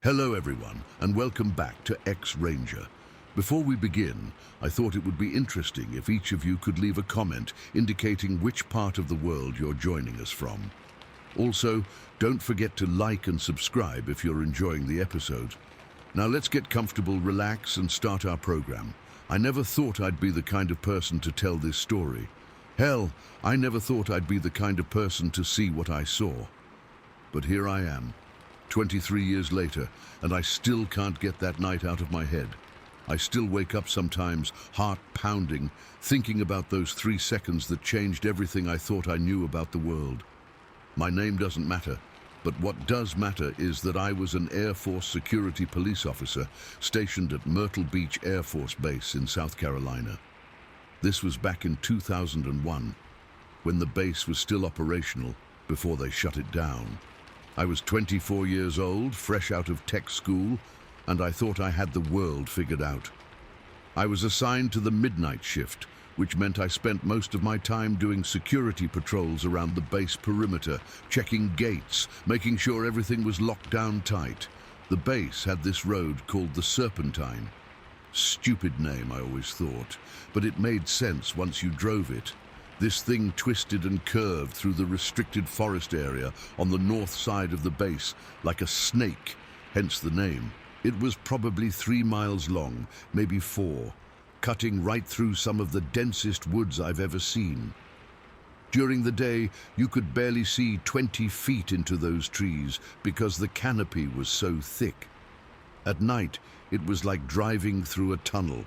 Hello everyone, and welcome back to X-Ranger. Before we begin, I thought it would be interesting if each of you could leave a comment indicating which part of the world you're joining us from. Also, don't forget to like and subscribe if you're enjoying the episode. Now let's get comfortable, relax, and start our program. I never thought I'd be the kind of person to tell this story. Hell, I never thought I'd be the kind of person to see what I saw. But here I am. 23 years later, and I still can't get that night out of my head. I still wake up sometimes, heart pounding, thinking about those 3 seconds that changed everything I thought I knew about the world. My name doesn't matter, but what does matter is that I was an Air Force security police officer stationed at Myrtle Beach Air Force Base in South Carolina. This was back in 2001, when the base was still operational before they shut it down. I was 24 years old, fresh out of tech school, and I thought I had the world figured out. I was assigned to the midnight shift, which meant I spent most of my time doing security patrols around the base perimeter, checking gates, making sure everything was locked down tight. The base had this road called the Serpentine. Stupid name, I always thought, but it made sense once you drove it. This thing twisted and curved through the restricted forest area on the north side of the base like a snake, hence the name. It was probably 3 miles long, maybe 4, cutting right through some of the densest woods I've ever seen. During the day, you could barely see 20 feet into those trees because the canopy was so thick. At night, it was like driving through a tunnel.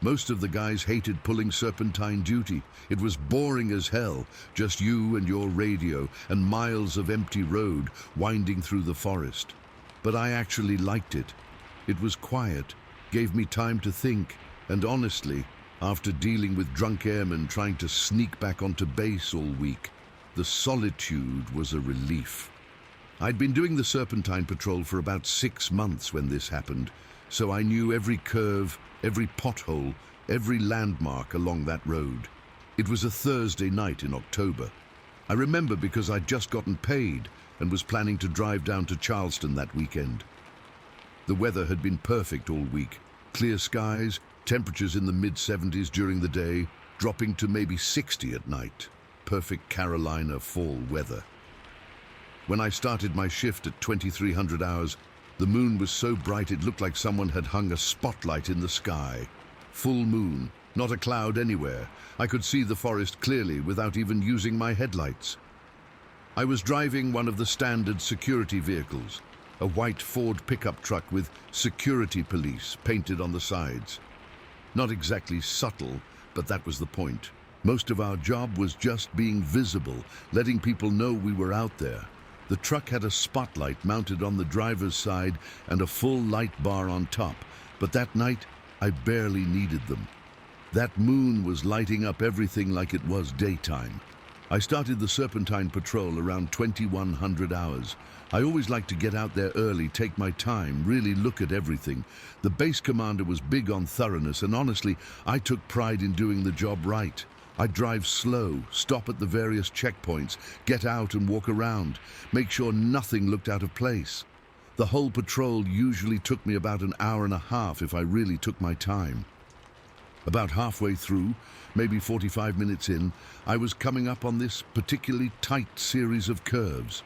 Most of the guys hated pulling serpentine duty. It was boring as hell, just you and your radio and miles of empty road winding through the forest. But I actually liked it. It was quiet, gave me time to think, and honestly, after dealing with drunk airmen trying to sneak back onto base all week, the solitude was a relief. I'd been doing the Serpentine Patrol for about 6 months when this happened, so I knew every curve, every pothole, every landmark along that road. It was a Thursday night in October. I remember because I'd just gotten paid and was planning to drive down to Charleston that weekend. The weather had been perfect all week. Clear skies, temperatures in the mid-70s during the day, dropping to maybe 60 at night. Perfect Carolina fall weather. When I started my shift at 2300 hours, the moon was so bright it looked like someone had hung a spotlight in the sky. Full moon, not a cloud anywhere. I could see the forest clearly without even using my headlights. I was driving one of the standard security vehicles, a white Ford pickup truck with security police painted on the sides. Not exactly subtle, but that was the point. Most of our job was just being visible, letting people know we were out there. The truck had a spotlight mounted on the driver's side and a full light bar on top, but that night I barely needed them. That moon was lighting up everything like it was daytime. I started the Serpentine Patrol around 2100 hours. I always liked to get out there early, take my time, really look at everything. The base commander was big on thoroughness, and honestly, I took pride in doing the job right. I'd drive slow, stop at the various checkpoints, get out and walk around, make sure nothing looked out of place. The whole patrol usually took me about an hour and a half if I really took my time. About halfway through, maybe 45 minutes in, I was coming up on this particularly tight series of curves.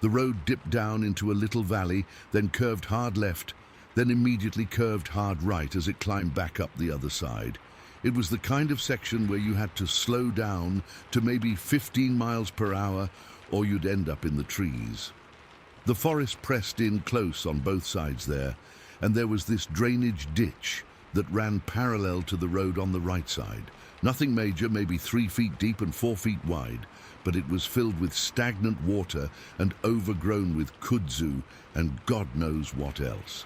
The road dipped down into a little valley, then curved hard left, then immediately curved hard right as it climbed back up the other side. It was the kind of section where you had to slow down to maybe 15 miles per hour or you'd end up in the trees. The forest pressed in close on both sides there, and there was this drainage ditch that ran parallel to the road on the right side. Nothing major, maybe 3 feet deep and 4 feet wide, but it was filled with stagnant water and overgrown with kudzu and God knows what else.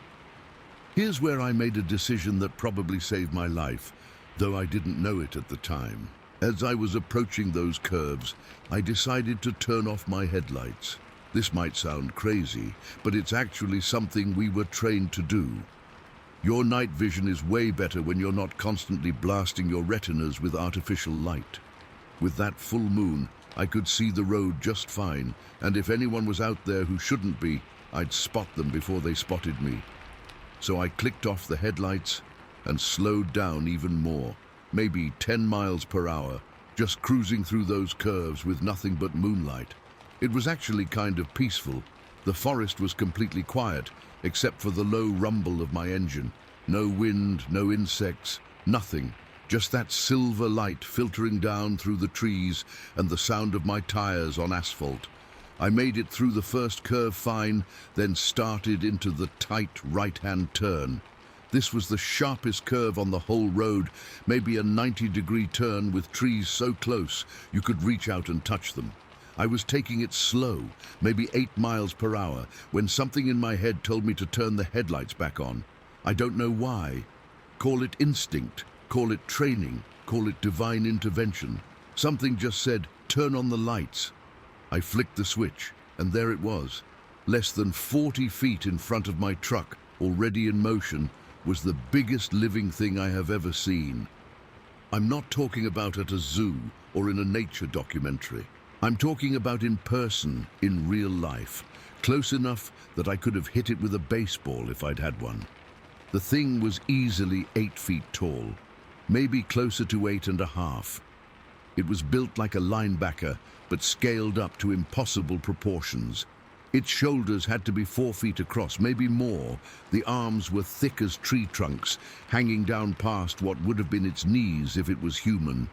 Here's where I made a decision that probably saved my life, though I didn't know it at the time. As I was approaching those curves, I decided to turn off my headlights. This might sound crazy, but it's actually something we were trained to do. Your night vision is way better when you're not constantly blasting your retinas with artificial light. With that full moon, I could see the road just fine, and if anyone was out there who shouldn't be, I'd spot them before they spotted me. So I clicked off the headlights and slowed down even more, maybe 10 miles per hour, just cruising through those curves with nothing but moonlight. It was actually kind of peaceful. The forest was completely quiet, except for the low rumble of my engine. No wind, no insects, nothing. Just that silver light filtering down through the trees and the sound of my tires on asphalt. I made it through the first curve fine, then started into the tight right-hand turn. This was the sharpest curve on the whole road, maybe a 90-degree turn with trees so close you could reach out and touch them. I was taking it slow, maybe 8 miles per hour, when something in my head told me to turn the headlights back on. I don't know why. Call it instinct, call it training, call it divine intervention. Something just said, turn on the lights. I flicked the switch, and there it was. Less than 40 feet in front of my truck, already in motion, was the biggest living thing I have ever seen. I'm not talking about at a zoo or in a nature documentary. I'm talking about in person, in real life, close enough that I could have hit it with a baseball if I'd had one. The thing was easily 8 feet tall, maybe closer to 8.5. It was built like a linebacker, but scaled up to impossible proportions. Its shoulders had to be 4 feet across, maybe more. The arms were thick as tree trunks, hanging down past what would have been its knees if it was human.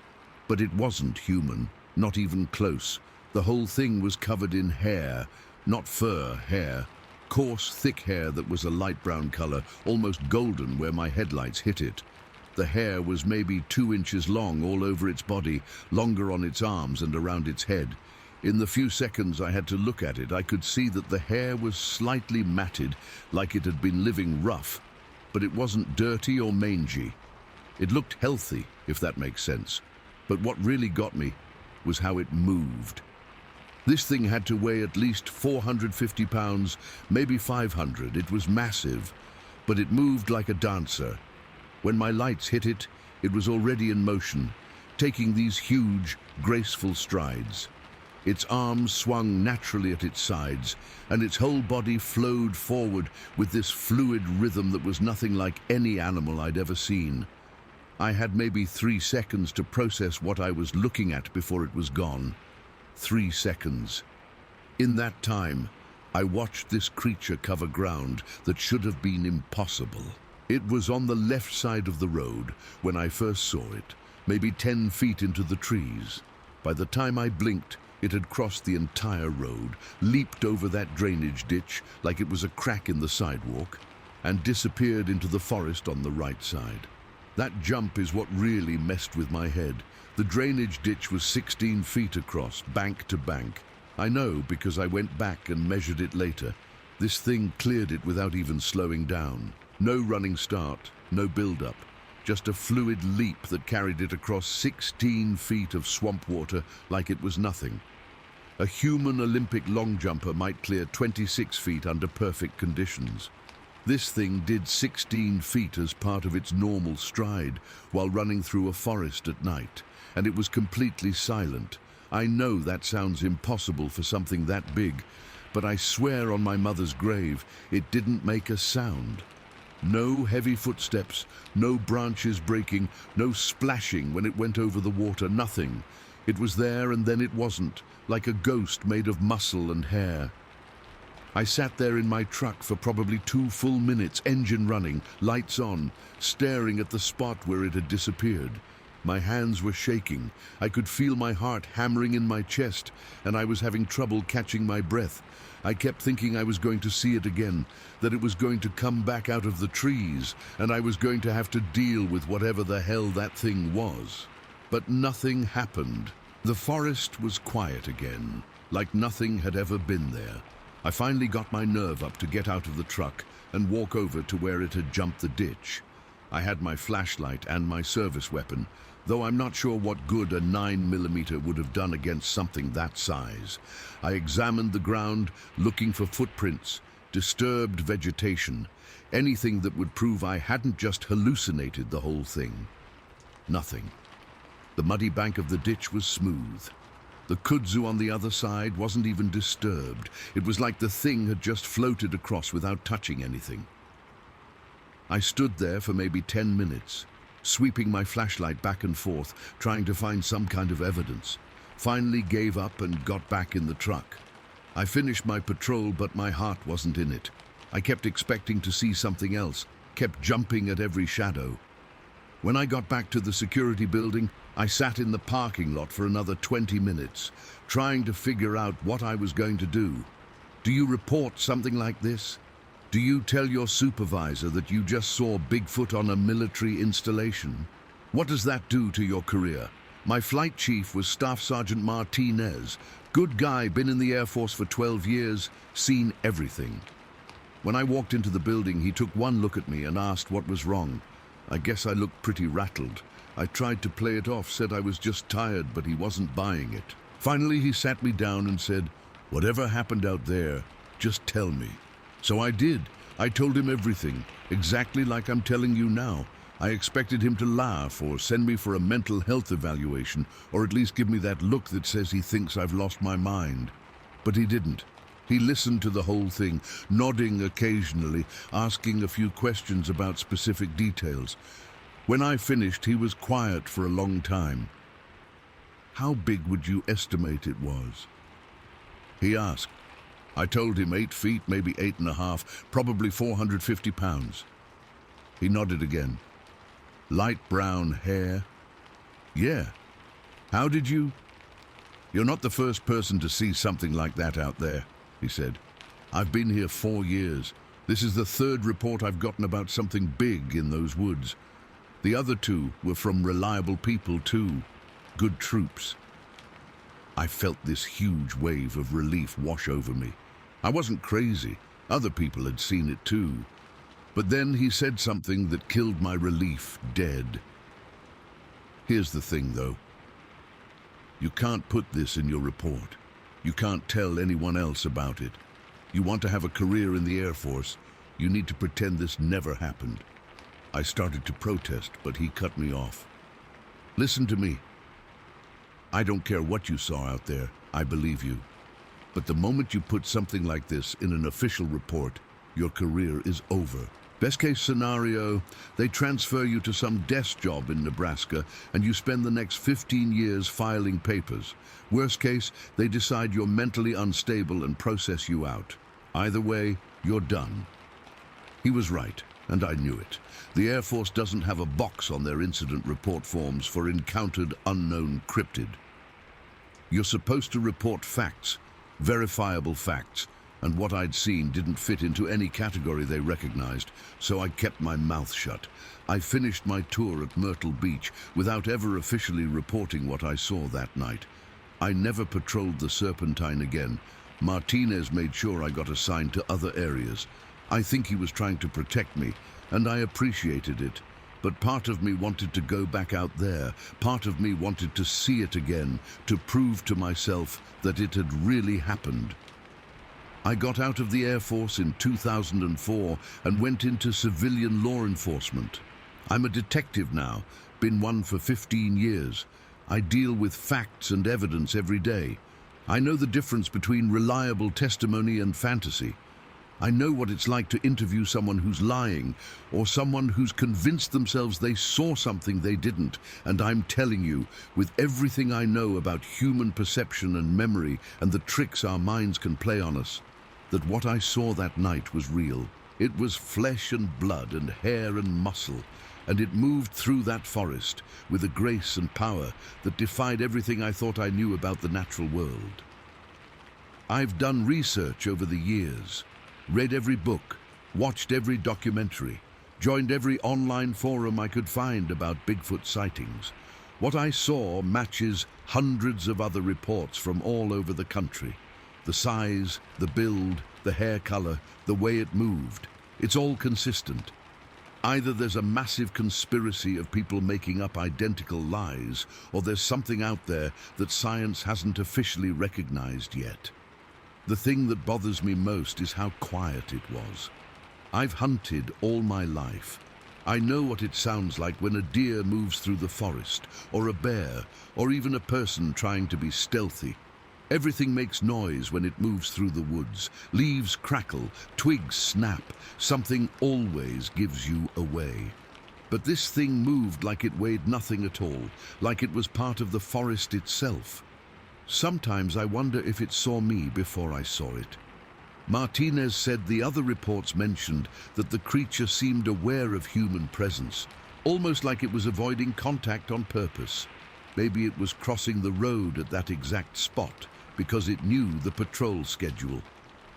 But it wasn't human, not even close. The whole thing was covered in hair, not fur, hair. Coarse, thick hair that was a light brown color, almost golden where my headlights hit it. The hair was maybe 2 inches long all over its body, longer on its arms and around its head. In the few seconds I had to look at it, I could see that the hair was slightly matted, like it had been living rough, but it wasn't dirty or mangy. It looked healthy, if that makes sense. But what really got me was how it moved. This thing had to weigh at least 450 pounds, maybe 500. It was massive, but it moved like a dancer. When my lights hit it, it was already in motion, taking these huge, graceful strides. Its arms swung naturally at its sides, and its whole body flowed forward with this fluid rhythm that was nothing like any animal I'd ever seen. I had maybe 3 seconds to process what I was looking at before it was gone. 3 seconds. In that time, I watched this creature cover ground that should have been impossible. It was on the left side of the road when I first saw it, maybe 10 feet into the trees. By the time I blinked, it had crossed the entire road, leaped over that drainage ditch like it was a crack in the sidewalk, and disappeared into the forest on the right side. That jump is what really messed with my head. The drainage ditch was 16 feet across, bank to bank. I know because I went back and measured it later. This thing cleared it without even slowing down. No running start, no build-up. Just a fluid leap that carried it across 16 feet of swamp water like it was nothing. A human Olympic long jumper might clear 26 feet under perfect conditions. This thing did 16 feet as part of its normal stride while running through a forest at night, and it was completely silent. I know that sounds impossible for something that big, but I swear on my mother's grave, it didn't make a sound. No heavy footsteps, no branches breaking, no splashing when it went over the water, nothing. It was there and then it wasn't, like a ghost made of muscle and hair. I sat there in my truck for probably 2 full minutes, engine running, lights on, staring at the spot where it had disappeared. My hands were shaking. I could feel my heart hammering in my chest, and I was having trouble catching my breath. I kept thinking I was going to see it again, that it was going to come back out of the trees, and I was going to have to deal with whatever the hell that thing was. But nothing happened. The forest was quiet again, like nothing had ever been there. I finally got my nerve up to get out of the truck and walk over to where it had jumped the ditch. I had my flashlight and my service weapon, though I'm not sure what good a 9mm would have done against something that size. I examined the ground, looking for footprints, disturbed vegetation, anything that would prove I hadn't just hallucinated the whole thing. Nothing. The muddy bank of the ditch was smooth. The kudzu on the other side wasn't even disturbed. It was like the thing had just floated across without touching anything. I stood there for maybe 10 minutes, sweeping my flashlight back and forth, trying to find some kind of evidence. Finally gave up and got back in the truck. I finished my patrol, but my heart wasn't in it. I kept expecting to see something else, kept jumping at every shadow. When I got back to the security building, I sat in the parking lot for another 20 minutes, trying to figure out what I was going to do. Do you report something like this? Do you tell your supervisor that you just saw Bigfoot on a military installation? What does that do to your career? My flight chief was Staff Sergeant Martinez. Good guy, been in the Air Force for 12 years, seen everything. When I walked into the building, he took one look at me and asked what was wrong. I guess I looked pretty rattled. I tried to play it off, said I was just tired, but he wasn't buying it. Finally, he sat me down and said, "Whatever happened out there, just tell me." So I did. I told him everything, exactly like I'm telling you now. I expected him to laugh or send me for a mental health evaluation, or at least give me that look that says he thinks I've lost my mind. But he didn't. He listened to the whole thing, nodding occasionally, asking a few questions about specific details. When I finished, he was quiet for a long time. "How big would you estimate it was?" he asked. I told him 8 feet, maybe 8.5, probably 450 pounds. He nodded again. "Light brown hair?" "Yeah." "How did you—" "You're not the first person to see something like that out there," he said. "I've been here 4 years. This is the 3rd report I've gotten about something big in those woods. The other 2 were from reliable people too, good troops." I felt this huge wave of relief wash over me. I wasn't crazy. Other people had seen it too. But then he said something that killed my relief dead. "Here's the thing, though. You can't put this in your report. You can't tell anyone else about it. You want to have a career in the Air Force, you need to pretend this never happened." I started to protest, but he cut me off. "Listen to me. I don't care what you saw out there, I believe you. But the moment you put something like this in an official report, your career is over. Best case scenario, they transfer you to some desk job in Nebraska and you spend the next 15 years filing papers. Worst case, they decide you're mentally unstable and process you out. Either way, you're done." He was right, and I knew it. The Air Force doesn't have a box on their incident report forms for encountered unknown cryptid. You're supposed to report facts, verifiable facts, and what I'd seen didn't fit into any category they recognized, so I kept my mouth shut. I finished my tour at Myrtle Beach without ever officially reporting what I saw that night. I never patrolled the Serpentine again. Martinez made sure I got assigned to other areas. I think he was trying to protect me, and I appreciated it. But part of me wanted to go back out there. Part of me wanted to see it again, to prove to myself that it had really happened. I got out of the Air Force in 2004 and went into civilian law enforcement. I'm a detective now, been one for 15 years. I deal with facts and evidence every day. I know the difference between reliable testimony and fantasy. I know what it's like to interview someone who's lying, or someone who's convinced themselves they saw something they didn't. And I'm telling you, with everything I know about human perception and memory and the tricks our minds can play on us, that what I saw that night was real. It was flesh and blood and hair and muscle, and it moved through that forest with a grace and power that defied everything I thought I knew about the natural world. I've done research over the years, read every book, watched every documentary, joined every online forum I could find about Bigfoot sightings. What I saw matches hundreds of other reports from all over the country. The size, the build, the hair color, the way it moved. It's all consistent. Either there's a massive conspiracy of people making up identical lies, or there's something out there that science hasn't officially recognized yet. The thing that bothers me most is how quiet it was. I've hunted all my life. I know what it sounds like when a deer moves through the forest, or a bear, or even a person trying to be stealthy. Everything makes noise when it moves through the woods. Leaves crackle, twigs snap. Something always gives you away. But this thing moved like it weighed nothing at all, like it was part of the forest itself. Sometimes I wonder if it saw me before I saw it. Martinez said the other reports mentioned that the creature seemed aware of human presence, almost like it was avoiding contact on purpose. Maybe it was crossing the road at that exact spot because it knew the patrol schedule.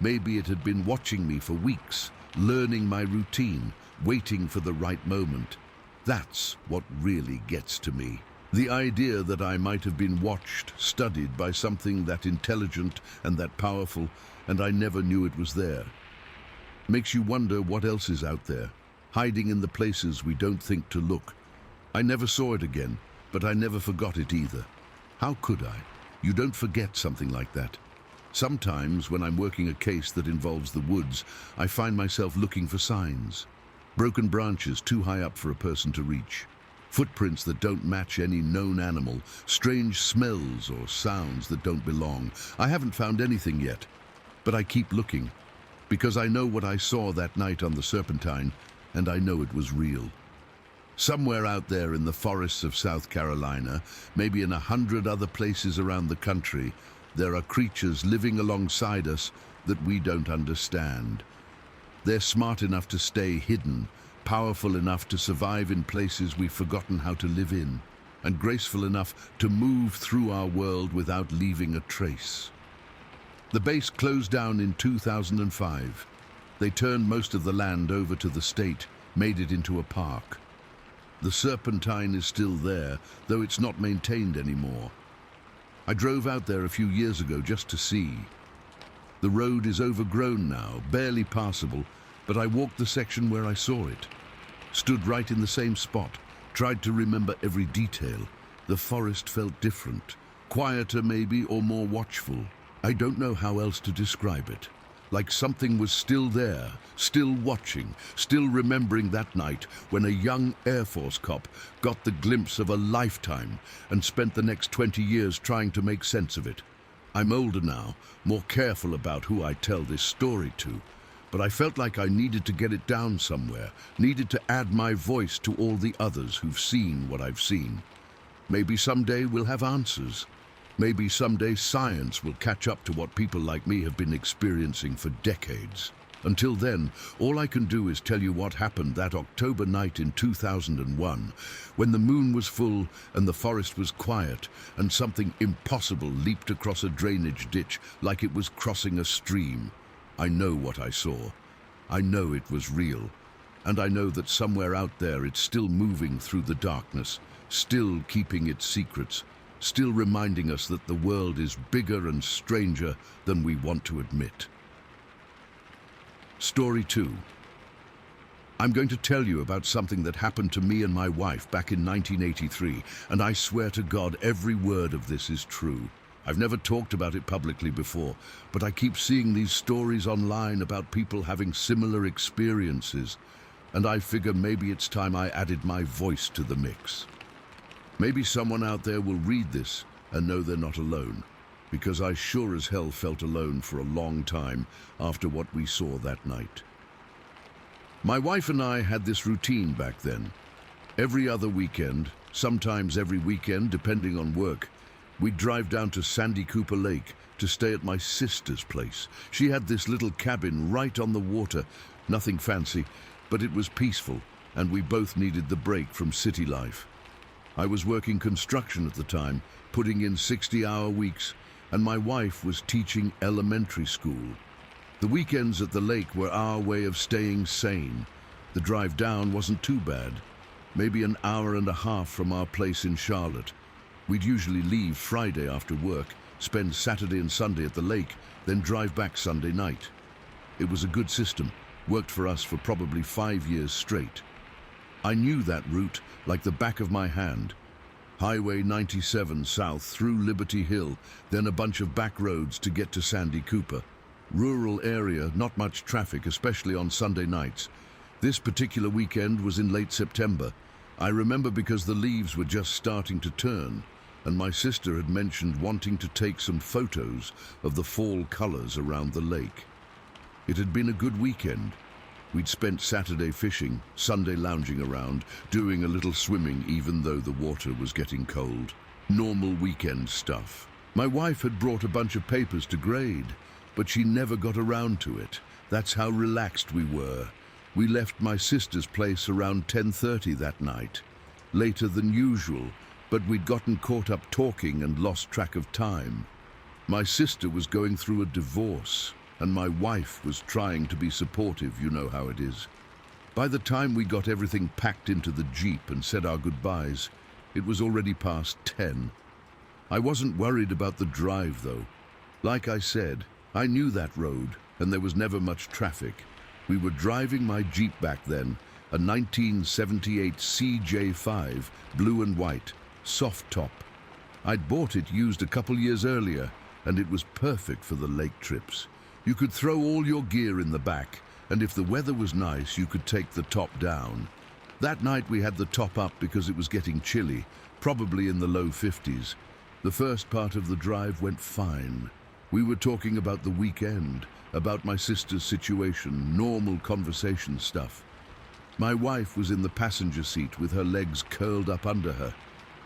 Maybe it had been watching me for weeks, learning my routine, waiting for the right moment. That's what really gets to me. The idea that I might have been watched, studied by something that intelligent and that powerful, and I never knew it was there. Makes you wonder what else is out there, hiding in the places we don't think to look. I never saw it again, but I never forgot it either. How could I? You don't forget something like that. Sometimes, when I'm working a case that involves the woods, I find myself looking for signs. Broken branches too high up for a person to reach. Footprints that don't match any known animal. Strange smells or sounds that don't belong. I haven't found anything yet, but I keep looking, because I know what I saw that night on the Serpentine, and I know it was real. Somewhere out there in the forests of South Carolina, maybe in 100 other places around the country, there are creatures living alongside us that we don't understand. They're smart enough to stay hidden, powerful enough to survive in places we've forgotten how to live in, and graceful enough to move through our world without leaving a trace. The base closed down in 2005. They turned most of the land over to the state, made it into a park. The Serpentine is still there, though it's not maintained anymore. I drove out there a few years ago just to see. The road is overgrown now, barely passable, but I walked the section where I saw it. Stood right in the same spot, tried to remember every detail. The forest felt different, quieter maybe, or more watchful. I don't know how else to describe it. Like something was still there, still watching, still remembering that night when a young Air Force cop got the glimpse of a lifetime and spent the next 20 years trying to make sense of it. I'm older now, more careful about who I tell this story to, but I felt like I needed to get it down somewhere, needed to add my voice to all the others who've seen what I've seen. Maybe someday we'll have answers. Maybe someday science will catch up to what people like me have been experiencing for decades. Until then, all I can do is tell you what happened that October night in 2001, when the moon was full and the forest was quiet, and something impossible leaped across a drainage ditch like it was crossing a stream. I know what I saw. I know it was real. And I know that somewhere out there it's still moving through the darkness, still keeping its secrets, still reminding us that the world is bigger and stranger than we want to admit. Story 2. I'm going to tell you about something that happened to me and my wife back in 1983, and I swear to God every word of this is true. I've never talked about it publicly before, but I keep seeing these stories online about people having similar experiences, and I figure maybe it's time I added my voice to the mix. Maybe someone out there will read this and know they're not alone, because I sure as hell felt alone for a long time after what we saw that night. My wife and I had this routine back then. Every other weekend, sometimes every weekend depending on work, we'd drive down to Sandy Cooper Lake to stay at my sister's place. She had this little cabin right on the water, nothing fancy, but it was peaceful, and we both needed the break from city life. I was working construction at the time, putting in 60-hour weeks, and my wife was teaching elementary school. The weekends at the lake were our way of staying sane. The drive down wasn't too bad, maybe an hour and a half from our place in Charlotte. We'd usually leave Friday after work, spend Saturday and Sunday at the lake, then drive back Sunday night. It was a good system, worked for us for probably 5 years straight. I knew that route like the back of my hand. Highway 97 south through Liberty Hill, then a bunch of back roads to get to Sandy Cooper. Rural area, not much traffic, especially on Sunday nights. This particular weekend was in late September. I remember because the leaves were just starting to turn, and my sister had mentioned wanting to take some photos of the fall colors around the lake. It had been a good weekend. We'd spent Saturday fishing, Sunday lounging around, doing a little swimming even though the water was getting cold. Normal weekend stuff. My wife had brought a bunch of papers to grade, but she never got around to it. That's how relaxed we were. We left my sister's place around 10:30 that night. Later than usual, but we'd gotten caught up talking and lost track of time. My sister was going through a divorce, and my wife was trying to be supportive, you know how it is. By the time we got everything packed into the Jeep and said our goodbyes, it was already past 10. I wasn't worried about the drive, though. Like I said, I knew that road, and there was never much traffic. We were driving my Jeep back then, a 1978 CJ5, blue and white, soft top. I'd bought it used a couple years earlier, and it was perfect for the lake trips. You could throw all your gear in the back, and if the weather was nice, you could take the top down. That night we had the top up because it was getting chilly, probably in the low 50s. The first part of the drive went fine. We were talking about the weekend, about my sister's situation, normal conversation stuff. My wife was in the passenger seat with her legs curled up under her.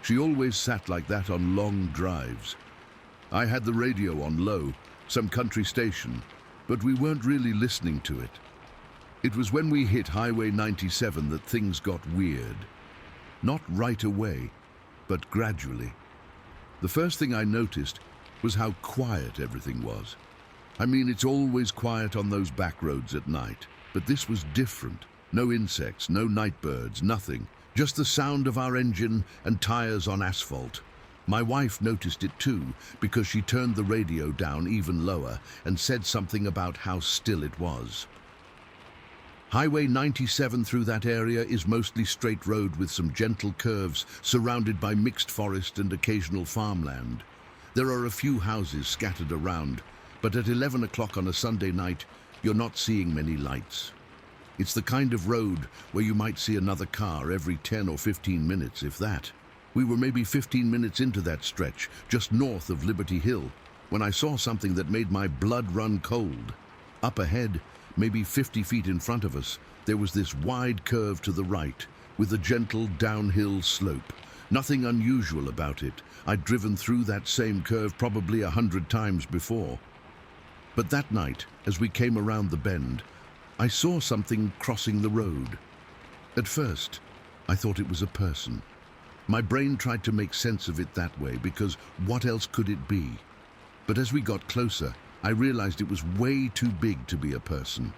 She always sat like that on long drives. I had the radio on low, some country station, but we weren't really listening to it. It was when we hit Highway 97 that things got weird. Not right away, but gradually. The first thing I noticed was how quiet everything was. I mean, it's always quiet on those back roads at night, but this was different. No insects, no night birds, nothing. Just the sound of our engine and tires on asphalt. My wife noticed it too, because she turned the radio down even lower and said something about how still it was. Highway 97 through that area is mostly straight road with some gentle curves surrounded by mixed forest and occasional farmland. There are a few houses scattered around, but at 11 o'clock on a Sunday night, you're not seeing many lights. It's the kind of road where you might see another car every 10 or 15 minutes, if that. We were maybe 15 minutes into that stretch, just north of Liberty Hill, when I saw something that made my blood run cold. Up ahead, maybe 50 feet in front of us, there was this wide curve to the right, with a gentle downhill slope. Nothing unusual about it. I'd driven through that same curve probably 100 times before. But that night, as we came around the bend, I saw something crossing the road. At first, I thought it was a person. My brain tried to make sense of it that way, because what else could it be? But as we got closer, I realized it was way too big to be a person.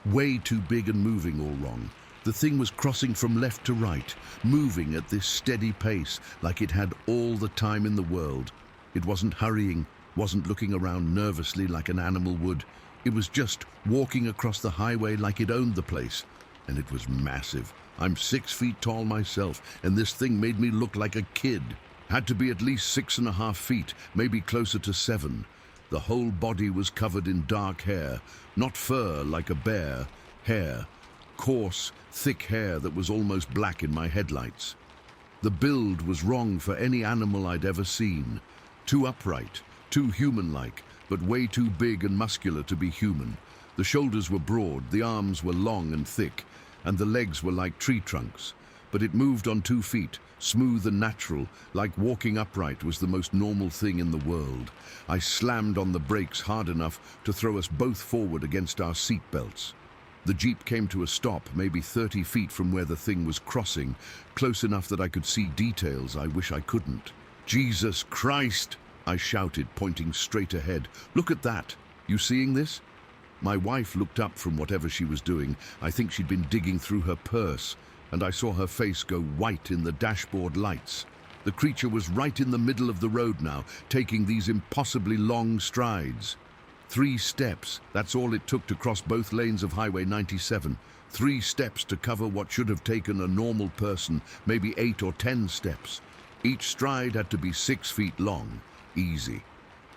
Way too big and moving all wrong. The thing was crossing from left to right, moving at this steady pace, like it had all the time in the world. It wasn't hurrying, wasn't looking around nervously like an animal would. It was just walking across the highway like it owned the place. And it was massive. I'm 6 feet tall myself, and this thing made me look like a kid. Had to be at least 6.5 feet, maybe closer to 7. The whole body was covered in dark hair, not fur like a bear, hair. Coarse, thick hair that was almost black in my headlights. The build was wrong for any animal I'd ever seen. Too upright, too human-like, but way too big and muscular to be human. The shoulders were broad, the arms were long and thick, and the legs were like tree trunks. But it moved on 2 feet, smooth and natural, like walking upright was the most normal thing in the world. I slammed on the brakes hard enough to throw us both forward against our seat belts. The Jeep came to a stop, maybe 30 feet from where the thing was crossing, close enough that I could see details I wish I couldn't. "Jesus Christ!" I shouted, pointing straight ahead. "Look at that! You seeing this?" My wife looked up from whatever she was doing. I think she'd been digging through her purse, and I saw her face go white in the dashboard lights. The creature was right in the middle of the road now, taking these impossibly long strides. 3 steps, that's all it took to cross both lanes of Highway 97. 3 steps to cover what should have taken a normal person, maybe 8 or 10 steps. Each stride had to be 6 feet long. Easy.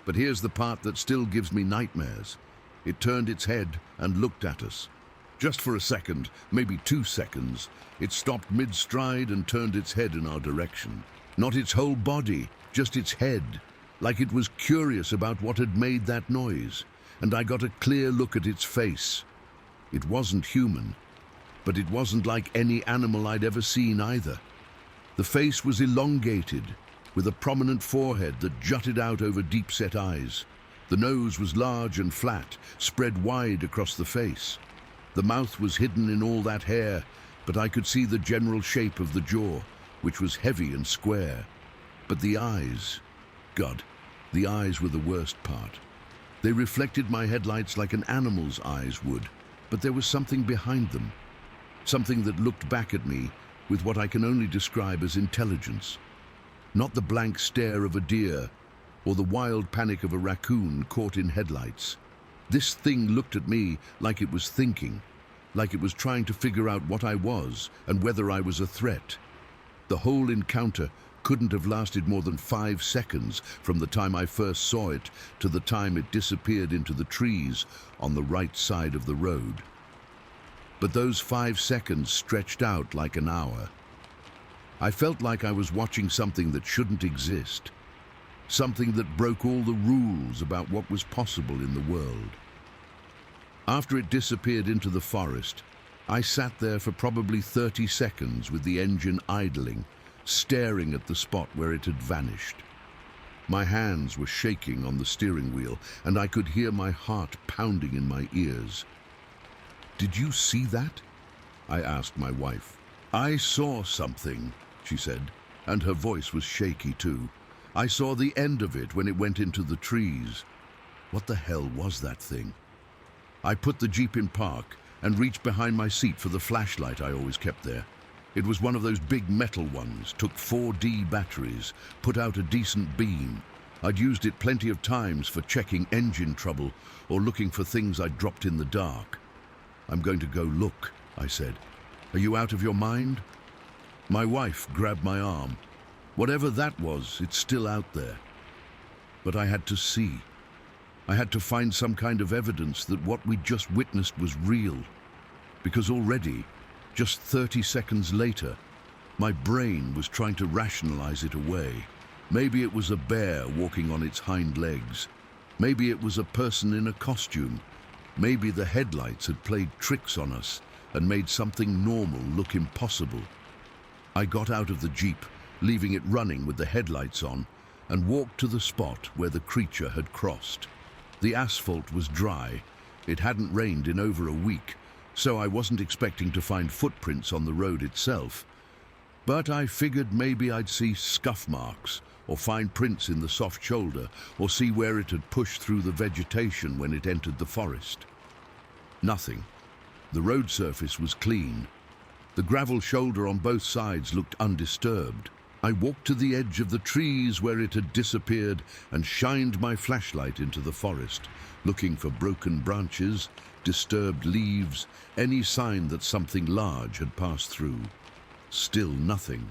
But here's the part that still gives me nightmares. It turned its head and looked at us. Just for a second, maybe 2 seconds, it stopped mid-stride and turned its head in our direction. Not its whole body, just its head, like it was curious about what had made that noise. And I got a clear look at its face. It wasn't human, but it wasn't like any animal I'd ever seen either. The face was elongated, with a prominent forehead that jutted out over deep-set eyes. The nose was large and flat, spread wide across the face. The mouth was hidden in all that hair, but I could see the general shape of the jaw, which was heavy and square. But the eyes, God, the eyes were the worst part. They reflected my headlights like an animal's eyes would, but there was something behind them, something that looked back at me with what I can only describe as intelligence. Not the blank stare of a deer or the wild panic of a raccoon caught in headlights. This thing looked at me like it was thinking, like it was trying to figure out what I was and whether I was a threat. The whole encounter couldn't have lasted more than 5 seconds from the time I first saw it to the time it disappeared into the trees on the right side of the road. But those 5 seconds stretched out like an hour. I felt like I was watching something that shouldn't exist, something that broke all the rules about what was possible in the world. After it disappeared into the forest, I sat there for probably 30 seconds with the engine idling, staring at the spot where it had vanished. My hands were shaking on the steering wheel, and I could hear my heart pounding in my ears. "Did you see that?" I asked my wife. "I saw something," she said, and her voice was shaky too. "I saw the end of it when it went into the trees." What the hell was that thing? I put the Jeep in park and reached behind my seat for the flashlight I always kept there. It was one of those big metal ones, took 4D batteries, put out a decent beam. I'd used it plenty of times for checking engine trouble or looking for things I'd dropped in the dark. "I'm going to go look," I said. "Are you out of your mind?" My wife grabbed my arm. Whatever that was, it's still out there. But I had to see. I had to find some kind of evidence that what we'd just witnessed was real. Because already, just 30 seconds later, my brain was trying to rationalize it away. Maybe it was a bear walking on its hind legs. Maybe it was a person in a costume. Maybe the headlights had played tricks on us and made something normal look impossible. I got out of the Jeep, leaving it running with the headlights on, and walked to the spot where the creature had crossed. The asphalt was dry. It hadn't rained in over a week, so I wasn't expecting to find footprints on the road itself. But I figured maybe I'd see scuff marks, or find prints in the soft shoulder, or see where it had pushed through the vegetation when it entered the forest. Nothing. The road surface was clean. The gravel shoulder on both sides looked undisturbed. I walked to the edge of the trees where it had disappeared and shined my flashlight into the forest, looking for broken branches, disturbed leaves, any sign that something large had passed through. Still nothing.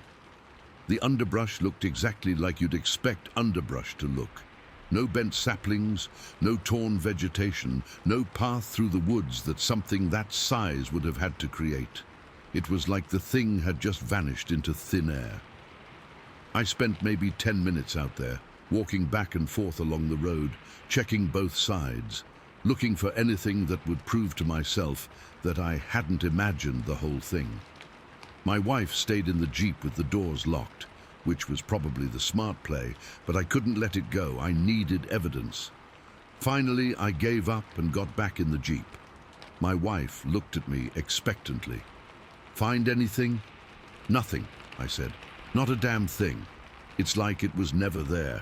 The underbrush looked exactly like you'd expect underbrush to look. No bent saplings, no torn vegetation, no path through the woods that something that size would have had to create. It was like the thing had just vanished into thin air. I spent maybe 10 minutes out there, walking back and forth along the road, checking both sides, looking for anything that would prove to myself that I hadn't imagined the whole thing. My wife stayed in the Jeep with the doors locked, which was probably the smart play, but I couldn't let it go. I needed evidence. Finally, I gave up and got back in the Jeep. My wife looked at me expectantly. "Find anything?" "Nothing," I said. "Not a damn thing. It's like it was never there."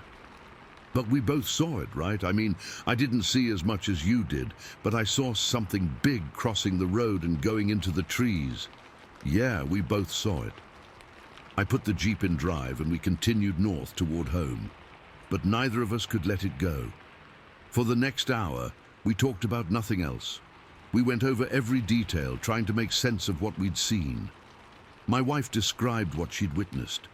"But we both saw it, right? I mean, I didn't see as much as you did, but I saw something big crossing the road and going into the trees." "Yeah, we both saw it." I put the Jeep in drive and we continued north toward home. But neither of us could let it go. For the next hour, we talked about nothing else. We went over every detail, trying to make sense of what we'd seen. My wife described what she'd witnessed.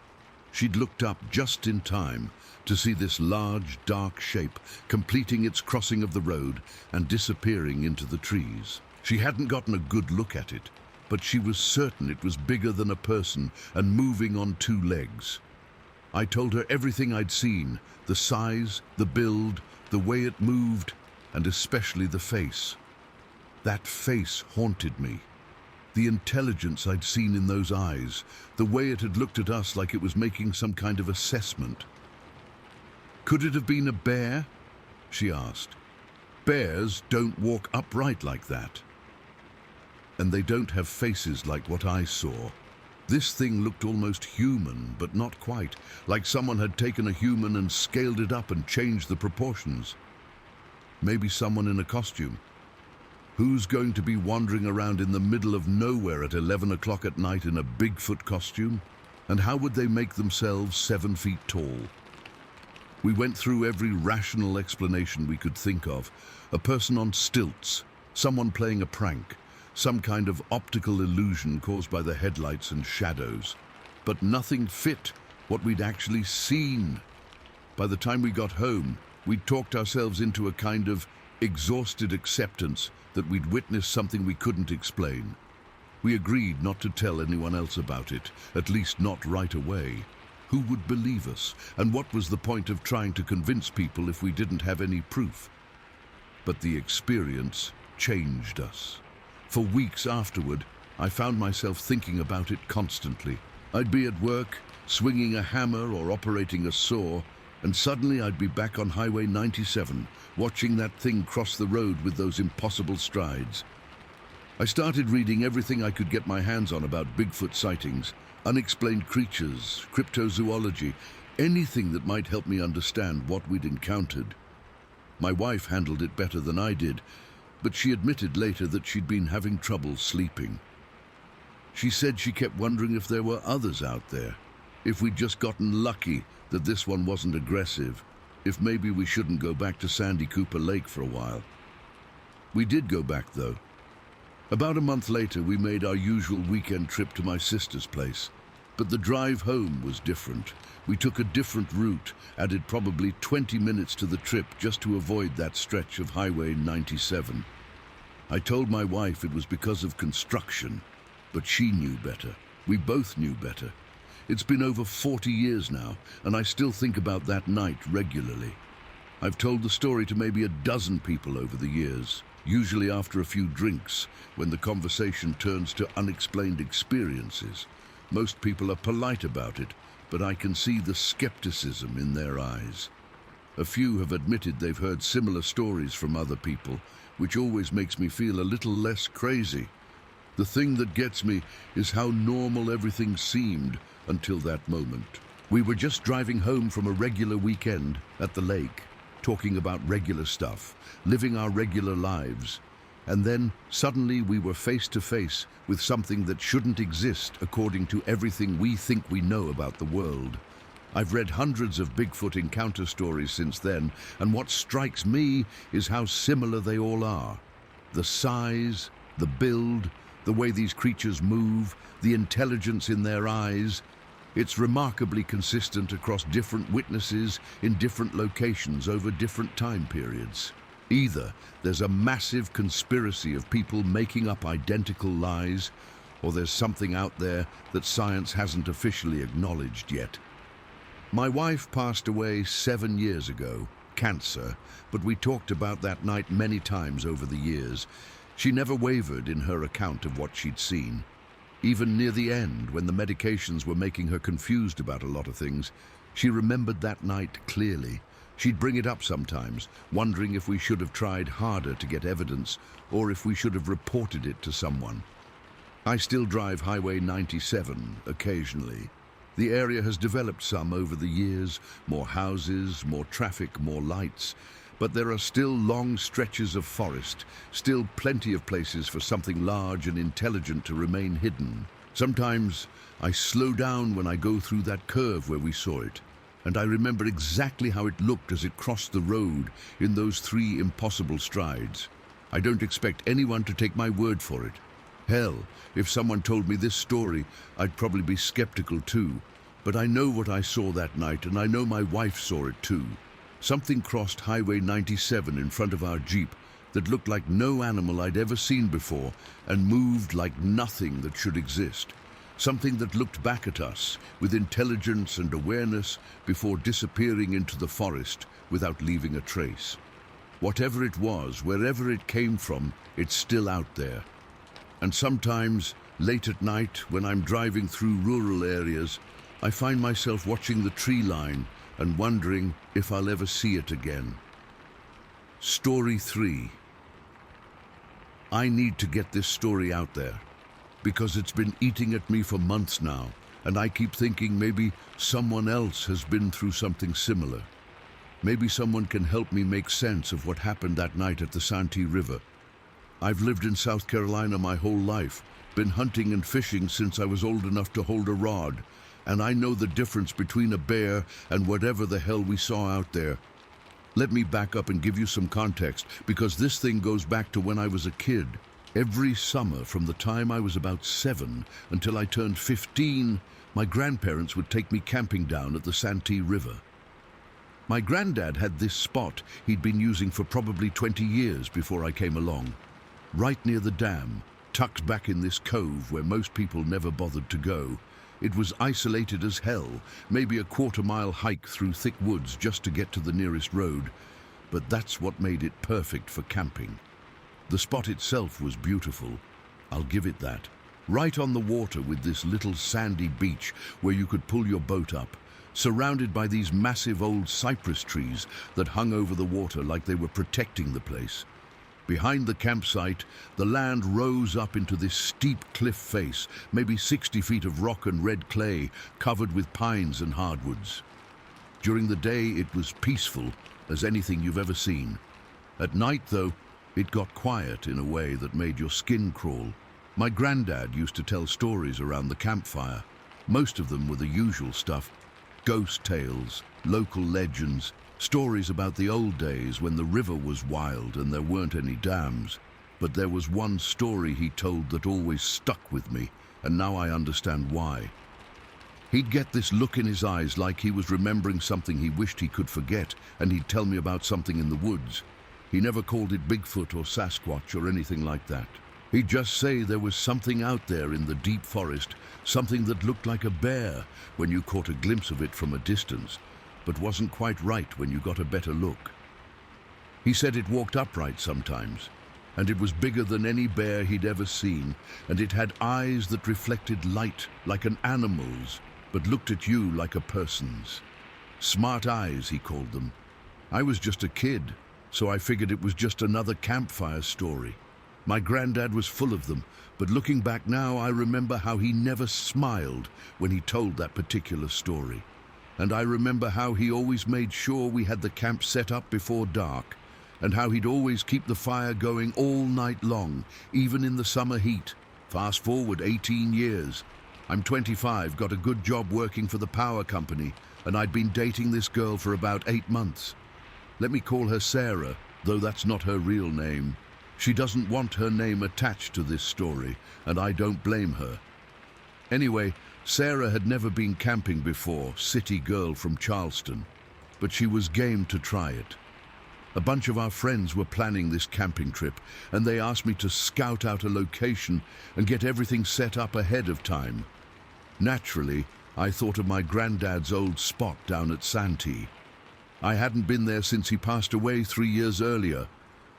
She'd looked up just in time to see this large, dark shape completing its crossing of the road and disappearing into the trees. She hadn't gotten a good look at it, but she was certain it was bigger than a person and moving on two legs. I told her everything I'd seen, the size, the build, the way it moved, and especially the face. That face haunted me. The intelligence I'd seen in those eyes, the way it had looked at us like it was making some kind of assessment. "Could it have been a bear?" she asked. "Bears don't walk upright like that. And they don't have faces like what I saw. This thing looked almost human, but not quite, like someone had taken a human and scaled it up and changed the proportions. Maybe someone in a costume. Who's going to be wandering around in the middle of nowhere at 11 o'clock at night in a Bigfoot costume? And how would they make themselves 7 feet tall?" We went through every rational explanation we could think of. A person on stilts, someone playing a prank, some kind of optical illusion caused by the headlights and shadows. But nothing fit what we'd actually seen. By the time we got home, we'd talked ourselves into a kind of exhausted acceptance that we'd witnessed something we couldn't explain. We agreed not to tell anyone else about it, at least not right away. Who would believe us? And what was the point of trying to convince people if we didn't have any proof? But the experience changed us. For weeks afterward, I found myself thinking about it constantly. I'd be at work, swinging a hammer or operating a saw, and suddenly I'd be back on Highway 97, watching that thing cross the road with those impossible strides. I started reading everything I could get my hands on about Bigfoot sightings, unexplained creatures, cryptozoology, anything that might help me understand what we'd encountered. My wife handled it better than I did, but she admitted later that she'd been having trouble sleeping. She said she kept wondering if there were others out there, if we'd just gotten lucky that this one wasn't aggressive, if maybe we shouldn't go back to Sandy Cooper Lake for a while. We did go back, though. About a month later, we made our usual weekend trip to my sister's place, but the drive home was different. We took a different route, added probably 20 minutes to the trip just to avoid that stretch of Highway 97. I told my wife it was because of construction, but she knew better. We both knew better. It's been over 40 years now, and I still think about that night regularly. I've told the story to maybe a dozen people over the years, usually after a few drinks, when the conversation turns to unexplained experiences. Most people are polite about it, but I can see the skepticism in their eyes. A few have admitted they've heard similar stories from other people, which always makes me feel a little less crazy. The thing that gets me is how normal everything seemed until that moment. We were just driving home from a regular weekend at the lake, talking about regular stuff, living our regular lives. And then, suddenly, we were face to face with something that shouldn't exist according to everything we think we know about the world. I've read hundreds of Bigfoot encounter stories since then, and what strikes me is how similar they all are. The size, the build, the way these creatures move, the intelligence in their eyes. It's remarkably consistent across different witnesses in different locations over different time periods. Either there's a massive conspiracy of people making up identical lies, or there's something out there that science hasn't officially acknowledged yet. My wife passed away 7 years ago, cancer, but we talked about that night many times over the years. She never wavered in her account of what she'd seen. Even near the end, when the medications were making her confused about a lot of things, she remembered that night clearly. She'd bring it up sometimes, wondering if we should have tried harder to get evidence, or if we should have reported it to someone. I still drive Highway 97 occasionally. The area has developed some over the years, more houses, more traffic, more lights, but there are still long stretches of forest, still plenty of places for something large and intelligent to remain hidden. Sometimes I slow down when I go through that curve where we saw it, and I remember exactly how it looked as it crossed the road in those 3 impossible strides. I don't expect anyone to take my word for it. Hell, if someone told me this story, I'd probably be skeptical too. But I know what I saw that night, and I know my wife saw it too. Something crossed Highway 97 in front of our Jeep that looked like no animal I'd ever seen before and moved like nothing that should exist. Something that looked back at us with intelligence and awareness before disappearing into the forest without leaving a trace. Whatever it was, wherever it came from, it's still out there. And sometimes, late at night, when I'm driving through rural areas, I find myself watching the tree line and wondering if I'll ever see it again. Story 3. I need to get this story out there, because it's been eating at me for months now, and I keep thinking maybe someone else has been through something similar. Maybe someone can help me make sense of what happened that night at the Santi River. I've lived in South Carolina my whole life, been hunting and fishing since I was old enough to hold a rod, and I know the difference between a bear and whatever the hell we saw out there. Let me back up and give you some context, because this thing goes back to when I was a kid. Every summer, from the time I was about 7 until I turned 15, my grandparents would take me camping down at the Santi River. My granddad had this spot he'd been using for probably 20 years before I came along. Right near the dam, tucked back in this cove where most people never bothered to go. It was isolated as hell, maybe a quarter-mile hike through thick woods just to get to the nearest road, but that's what made it perfect for camping. The spot itself was beautiful, I'll give it that. Right on the water with this little sandy beach where you could pull your boat up, surrounded by these massive old cypress trees that hung over the water like they were protecting the place. Behind the campsite, the land rose up into this steep cliff face, maybe 60 feet of rock and red clay covered with pines and hardwoods. During the day, it was peaceful as anything you've ever seen. At night, though, it got quiet in a way that made your skin crawl. My granddad used to tell stories around the campfire. Most of them were the usual stuff: ghost tales, local legends, stories about the old days when the river was wild and there weren't any dams. But there was one story he told that always stuck with me, and now I understand why. He'd get this look in his eyes like he was remembering something he wished he could forget, and he'd tell me about something in the woods. He never called it Bigfoot or Sasquatch or anything like that. He'd just say there was something out there in the deep forest, something that looked like a bear when you caught a glimpse of it from a distance, but wasn't quite right when you got a better look. He said it walked upright sometimes, and it was bigger than any bear he'd ever seen, and it had eyes that reflected light like an animal's, but looked at you like a person's. Smart eyes, he called them. I was just a kid, so I figured it was just another campfire story. My granddad was full of them, but looking back now, I remember how he never smiled when he told that particular story. And I remember how he always made sure we had the camp set up before dark, and how he'd always keep the fire going all night long, even in the summer heat. Fast forward 18 years. I'm 25, got a good job working for the power company, and I'd been dating this girl for about 8 months. Let me call her Sarah, though that's not her real name. She doesn't want her name attached to this story, and I don't blame her. Anyway, Sarah had never been camping before, city girl from Charleston, but she was game to try it. A bunch of our friends were planning this camping trip, and they asked me to scout out a location and get everything set up ahead of time. Naturally, I thought of my granddad's old spot down at Santi. I hadn't been there since he passed away 3 years earlier,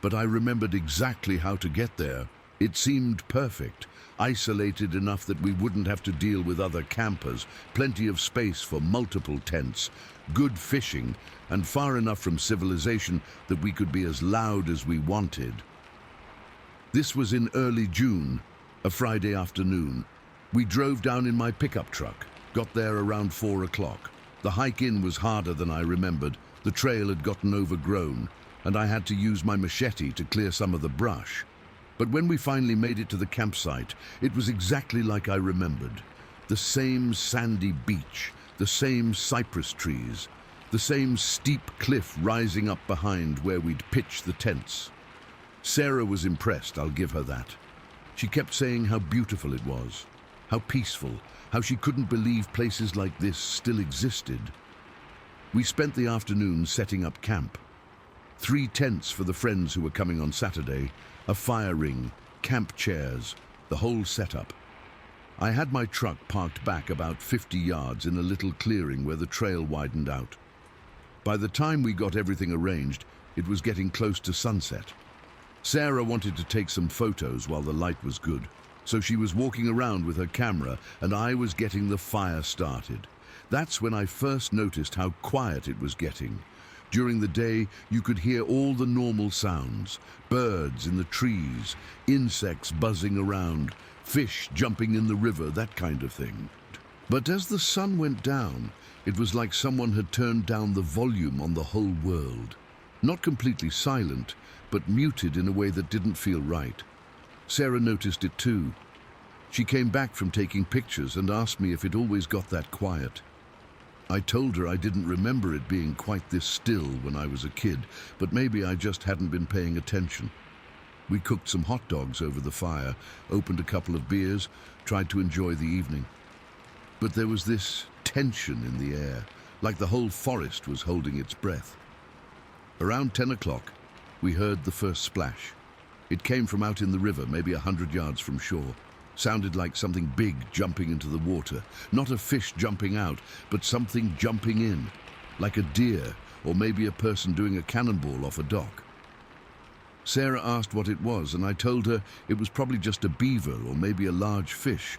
but I remembered exactly how to get there. It seemed perfect, isolated enough that we wouldn't have to deal with other campers, plenty of space for multiple tents, good fishing, and far enough from civilization that we could be as loud as we wanted. This was in early June, a Friday afternoon. We drove down in my pickup truck, got there around 4 o'clock. The hike in was harder than I remembered. The trail had gotten overgrown, and I had to use my machete to clear some of the brush. But when we finally made it to the campsite, it was exactly like I remembered. The same sandy beach, the same cypress trees, the same steep cliff rising up behind where we'd pitched the tents. Sarah was impressed, I'll give her that. She kept saying how beautiful it was, how peaceful, how she couldn't believe places like this still existed. We spent the afternoon setting up camp. 3 tents for the friends who were coming on Saturday, a fire ring, camp chairs, the whole setup. I had my truck parked back about 50 yards in a little clearing where the trail widened out. By the time we got everything arranged, it was getting close to sunset. Sarah wanted to take some photos while the light was good, so she was walking around with her camera and I was getting the fire started. That's when I first noticed how quiet it was getting. During the day, you could hear all the normal sounds, birds in the trees, insects buzzing around, fish jumping in the river, that kind of thing. But as the sun went down, it was like someone had turned down the volume on the whole world. Not completely silent, but muted in a way that didn't feel right. Sarah noticed it too. She came back from taking pictures and asked me if it always got that quiet. I told her I didn't remember it being quite this still when I was a kid, but maybe I just hadn't been paying attention. We cooked some hot dogs over the fire, opened a couple of beers, tried to enjoy the evening. But there was this tension in the air, like the whole forest was holding its breath. Around 10 o'clock, we heard the first splash. It came from out in the river, maybe 100 yards from shore. Sounded like something big jumping into the water. Not a fish jumping out, but something jumping in, like a deer, or maybe a person doing a cannonball off a dock. Sarah asked what it was, and I told her it was probably just a beaver or maybe a large fish.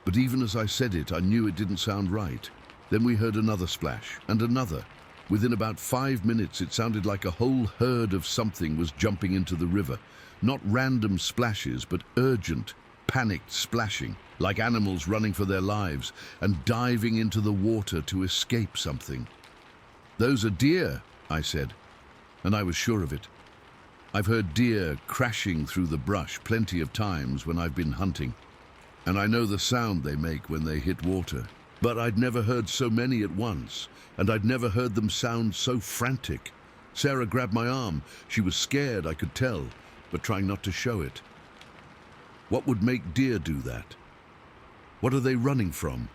But even as I said it, I knew it didn't sound right. Then we heard another splash, and another. Within about 5 minutes, it sounded like a whole herd of something was jumping into the river. Not random splashes, but urgent, panicked splashing, like animals running for their lives and diving into the water to escape something. "Those are deer," I said, and I was sure of it. I've heard deer crashing through the brush plenty of times when I've been hunting, and I know the sound they make when they hit water. But I'd never heard so many at once, and I'd never heard them sound so frantic. Sarah grabbed my arm. She was scared, I could tell, but trying not to show it. What would make deer do that? What are they running from?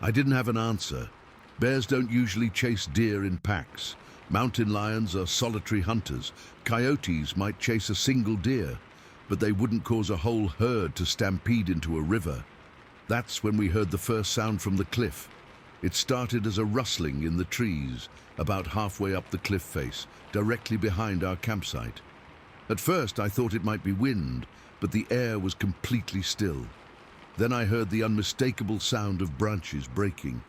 I didn't have an answer. Bears don't usually chase deer in packs. Mountain lions are solitary hunters. Coyotes might chase a single deer, but they wouldn't cause a whole herd to stampede into a river. That's when we heard the first sound from the cliff. It started as a rustling in the trees, about halfway up the cliff face, directly behind our campsite. At first I thought it might be wind, but the air was completely still. Then I heard the unmistakable sound of branches breaking.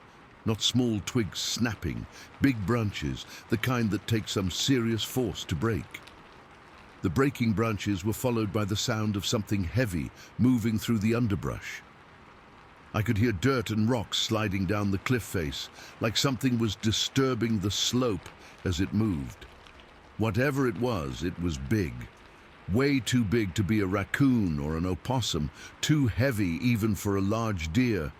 Not small twigs snapping, big branches, the kind that take some serious force to break. The breaking branches were followed by the sound of something heavy moving through the underbrush. I could hear dirt and rocks sliding down the cliff face, like something was disturbing the slope as it moved. Whatever it was big. Way too big to be a raccoon or an opossum, too heavy even for a large deer.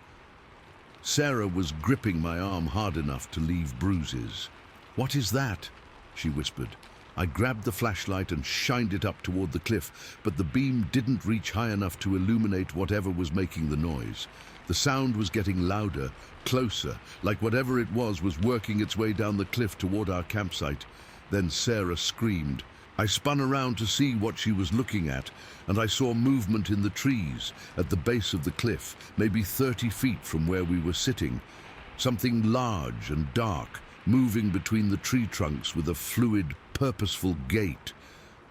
Sarah was gripping my arm hard enough to leave bruises. "What is that?" she whispered. I grabbed the flashlight and shined it up toward the cliff, but the beam didn't reach high enough to illuminate whatever was making the noise. The sound was getting louder, closer, like whatever it was working its way down the cliff toward our campsite. Then Sarah screamed. I spun around to see what she was looking at, and I saw movement in the trees at the base of the cliff, maybe 30 feet from where we were sitting. Something large and dark, moving between the tree trunks with a fluid, purposeful gait.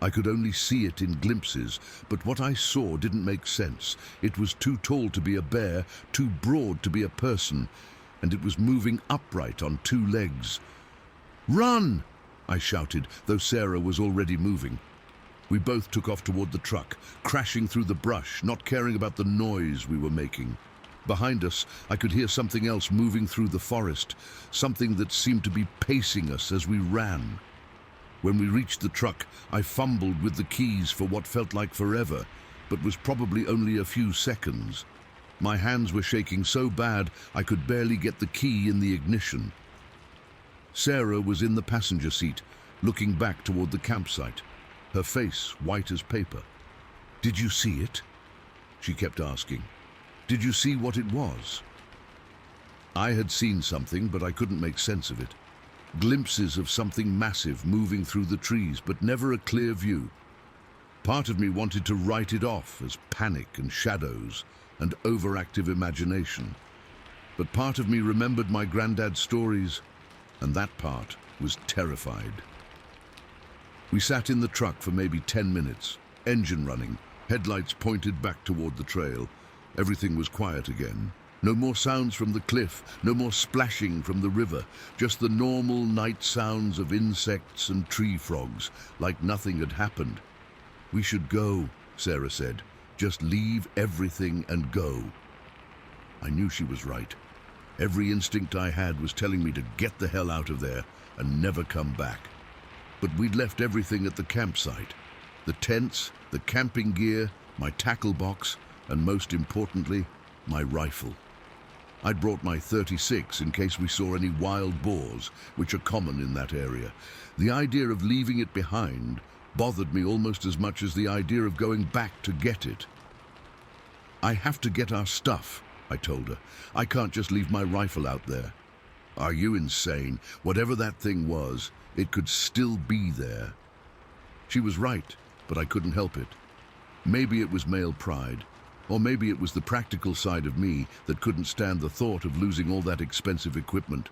I could only see it in glimpses, but what I saw didn't make sense. It was too tall to be a bear, too broad to be a person, and it was moving upright on 2 legs. "Run!" I shouted, though Sarah was already moving. We both took off toward the truck, crashing through the brush, not caring about the noise we were making. Behind us, I could hear something else moving through the forest, something that seemed to be pacing us as we ran. When we reached the truck, I fumbled with the keys for what felt like forever, but was probably only a few seconds. My hands were shaking so bad I could barely get the key in the ignition. Sarah was in the passenger seat, looking back toward the campsite, her face white as paper. "Did you see it?" she kept asking. "Did you see what it was?" I had seen something, but I couldn't make sense of it. glimpses of something massive moving through the trees, but never a clear view. Part of me wanted to write it off as panic and shadows and overactive imagination. But part of me remembered my granddad's stories, and that part was terrified. We sat in the truck for maybe 10 minutes, engine running, headlights pointed back toward the trail. Everything was quiet again. No more sounds from the cliff, no more splashing from the river, just the normal night sounds of insects and tree frogs, like nothing had happened. "We should go," Sarah said. "Just leave everything and go." I knew she was right. Every instinct I had was telling me to get the hell out of there and never come back. But we'd left everything at the campsite. The tents, the camping gear, my tackle box, and most importantly, my rifle. I'd brought my .36 in case we saw any wild boars, which are common in that area. The idea of leaving it behind bothered me almost as much as the idea of going back to get it. "I have to get our stuff," I told her. "I can't just leave my rifle out there." "Are you insane? Whatever that thing was, it could still be there." She was right, but I couldn't help it. Maybe it was male pride, or maybe it was the practical side of me that couldn't stand the thought of losing all that expensive equipment.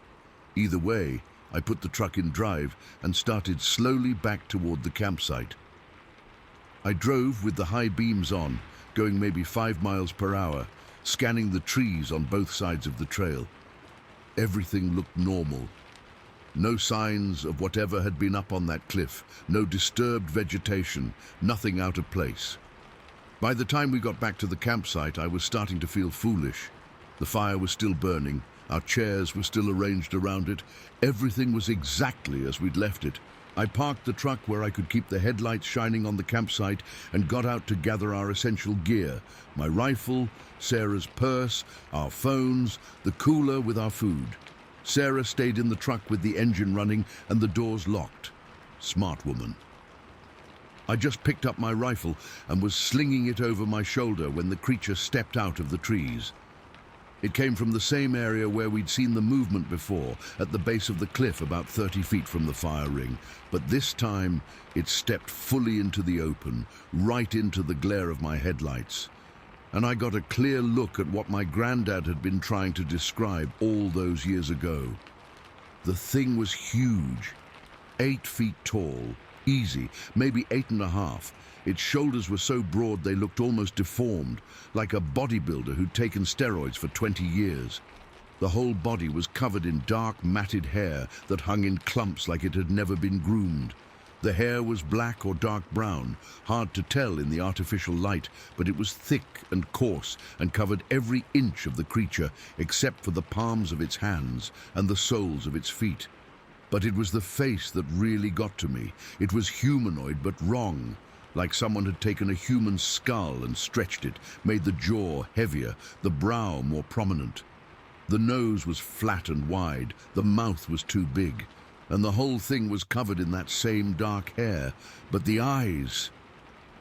Either way, I put the truck in drive and started slowly back toward the campsite. I drove with the high beams on, going maybe 5 miles per hour, scanning the trees on both sides of the trail. Everything looked normal. No signs of whatever had been up on that cliff, no disturbed vegetation, nothing out of place. By the time we got back to the campsite, I was starting to feel foolish. The fire was still burning, our chairs were still arranged around it. Everything was exactly as we'd left it. I parked the truck where I could keep the headlights shining on the campsite and got out to gather our essential gear: my rifle, Sarah's purse, our phones, the cooler with our food. Sarah stayed in the truck with the engine running and the doors locked. Smart woman. I just picked up my rifle and was slinging it over my shoulder when the creature stepped out of the trees. It came from the same area where we'd seen the movement before, at the base of the cliff about 30 feet from the fire ring. But this time, it stepped fully into the open, right into the glare of my headlights. And I got a clear look at what my granddad had been trying to describe all those years ago. The thing was huge, 8 feet tall, easy, maybe 8.5. Its shoulders were so broad they looked almost deformed, like a bodybuilder who'd taken steroids for 20 years. The whole body was covered in dark, matted hair that hung in clumps like it had never been groomed. The hair was black or dark brown, hard to tell in the artificial light, but it was thick and coarse and covered every inch of the creature except for the palms of its hands and the soles of its feet. But it was the face that really got to me. It was humanoid but wrong, like someone had taken a human skull and stretched it, made the jaw heavier, the brow more prominent. The nose was flat and wide, the mouth was too big, and the whole thing was covered in that same dark hair. But the eyes...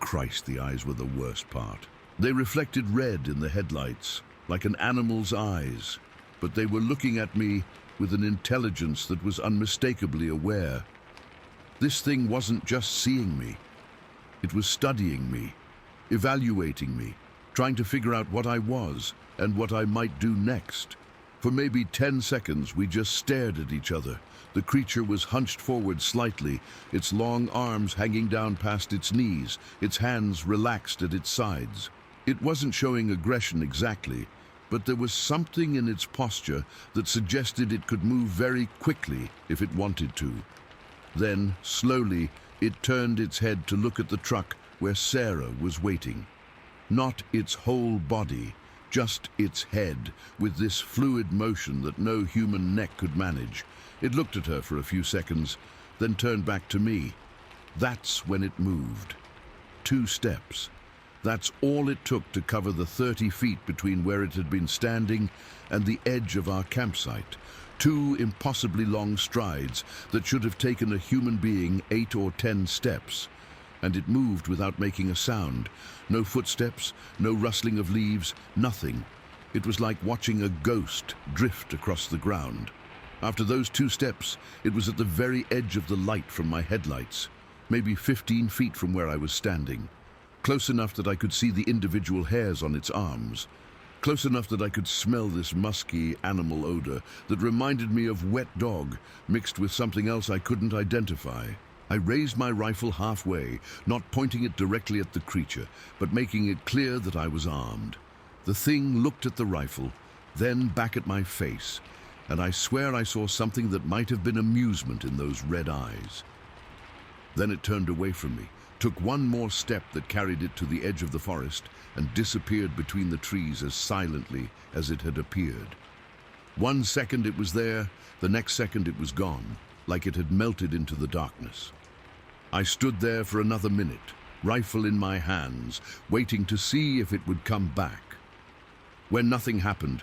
Christ, the eyes were the worst part. They reflected red in the headlights, like an animal's eyes, but they were looking at me with an intelligence that was unmistakably aware. This thing wasn't just seeing me. It was studying me, evaluating me, trying to figure out what I was and what I might do next. For maybe 10 seconds, we just stared at each other. The creature was hunched forward slightly, its long arms hanging down past its knees, its hands relaxed at its sides. It wasn't showing aggression exactly, but there was something in its posture that suggested it could move very quickly if it wanted to. Then, slowly, it turned its head to look at the truck where Sarah was waiting. Not its whole body, just its head, with this fluid motion that no human neck could manage. It looked at her for a few seconds, then turned back to me. That's when it moved. 2 steps. That's all it took to cover the 30 feet between where it had been standing and the edge of our campsite. 2 impossibly long strides that should have taken a human being 8 or 10 steps. And it moved without making a sound. No footsteps, no rustling of leaves, nothing. It was like watching a ghost drift across the ground. After those 2 steps, it was at the very edge of the light from my headlights, maybe 15 feet from where I was standing, close enough that I could see the individual hairs on its arms, close enough that I could smell this musky animal odor that reminded me of wet dog mixed with something else I couldn't identify. I raised my rifle halfway, not pointing it directly at the creature, but making it clear that I was armed. The thing looked at the rifle, then back at my face, and I swear I saw something that might have been amusement in those red eyes. Then it turned away from me, took one more step that carried it to the edge of the forest, and disappeared between the trees as silently as it had appeared. 1 second it was there, the next second it was gone, like it had melted into the darkness. I stood there for another minute, rifle in my hands, waiting to see if it would come back. When nothing happened,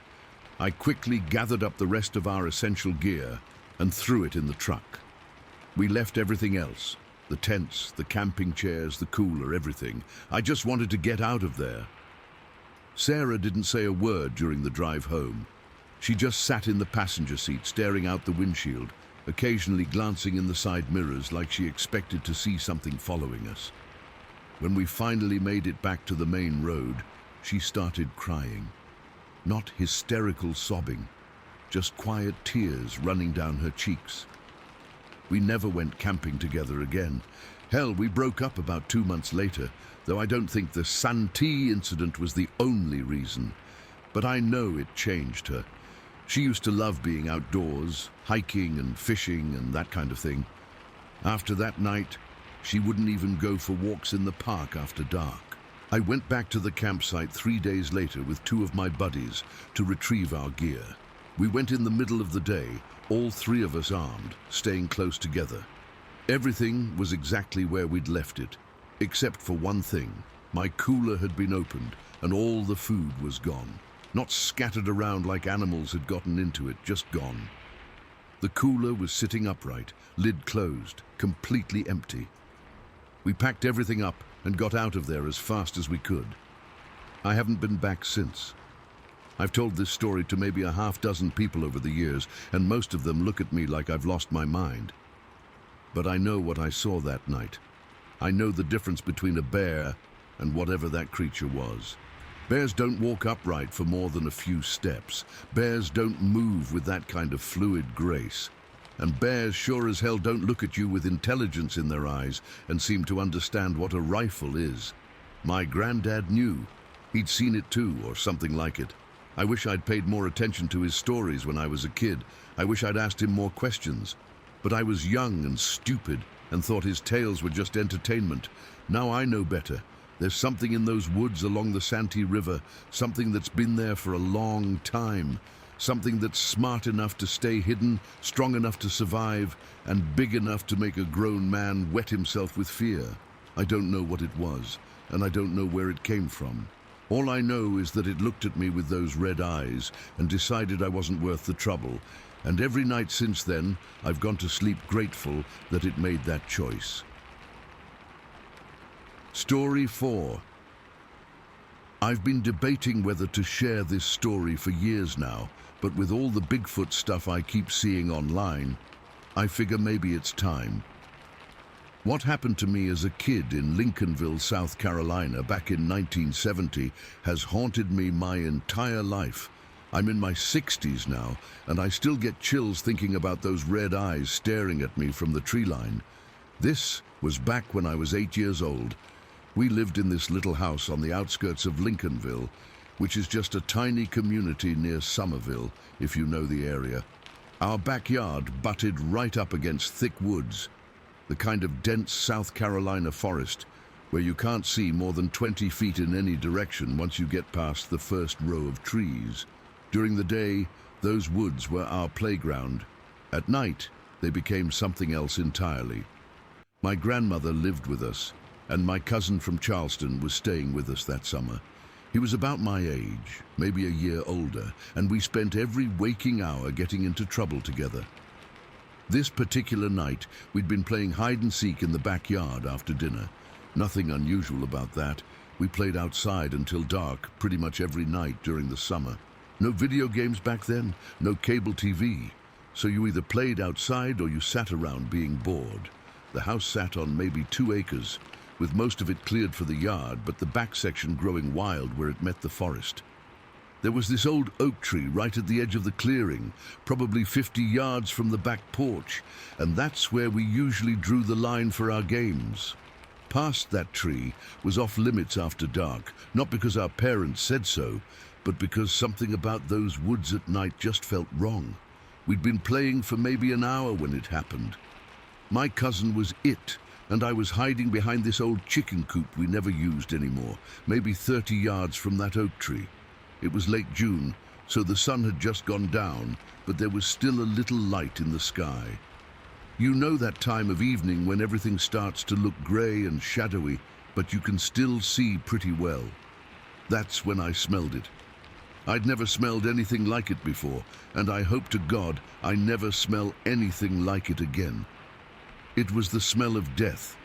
I quickly gathered up the rest of our essential gear and threw it in the truck. We left everything else, the tents, the camping chairs, the cooler, everything. I just wanted to get out of there. Sarah didn't say a word during the drive home. She just sat in the passenger seat, staring out the windshield, occasionally glancing in the side mirrors like she expected to see something following us. When we finally made it back to the main road, she started crying. Not hysterical sobbing, just quiet tears running down her cheeks. We never went camping together again. Hell, we broke up about 2 months later, though I don't think the Santi incident was the only reason. But I know it changed her. She used to love being outdoors, hiking and fishing and that kind of thing. After that night, she wouldn't even go for walks in the park after dark. I went back to the campsite 3 days later with 2 of my buddies to retrieve our gear. We went in the middle of the day, all 3 of us armed, staying close together. Everything was exactly where we'd left it, except for one thing. My cooler had been opened and all the food was gone. Not scattered around like animals had gotten into it, just gone. The cooler was sitting upright, lid closed, completely empty. We packed everything up and got out of there as fast as we could. I haven't been back since. I've told this story to maybe a half-dozen people over the years, and most of them look at me like I've lost my mind. But I know what I saw that night. I know the difference between a bear and whatever that creature was. Bears don't walk upright for more than a few steps. Bears don't move with that kind of fluid grace. And bears sure as hell don't look at you with intelligence in their eyes and seem to understand what a rifle is. My granddad knew. He'd seen it too, or something like it. I wish I'd paid more attention to his stories when I was a kid. I wish I'd asked him more questions. But I was young and stupid and thought his tales were just entertainment. Now I know better. There's something in those woods along the Santi River, something that's been there for a long time. Something that's smart enough to stay hidden, strong enough to survive, and big enough to make a grown man wet himself with fear. I don't know what it was, and I don't know where it came from. All I know is that it looked at me with those red eyes and decided I wasn't worth the trouble. And every night since then, I've gone to sleep grateful that it made that choice. Story 4. I've been debating whether to share this story for years now, but with all the Bigfoot stuff I keep seeing online, I figure maybe it's time. What happened to me as a kid in Lincolnville, South Carolina back in 1970 has haunted me my entire life. I'm in my 60s now, and I still get chills thinking about those red eyes staring at me from the tree line. This was back when I was 8 years old. We lived in this little house on the outskirts of Lincolnville, which is just a tiny community near Somerville, if you know the area. Our backyard butted right up against thick woods, the kind of dense South Carolina forest where you can't see more than 20 feet in any direction once you get past the first row of trees. During the day, those woods were our playground. At night, they became something else entirely. My grandmother lived with us, and my cousin from Charleston was staying with us that summer. He was about my age, maybe a year older, and we spent every waking hour getting into trouble together. This particular night, we'd been playing hide and seek in the backyard after dinner. Nothing unusual about that. We played outside until dark pretty much every night during the summer. No video games back then, no cable TV. So you either played outside or you sat around being bored. The house sat on maybe 2 acres, with most of it cleared for the yard, but the back section growing wild where it met the forest. There was this old oak tree right at the edge of the clearing, probably 50 yards from the back porch, and that's where we usually drew the line for our games. Past that tree was off limits after dark, not because our parents said so, but because something about those woods at night just felt wrong. We'd been playing for maybe an hour when it happened. My cousin was it, and I was hiding behind this old chicken coop we never used anymore, maybe 30 yards from that oak tree. It was late June, so the sun had just gone down, but there was still a little light in the sky. You know that time of evening when everything starts to look grey and shadowy, but you can still see pretty well. That's when I smelled it. I'd never smelled anything like it before, and I hope to God I never smell anything like it again. It was the smell of death,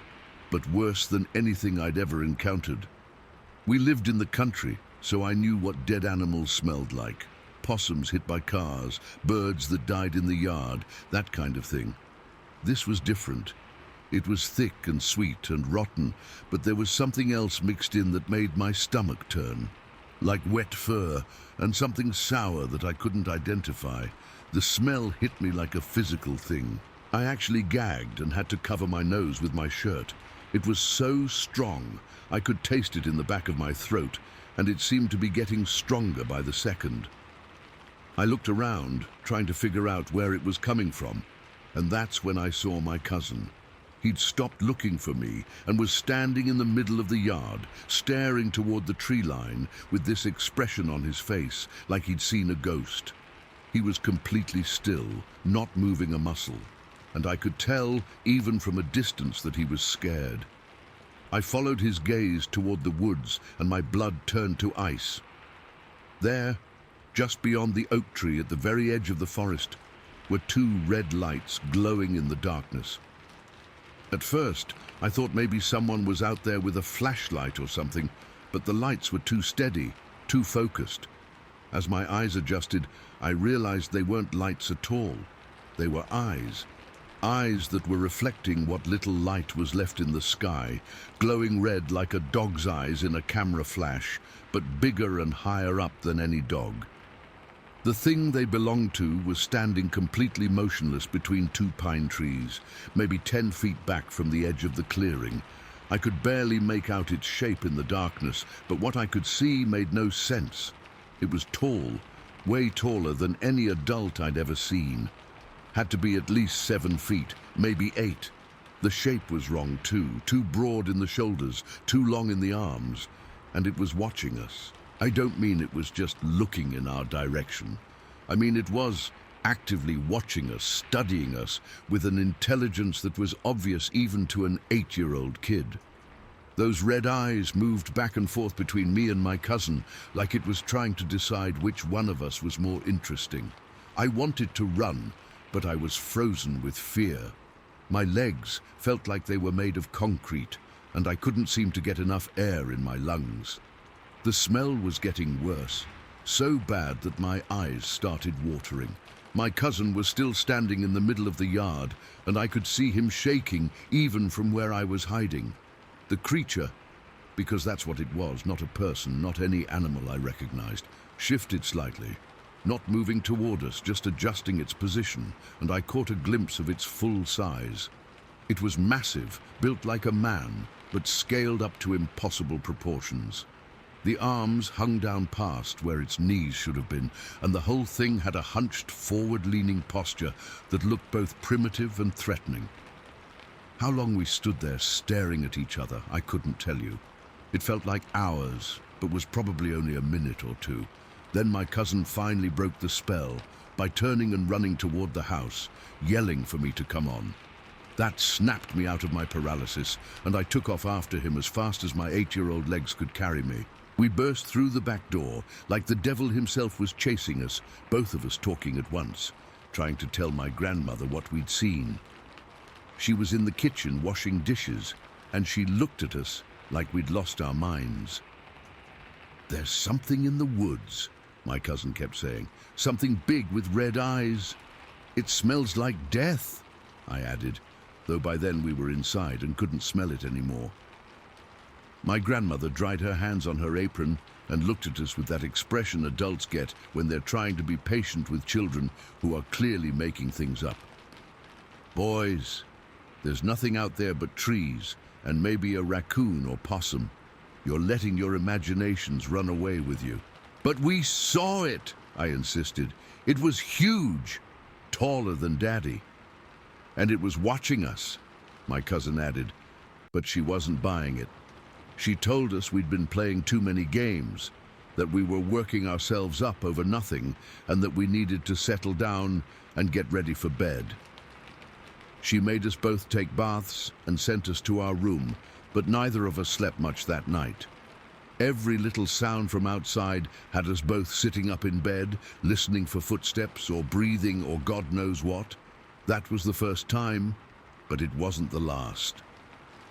but worse than anything I'd ever encountered. We lived in the country, so I knew what dead animals smelled like. Possums hit by cars, birds that died in the yard, that kind of thing. This was different. It was thick and sweet and rotten, but there was something else mixed in that made my stomach turn. Like wet fur and something sour that I couldn't identify. The smell hit me like a physical thing. I actually gagged and had to cover my nose with my shirt. It was so strong, I could taste it in the back of my throat, and it seemed to be getting stronger by the second. I looked around, trying to figure out where it was coming from, and that's when I saw my cousin. He'd stopped looking for me and was standing in the middle of the yard, staring toward the tree line with this expression on his face, like he'd seen a ghost. He was completely still, not moving a muscle, and I could tell, even from a distance, that he was scared. I followed his gaze toward the woods, and my blood turned to ice. There, just beyond the oak tree at the very edge of the forest, were 2 red lights glowing in the darkness. At first, I thought maybe someone was out there with a flashlight or something, but the lights were too steady, too focused. As my eyes adjusted, I realized they weren't lights at all. They were eyes. Eyes that were reflecting what little light was left in the sky, glowing red like a dog's eyes in a camera flash, but bigger and higher up than any dog. The thing they belonged to was standing completely motionless between 2 pine trees, maybe 10 feet back from the edge of the clearing. I could barely make out its shape in the darkness, but what I could see made no sense. It was tall, way taller than any adult I'd ever seen. Had to be at least 7 feet, maybe 8. The shape was wrong too broad in the shoulders, too long in the arms, and it was watching us. I don't mean it was just looking in our direction. I mean it was actively watching us, studying us, with an intelligence that was obvious even to an 8-year-old kid. Those red eyes moved back and forth between me and my cousin, like it was trying to decide which one of us was more interesting. I wanted to run, but I was frozen with fear. My legs felt like they were made of concrete, and I couldn't seem to get enough air in my lungs. The smell was getting worse, so bad that my eyes started watering. My cousin was still standing in the middle of the yard, and I could see him shaking even from where I was hiding. The creature, because that's what it was, not a person, not any animal I recognized, shifted slightly, not moving toward us, just adjusting its position, and I caught a glimpse of its full size. It was massive, built like a man, but scaled up to impossible proportions. The arms hung down past where its knees should have been, and the whole thing had a hunched, forward-leaning posture that looked both primitive and threatening. How long we stood there staring at each other, I couldn't tell you. It felt like hours, but was probably only a minute or 2. Then my cousin finally broke the spell by turning and running toward the house, yelling for me to come on. That snapped me out of my paralysis, and I took off after him as fast as my 8-year-old legs could carry me. We burst through the back door, like the devil himself was chasing us, both of us talking at once, trying to tell my grandmother what we'd seen. She was in the kitchen washing dishes, and she looked at us like we'd lost our minds. "There's something in the woods," my cousin kept saying. "Something big with red eyes." "It smells like death," I added, though by then we were inside and couldn't smell it anymore. My grandmother dried her hands on her apron and looked at us with that expression adults get when they're trying to be patient with children who are clearly making things up. "Boys, there's nothing out there but trees and maybe a raccoon or possum. You're letting your imaginations run away with you." "But we saw it," I insisted. "It was huge, taller than Daddy. And it was watching us," my cousin added, but she wasn't buying it. She told us we'd been playing too many games, that we were working ourselves up over nothing, and that we needed to settle down and get ready for bed. She made us both take baths and sent us to our room, but neither of us slept much that night. Every little sound from outside had us both sitting up in bed, listening for footsteps or breathing or God knows what. That was the first time, but it wasn't the last.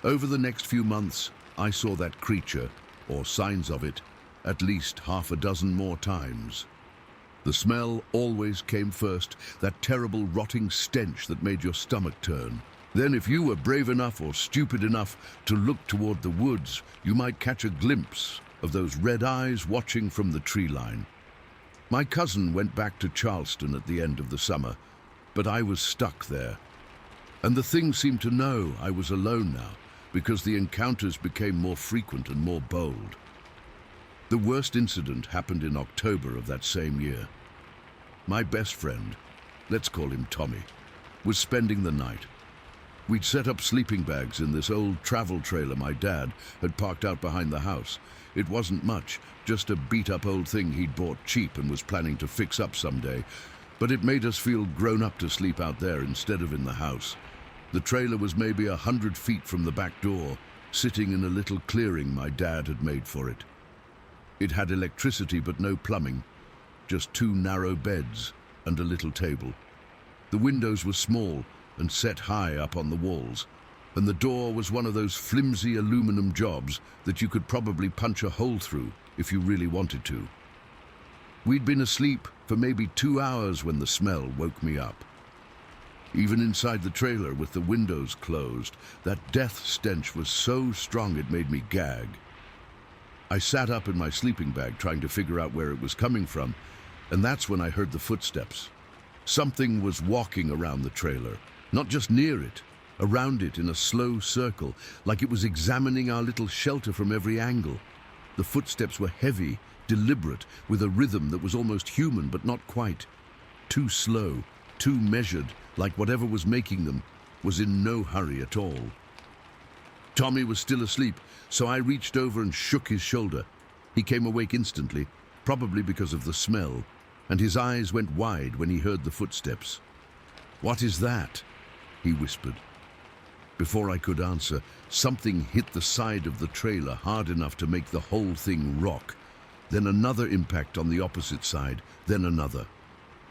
Over the next few months, I saw that creature, or signs of it, at least half a dozen more times. The smell always came first, that terrible rotting stench that made your stomach turn. Then if you were brave enough or stupid enough to look toward the woods, you might catch a glimpse of those red eyes watching from the tree line. My cousin went back to Charleston at the end of the summer, but I was stuck there. And the thing seemed to know I was alone now, because the encounters became more frequent and more bold. The worst incident happened in October of that same year. My best friend, let's call him Tommy, was spending the night. We'd set up sleeping bags in this old travel trailer my dad had parked out behind the house. It wasn't much, just a beat-up old thing he'd bought cheap and was planning to fix up someday, but it made us feel grown up to sleep out there instead of in the house. The trailer was maybe 100 feet from the back door, sitting in a little clearing my dad had made for it. It had electricity but no plumbing, just 2 narrow beds and a little table. The windows were small and set high up on the walls, and the door was one of those flimsy aluminum jobs that you could probably punch a hole through if you really wanted to. We'd been asleep for maybe 2 hours when the smell woke me up. Even inside the trailer with the windows closed, that death stench was so strong it made me gag. I sat up in my sleeping bag trying to figure out where it was coming from, and that's when I heard the footsteps. Something was walking around the trailer, not just near it, around it in a slow circle, like it was examining our little shelter from every angle. The footsteps were heavy, deliberate, with a rhythm that was almost human but not quite. Too slow, too measured, like whatever was making them was in no hurry at all. Tommy was still asleep, so I reached over and shook his shoulder. He came awake instantly, probably because of the smell, and his eyes went wide when he heard the footsteps. "What is that?" he whispered. Before I could answer, something hit the side of the trailer hard enough to make the whole thing rock. Then another impact on the opposite side, then another.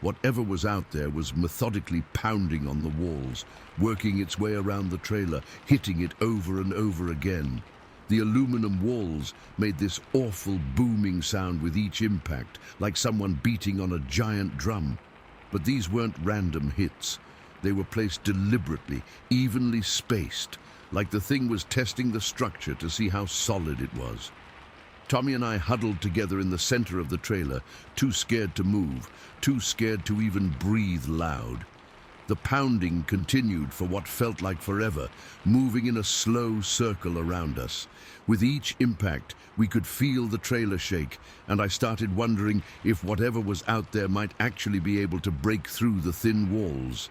Whatever was out there was methodically pounding on the walls, working its way around the trailer, hitting it over and over again. The aluminum walls made this awful booming sound with each impact, like someone beating on a giant drum. But these weren't random hits. They were placed deliberately, evenly spaced, like the thing was testing the structure to see how solid it was. Tommy and I huddled together in the center of the trailer, too scared to move, too scared to even breathe loud. The pounding continued for what felt like forever, moving in a slow circle around us. With each impact, we could feel the trailer shake, and I started wondering if whatever was out there might actually be able to break through the thin walls.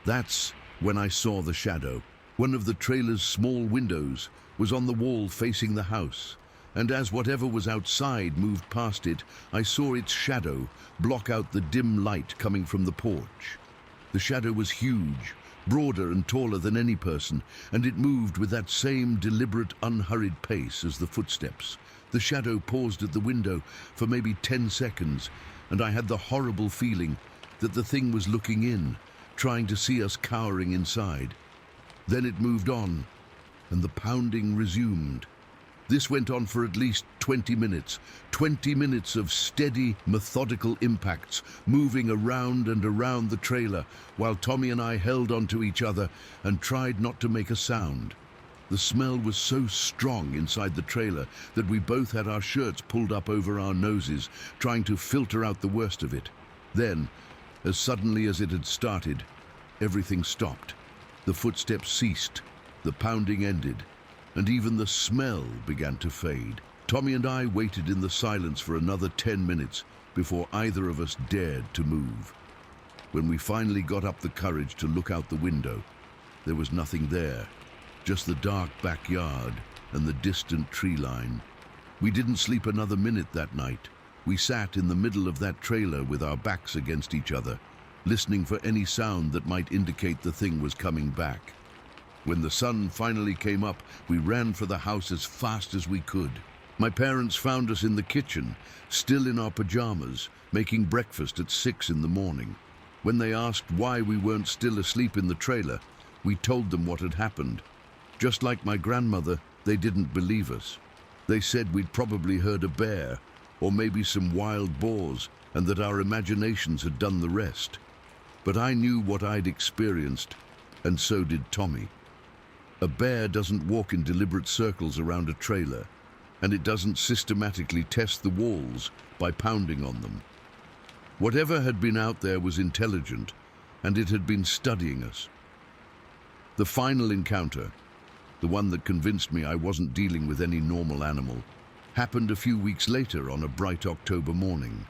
That's when I saw the shadow. One of the trailer's small windows was on the wall facing the house, and as whatever was outside moved past it, I saw its shadow block out the dim light coming from the porch. The shadow was huge, broader and taller than any person, and it moved with that same deliberate, unhurried pace as the footsteps. The shadow paused at the window for maybe 10 seconds, and I had the horrible feeling that the thing was looking in, trying to see us cowering inside. Then it moved on, and the pounding resumed. This went on for at least 20 minutes. 20 minutes of steady, methodical impacts, moving around and around the trailer, while Tommy and I held onto each other and tried not to make a sound. The smell was so strong inside the trailer that we both had our shirts pulled up over our noses, trying to filter out the worst of it. Then, as suddenly as it had started, everything stopped. The footsteps ceased, the pounding ended, and even the smell began to fade. Tommy and I waited in the silence for another 10 minutes before either of us dared to move. When we finally got up the courage to look out the window, there was nothing there, just the dark backyard and the distant tree line. We didn't sleep another minute that night. We sat in the middle of that trailer with our backs against each other, listening for any sound that might indicate the thing was coming back. When the sun finally came up, we ran for the house as fast as we could. My parents found us in the kitchen, still in our pajamas, making breakfast at 6 in the morning. When they asked why we weren't still asleep in the trailer, we told them what had happened. Just like my grandmother, they didn't believe us. They said we'd probably heard a bear, or maybe some wild boars, and that our imaginations had done the rest. But I knew what I'd experienced, and so did Tommy. A bear doesn't walk in deliberate circles around a trailer, and it doesn't systematically test the walls by pounding on them. Whatever had been out there was intelligent, and it had been studying us. The final encounter, the one that convinced me I wasn't dealing with any normal animal, happened a few weeks later on a bright October morning.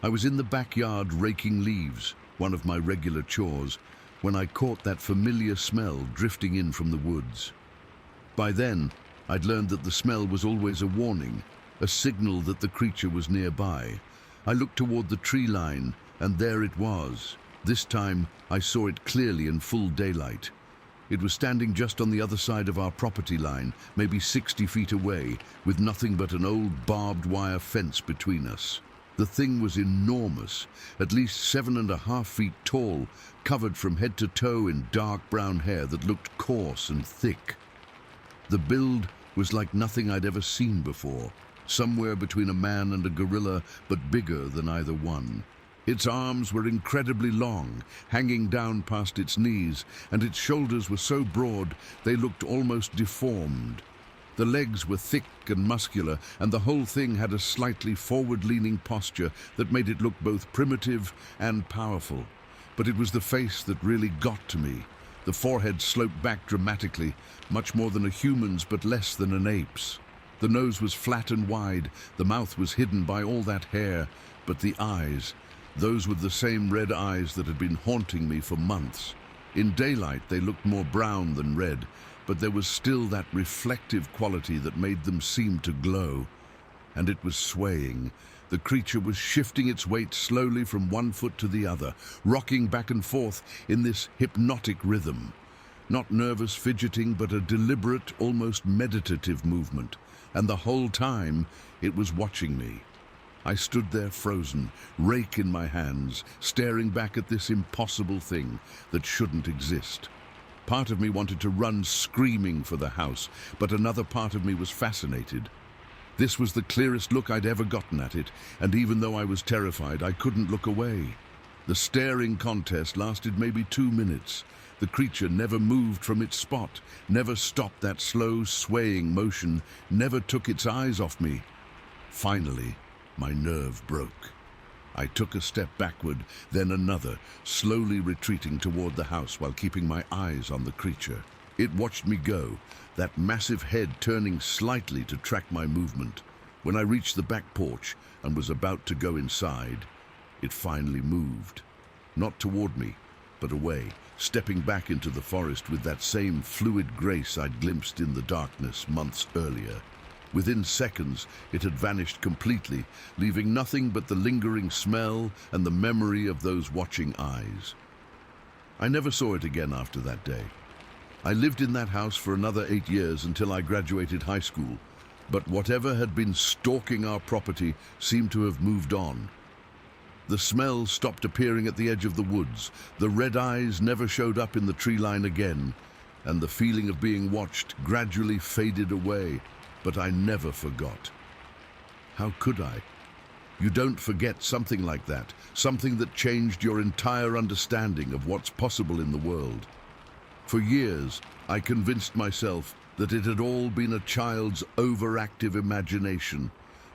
I was in the backyard raking leaves, one of my regular chores, when I caught that familiar smell drifting in from the woods. By then, I'd learned that the smell was always a warning, a signal that the creature was nearby. I looked toward the tree line, and there it was. This time, I saw it clearly in full daylight. It was standing just on the other side of our property line, maybe 60 feet away, with nothing but an old barbed wire fence between us. The thing was enormous, at least 7.5 feet tall, covered from head to toe in dark brown hair that looked coarse and thick. The build was like nothing I'd ever seen before, somewhere between a man and a gorilla, but bigger than either one. Its arms were incredibly long, hanging down past its knees, and its shoulders were so broad they looked almost deformed. The legs were thick and muscular, and the whole thing had a slightly forward-leaning posture that made it look both primitive and powerful. But it was the face that really got to me. The forehead sloped back dramatically, much more than a human's but less than an ape's. The nose was flat and wide, the mouth was hidden by all that hair, but the eyes, those were the same red eyes that had been haunting me for months. In daylight they looked more brown than red, but there was still that reflective quality that made them seem to glow. And it was swaying. The creature was shifting its weight slowly from one foot to the other, rocking back and forth in this hypnotic rhythm. Not nervous fidgeting, but a deliberate, almost meditative movement. And the whole time, it was watching me. I stood there frozen, rake in my hands, staring back at this impossible thing that shouldn't exist. Part of me wanted to run screaming for the house, but another part of me was fascinated. This was the clearest look I'd ever gotten at it, and even though I was terrified, I couldn't look away. The staring contest lasted maybe 2 minutes. The creature never moved from its spot, never stopped that slow, swaying motion, never took its eyes off me. Finally, my nerve broke. I took a step backward, then another, slowly retreating toward the house while keeping my eyes on the creature. It watched me go, that massive head turning slightly to track my movement. When I reached the back porch and was about to go inside, it finally moved. Not toward me, but away, stepping back into the forest with that same fluid grace I'd glimpsed in the darkness months earlier. Within seconds, it had vanished completely, leaving nothing but the lingering smell and the memory of those watching eyes. I never saw it again after that day. I lived in that house for another 8 years until I graduated high school, but whatever had been stalking our property seemed to have moved on. The smell stopped appearing at the edge of the woods, the red eyes never showed up in the tree line again, and the feeling of being watched gradually faded away. but I never forgot. How could I? You don't forget something like that, something that changed your entire understanding of what's possible in the world. For years, I convinced myself that it had all been a child's overactive imagination,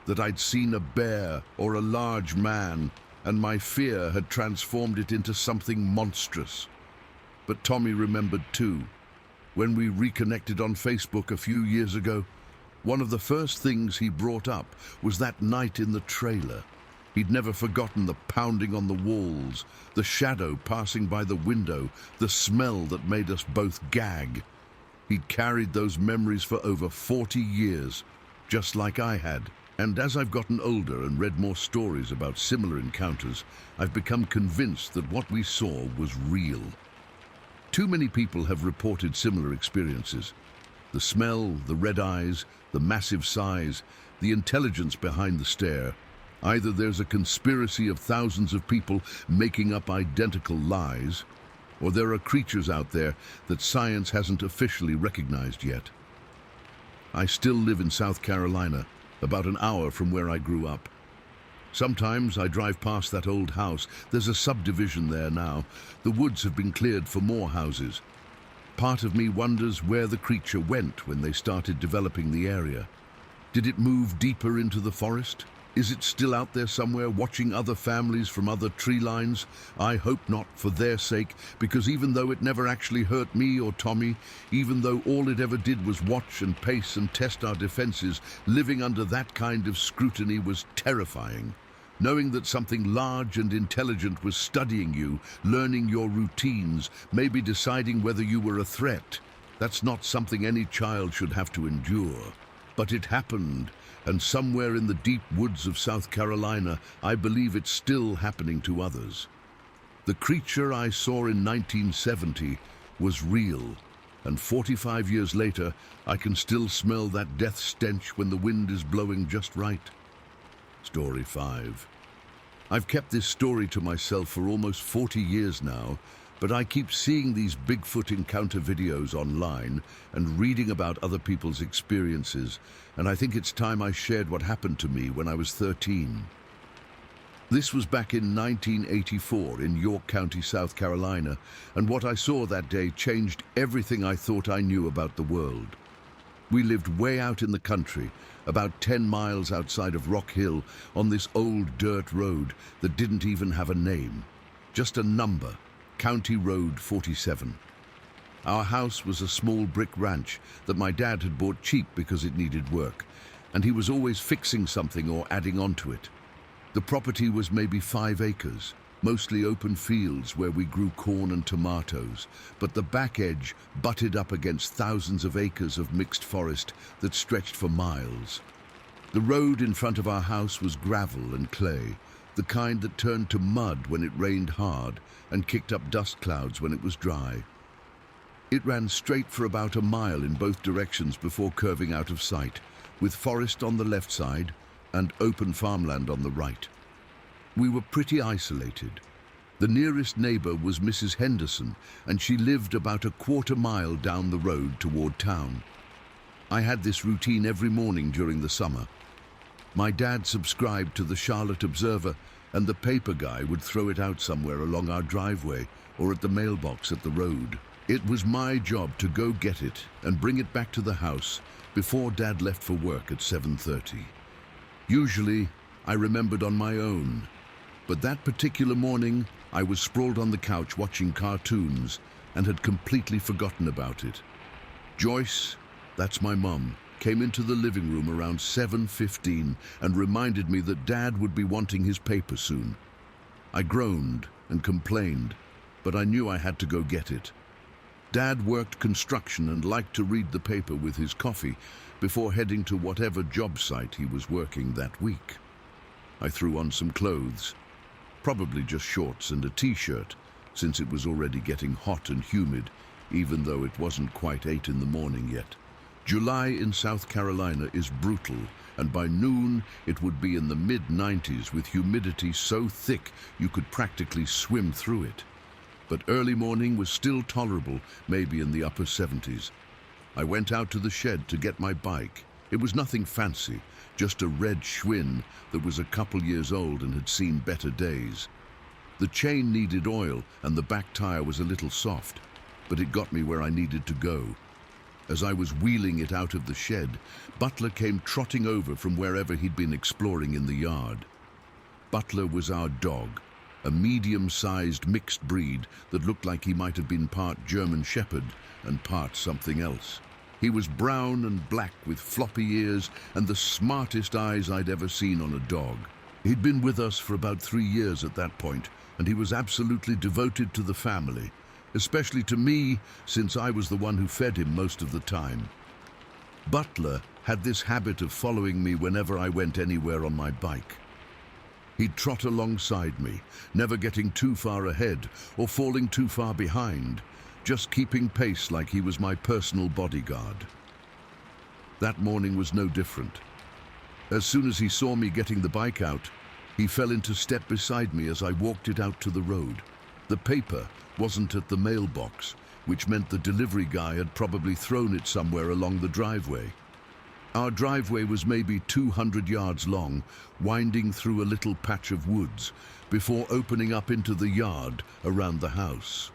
that I'd seen a bear or a large man, and my fear had transformed it into something monstrous. But Tommy remembered too. When we reconnected on Facebook a few years ago, one of the first things he brought up was that night in the trailer. He'd never forgotten the pounding on the walls, the shadow passing by the window, the smell that made us both gag. He'd carried those memories for over 40 years, just like I had. And as I've gotten older and read more stories about similar encounters, I've become convinced that what we saw was real. Too many people have reported similar experiences. The smell, the red eyes, the massive size, the intelligence behind the stare. Either there's a conspiracy of thousands of people making up identical lies, or there are creatures out there that science hasn't officially recognized yet. I still live in South Carolina, about an hour from where I grew up. Sometimes I drive past that old house. There's a subdivision there now. The woods have been cleared for more houses. Part of me wonders where the creature went when they started developing the area. Did it move deeper into the forest? Is it still out there somewhere watching other families from other tree lines? I hope not, for their sake, because even though it never actually hurt me or Tommy, even though all it ever did was watch and pace and test our defenses, living under that kind of scrutiny was terrifying. Knowing that something large and intelligent was studying you, learning your routines, maybe deciding whether you were a threat, that's not something any child should have to endure. But it happened, and somewhere in the deep woods of South Carolina, I believe it's still happening to others. The creature I saw in 1970 was real, and 45 years later, I can still smell that death stench when the wind is blowing just right. Story 5. I've kept this story to myself for almost 40 years now, but I keep seeing these Bigfoot encounter videos online and reading about other people's experiences, and I think it's time I shared what happened to me when I was 13. This was back in 1984 in York County, South Carolina, and what I saw that day changed everything I thought I knew about the world. We lived way out in the country, about 10 miles outside of Rock Hill, on this old dirt road that didn't even have a name, just a number, County Road 47. Our house was a small brick ranch that my dad had bought cheap because it needed work, and he was always fixing something or adding on to it. The property was maybe 5 acres, mostly open fields where we grew corn and tomatoes, but the back edge butted up against thousands of acres of mixed forest that stretched for miles. The road in front of our house was gravel and clay, the kind that turned to mud when it rained hard and kicked up dust clouds when it was dry. It ran straight for about a mile in both directions before curving out of sight, with forest on the left side and open farmland on the right. We were pretty isolated. The nearest neighbor was Mrs. Henderson, and she lived about a quarter mile down the road toward town. I had this routine every morning during the summer. My dad subscribed to the Charlotte Observer, and the paper guy would throw it out somewhere along our driveway or at the mailbox at the road. It was my job to go get it and bring it back to the house before Dad left for work at 7:30. Usually, I remembered on my own. But that particular morning, I was sprawled on the couch watching cartoons and had completely forgotten about it. Joyce, that's my mum, came into the living room around 7:15 and reminded me that Dad would be wanting his paper soon. I groaned and complained, but I knew I had to go get it. Dad worked construction and liked to read the paper with his coffee before heading to whatever job site he was working that week. I threw on some clothes. Probably just shorts and a t-shirt, since it was already getting hot and humid, even though it wasn't quite 8 in the morning yet. July in South Carolina is brutal, and by noon it would be in the mid-90s with humidity so thick you could practically swim through it. But early morning was still tolerable, maybe in the upper 70s. I went out to the shed to get my bike, It was nothing fancy, just a red Schwinn that was a couple years old and had seen better days. The chain needed oil and the back tire was a little soft, but it got me where I needed to go. As I was wheeling it out of the shed, Butler came trotting over from wherever he'd been exploring in the yard. Butler was our dog, a medium-sized mixed breed that looked like he might have been part German Shepherd and part something else. He was brown and black with floppy ears and the smartest eyes I'd ever seen on a dog. He'd been with us for about 3 years at that point, and he was absolutely devoted to the family, especially to me, since I was the one who fed him most of the time. Butler had this habit of following me whenever I went anywhere on my bike. He'd trot alongside me, never getting too far ahead or falling too far behind, just keeping pace like he was my personal bodyguard. That morning was no different. As soon as he saw me getting the bike out, he fell into step beside me as I walked it out to the road. The paper wasn't at the mailbox, which meant the delivery guy had probably thrown it somewhere along the driveway. Our driveway was maybe 200 yards long, winding through a little patch of woods before opening up into the yard around the house.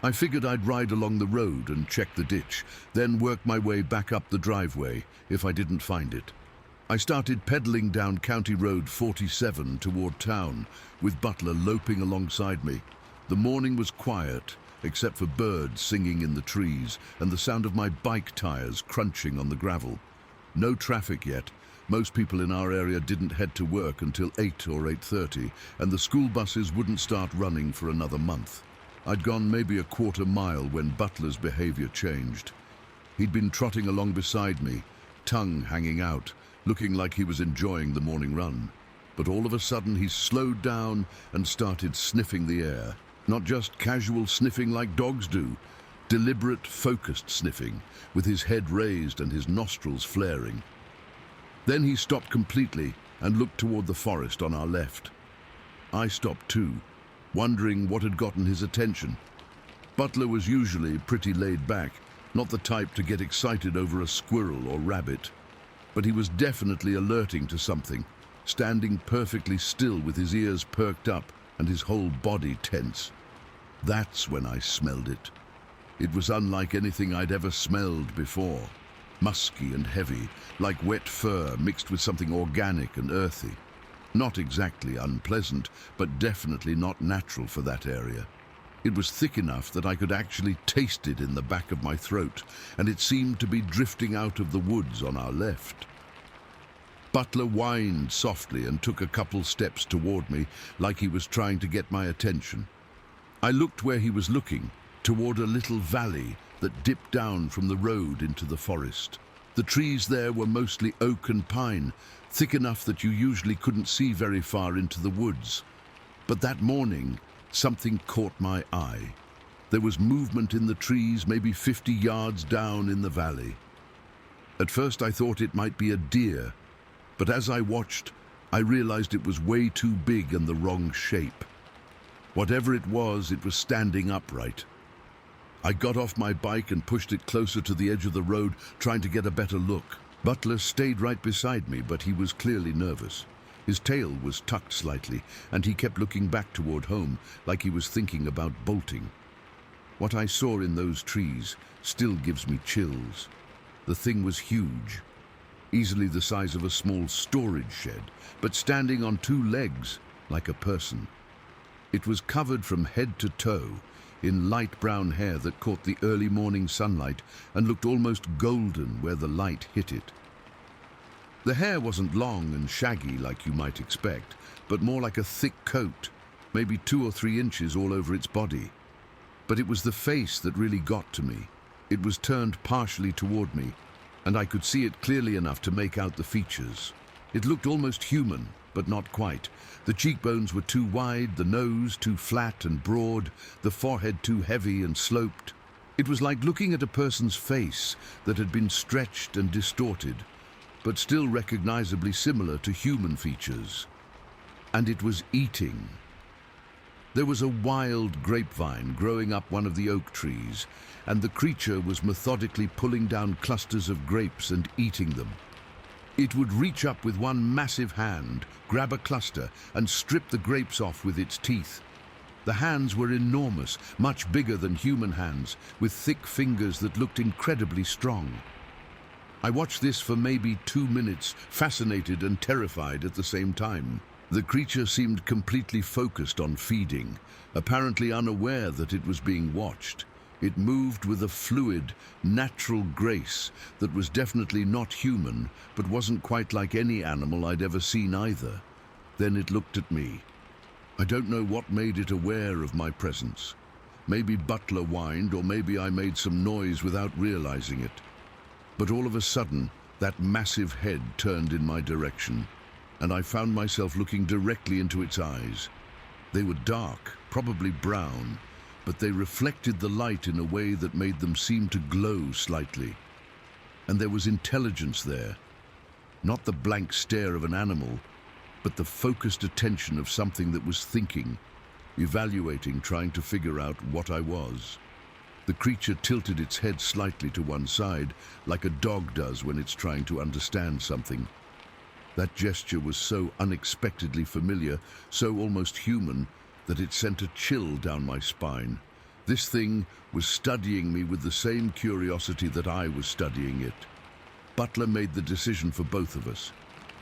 I figured I'd ride along the road and check the ditch, then work my way back up the driveway if I didn't find it. I started pedaling down County Road 47 toward town, with Butler loping alongside me. The morning was quiet, except for birds singing in the trees and the sound of my bike tires crunching on the gravel. No traffic yet. Most people in our area didn't head to work until 8 or 8:30, and the school buses wouldn't start running for another month. I'd gone maybe a quarter mile when Butler's behavior changed. He'd been trotting along beside me, tongue hanging out, looking like he was enjoying the morning run. But all of a sudden he slowed down and started sniffing the air. Not just casual sniffing like dogs do, deliberate, focused sniffing, with his head raised and his nostrils flaring. Then he stopped completely and looked toward the forest on our left. I stopped too, wondering what had gotten his attention. Butler was usually pretty laid back, not the type to get excited over a squirrel or rabbit. But he was definitely alerting to something, standing perfectly still with his ears perked up and his whole body tense. That's when I smelled it. It was unlike anything I'd ever smelled before. Musky and heavy, like wet fur mixed with something organic and earthy. Not exactly unpleasant, but definitely not natural for that area. It was thick enough that I could actually taste it in the back of my throat, and it seemed to be drifting out of the woods on our left. Butler whined softly and took a couple steps toward me, like he was trying to get my attention. I looked where he was looking, toward a little valley that dipped down from the road into the forest. The trees there were mostly oak and pine, thick enough that you usually couldn't see very far into the woods. But that morning, something caught my eye. There was movement in the trees, maybe 50 yards down in the valley. At first I thought it might be a deer, but as I watched, I realized it was way too big and the wrong shape. Whatever it was standing upright. I got off my bike and pushed it closer to the edge of the road, trying to get a better look. Butler stayed right beside me, but he was clearly nervous. His tail was tucked slightly, and he kept looking back toward home, like he was thinking about bolting. What I saw in those trees still gives me chills. The thing was huge, easily the size of a small storage shed, but standing on 2 legs, like a person. It was covered from head to toe in light brown hair that caught the early morning sunlight and looked almost golden where the light hit it. The hair wasn't long and shaggy like you might expect, but more like a thick coat, maybe 2 or 3 inches all over its body. But it was the face that really got to me. It was turned partially toward me, and I could see it clearly enough to make out the features. It looked almost human, but not quite. The cheekbones were too wide, the nose too flat and broad, the forehead too heavy and sloped. It was like looking at a person's face that had been stretched and distorted, but still recognizably similar to human features. And it was eating. There was a wild grapevine growing up one of the oak trees, and the creature was methodically pulling down clusters of grapes and eating them. It would reach up with one massive hand, grab a cluster, and strip the grapes off with its teeth. The hands were enormous, much bigger than human hands, with thick fingers that looked incredibly strong. I watched this for maybe 2 minutes, fascinated and terrified at the same time. The creature seemed completely focused on feeding, apparently unaware that it was being watched. It moved with a fluid, natural grace that was definitely not human, but wasn't quite like any animal I'd ever seen either. Then it looked at me. I don't know what made it aware of my presence. Maybe Butler whined, or maybe I made some noise without realizing it. But all of a sudden, that massive head turned in my direction, and I found myself looking directly into its eyes. They were dark, probably brown, but they reflected the light in a way that made them seem to glow slightly. And there was intelligence there. Not the blank stare of an animal, but the focused attention of something that was thinking, evaluating, trying to figure out what I was. The creature tilted its head slightly to one side, like a dog does when it's trying to understand something. That gesture was so unexpectedly familiar, so almost human, that it sent a chill down my spine. This thing was studying me with the same curiosity that I was studying it. Butler made the decision for both of us.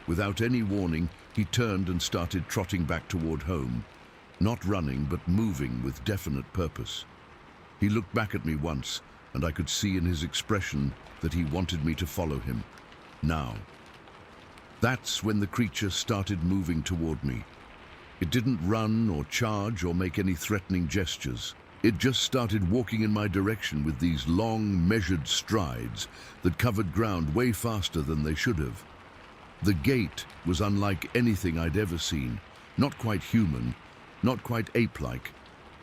Without any warning, he turned and started trotting back toward home. Not running, but moving with definite purpose. He looked back at me once, and I could see in his expression that he wanted me to follow him. Now. That's when the creature started moving toward me. It didn't run or charge or make any threatening gestures. It just started walking in my direction with these long, measured strides that covered ground way faster than they should have. The gait was unlike anything I'd ever seen. Not quite human, not quite ape-like,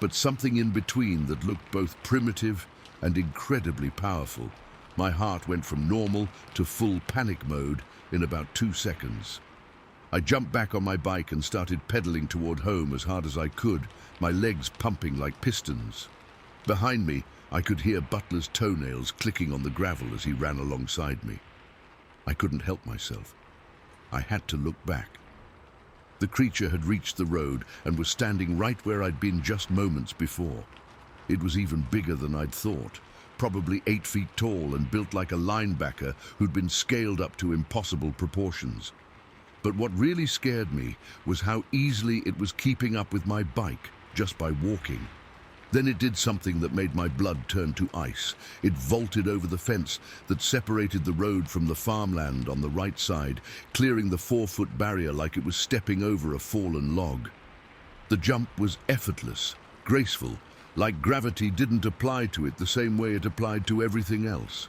but something in between that looked both primitive and incredibly powerful. My heart went from normal to full panic mode in about 2 seconds. I jumped back on my bike and started pedaling toward home as hard as I could, my legs pumping like pistons. Behind me, I could hear Butler's toenails clicking on the gravel as he ran alongside me. I couldn't help myself. I had to look back. The creature had reached the road and was standing right where I'd been just moments before. It was even bigger than I'd thought, probably 8 feet tall and built like a linebacker who'd been scaled up to impossible proportions. But what really scared me was how easily it was keeping up with my bike just by walking. Then it did something that made my blood turn to ice. It vaulted over the fence that separated the road from the farmland on the right side, clearing the 4-foot barrier like it was stepping over a fallen log. The jump was effortless, graceful, like gravity didn't apply to it the same way it applied to everything else.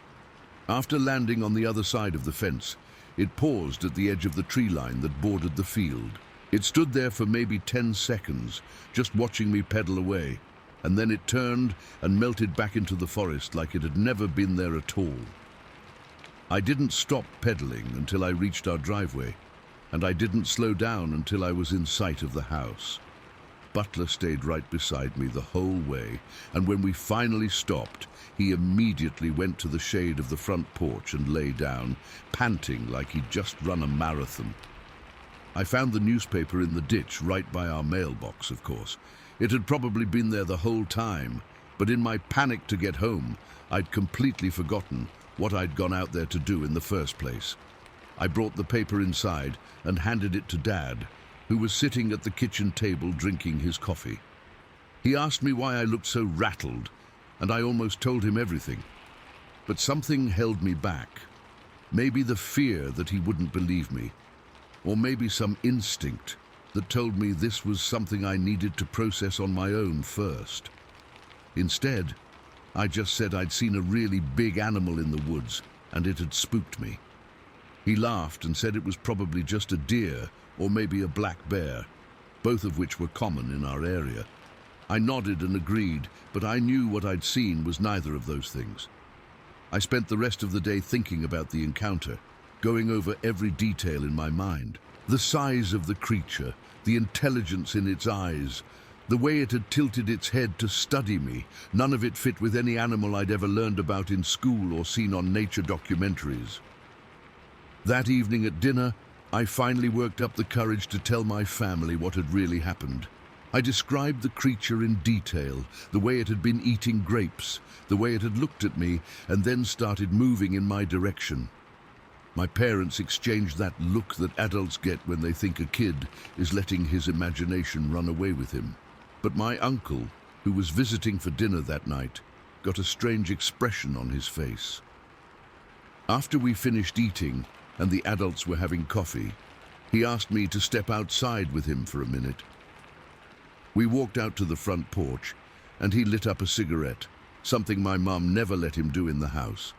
After landing on the other side of the fence, it paused at the edge of the tree line that bordered the field. It stood there for maybe 10 seconds, just watching me pedal away, and then it turned and melted back into the forest like it had never been there at all. I didn't stop pedaling until I reached our driveway, and I didn't slow down until I was in sight of the house. Butler stayed right beside me the whole way, and when we finally stopped, he immediately went to the shade of the front porch and lay down, panting like he'd just run a marathon. I found the newspaper in the ditch right by our mailbox, of course. It had probably been there the whole time, but in my panic to get home, I'd completely forgotten what I'd gone out there to do in the first place. I brought the paper inside and handed it to Dad, who was sitting at the kitchen table drinking his coffee. He asked me why I looked so rattled, and I almost told him everything. But something held me back. Maybe the fear that he wouldn't believe me, or maybe some instinct that told me this was something I needed to process on my own first. Instead, I just said I'd seen a really big animal in the woods, and it had spooked me. He laughed and said it was probably just a deer or maybe a black bear, both of which were common in our area. I nodded and agreed, but I knew what I'd seen was neither of those things. I spent the rest of the day thinking about the encounter, going over every detail in my mind. The size of the creature, the intelligence in its eyes, the way it had tilted its head to study me. None of it fit with any animal I'd ever learned about in school or seen on nature documentaries. That evening at dinner, I finally worked up the courage to tell my family what had really happened. I described the creature in detail, the way it had been eating grapes, the way it had looked at me, and then started moving in my direction. My parents exchanged that look that adults get when they think a kid is letting his imagination run away with him. But my uncle, who was visiting for dinner that night, got a strange expression on his face. After we finished eating and the adults were having coffee, he asked me to step outside with him for a minute. We walked out to the front porch and he lit up a cigarette, something my mum never let him do in the house.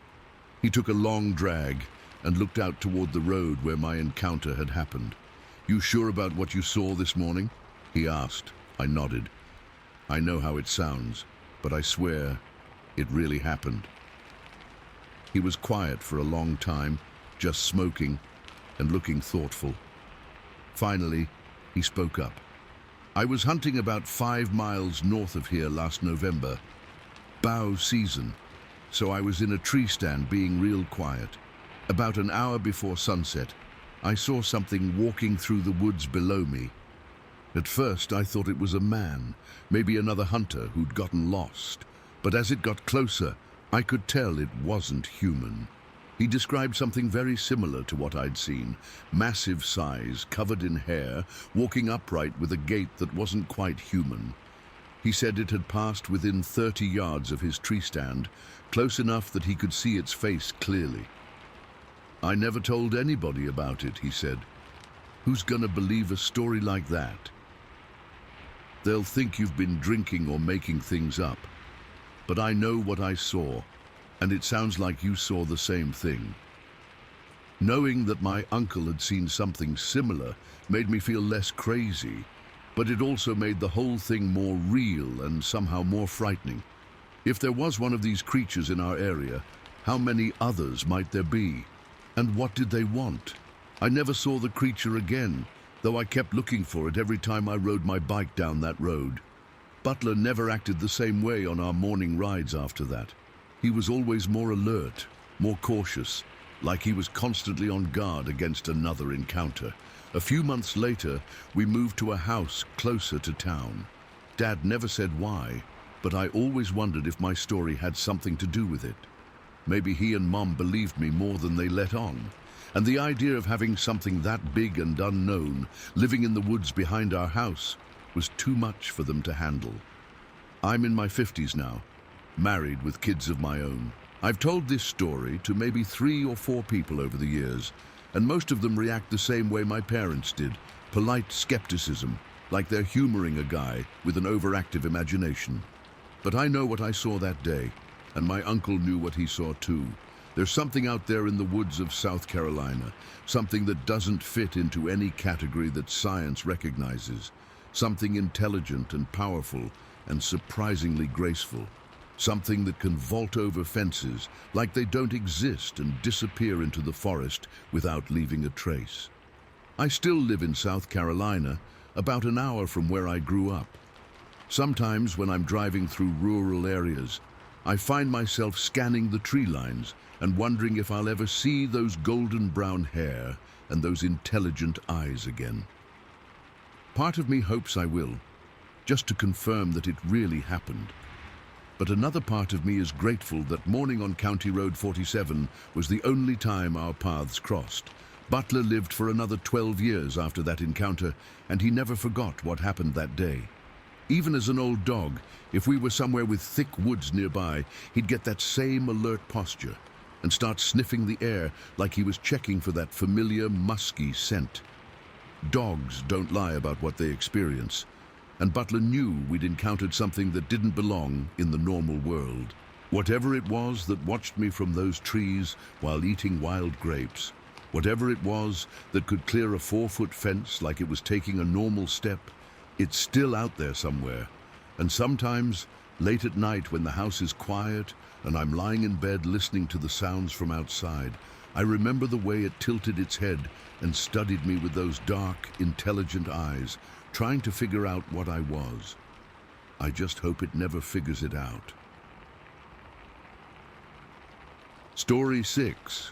He took a long drag and looked out toward the road where my encounter had happened. "You sure about what you saw this morning?" he asked. I nodded. "I know how it sounds, but I swear it really happened." He was quiet for a long time, just smoking and looking thoughtful. Finally, he spoke up. "I was hunting about 5 miles north of here last November, bow season, so I was in a tree stand being real quiet. About an hour before sunset, I saw something walking through the woods below me. At first, I thought it was a man, maybe another hunter who'd gotten lost, but as it got closer, I could tell it wasn't human." He described something very similar to what I'd seen, massive size, covered in hair, walking upright with a gait that wasn't quite human. He said it had passed within 30 yards of his tree stand, close enough that he could see its face clearly. "I never told anybody about it," he said. "Who's gonna believe a story like that? They'll think you've been drinking or making things up. But I know what I saw, and it sounds like you saw the same thing." Knowing that my uncle had seen something similar made me feel less crazy, but it also made the whole thing more real and somehow more frightening. If there was one of these creatures in our area, how many others might there be? And what did they want? I never saw the creature again, though I kept looking for it every time I rode my bike down that road. Butler never acted the same way on our morning rides after that. He was always more alert, more cautious, like he was constantly on guard against another encounter. A few months later, we moved to a house closer to town. Dad never said why, but I always wondered if my story had something to do with it. Maybe he and Mom believed me more than they let on, and the idea of having something that big and unknown living in the woods behind our house was too much for them to handle. I'm in my 50s now, married with kids of my own. I've told this story to maybe 3 or 4 people over the years, and most of them react the same way my parents did, polite skepticism, like they're humoring a guy with an overactive imagination. But I know what I saw that day, and my uncle knew what he saw too. There's something out there in the woods of South Carolina, something that doesn't fit into any category that science recognizes, something intelligent and powerful and surprisingly graceful. Something that can vault over fences like they don't exist and disappear into the forest without leaving a trace. I still live in South Carolina, about an hour from where I grew up. Sometimes when I'm driving through rural areas, I find myself scanning the tree lines and wondering if I'll ever see those golden brown hair and those intelligent eyes again. Part of me hopes I will, just to confirm that it really happened. But another part of me is grateful that morning on County Road 47 was the only time our paths crossed. Butler lived for another 12 years after that encounter, and he never forgot what happened that day. Even as an old dog, if we were somewhere with thick woods nearby, he'd get that same alert posture and start sniffing the air like he was checking for that familiar, musky scent. Dogs don't lie about what they experience, and Butler knew we'd encountered something that didn't belong in the normal world. Whatever it was that watched me from those trees while eating wild grapes, whatever it was that could clear a 4-foot fence like it was taking a normal step, it's still out there somewhere. And sometimes, late at night when the house is quiet and I'm lying in bed listening to the sounds from outside, I remember the way it tilted its head and studied me with those dark, intelligent eyes, trying to figure out what I was. I just hope it never figures it out. Story 6.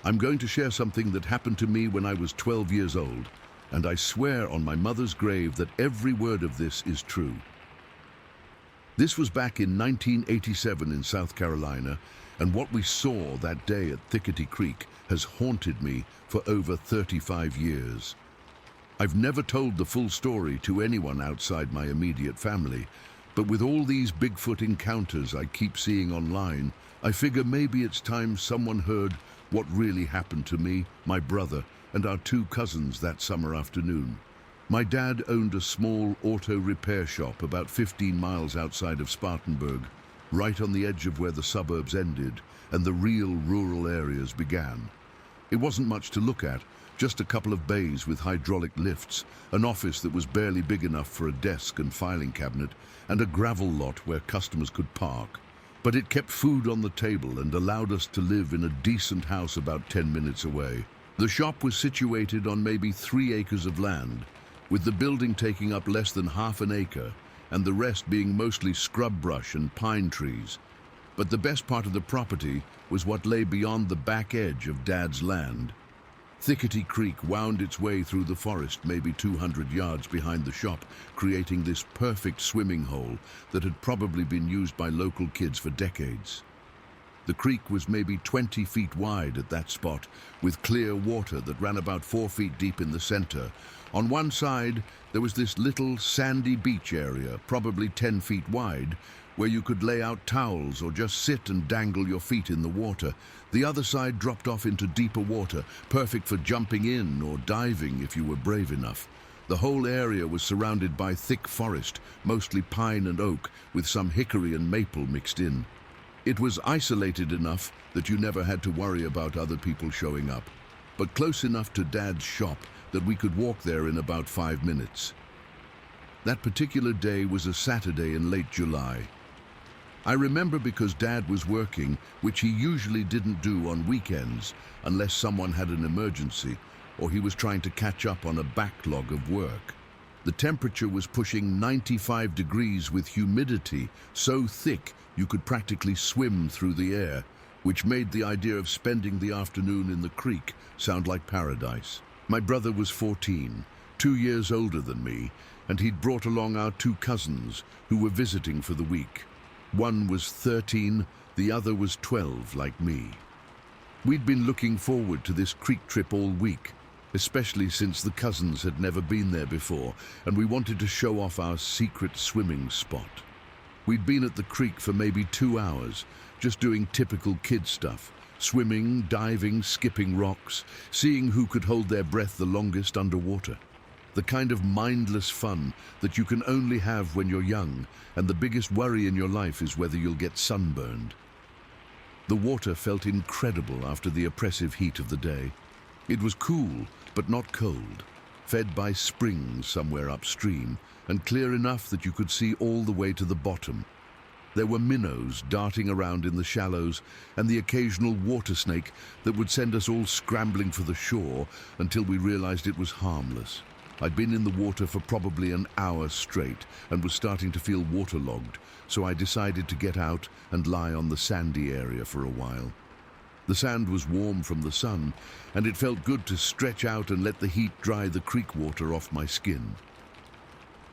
I'm going to share something that happened to me when I was 12 years old, and I swear on my mother's grave that every word of this is true. This was back in 1987 in South Carolina, and what we saw that day at Thickety Creek has haunted me for over 35 years. I've never told the full story to anyone outside my immediate family, but with all these Bigfoot encounters I keep seeing online, I figure maybe it's time someone heard what really happened to me, my brother, and our two cousins that summer afternoon. My dad owned a small auto repair shop about 15 miles outside of Spartanburg, right on the edge of where the suburbs ended and the real rural areas began. It wasn't much to look at, just a couple of bays with hydraulic lifts, an office that was barely big enough for a desk and filing cabinet, and a gravel lot where customers could park. But it kept food on the table and allowed us to live in a decent house about 10 minutes away. The shop was situated on maybe 3 acres of land, with the building taking up less than half an acre and the rest being mostly scrub brush and pine trees. But the best part of the property was what lay beyond the back edge of Dad's land. Thickety Creek wound its way through the forest maybe 200 yards behind the shop, creating this perfect swimming hole that had probably been used by local kids for decades. The creek was maybe 20 feet wide at that spot, with clear water that ran about 4 feet deep in the center. On one side, there was this little sandy beach area, probably 10 feet wide, where you could lay out towels or just sit and dangle your feet in the water. The other side dropped off into deeper water, perfect for jumping in or diving if you were brave enough. The whole area was surrounded by thick forest, mostly pine and oak, with some hickory and maple mixed in. It was isolated enough that you never had to worry about other people showing up, but close enough to Dad's shop that we could walk there in about 5 minutes. That particular day was a Saturday in late July. I remember because Dad was working, which he usually didn't do on weekends unless someone had an emergency or he was trying to catch up on a backlog of work. The temperature was pushing 95 degrees with humidity so thick you could practically swim through the air, which made the idea of spending the afternoon in the creek sound like paradise. My brother was 14, 2 years older than me, and he'd brought along our two cousins who were visiting for the week. One was 13, the other was 12, like me. We'd been looking forward to this creek trip all week, especially since the cousins had never been there before, and we wanted to show off our secret swimming spot. We'd been at the creek for maybe 2 hours, just doing typical kid stuff, swimming, diving, skipping rocks, seeing who could hold their breath the longest underwater. The kind of mindless fun that you can only have when you're young, and the biggest worry in your life is whether you'll get sunburned. The water felt incredible after the oppressive heat of the day. It was cool, but not cold, fed by springs somewhere upstream, and clear enough that you could see all the way to the bottom. There were minnows darting around in the shallows, and the occasional water snake that would send us all scrambling for the shore until we realized it was harmless. I'd been in the water for probably an hour straight and was starting to feel waterlogged, so I decided to get out and lie on the sandy area for a while. The sand was warm from the sun, and it felt good to stretch out and let the heat dry the creek water off my skin.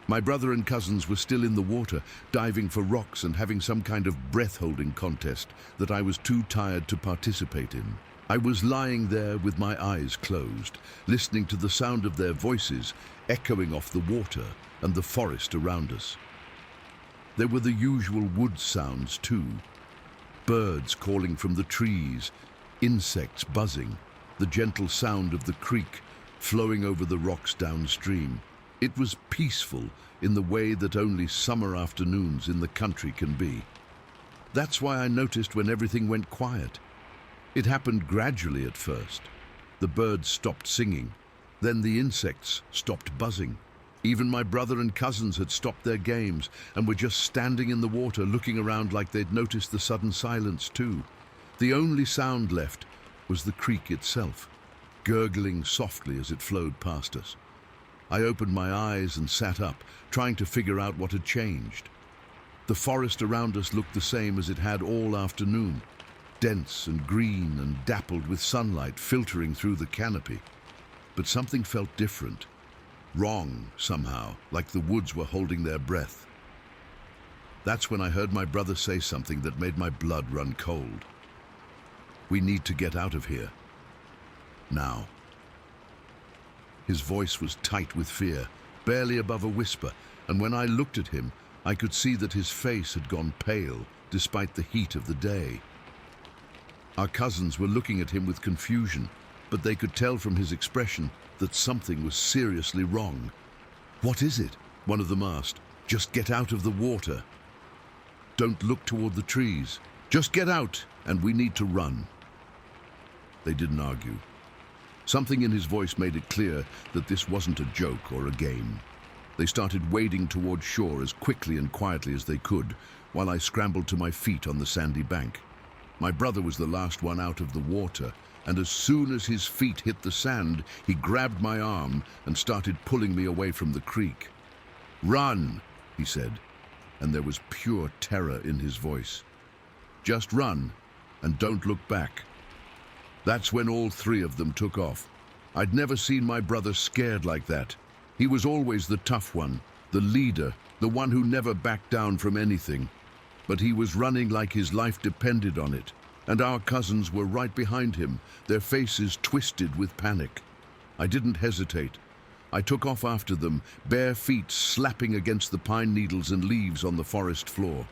My brother and cousins were still in the water, diving for rocks and having some kind of breath-holding contest that I was too tired to participate in. I was lying there with my eyes closed, listening to the sound of their voices echoing off the water and the forest around us. There were the usual wood sounds too. Birds calling from the trees, insects buzzing, the gentle sound of the creek flowing over the rocks downstream. It was peaceful in the way that only summer afternoons in the country can be. That's why I noticed when everything went quiet. It happened gradually at first. The birds stopped singing, then the insects stopped buzzing. Even my brother and cousins had stopped their games and were just standing in the water looking around like they'd noticed the sudden silence too. The only sound left was the creek itself, gurgling softly as it flowed past us. I opened my eyes and sat up, trying to figure out what had changed. The forest around us looked the same as it had all afternoon. dense and green and dappled with sunlight filtering through the canopy. But something felt different, wrong somehow, like the woods were holding their breath. That's when I heard my brother say something that made my blood run cold. "We need to get out of here. Now." His voice was tight with fear, barely above a whisper, and when I looked at him, I could see that his face had gone pale, despite the heat of the day. Our cousins were looking at him with confusion, but they could tell from his expression that something was seriously wrong. "What is it?" one of them asked. "Just get out of the water. Don't look toward the trees. Just get out, and we need to run." They didn't argue. Something in his voice made it clear that this wasn't a joke or a game. They started wading toward shore as quickly and quietly as they could, while I scrambled to my feet on the sandy bank. My brother was the last one out of the water, and as soon as his feet hit the sand, he grabbed my arm and started pulling me away from the creek. "Run," he said, and there was pure terror in his voice. "Just run, and don't look back." That's when all three of them took off. I'd never seen my brother scared like that. He was always the tough one, the leader, the one who never backed down from anything. But he was running like his life depended on it, and our cousins were right behind him, their faces twisted with panic. I didn't hesitate. I took off after them, bare feet slapping against the pine needles and leaves on the forest floor.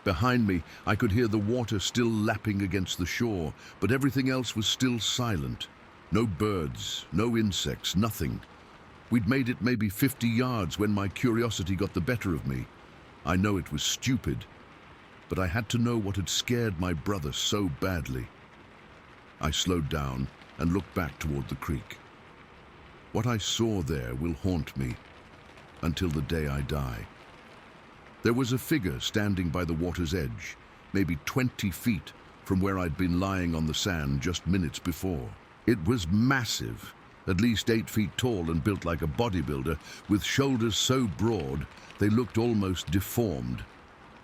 Behind me, I could hear the water still lapping against the shore, but everything else was still silent. No birds, no insects, nothing. We'd made it maybe 50 yards when my curiosity got the better of me. I know it was stupid, but I had to know what had scared my brother so badly. I slowed down and looked back toward the creek. What I saw there will haunt me until the day I die. There was a figure standing by the water's edge, maybe 20 feet from where I'd been lying on the sand just minutes before. It was massive, at least 8 feet tall and built like a bodybuilder, with shoulders so broad they looked almost deformed.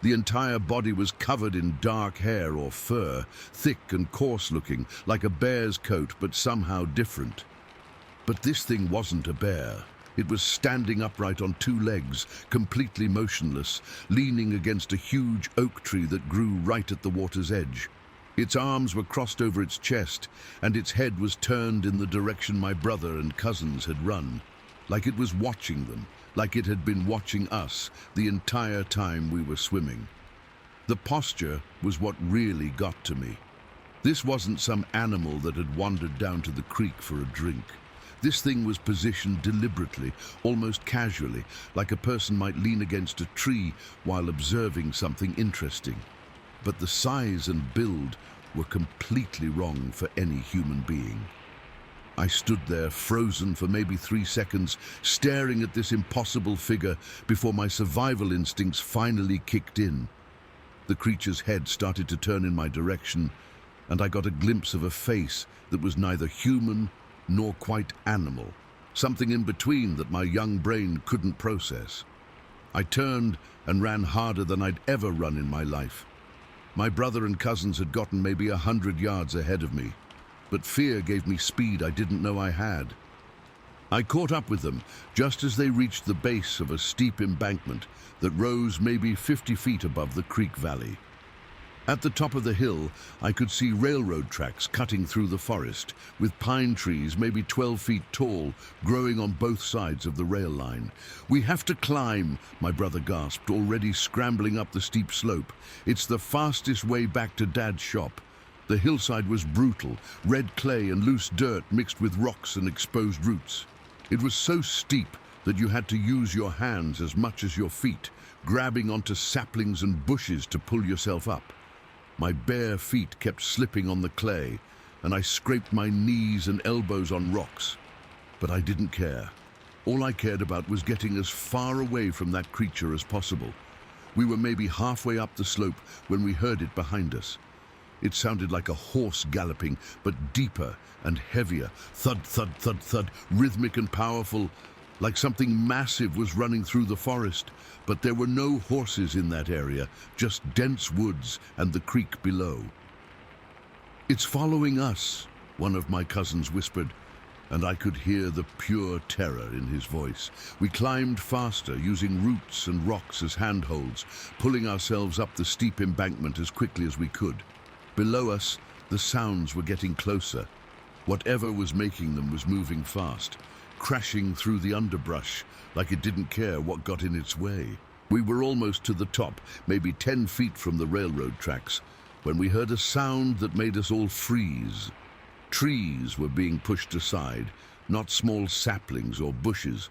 The entire body was covered in dark hair or fur, thick and coarse-looking, like a bear's coat, but somehow different. But this thing wasn't a bear. It was standing upright on 2 legs, completely motionless, leaning against a huge oak tree that grew right at the water's edge. Its arms were crossed over its chest, and its head was turned in the direction my brother and cousins had run, like it was watching them, like it had been watching us the entire time we were swimming. The posture was what really got to me. This wasn't some animal that had wandered down to the creek for a drink. This thing was positioned deliberately, almost casually, like a person might lean against a tree while observing something interesting. But the size and build were completely wrong for any human being. I stood there, frozen for maybe 3 seconds, staring at this impossible figure before my survival instincts finally kicked in. The creature's head started to turn in my direction, and I got a glimpse of a face that was neither human nor quite animal, something in between that my young brain couldn't process. I turned and ran harder than I'd ever run in my life. My brother and cousins had gotten maybe 100 yards ahead of me, but fear gave me speed I didn't know I had. I caught up with them just as they reached the base of a steep embankment that rose maybe 50 feet above the creek valley. At the top of the hill, I could see railroad tracks cutting through the forest, with pine trees maybe 12 feet tall growing on both sides of the rail line. "We have to climb," my brother gasped, already scrambling up the steep slope. "It's the fastest way back to Dad's shop." The hillside was brutal, red clay and loose dirt mixed with rocks and exposed roots. It was so steep that you had to use your hands as much as your feet, grabbing onto saplings and bushes to pull yourself up. My bare feet kept slipping on the clay, and I scraped my knees and elbows on rocks. But I didn't care. All I cared about was getting as far away from that creature as possible. We were maybe halfway up the slope when we heard it behind us. It sounded like a horse galloping, but deeper and heavier. Thud, thud, thud, thud, rhythmic and powerful, like something massive was running through the forest. But there were no horses in that area, just dense woods and the creek below. "It's following us," one of my cousins whispered, and I could hear the pure terror in his voice. We climbed faster, using roots and rocks as handholds, pulling ourselves up the steep embankment as quickly as we could. Below us, the sounds were getting closer. Whatever was making them was moving fast, crashing through the underbrush like it didn't care what got in its way. We were almost to the top, maybe 10 feet from the railroad tracks, when we heard a sound that made us all freeze. Trees were being pushed aside, not small saplings or bushes.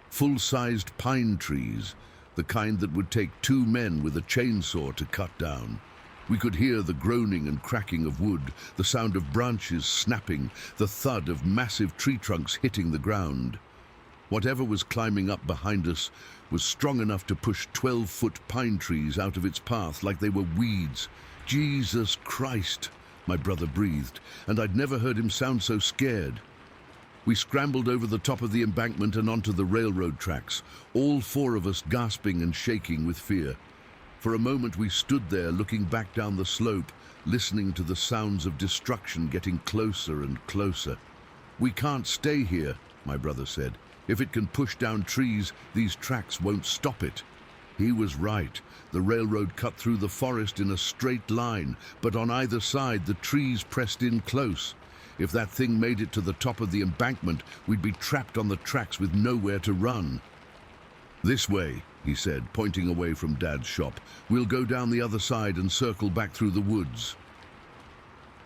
Full-sized pine trees, the kind that would take 2 men with a chainsaw to cut down. We could hear the groaning and cracking of wood, the sound of branches snapping, the thud of massive tree trunks hitting the ground. Whatever was climbing up behind us was strong enough to push 12-foot pine trees out of its path like they were weeds. "Jesus Christ," my brother breathed, and I'd never heard him sound so scared. We scrambled over the top of the embankment and onto the railroad tracks, all 4 of us gasping and shaking with fear. For a moment we stood there looking back down the slope, listening to the sounds of destruction getting closer and closer. "We can't stay here," my brother said. "If it can push down trees, these tracks won't stop it." He was right. The railroad cut through the forest in a straight line, but on either side the trees pressed in close. If that thing made it to the top of the embankment, we'd be trapped on the tracks with nowhere to run. "This way," he said, pointing away from Dad's shop. "We'll go down the other side and circle back through the woods."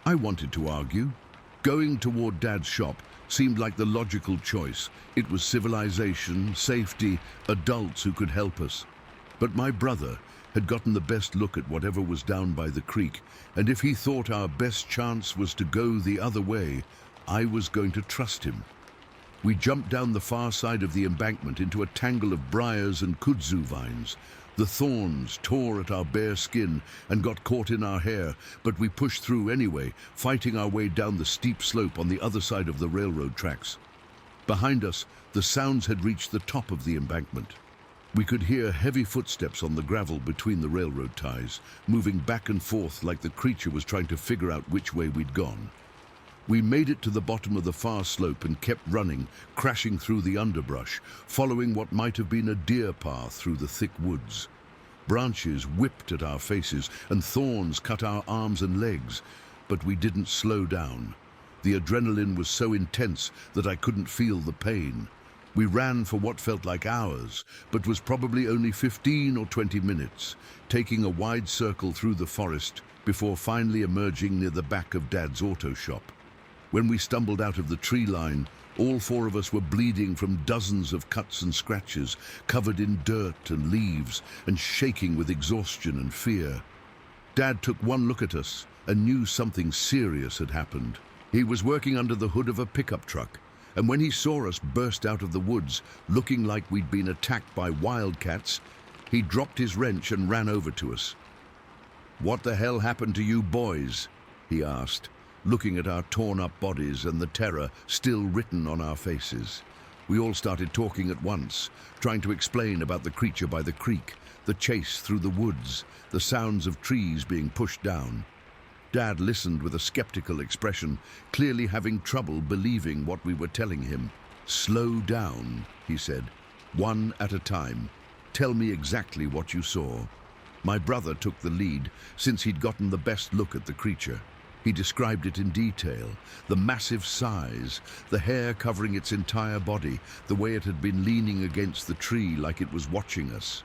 I wanted to argue. Going toward Dad's shop seemed like the logical choice. It was civilization, safety, adults who could help us. But my brother had gotten the best look at whatever was down by the creek, and if he thought our best chance was to go the other way, I was going to trust him. We jumped down the far side of the embankment into a tangle of briars and kudzu vines. The thorns tore at our bare skin and got caught in our hair, but we pushed through anyway, fighting our way down the steep slope on the other side of the railroad tracks. Behind us, the sounds had reached the top of the embankment. We could hear heavy footsteps on the gravel between the railroad ties, moving back and forth like the creature was trying to figure out which way we'd gone. We made it to the bottom of the far slope and kept running, crashing through the underbrush, following what might have been a deer path through the thick woods. Branches whipped at our faces and thorns cut our arms and legs, but we didn't slow down. The adrenaline was so intense that I couldn't feel the pain. We ran for what felt like hours, but was probably only 15 or 20 minutes, taking a wide circle through the forest before finally emerging near the back of Dad's auto shop. When we stumbled out of the tree line, all 4 of us were bleeding from dozens of cuts and scratches, covered in dirt and leaves, and shaking with exhaustion and fear. Dad took one look at us and knew something serious had happened. He was working under the hood of a pickup truck, and when he saw us burst out of the woods, looking like we'd been attacked by wildcats, he dropped his wrench and ran over to us. "What the hell happened to you boys?" he asked, looking at our torn-up bodies and the terror still written on our faces. We all started talking at once, trying to explain about the creature by the creek, the chase through the woods, the sounds of trees being pushed down. Dad listened with a skeptical expression, clearly having trouble believing what we were telling him. "Slow down," he said, "one at a time. Tell me exactly what you saw." My brother took the lead, since he'd gotten the best look at the creature. He described it in detail, the massive size, the hair covering its entire body, the way it had been leaning against the tree like it was watching us.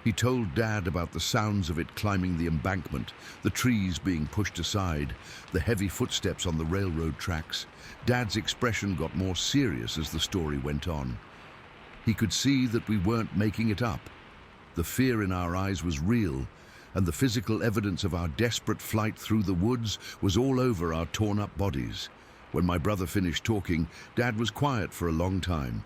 He told Dad about the sounds of it climbing the embankment, the trees being pushed aside, the heavy footsteps on the railroad tracks. Dad's expression got more serious as the story went on. He could see that we weren't making it up. The fear in our eyes was real, and the physical evidence of our desperate flight through the woods was all over our torn-up bodies. When my brother finished talking, Dad was quiet for a long time.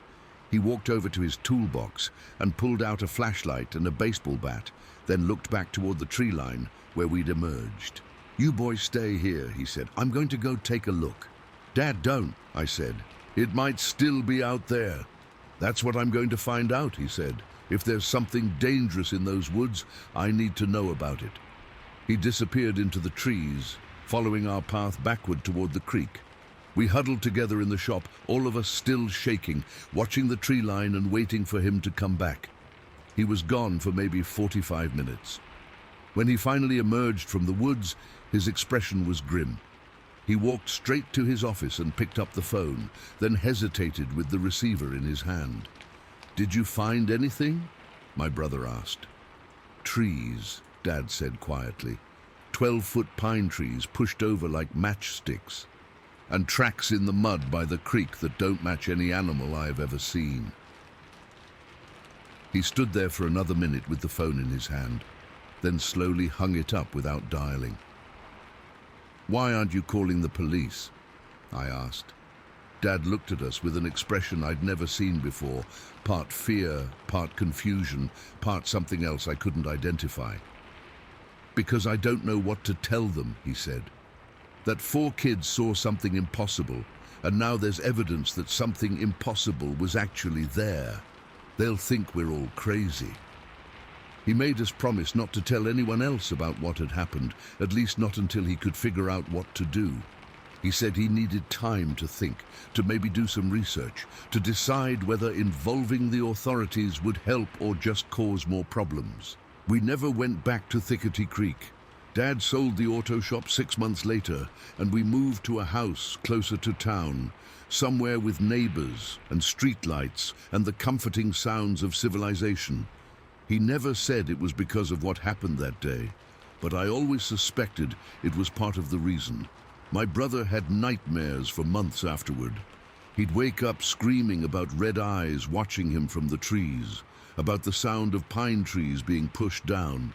He walked over to his toolbox and pulled out a flashlight and a baseball bat, then looked back toward the tree line where we'd emerged. "You boys stay here," he said. "I'm going to go take a look." "Dad, don't," I said. "It might still be out there." "That's what I'm going to find out," he said. "If there's something dangerous in those woods, I need to know about it." He disappeared into the trees, following our path backward toward the creek. We huddled together in the shop, all of us still shaking, watching the tree line and waiting for him to come back. He was gone for maybe 45 minutes. When he finally emerged from the woods, his expression was grim. He walked straight to his office and picked up the phone, then hesitated with the receiver in his hand. "Did you find anything?" my brother asked. "Trees," Dad said quietly. 12-foot pine trees pushed over like matchsticks, and tracks in the mud by the creek that don't match any animal I have ever seen. He stood there for another minute with the phone in his hand, then slowly hung it up without dialing. "Why aren't you calling the police?" I asked. Dad looked at us with an expression I'd never seen before, part fear, part confusion, part something else I couldn't identify. "Because I don't know what to tell them," he said. "That 4 kids saw something impossible, and now there's evidence that something impossible was actually there. They'll think we're all crazy." He made us promise not to tell anyone else about what had happened, at least not until he could figure out what to do. He said he needed time to think, to maybe do some research, to decide whether involving the authorities would help or just cause more problems. We never went back to Thickety Creek. Dad sold the auto shop 6 months later, and we moved to a house closer to town, somewhere with neighbors and streetlights and the comforting sounds of civilization. He never said it was because of what happened that day, but I always suspected it was part of the reason. My brother had nightmares for months afterward. He'd wake up screaming about red eyes watching him from the trees, about the sound of pine trees being pushed down.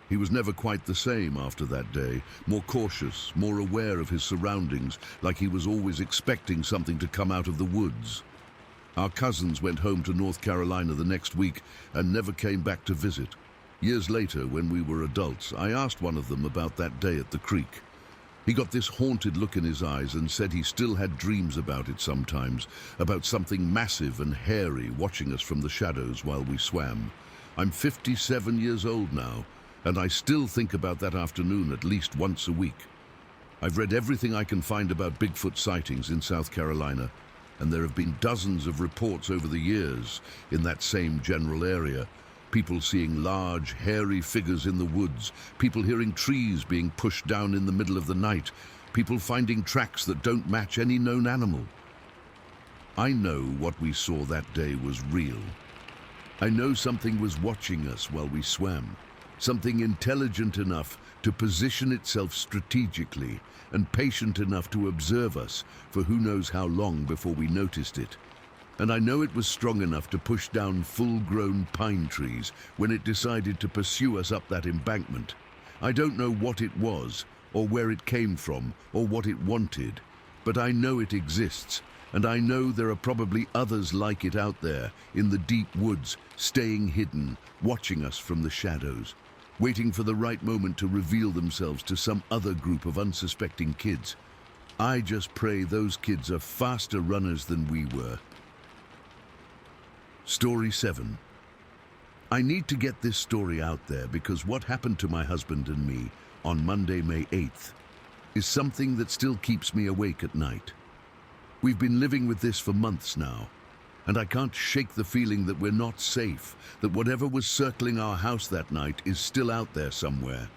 He was never quite the same after that day, more cautious, more aware of his surroundings, like he was always expecting something to come out of the woods. Our cousins went home to North Carolina the next week and never came back to visit. Years later, when we were adults, I asked one of them about that day at the creek. He got this haunted look in his eyes and said he still had dreams about it sometimes, about something massive and hairy watching us from the shadows while we swam. I'm 57 years old now, and I still think about that afternoon at least once a week. I've read everything I can find about Bigfoot sightings in South Carolina, and there have been dozens of reports over the years in that same general area. People seeing large, hairy figures in the woods, people hearing trees being pushed down in the middle of the night, people finding tracks that don't match any known animal. I know what we saw that day was real. I know something was watching us while we swam, something intelligent enough to position itself strategically and patient enough to observe us for who knows how long before we noticed it. And I know it was strong enough to push down full-grown pine trees when it decided to pursue us up that embankment. I don't know what it was, or where it came from, or what it wanted, but I know it exists, and I know there are probably others like it out there, in the deep woods, staying hidden, watching us from the shadows, waiting for the right moment to reveal themselves to some other group of unsuspecting kids. I just pray those kids are faster runners than we were. Story 7. I need to get this story out there because what happened to my husband and me on Monday, May 8th, is something that still keeps me awake at night. We've been living with this for months now, and I can't shake the feeling that we're not safe, that whatever was circling our house that night is still out there somewhere.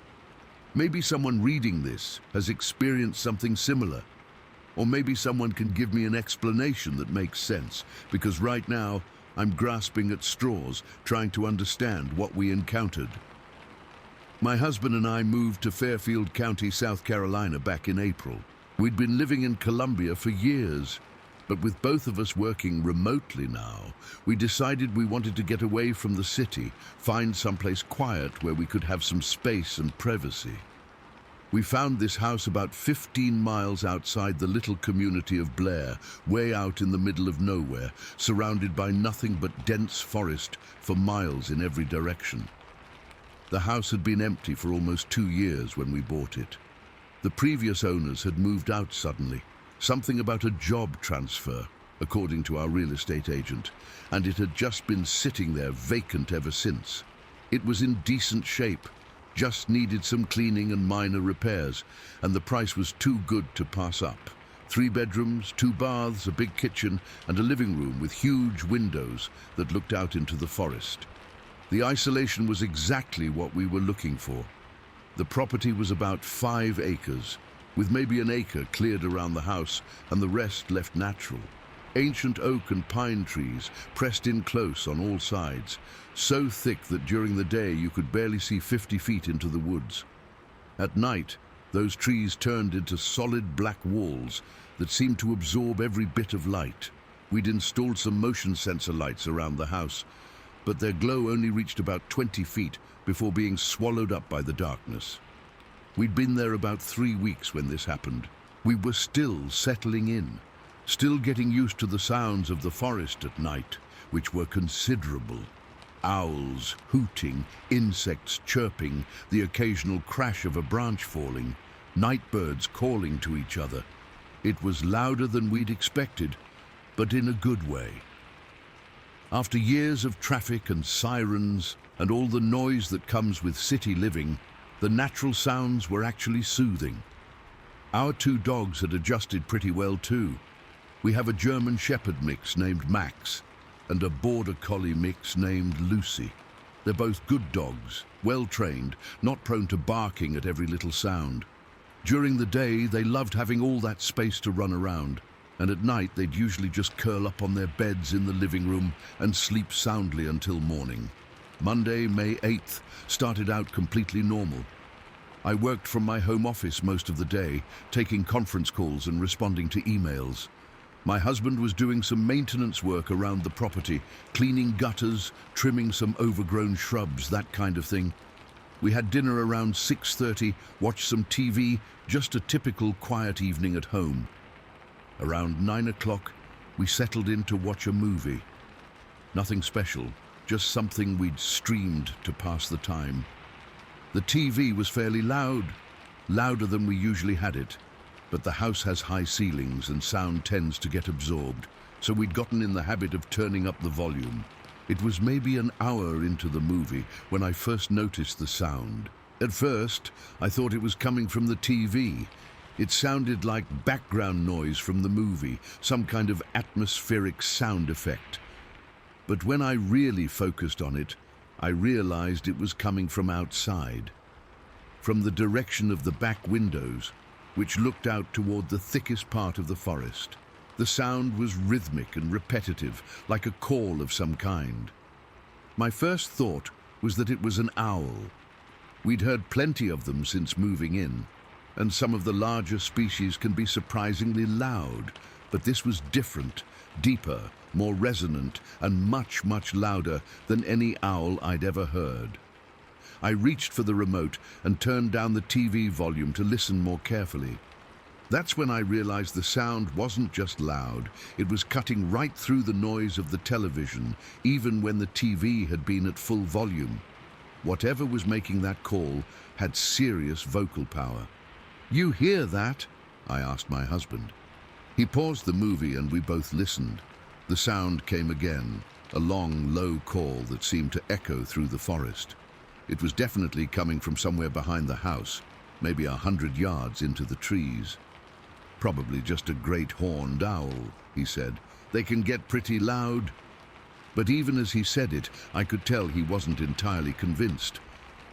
Maybe someone reading this has experienced something similar, or maybe someone can give me an explanation that makes sense, because right now, I'm grasping at straws, trying to understand what we encountered. My husband and I moved to Fairfield County, South Carolina back in April. We'd been living in Columbia for years, but with both of us working remotely now, we decided we wanted to get away from the city, find someplace quiet where we could have some space and privacy. We found this house about 15 miles outside the little community of Blair, way out in the middle of nowhere, surrounded by nothing but dense forest for miles in every direction. The house had been empty for almost 2 years when we bought it. The previous owners had moved out suddenly, something about a job transfer, according to our real estate agent, and it had just been sitting there vacant ever since. It was in decent shape, just needed some cleaning and minor repairs, and the price was too good to pass up. 3 bedrooms, 2 baths, a big kitchen, and a living room with huge windows that looked out into the forest. The isolation was exactly what we were looking for. The property was about 5 acres, with maybe an acre cleared around the house and the rest left natural. Ancient oak and pine trees pressed in close on all sides, so thick that during the day you could barely see 50 feet into the woods. At night, those trees turned into solid black walls that seemed to absorb every bit of light. We'd installed some motion sensor lights around the house, but their glow only reached about 20 feet before being swallowed up by the darkness. We'd been there about 3 weeks when this happened. We were still settling in, still getting used to the sounds of the forest at night, which were considerable. Owls hooting, insects chirping, the occasional crash of a branch falling, night birds calling to each other. It was louder than we'd expected, but in a good way. After years of traffic and sirens and all the noise that comes with city living, the natural sounds were actually soothing. Our 2 dogs had adjusted pretty well too. We have a German Shepherd mix named Max and a Border Collie mix named Lucy. They're both good dogs, well-trained, not prone to barking at every little sound. During the day, they loved having all that space to run around, and at night they'd usually just curl up on their beds in the living room and sleep soundly until morning. Monday, May 8th, started out completely normal. I worked from my home office most of the day, taking conference calls and responding to emails. My husband was doing some maintenance work around the property, cleaning gutters, trimming some overgrown shrubs, that kind of thing. We had dinner around 6:30, watched some TV, just a typical quiet evening at home. Around 9 o'clock, we settled in to watch a movie. Nothing special, just something we'd streamed to pass the time. The TV was fairly loud, louder than we usually had it. But the house has high ceilings and sound tends to get absorbed, so we'd gotten in the habit of turning up the volume. It was maybe an hour into the movie when I first noticed the sound. At first, I thought it was coming from the TV. It sounded like background noise from the movie, some kind of atmospheric sound effect. But when I really focused on it, I realized it was coming from outside, from the direction of the back windows, which looked out toward the thickest part of the forest. The sound was rhythmic and repetitive, like a call of some kind. My first thought was that it was an owl. We'd heard plenty of them since moving in, and some of the larger species can be surprisingly loud, but this was different, deeper, more resonant, and much, much louder than any owl I'd ever heard. I reached for the remote and turned down the TV volume to listen more carefully. That's when I realized the sound wasn't just loud, it was cutting right through the noise of the television, even when the TV had been at full volume. Whatever was making that call had serious vocal power. "You hear that?" I asked my husband. He paused the movie and we both listened. The sound came again, a long, low call that seemed to echo through the forest. It was definitely coming from somewhere behind the house, maybe 100 yards into the trees. "Probably just a great horned owl," he said. "They can get pretty loud." But even as he said it, I could tell he wasn't entirely convinced.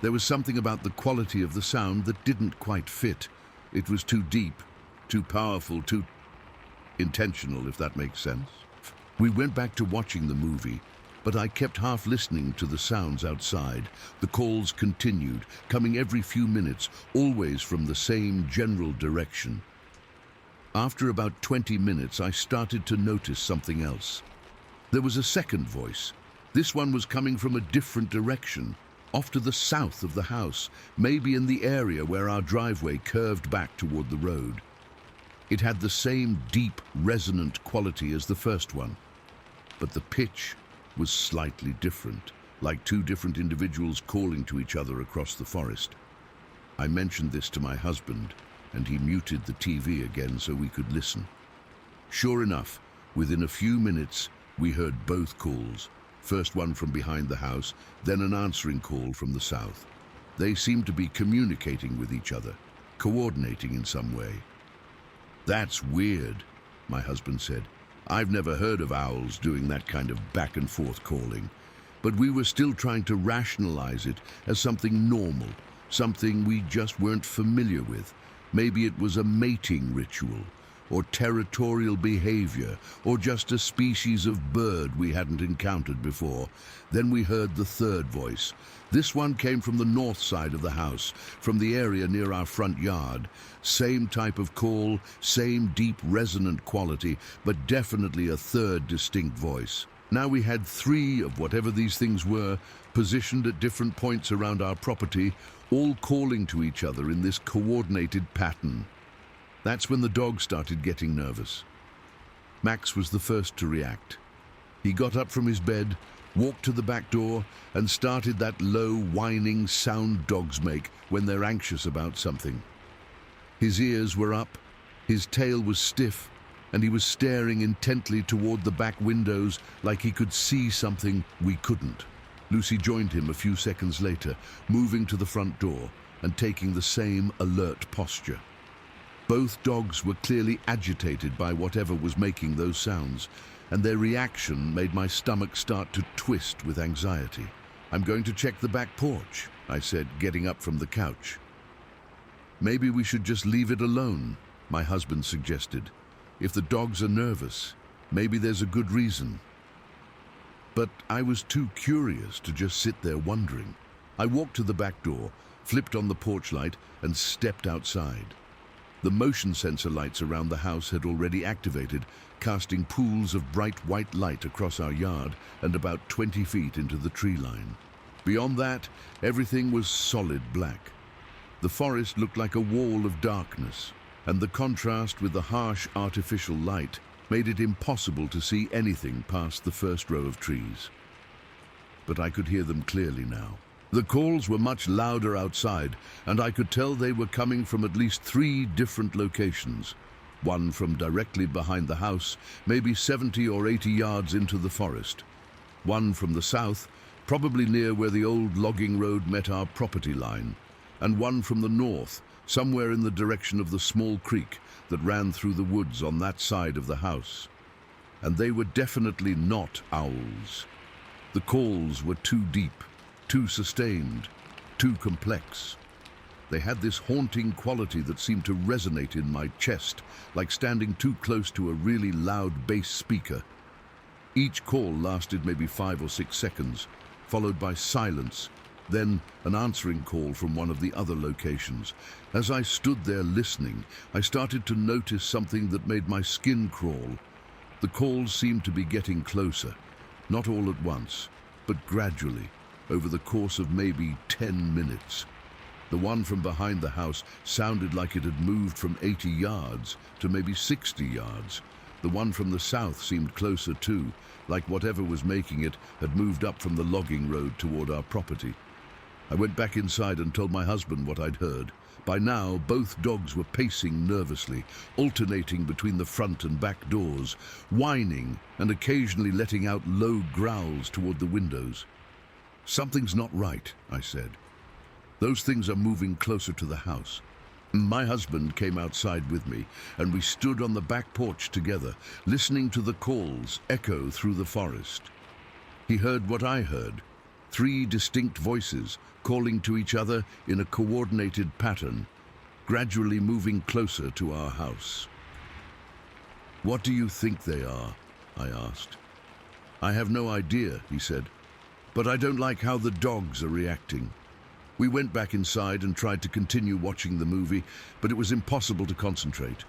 There was something about the quality of the sound that didn't quite fit. It was too deep, too powerful, too intentional, if that makes sense. We went back to watching the movie, but I kept half listening to the sounds outside. The calls continued, coming every few minutes, always from the same general direction. After about 20 minutes, I started to notice something else. There was a second voice. This one was coming from a different direction, off to the south of the house, maybe in the area where our driveway curved back toward the road. It had the same deep, resonant quality as the first one, but the pitch was slightly different, like 2 different individuals calling to each other across the forest. I mentioned this to my husband, and he muted the TV again so we could listen. Sure enough, within a few minutes, we heard both calls. First one from behind the house, then an answering call from the south. They seemed to be communicating with each other, coordinating in some way. "That's weird," my husband said. "I've never heard of owls doing that kind of back and forth calling." But we were still trying to rationalize it as something normal, something we just weren't familiar with. Maybe it was a mating ritual, or territorial behavior, or just a species of bird we hadn't encountered before. Then we heard the third voice. This one came from the north side of the house, from the area near our front yard. Same type of call, same deep resonant quality, but definitely a third distinct voice. Now we had 3 of whatever these things were, positioned at different points around our property, all calling to each other in this coordinated pattern. That's when the dog started getting nervous. Max was the first to react. He got up from his bed, walked to the back door, and started that low, whining sound dogs make when they're anxious about something. His ears were up, his tail was stiff, and he was staring intently toward the back windows like he could see something we couldn't. Lucy joined him a few seconds later, moving to the front door and taking the same alert posture. Both dogs were clearly agitated by whatever was making those sounds, and their reaction made my stomach start to twist with anxiety. "I'm going to check the back porch," I said, getting up from the couch. "Maybe we should just leave it alone," my husband suggested. "If the dogs are nervous, maybe there's a good reason." But I was too curious to just sit there wondering. I walked to the back door, flipped on the porch light, and stepped outside. The motion sensor lights around the house had already activated, casting pools of bright white light across our yard and about 20 feet into the tree line. Beyond that, everything was solid black. The forest looked like a wall of darkness, and the contrast with the harsh artificial light made it impossible to see anything past the first row of trees. But I could hear them clearly now. The calls were much louder outside, and I could tell they were coming from at least 3 different locations. One from directly behind the house, maybe 70 or 80 yards into the forest. One from the south, probably near where the old logging road met our property line. And one from the north, somewhere in the direction of the small creek that ran through the woods on that side of the house. And they were definitely not owls. The calls were too deep, too sustained, too complex. They had this haunting quality that seemed to resonate in my chest, like standing too close to a really loud bass speaker. Each call lasted maybe 5 or 6 seconds, followed by silence, then an answering call from one of the other locations. As I stood there listening, I started to notice something that made my skin crawl. The calls seemed to be getting closer, not all at once, but gradually, over the course of maybe 10 minutes. The one from behind the house sounded like it had moved from 80 yards to maybe 60 yards. The one from the south seemed closer too, like whatever was making it had moved up from the logging road toward our property. I went back inside and told my husband what I'd heard. By now, both dogs were pacing nervously, alternating between the front and back doors, whining and occasionally letting out low growls toward the windows. "Something's not right," I said. "Those things are moving closer to the house." My husband came outside with me, and we stood on the back porch together, listening to the calls echo through the forest. He heard what I heard, 3 distinct voices calling to each other in a coordinated pattern, gradually moving closer to our house. "What do you think they are?" I asked. "I have no idea," he said, "but I don't like how the dogs are reacting." We went back inside and tried to continue watching the movie, but it was impossible to concentrate.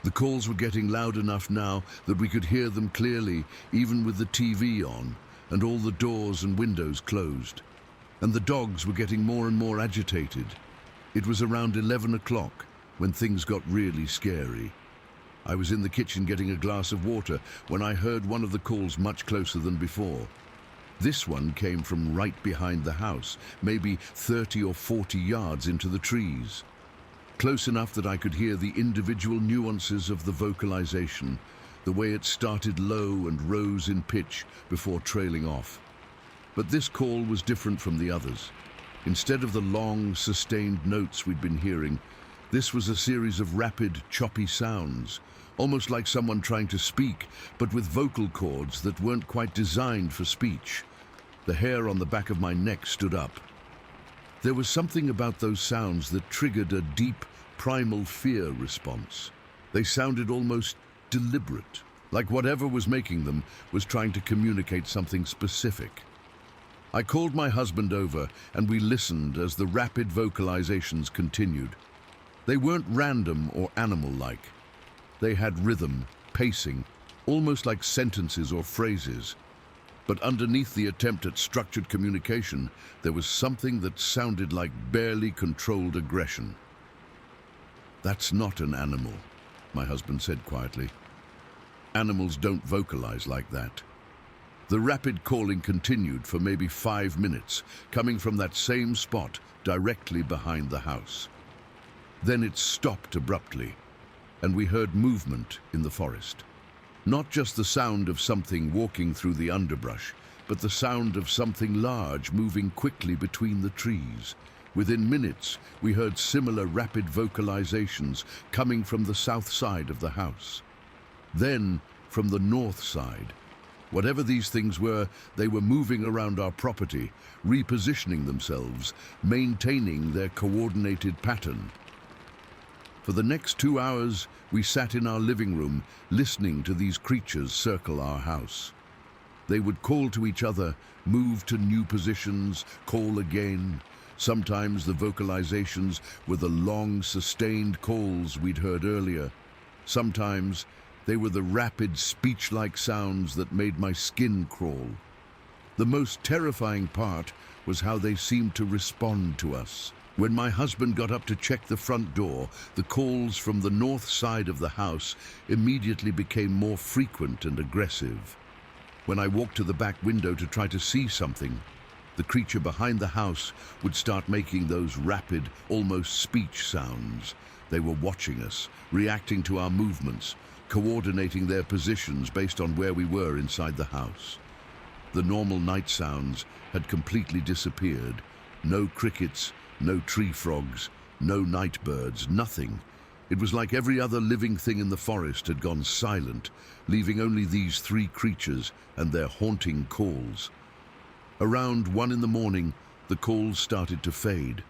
The calls were getting loud enough now that we could hear them clearly, even with the TV on, and all the doors and windows closed. And the dogs were getting more and more agitated. It was around 11 o'clock when things got really scary. I was in the kitchen getting a glass of water when I heard one of the calls much closer than before. This one came from right behind the house, maybe 30 or 40 yards into the trees. Close enough that I could hear the individual nuances of the vocalization, the way it started low and rose in pitch before trailing off. But this call was different from the others. Instead of the long, sustained notes we'd been hearing, this was a series of rapid, choppy sounds, almost like someone trying to speak, but with vocal cords that weren't quite designed for speech. The hair on the back of my neck stood up. There was something about those sounds that triggered a deep, primal fear response. They sounded almost deliberate, like whatever was making them was trying to communicate something specific. I called my husband over and we listened as the rapid vocalizations continued. They weren't random or animal-like. They had rhythm, pacing, almost like sentences or phrases. But underneath the attempt at structured communication, there was something that sounded like barely controlled aggression. "That's not an animal," my husband said quietly. "Animals don't vocalize like that." The rapid calling continued for maybe 5 minutes, coming from that same spot directly behind the house. Then it stopped abruptly, and we heard movement in the forest. Not just the sound of something walking through the underbrush, but the sound of something large moving quickly between the trees. Within minutes, we heard similar rapid vocalizations coming from the south side of the house. Then, from the north side. Whatever these things were, they were moving around our property, repositioning themselves, maintaining their coordinated pattern. For the next 2 hours, we sat in our living room, listening to these creatures circle our house. They would call to each other, move to new positions, call again. Sometimes the vocalizations were the long, sustained calls we'd heard earlier. Sometimes they were the rapid, speech-like sounds that made my skin crawl. The most terrifying part was how they seemed to respond to us. When my husband got up to check the front door, the calls from the north side of the house immediately became more frequent and aggressive. When I walked to the back window to try to see something, the creature behind the house would start making those rapid, almost speech sounds. They were watching us, reacting to our movements, coordinating their positions based on where we were inside the house. The normal night sounds had completely disappeared. No crickets, no tree frogs, no night birds, nothing. It was like every other living thing in the forest had gone silent, leaving only these 3 creatures and their haunting calls. Around 1 in the morning, the calls started to fade.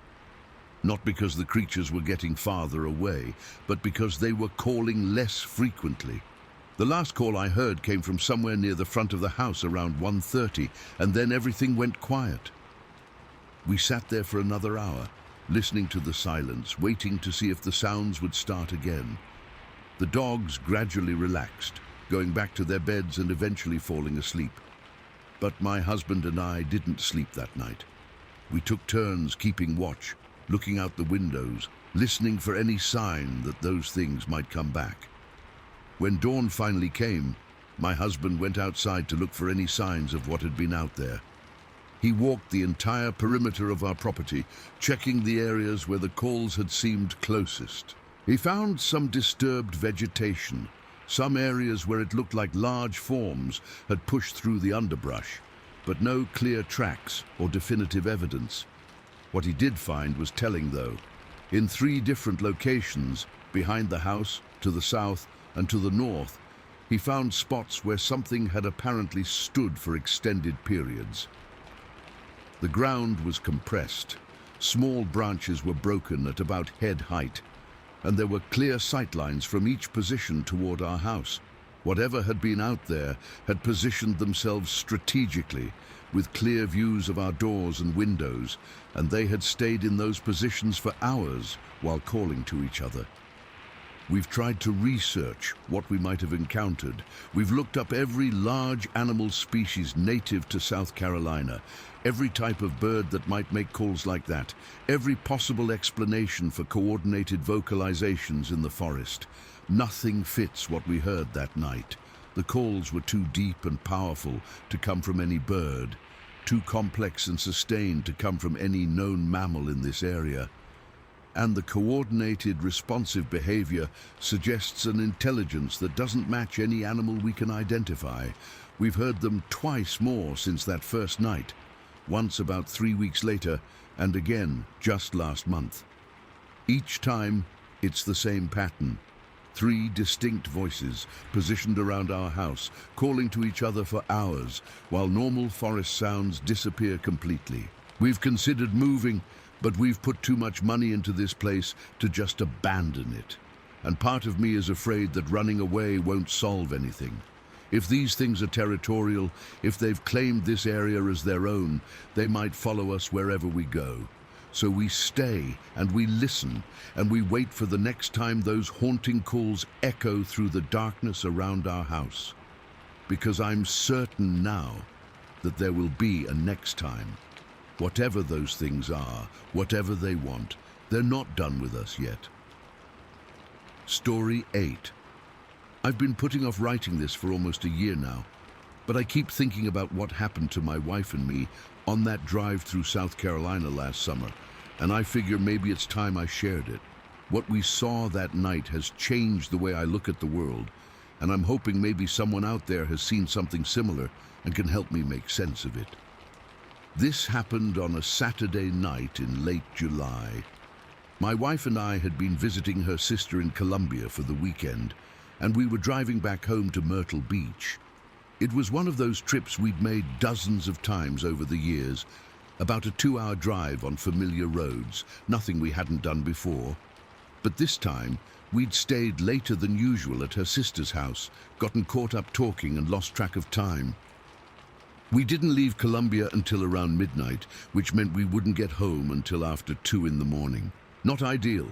Not because the creatures were getting farther away, but because they were calling less frequently. The last call I heard came from somewhere near the front of the house around 1:30, and then everything went quiet. We sat there for another hour, listening to the silence, waiting to see if the sounds would start again. The dogs gradually relaxed, going back to their beds and eventually falling asleep. But my husband and I didn't sleep that night. We took turns keeping watch, looking out the windows, listening for any sign that those things might come back. When dawn finally came, my husband went outside to look for any signs of what had been out there. He walked the entire perimeter of our property, checking the areas where the calls had seemed closest. He found some disturbed vegetation, some areas where it looked like large forms had pushed through the underbrush, but no clear tracks or definitive evidence. What he did find was telling, though. In 3 different locations, behind the house, to the south, and to the north, he found spots where something had apparently stood for extended periods. The ground was compressed. Small branches were broken at about head height, and there were clear sightlines from each position toward our house. Whatever had been out there had positioned themselves strategically, with clear views of our doors and windows, and they had stayed in those positions for hours while calling to each other. We've tried to research what we might have encountered. We've looked up every large animal species native to South Carolina, every type of bird that might make calls like that, every possible explanation for coordinated vocalizations in the forest. Nothing fits what we heard that night. The calls were too deep and powerful to come from any bird, too complex and sustained to come from any known mammal in this area. And the coordinated, responsive behavior suggests an intelligence that doesn't match any animal we can identify. We've heard them twice more since that first night, once about 3 weeks later, and again just last month. Each time, it's the same pattern. 3 distinct voices positioned around our house, calling to each other for hours, while normal forest sounds disappear completely. We've considered moving, but we've put too much money into this place to just abandon it. And part of me is afraid that running away won't solve anything. If these things are territorial, if they've claimed this area as their own, they might follow us wherever we go. So we stay and we listen and we wait for the next time those haunting calls echo through the darkness around our house. Because I'm certain now that there will be a next time. Whatever those things are, whatever they want, they're not done with us yet. Story 8. I've been putting off writing this for almost a year now, but I keep thinking about what happened to my wife and me on that drive through South Carolina last summer, and I figure maybe it's time I shared it. What we saw that night has changed the way I look at the world, and I'm hoping maybe someone out there has seen something similar and can help me make sense of it. This happened on a Saturday night in late July. My wife and I had been visiting her sister in Columbia for the weekend, and we were driving back home to Myrtle Beach. It was one of those trips we'd made dozens of times over the years, about a 2-hour drive on familiar roads, nothing we hadn't done before. But this time, we'd stayed later than usual at her sister's house, gotten caught up talking and lost track of time. We didn't leave Columbia until around midnight, which meant we wouldn't get home until after 2 in the morning. Not ideal,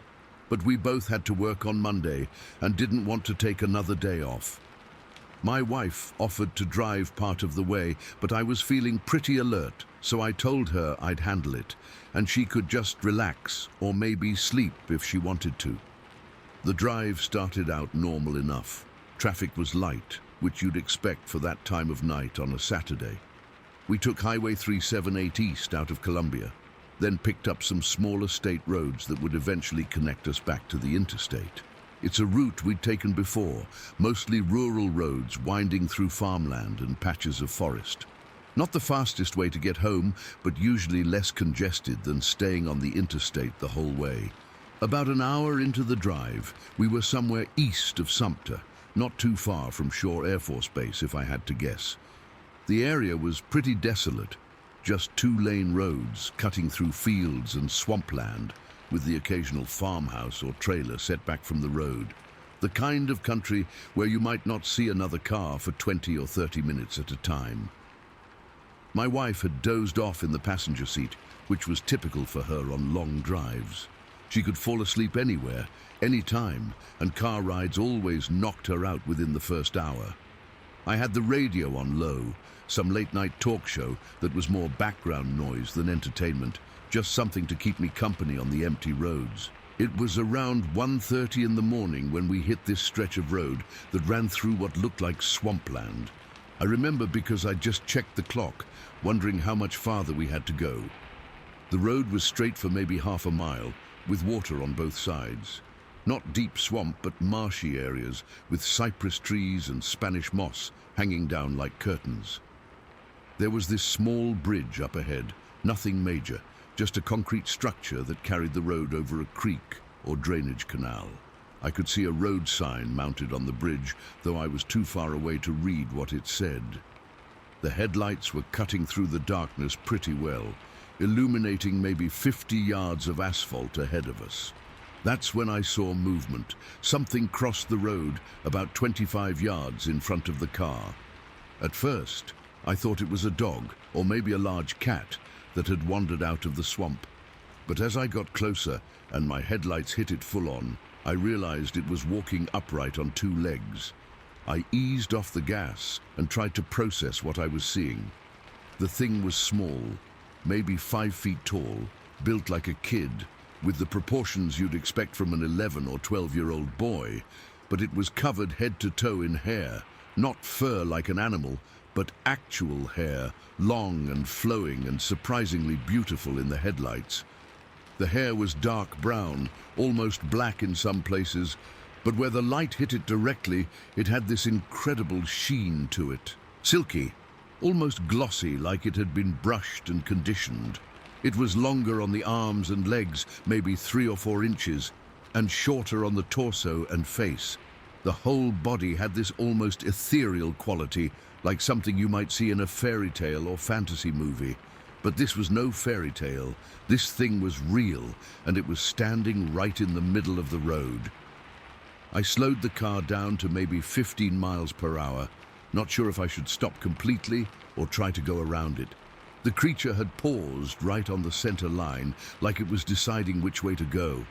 but we both had to work on Monday and didn't want to take another day off. My wife offered to drive part of the way, but I was feeling pretty alert, so I told her I'd handle it, and she could just relax or maybe sleep if she wanted to. The drive started out normal enough. Traffic was light, which you'd expect for that time of night on a Saturday. We took Highway 378 East out of Columbia, then picked up some smaller state roads that would eventually connect us back to the interstate. It's a route we'd taken before, mostly rural roads winding through farmland and patches of forest. Not the fastest way to get home, but usually less congested than staying on the interstate the whole way. About an hour into the drive, we were somewhere east of Sumter, not too far from Shore Air Force Base if I had to guess. The area was pretty desolate, just 2-lane roads cutting through fields and swampland, with the occasional farmhouse or trailer set back from the road. The kind of country where you might not see another car for 20 or 30 minutes at a time. My wife had dozed off in the passenger seat, which was typical for her on long drives. She could fall asleep anywhere, anytime, and car rides always knocked her out within the first hour. I had the radio on low, some late-night talk show that was more background noise than entertainment, just something to keep me company on the empty roads. It was around 1:30 in the morning when we hit this stretch of road that ran through what looked like swampland. I remember because I just checked the clock, wondering how much farther we had to go. The road was straight for maybe half a mile, with water on both sides. Not deep swamp, but marshy areas, with cypress trees and Spanish moss hanging down like curtains. There was this small bridge up ahead, nothing major, just a concrete structure that carried the road over a creek or drainage canal. I could see a road sign mounted on the bridge, though I was too far away to read what it said. The headlights were cutting through the darkness pretty well, illuminating maybe 50 yards of asphalt ahead of us. That's when I saw movement. Something crossed the road about 25 yards in front of the car. At first, I thought it was a dog, or maybe a large cat, that had wandered out of the swamp. But as I got closer and my headlights hit it full on, I realized it was walking upright on 2 legs. I eased off the gas and tried to process what I was seeing. The thing was small, maybe 5 feet tall, built like a kid, with the proportions you'd expect from an 11 or 12-year-old boy, but it was covered head to toe in hair, not fur like an animal, but actual hair, long and flowing and surprisingly beautiful in the headlights. The hair was dark brown, almost black in some places, but where the light hit it directly, it had this incredible sheen to it. Silky, almost glossy, like it had been brushed and conditioned. It was longer on the arms and legs, maybe 3 or 4 inches, and shorter on the torso and face. The whole body had this almost ethereal quality, like something you might see in a fairy tale or fantasy movie. But this was no fairy tale. This thing was real, and it was standing right in the middle of the road. I slowed the car down to maybe 15 miles per hour, not sure if I should stop completely or try to go around it. The creature had paused right on the center line, like it was deciding which way to go.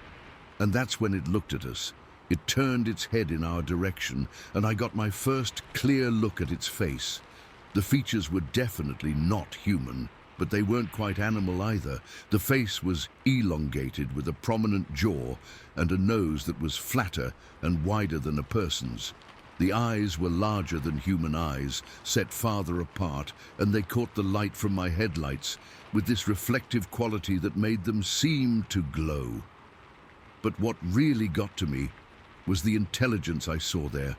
And that's when it looked at us. It turned its head in our direction, and I got my first clear look at its face. The features were definitely not human, but they weren't quite animal either. The face was elongated with a prominent jaw and a nose that was flatter and wider than a person's. The eyes were larger than human eyes, set farther apart, and they caught the light from my headlights with this reflective quality that made them seem to glow. But what really got to me was the intelligence I saw there.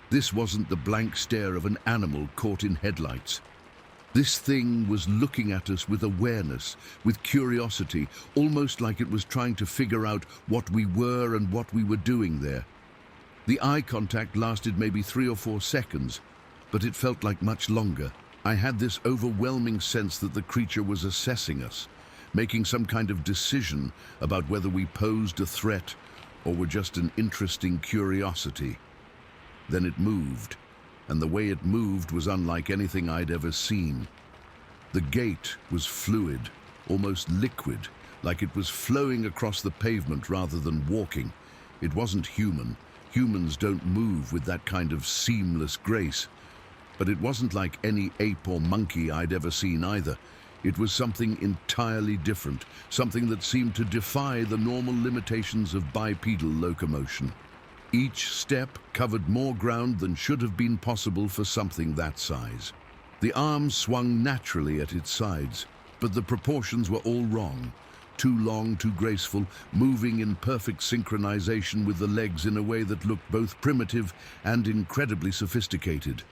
This wasn't the blank stare of an animal caught in headlights. This thing was looking at us with awareness, with curiosity, almost like it was trying to figure out what we were and what we were doing there. The eye contact lasted maybe 3 or 4 seconds, but it felt like much longer. I had this overwhelming sense that the creature was assessing us, making some kind of decision about whether we posed a threat or were just an interesting curiosity. Then it moved, and the way it moved was unlike anything I'd ever seen. The gait was fluid, almost liquid, like it was flowing across the pavement rather than walking. It wasn't human. Humans don't move with that kind of seamless grace. But it wasn't like any ape or monkey I'd ever seen either. It was something entirely different, something that seemed to defy the normal limitations of bipedal locomotion. Each step covered more ground than should have been possible for something that size. The arms swung naturally at its sides, but the proportions were all wrong. Too long, too graceful, moving in perfect synchronization with the legs in a way that looked both primitive and incredibly sophisticated.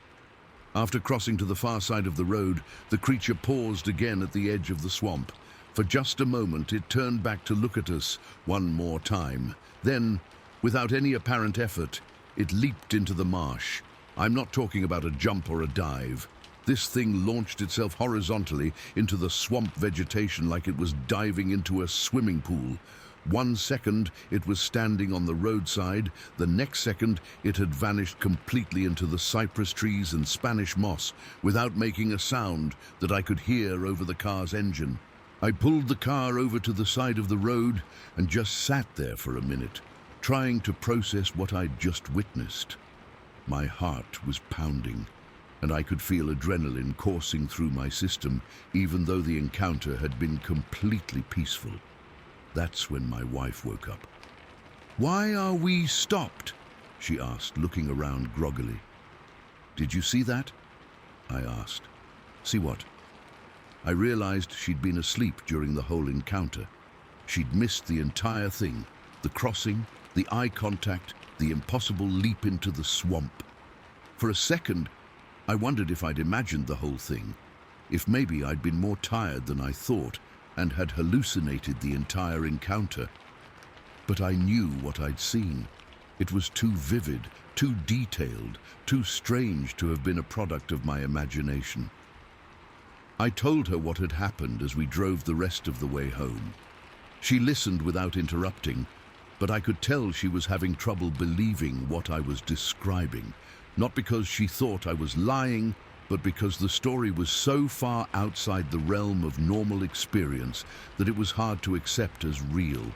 After crossing to the far side of the road, the creature paused again at the edge of the swamp. For just a moment, it turned back to look at us one more time. Then, without any apparent effort, it leaped into the marsh. I'm not talking about a jump or a dive. This thing launched itself horizontally into the swamp vegetation like it was diving into a swimming pool. 1 second, it was standing on the roadside. The next second, it had vanished completely into the cypress trees and Spanish moss without making a sound that I could hear over the car's engine. I pulled the car over to the side of the road and just sat there for a minute, trying to process what I'd just witnessed. My heart was pounding, and I could feel adrenaline coursing through my system, even though the encounter had been completely peaceful. That's when my wife woke up. "Why are we stopped?" she asked, looking around groggily. "Did you see that?" I asked. "See what?" I realized she'd been asleep during the whole encounter. She'd missed the entire thing, the crossing, the eye contact, the impossible leap into the swamp. For a second, I wondered if I'd imagined the whole thing, if maybe I'd been more tired than I thought and had hallucinated the entire encounter. But I knew what I'd seen. It was too vivid, too detailed, too strange to have been a product of my imagination. I told her what had happened as we drove the rest of the way home. She listened without interrupting, but I could tell she was having trouble believing what I was describing, not because she thought I was lying, but because the story was so far outside the realm of normal experience that it was hard to accept as real.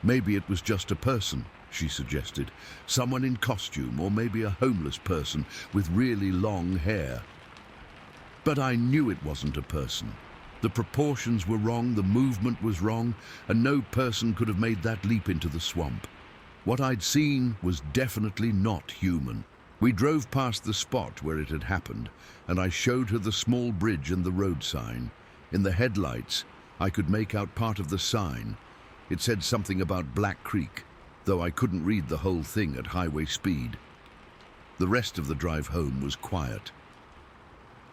"Maybe it was just a person," she suggested, "someone in costume, or maybe a homeless person with really long hair." But I knew it wasn't a person. The proportions were wrong, the movement was wrong, and no person could have made that leap into the swamp. What I'd seen was definitely not human. We drove past the spot where it had happened, and I showed her the small bridge and the road sign. In the headlights, I could make out part of the sign. It said something about Black Creek, though I couldn't read the whole thing at highway speed. The rest of the drive home was quiet.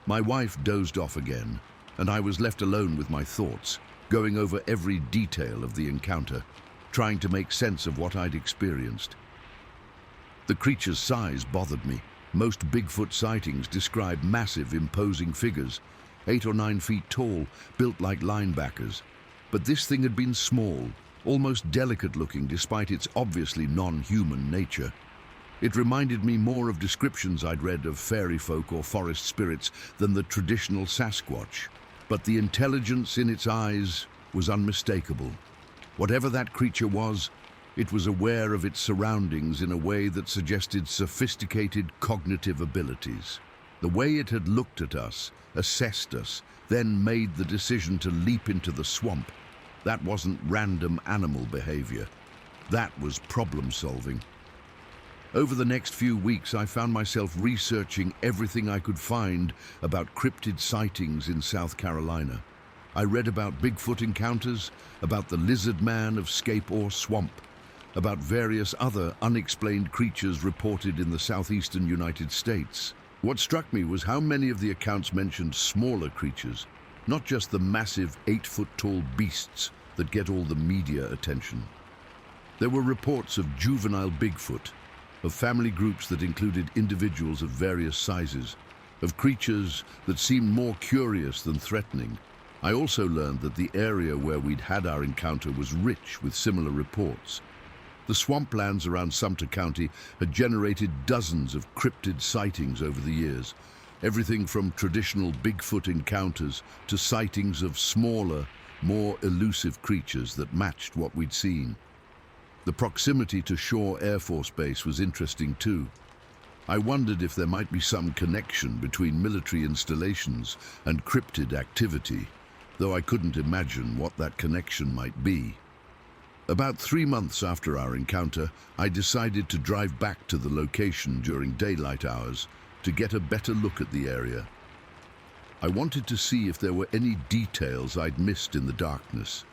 My wife dozed off again, and I was left alone with my thoughts, going over every detail of the encounter, trying to make sense of what I'd experienced. The creature's size bothered me. Most Bigfoot sightings describe massive, imposing figures, 8 or 9 feet tall, built like linebackers. But this thing had been small, almost delicate-looking despite its obviously non-human nature. It reminded me more of descriptions I'd read of fairy folk or forest spirits than the traditional Sasquatch. But the intelligence in its eyes was unmistakable. Whatever that creature was, it was aware of its surroundings in a way that suggested sophisticated cognitive abilities. The way it had looked at us, assessed us, then made the decision to leap into the swamp, that wasn't random animal behavior. That was problem solving. Over the next few weeks, I found myself researching everything I could find about cryptid sightings in South Carolina. I read about Bigfoot encounters, about the lizard man of Scape Ore Swamp, about various other unexplained creatures reported in the southeastern United States. What struck me was how many of the accounts mentioned smaller creatures, not just the massive 8-foot-tall beasts that get all the media attention. There were reports of juvenile Bigfoot, of family groups that included individuals of various sizes, of creatures that seemed more curious than threatening. I also learned that the area where we'd had our encounter was rich with similar reports. The swamplands around Sumter County had generated dozens of cryptid sightings over the years, everything from traditional Bigfoot encounters to sightings of smaller, more elusive creatures that matched what we'd seen. The proximity to Shaw Air Force Base was interesting too. I wondered if there might be some connection between military installations and cryptid activity, though I couldn't imagine what that connection might be. About 3 months after our encounter, I decided to drive back to the location during daylight hours to get a better look at the area. I wanted to see if there were any details I'd missed in the darkness,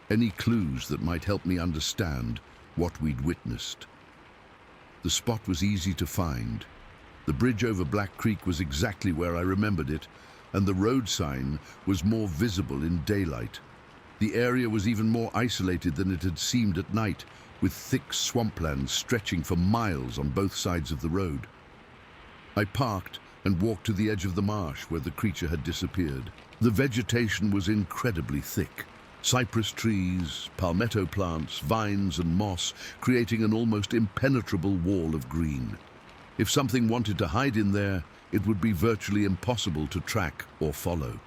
any clues that might help me understand what we'd witnessed. The spot was easy to find. The bridge over Black Creek was exactly where I remembered it, and the road sign was more visible in daylight. The area was even more isolated than it had seemed at night, with thick swamplands stretching for miles on both sides of the road. I parked and walked to the edge of the marsh where the creature had disappeared. The vegetation was incredibly thick. Cypress trees, palmetto plants, vines and moss, creating an almost impenetrable wall of green. If something wanted to hide in there, it would be virtually impossible to track or follow.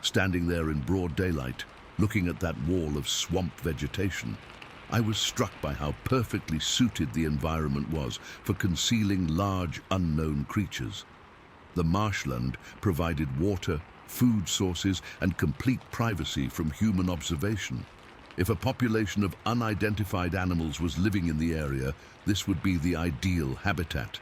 Standing there in broad daylight, looking at that wall of swamp vegetation, I was struck by how perfectly suited the environment was for concealing large, unknown creatures. The marshland provided water, food sources, and complete privacy from human observation. If a population of unidentified animals was living in the area, this would be the ideal habitat.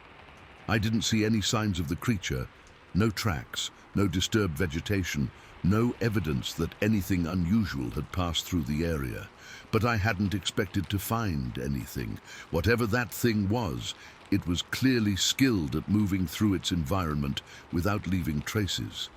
I didn't see any signs of the creature, no tracks, no disturbed vegetation, no evidence that anything unusual had passed through the area. But I hadn't expected to find anything. Whatever that thing was, it was clearly skilled at moving through its environment without leaving traces.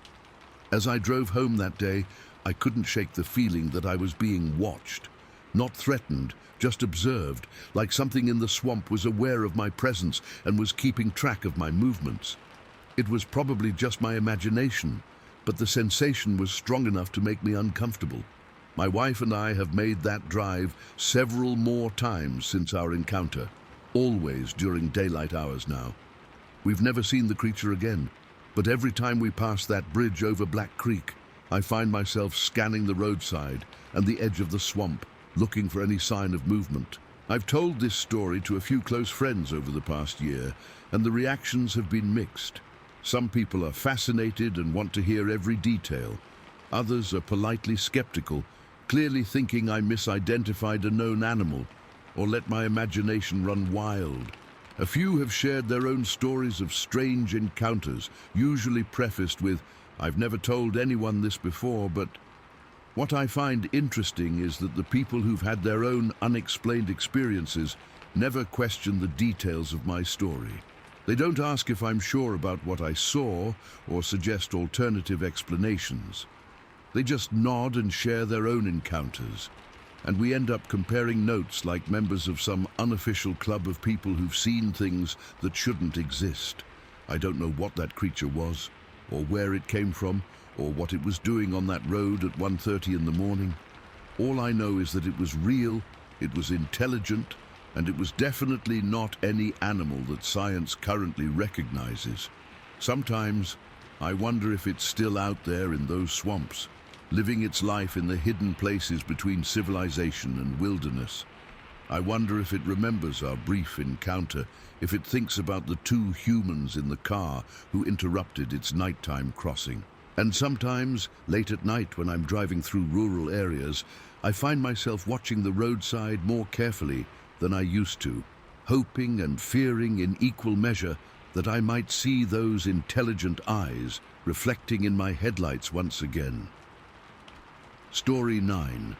As I drove home that day, I couldn't shake the feeling that I was being watched. Not threatened, just observed, like something in the swamp was aware of my presence and was keeping track of my movements. It was probably just my imagination, but the sensation was strong enough to make me uncomfortable. My wife and I have made that drive several more times since our encounter, always during daylight hours now. We've never seen the creature again, but every time we pass that bridge over Black Creek, I find myself scanning the roadside and the edge of the swamp, looking for any sign of movement. I've told this story to a few close friends over the past year, and the reactions have been mixed. Some people are fascinated and want to hear every detail. Others are politely skeptical, clearly thinking I misidentified a known animal or let my imagination run wild. A few have shared their own stories of strange encounters, usually prefaced with, "I've never told anyone this before," but what I find interesting is that the people who've had their own unexplained experiences never question the details of my story. They don't ask if I'm sure about what I saw or suggest alternative explanations. They just nod and share their own encounters. And we end up comparing notes like members of some unofficial club of people who've seen things that shouldn't exist. I don't know what that creature was, or where it came from, or what it was doing on that road at 1:30 in the morning. All I know is that it was real, it was intelligent, and it was definitely not any animal that science currently recognizes. Sometimes I wonder if it's still out there in those swamps, living its life in the hidden places between civilization and wilderness. I wonder if it remembers our brief encounter, if it thinks about the two humans in the car who interrupted its nighttime crossing. And sometimes, late at night when I'm driving through rural areas, I find myself watching the roadside more carefully than I used to, hoping and fearing in equal measure that I might see those intelligent eyes reflecting in my headlights once again. Story 9.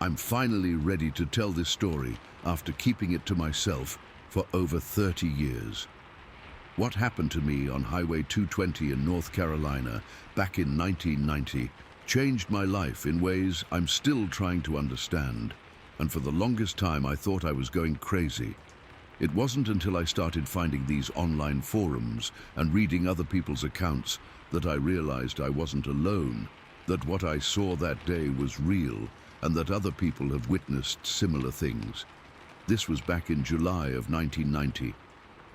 I'm finally ready to tell this story after keeping it to myself for over 30 years. What happened to me on Highway 220 in North Carolina back in 1990 changed my life in ways I'm still trying to understand, and for the longest time I thought I was going crazy. It wasn't until I started finding these online forums and reading other people's accounts that I realized I wasn't alone, that what I saw that day was real, and that other people have witnessed similar things. This was back in July of 1990.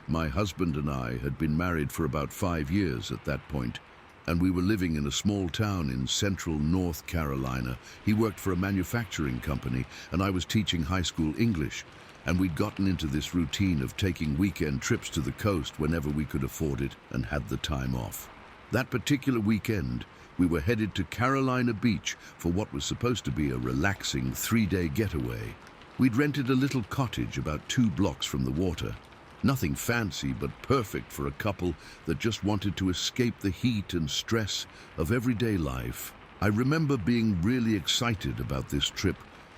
My husband and I had been married for about 5 years at that point, and we were living in a small town in central North Carolina. He worked for a manufacturing company, and I was teaching high school English, and we'd gotten into this routine of taking weekend trips to the coast whenever we could afford it and had the time off. That particular weekend, we were headed to Carolina Beach for what was supposed to be a relaxing 3-day getaway. We'd rented a little cottage about 2 blocks from the water. Nothing fancy, but perfect for a couple that just wanted to escape the heat and stress of everyday life. I remember being really excited about this trip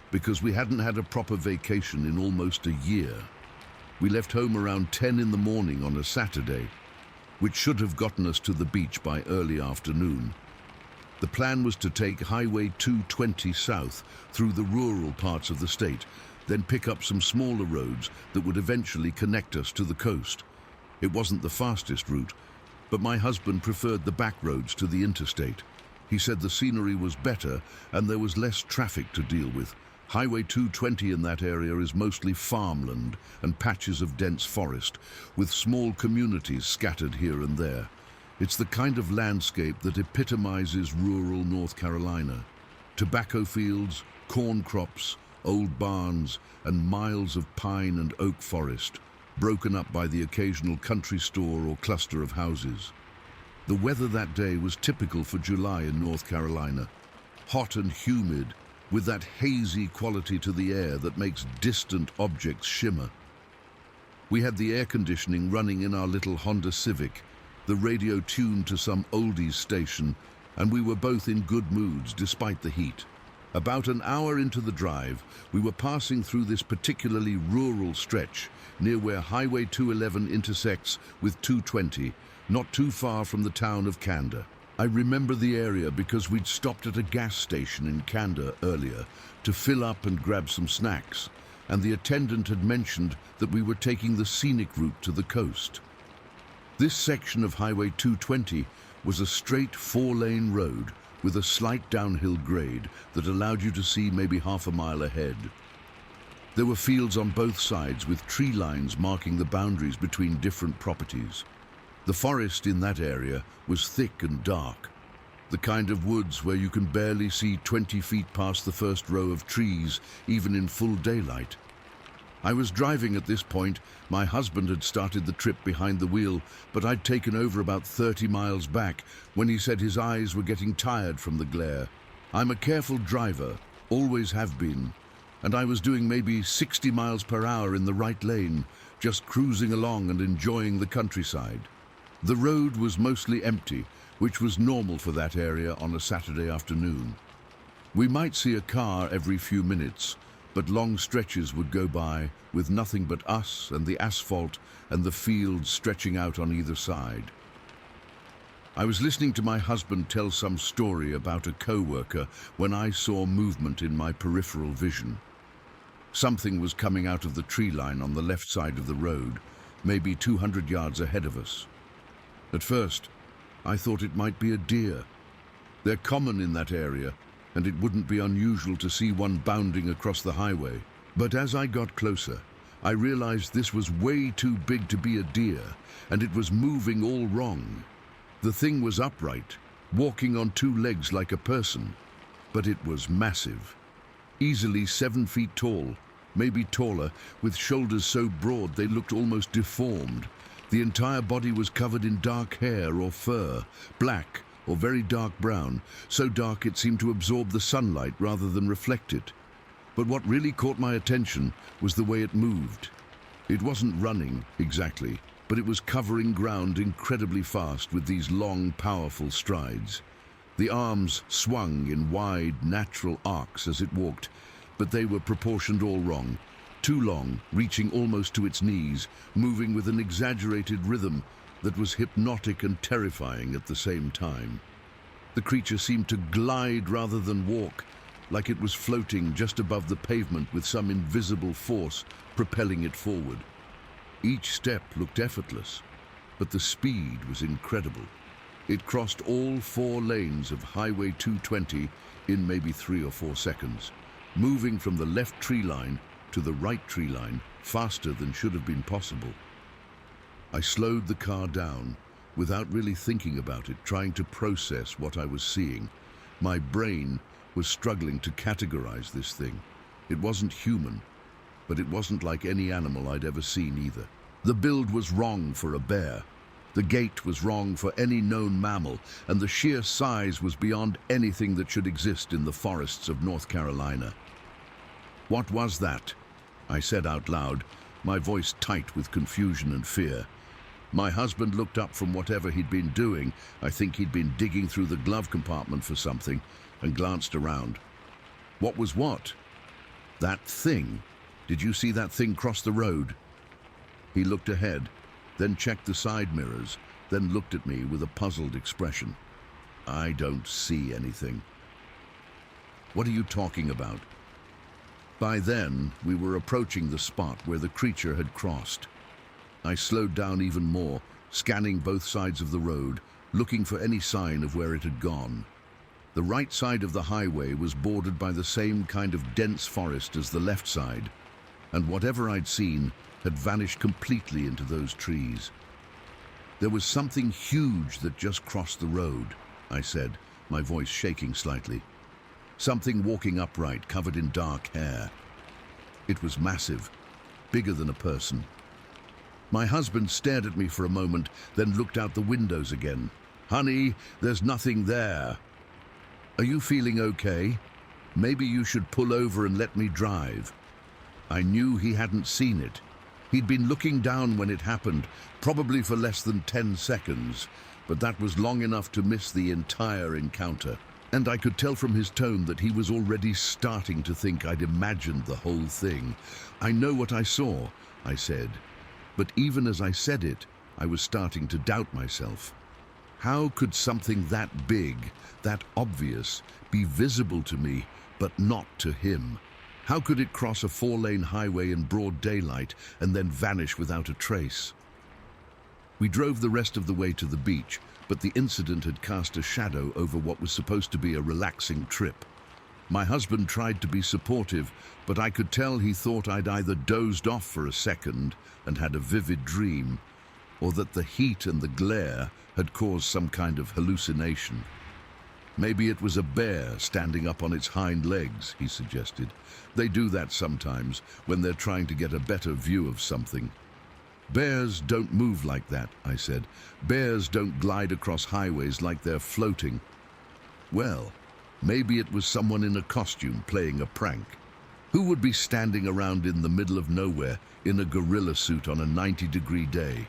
because we hadn't had a proper vacation in almost a year. We left home around 10 in the morning on a Saturday, which should have gotten us to the beach by early afternoon. The plan was to take Highway 220 south through the rural parts of the state, then pick up some smaller roads that would eventually connect us to the coast. It wasn't the fastest route, but my husband preferred the back roads to the interstate. He said the scenery was better and there was less traffic to deal with. Highway 220 in that area is mostly farmland and patches of dense forest, with small communities scattered here and there. It's the kind of landscape that epitomizes rural North Carolina. Tobacco fields, corn crops, old barns, and miles of pine and oak forest, broken up by the occasional country store or cluster of houses. The weather that day was typical for July in North Carolina. Hot and humid, with that hazy quality to the air that makes distant objects shimmer. We had the air conditioning running in our little Honda Civic, the radio tuned to some oldies station, and we were both in good moods despite the heat. About an hour into the drive, we were passing through this particularly rural stretch near where Highway 211 intersects with 220, not too far from the town of Canda. I remember the area because we'd stopped at a gas station in Canda earlier to fill up and grab some snacks, and the attendant had mentioned that we were taking the scenic route to the coast. This section of Highway 220 was a straight 4-lane road with a slight downhill grade that allowed you to see maybe half a mile ahead. There were fields on both sides with tree lines marking the boundaries between different properties. The forest in that area was thick and dark, the kind of woods where you can barely see 20 feet past the first row of trees, even in full daylight. I was driving at this point. My husband had started the trip behind the wheel, but I'd taken over about 30 miles back when he said his eyes were getting tired from the glare. I'm a careful driver, always have been, and I was doing maybe 60 miles per hour in the right lane, just cruising along and enjoying the countryside. The road was mostly empty, which was normal for that area on a Saturday afternoon. We might see a car every few minutes, but long stretches would go by with nothing but us and the asphalt and the fields stretching out on either side. I was listening to my husband tell some story about a co-worker when I saw movement in my peripheral vision. Something was coming out of the tree line on the left side of the road, maybe 200 yards ahead of us. At first, I thought it might be a deer. They're common in that area, and it wouldn't be unusual to see one bounding across the highway. But as I got closer, I realized this was way too big to be a deer, and it was moving all wrong. The thing was upright, walking on two legs like a person, but it was massive. Easily 7 feet tall, maybe taller, with shoulders so broad they looked almost deformed. The entire body was covered in dark hair or fur, black or very dark brown, so dark it seemed to absorb the sunlight rather than reflect it. But what really caught my attention was the way it moved. It wasn't running, exactly, but it was covering ground incredibly fast with these long, powerful strides. The arms swung in wide, natural arcs as it walked, but they were proportioned all wrong. Too long, reaching almost to its knees, moving with an exaggerated rhythm that was hypnotic and terrifying at the same time. The creature seemed to glide rather than walk, like it was floating just above the pavement with some invisible force propelling it forward. Each step looked effortless, but the speed was incredible. It crossed all 4 lanes of Highway 220 in maybe 3 or 4 seconds, moving from the left tree line to the right tree line faster than should have been possible. I slowed the car down without really thinking about it, trying to process what I was seeing. My brain was struggling to categorize this thing. It wasn't human, but it wasn't like any animal I'd ever seen either. The build was wrong for a bear. The gait was wrong for any known mammal, and the sheer size was beyond anything that should exist in the forests of North Carolina. "What was that?" I said out loud, my voice tight with confusion and fear. My husband looked up from whatever he'd been doing, I think he'd been digging through the glove compartment for something, and glanced around. "What was what?" "That thing. Did you see that thing cross the road?" He looked ahead, then checked the side mirrors, then looked at me with a puzzled expression. "I don't see anything." "What are you talking about?" By then, we were approaching the spot where the creature had crossed. I slowed down even more, scanning both sides of the road, looking for any sign of where it had gone. The right side of the highway was bordered by the same kind of dense forest as the left side, and whatever I'd seen had vanished completely into those trees. "There was something huge that just crossed the road," I said, my voice shaking slightly. "Something walking upright, covered in dark hair. It was massive, bigger than a person." My husband stared at me for a moment, then looked out the windows again. "Honey, there's nothing there. Are you feeling okay? Maybe you should pull over and let me drive." I knew he hadn't seen it. He'd been looking down when it happened, probably for less than 10 seconds, but that was long enough to miss the entire encounter. And I could tell from his tone that he was already starting to think I'd imagined the whole thing. "I know what I saw," I said. But even as I said it, I was starting to doubt myself. How could something that big, that obvious, be visible to me, but not to him? How could it cross a 4-lane highway in broad daylight and then vanish without a trace? We drove the rest of the way to the beach, but the incident had cast a shadow over what was supposed to be a relaxing trip. My husband tried to be supportive, but I could tell he thought I'd either dozed off for a second and had a vivid dream, or that the heat and the glare had caused some kind of hallucination. "Maybe it was a bear standing up on its hind legs," he suggested. "They do that sometimes when they're trying to get a better view of something." "Bears don't move like that," I said. "Bears don't glide across highways like they're floating." Well, maybe it was someone in a costume playing a prank. Who would be standing around in the middle of nowhere in a gorilla suit on a 90-degree day?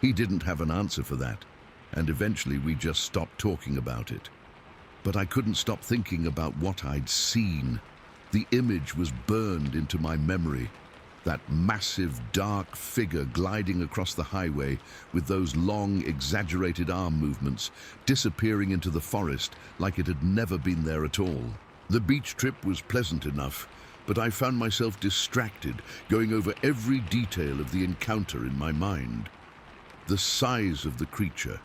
He didn't have an answer for that, and eventually we just stopped talking about it. But I couldn't stop thinking about what I'd seen. The image was burned into my memory. That massive, dark figure gliding across the highway with those long, exaggerated arm movements, disappearing into the forest like it had never been there at all. The beach trip was pleasant enough, but I found myself distracted, going over every detail of the encounter in my mind. The size of the creature,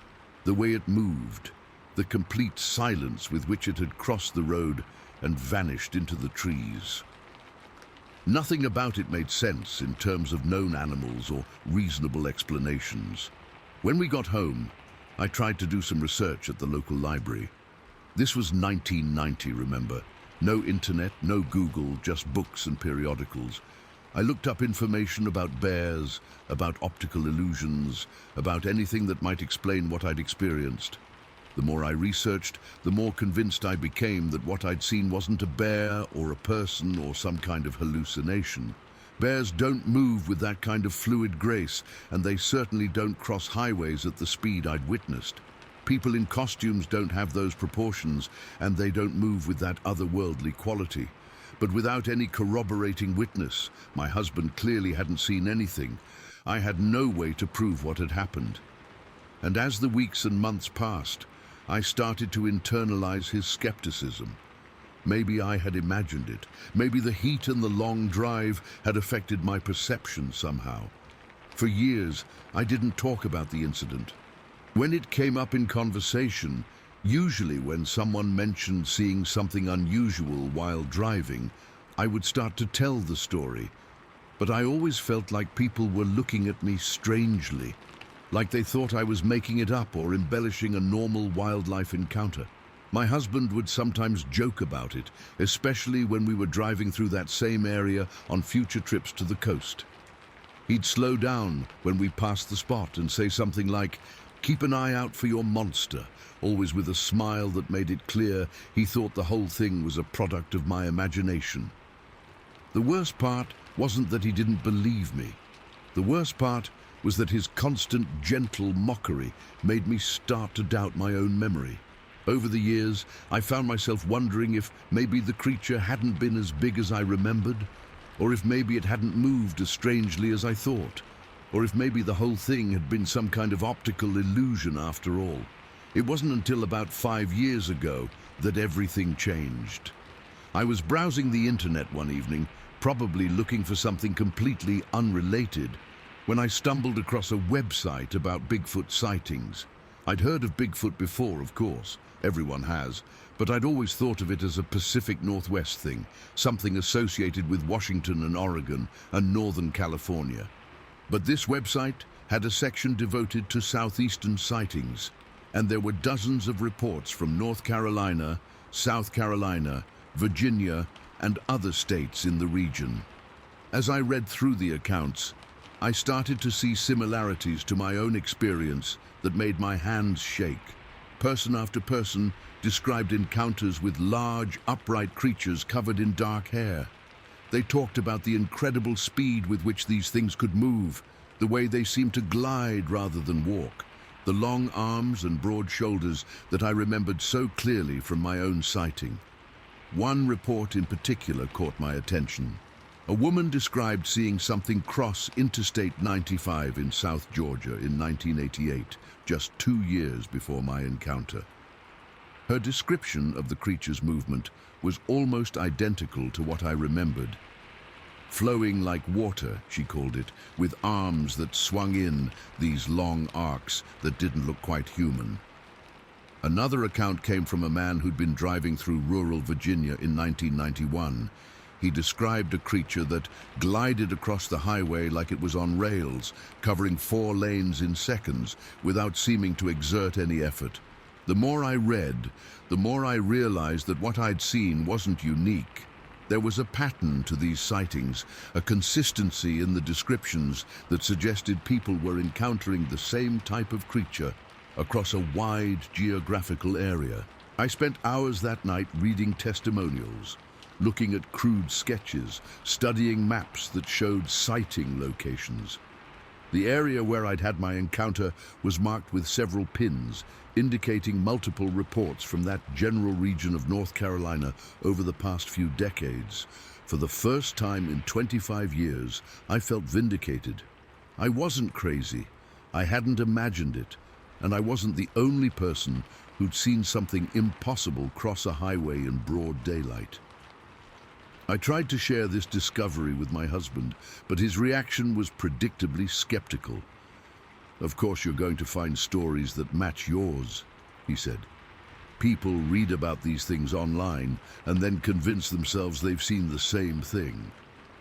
the way it moved, the complete silence with which it had crossed the road and vanished into the trees. Nothing about it made sense in terms of known animals or reasonable explanations. When we got home, I tried to do some research at the local library. This was 1990, remember? No internet, no Google, just books and periodicals. I looked up information about bears, about optical illusions, about anything that might explain what I'd experienced. The more I researched, the more convinced I became that what I'd seen wasn't a bear or a person or some kind of hallucination. Bears don't move with that kind of fluid grace, and they certainly don't cross highways at the speed I'd witnessed. People in costumes don't have those proportions, and they don't move with that otherworldly quality. But without any corroborating witness, my husband clearly hadn't seen anything. I had no way to prove what had happened. And as the weeks and months passed, I started to internalize his skepticism. Maybe I had imagined it. Maybe the heat and the long drive had affected my perception somehow. For years, I didn't talk about the incident. When it came up in conversation, usually when someone mentioned seeing something unusual while driving, I would start to tell the story. But I always felt like people were looking at me strangely, like they thought I was making it up or embellishing a normal wildlife encounter. My husband would sometimes joke about it, especially when we were driving through that same area on future trips to the coast. He'd slow down when we passed the spot and say something like, "Keep an eye out for your monster," always with a smile that made it clear he thought the whole thing was a product of my imagination. The worst part wasn't that he didn't believe me. The worst part was that his constant, gentle mockery made me start to doubt my own memory. Over the years, I found myself wondering if maybe the creature hadn't been as big as I remembered, or if maybe it hadn't moved as strangely as I thought, or if maybe the whole thing had been some kind of optical illusion after all. It wasn't until about 5 years ago that everything changed. I was browsing the internet one evening, probably looking for something completely unrelated, when I stumbled across a website about Bigfoot sightings. I'd heard of Bigfoot before, of course. Everyone has. But I'd always thought of it as a Pacific Northwest thing, something associated with Washington and Oregon and Northern California. But this website had a section devoted to southeastern sightings, and there were dozens of reports from North Carolina, South Carolina, Virginia, and other states in the region. As I read through the accounts, I started to see similarities to my own experience that made my hands shake. Person after person described encounters with large, upright creatures covered in dark hair. They talked about the incredible speed with which these things could move, the way they seemed to glide rather than walk, the long arms and broad shoulders that I remembered so clearly from my own sighting. One report in particular caught my attention. A woman described seeing something cross Interstate 95 in South Georgia in 1988, just 2 years before my encounter. Her description of the creature's movement was almost identical to what I remembered. Flowing like water, she called it, with arms that swung in these long arcs that didn't look quite human. Another account came from a man who'd been driving through rural Virginia in 1991. He described a creature that glided across the highway like it was on rails, covering 4 lanes in seconds without seeming to exert any effort. The more I read, the more I realized that what I'd seen wasn't unique. There was a pattern to these sightings, a consistency in the descriptions that suggested people were encountering the same type of creature across a wide geographical area. I spent hours that night reading testimonials, looking at crude sketches, studying maps that showed sighting locations. The area where I'd had my encounter was marked with several pins, indicating multiple reports from that general region of North Carolina over the past few decades. For the first time in 25 years, I felt vindicated. I wasn't crazy. I hadn't imagined it. And I wasn't the only person who'd seen something impossible cross a highway in broad daylight. I tried to share this discovery with my husband, but his reaction was predictably skeptical. "Of course you're going to find stories that match yours," he said. "People read about these things online and then convince themselves they've seen the same thing.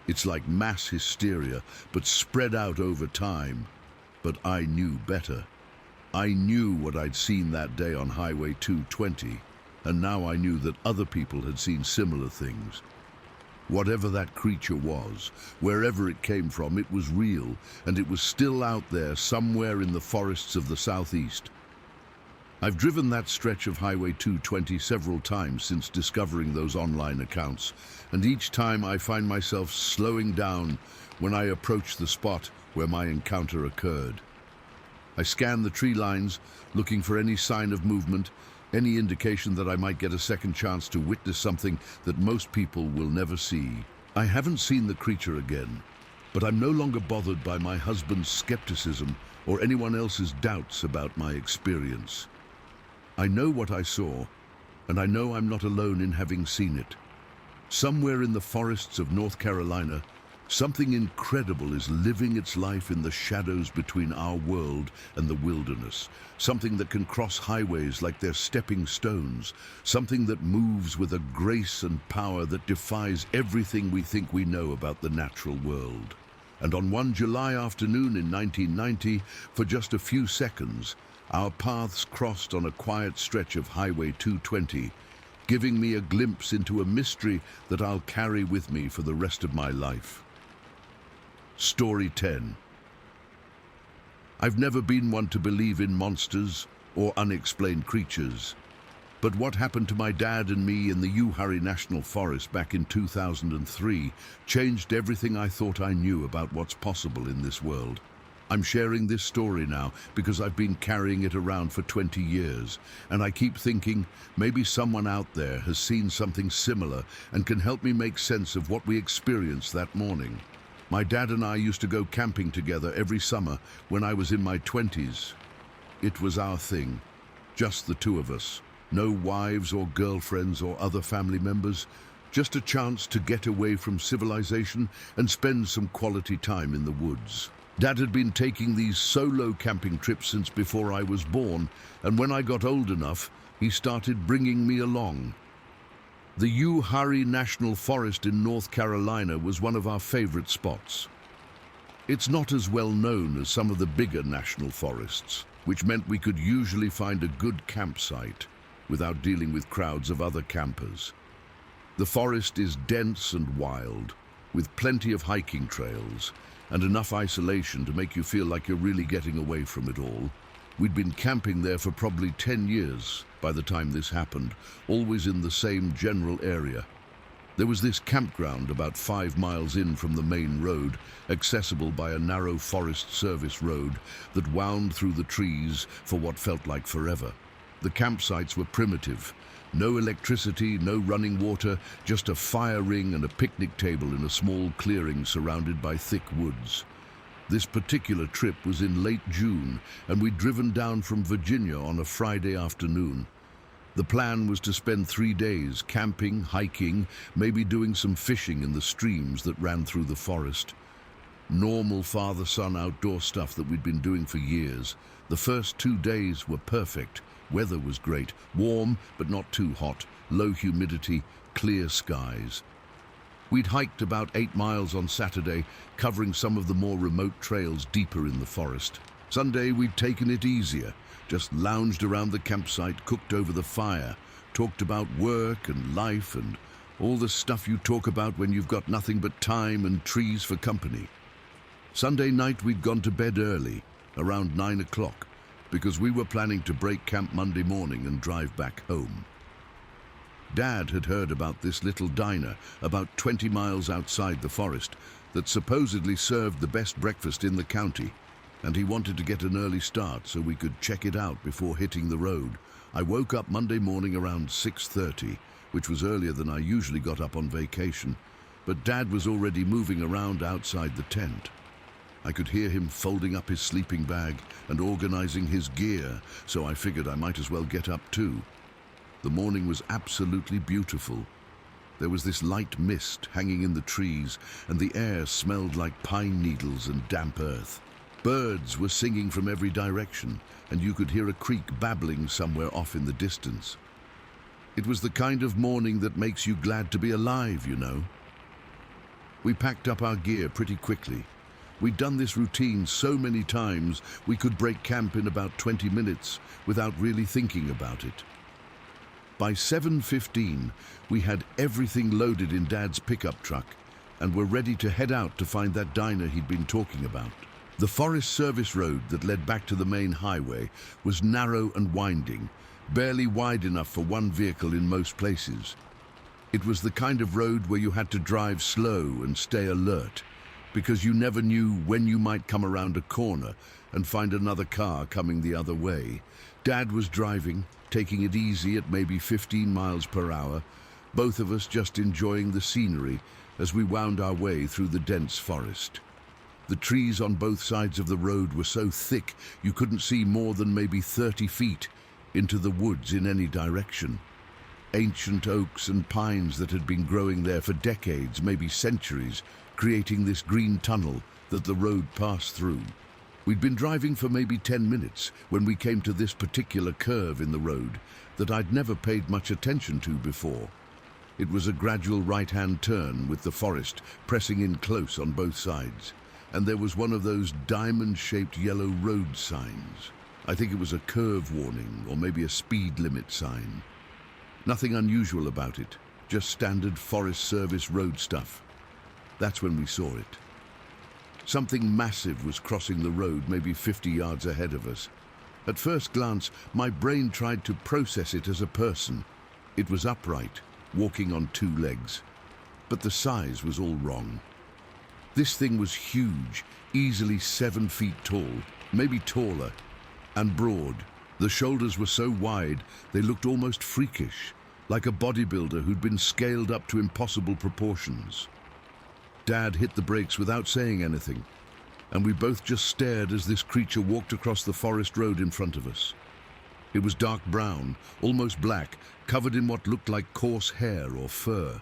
It's like mass hysteria, but spread out over time." But I knew better. I knew what I'd seen that day on Highway 220, and now I knew that other people had seen similar things. Whatever that creature was, wherever it came from, it was real, and it was still out there somewhere in the forests of the southeast. I've driven that stretch of Highway 220 several times since discovering those online accounts, and each time I find myself slowing down when I approach the spot where my encounter occurred. I scan the tree lines, looking for any sign of movement, any indication that I might get a second chance to witness something that most people will never see. I haven't seen the creature again, but I'm no longer bothered by my husband's skepticism or anyone else's doubts about my experience. I know what I saw, and I know I'm not alone in having seen it. Somewhere in the forests of North Carolina, something incredible is living its life in the shadows between our world and the wilderness. Something that can cross highways like they're stepping stones. Something that moves with a grace and power that defies everything we think we know about the natural world. And on one July afternoon in 1990, for just a few seconds, our paths crossed on a quiet stretch of Highway 220, giving me a glimpse into a mystery that I'll carry with me for the rest of my life. Story 10. I've never been one to believe in monsters or unexplained creatures, but what happened to my dad and me in the Uhari National Forest back in 2003 changed everything I thought I knew about what's possible in this world. I'm sharing this story now because I've been carrying it around for 20 years, and I keep thinking maybe someone out there has seen something similar and can help me make sense of what we experienced that morning. My dad and I used to go camping together every summer when I was in my 20s. It was our thing, just the two of us. No wives or girlfriends or other family members, just a chance to get away from civilization and spend some quality time in the woods. Dad had been taking these solo camping trips since before I was born, and when I got old enough, he started bringing me along. The Uhari National Forest in North Carolina was one of our favorite spots. It's not as well known as some of the bigger national forests, which meant we could usually find a good campsite without dealing with crowds of other campers. The forest is dense and wild, with plenty of hiking trails and enough isolation to make you feel like you're really getting away from it all. We'd been camping there for probably 10 years by the time this happened, always in the same general area. There was this campground about 5 miles in from the main road, accessible by a narrow Forest Service road that wound through the trees for what felt like forever. The campsites were primitive. No electricity, no running water, just a fire ring and a picnic table in a small clearing surrounded by thick woods. This particular trip was in late June, and we'd driven down from Virginia on a Friday afternoon. The plan was to spend 3 days camping, hiking, maybe doing some fishing in the streams that ran through the forest. Normal father-son outdoor stuff that we'd been doing for years. The first 2 days were perfect. Weather was great, warm but not too hot, low humidity, clear skies. We'd hiked about 8 miles on Saturday, covering some of the more remote trails deeper in the forest. Sunday we'd taken it easier, just lounged around the campsite, cooked over the fire, talked about work and life and all the stuff you talk about when you've got nothing but time and trees for company. Sunday night we'd gone to bed early, around 9 o'clock, because we were planning to break camp Monday morning and drive back home. Dad had heard about this little diner about 20 miles outside the forest that supposedly served the best breakfast in the county, and he wanted to get an early start so we could check it out before hitting the road. I woke up Monday morning around 6:30, which was earlier than I usually got up on vacation, but Dad was already moving around outside the tent. I could hear him folding up his sleeping bag and organizing his gear, so I figured I might as well get up too. The morning was absolutely beautiful. There was this light mist hanging in the trees, and the air smelled like pine needles and damp earth. Birds were singing from every direction, and you could hear a creek babbling somewhere off in the distance. It was the kind of morning that makes you glad to be alive, you know. We packed up our gear pretty quickly. We'd done this routine so many times we could break camp in about 20 minutes without really thinking about it. By 7:15, we had everything loaded in Dad's pickup truck and were ready to head out to find that diner he'd been talking about. The Forest Service road that led back to the main highway was narrow and winding, barely wide enough for one vehicle in most places. It was the kind of road where you had to drive slow and stay alert, because you never knew when you might come around a corner and find another car coming the other way. Dad was driving, taking it easy at maybe 15 miles per hour, both of us just enjoying the scenery as we wound our way through the dense forest. The trees on both sides of the road were so thick you couldn't see more than maybe 30 feet into the woods in any direction. Ancient oaks and pines that had been growing there for decades, maybe centuries, creating this green tunnel that the road passed through. We'd been driving for maybe 10 minutes when we came to this particular curve in the road that I'd never paid much attention to before. It was a gradual right-hand turn with the forest pressing in close on both sides, and there was one of those diamond-shaped yellow road signs. I think it was a curve warning or maybe a speed limit sign. Nothing unusual about it, just standard Forest Service road stuff. That's when we saw it. Something massive was crossing the road maybe 50 yards ahead of us. At first glance, my brain tried to process it as a person. It was upright, walking on two legs. But the size was all wrong. This thing was huge, easily 7 feet tall, maybe taller, and broad. The shoulders were so wide, they looked almost freakish, like a bodybuilder who'd been scaled up to impossible proportions. Dad hit the brakes without saying anything, and we both just stared as this creature walked across the forest road in front of us. It was dark brown, almost black, covered in what looked like coarse hair or fur.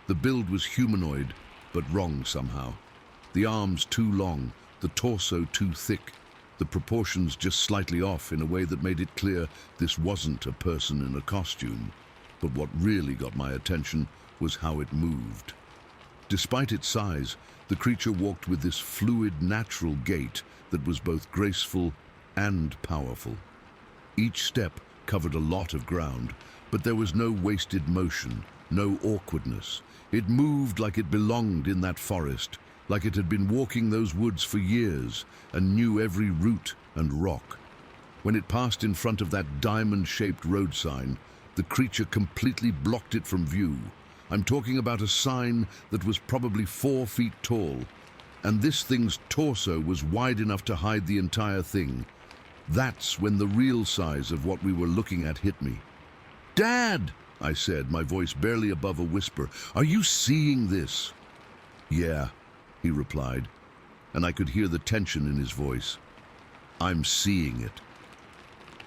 The build was humanoid, but wrong somehow. The arms too long, the torso too thick, the proportions just slightly off in a way that made it clear this wasn't a person in a costume. But what really got my attention was how it moved. Despite its size, the creature walked with this fluid, natural gait that was both graceful and powerful. Each step covered a lot of ground, but there was no wasted motion, no awkwardness. It moved like it belonged in that forest, like it had been walking those woods for years and knew every root and rock. When it passed in front of that diamond-shaped road sign, the creature completely blocked it from view. I'm talking about a sign that was probably 4 feet tall, and this thing's torso was wide enough to hide the entire thing. That's when the real size of what we were looking at hit me. "Dad!" I said, my voice barely above a whisper. "Are you seeing this?" "Yeah," he replied, and I could hear the tension in his voice. "I'm seeing it."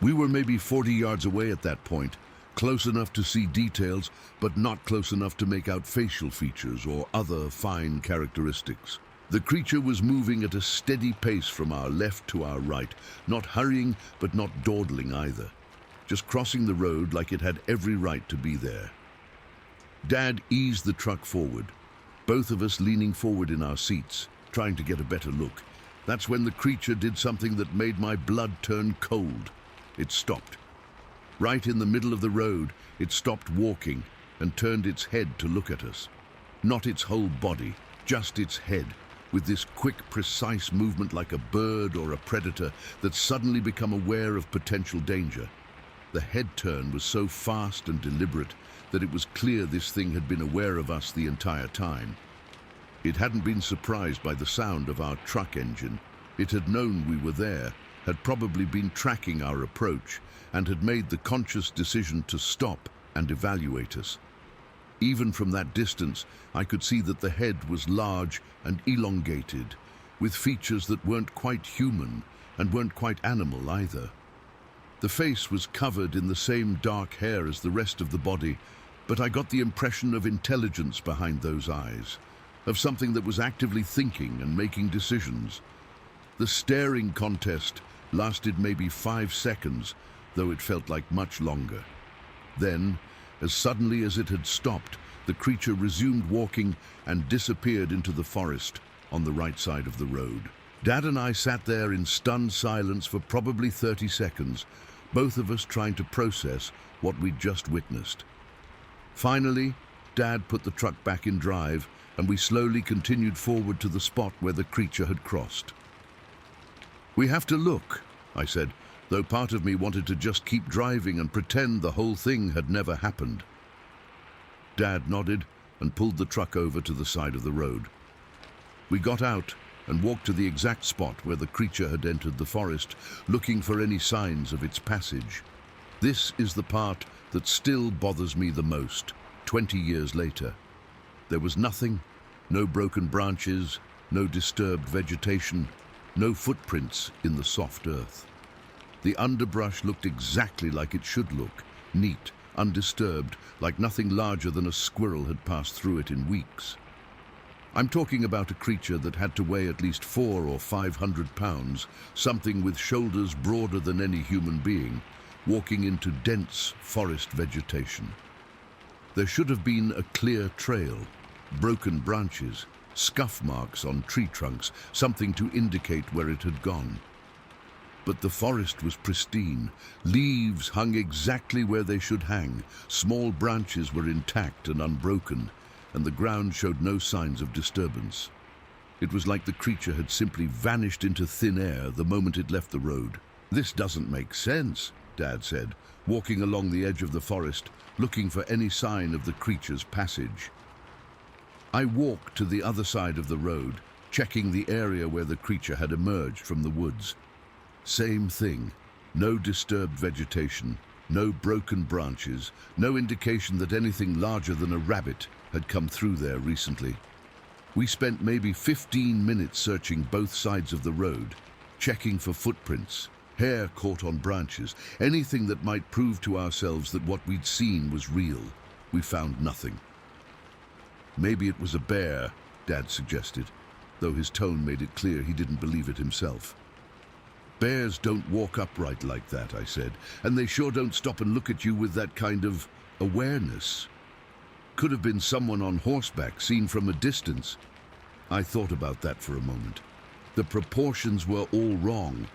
We were maybe 40 yards away at that point, close enough to see details, but not close enough to make out facial features or other fine characteristics. The creature was moving at a steady pace from our left to our right, not hurrying but not dawdling either, just crossing the road like it had every right to be there. Dad eased the truck forward, both of us leaning forward in our seats, trying to get a better look. That's when the creature did something that made my blood turn cold. It stopped. Right in the middle of the road, it stopped walking and turned its head to look at us. Not its whole body, just its head, with this quick, precise movement like a bird or a predator that's suddenly become aware of potential danger. The head turn was so fast and deliberate that it was clear this thing had been aware of us the entire time. It hadn't been surprised by the sound of our truck engine. It had known we were there, had probably been tracking our approach, and had made the conscious decision to stop and evaluate us. Even from that distance, I could see that the head was large and elongated, with features that weren't quite human and weren't quite animal either. The face was covered in the same dark hair as the rest of the body, but I got the impression of intelligence behind those eyes, of something that was actively thinking and making decisions. The staring contest lasted maybe 5 seconds, though it felt like much longer. Then, as suddenly as it had stopped, the creature resumed walking and disappeared into the forest on the right side of the road. Dad and I sat there in stunned silence for probably 30 seconds, both of us trying to process what we'd just witnessed. Finally, Dad put the truck back in drive, and we slowly continued forward to the spot where the creature had crossed. "We have to look," I said, though part of me wanted to just keep driving and pretend the whole thing had never happened. Dad nodded and pulled the truck over to the side of the road. We got out and walked to the exact spot where the creature had entered the forest, looking for any signs of its passage. This is the part that still bothers me the most, 20 years later. There was nothing, no broken branches, no disturbed vegetation, no footprints in the soft earth. The underbrush looked exactly like it should look, neat, undisturbed, like nothing larger than a squirrel had passed through it in weeks. I'm talking about a creature that had to weigh at least 400 or 500 pounds, something with shoulders broader than any human being, walking into dense forest vegetation. There should have been a clear trail, broken branches, scuff marks on tree trunks, something to indicate where it had gone. But the forest was pristine. Leaves hung exactly where they should hang. Small branches were intact and unbroken, and the ground showed no signs of disturbance. It was like the creature had simply vanished into thin air the moment it left the road. "This doesn't make sense," Dad said, walking along the edge of the forest, looking for any sign of the creature's passage. I walked to the other side of the road, checking the area where the creature had emerged from the woods. Same thing. No disturbed vegetation, no broken branches, no indication that anything larger than a rabbit had come through there recently. We spent maybe 15 minutes searching both sides of the road, checking for footprints, hair caught on branches, anything that might prove to ourselves that what we'd seen was real. We found nothing. "Maybe it was a bear," Dad suggested, though his tone made it clear he didn't believe it himself. "Bears don't walk upright like that," I said, "and they sure don't stop and look at you with that kind of awareness. Could have been someone on horseback seen from a distance." I thought about that for a moment. The proportions were all wrong.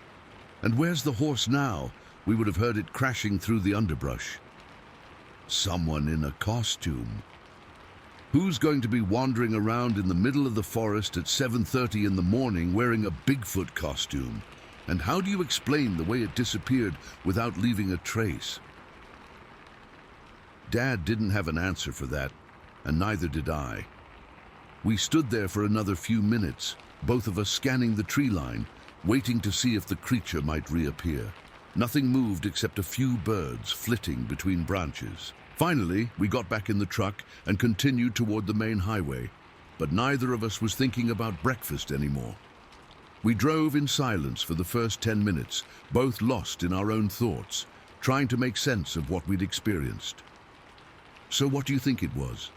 And where's the horse now? We would have heard it crashing through the underbrush. Someone in a costume. Who's going to be wandering around in the middle of the forest at 7:30 in the morning wearing a Bigfoot costume? And how do you explain the way it disappeared without leaving a trace? Dad didn't have an answer for that, and neither did I. We stood there for another few minutes, both of us scanning the tree line, waiting to see if the creature might reappear. Nothing moved except a few birds flitting between branches. Finally, we got back in the truck and continued toward the main highway, but neither of us was thinking about breakfast anymore. We drove in silence for the first 10 minutes, both lost in our own thoughts, trying to make sense of what we'd experienced. "So what do you think it was?"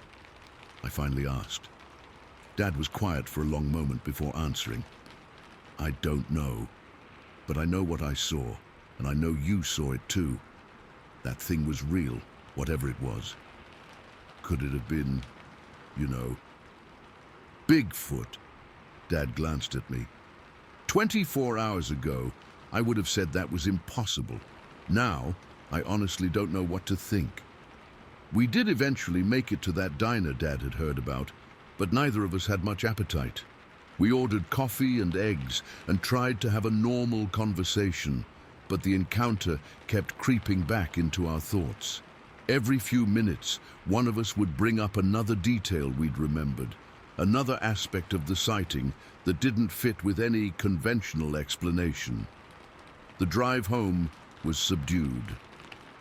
I finally asked. Dad was quiet for a long moment before answering. "I don't know, but I know what I saw, and I know you saw it too. That thing was real, whatever it was. Could it have been, Bigfoot?" Dad glanced at me. 24 hours ago, I would have said that was impossible. Now, I honestly don't know what to think. We did eventually make it to that diner Dad had heard about, but neither of us had much appetite. We ordered coffee and eggs and tried to have a normal conversation, but the encounter kept creeping back into our thoughts. Every few minutes, one of us would bring up another detail we'd remembered, another aspect of the sighting that didn't fit with any conventional explanation. The drive home was subdued.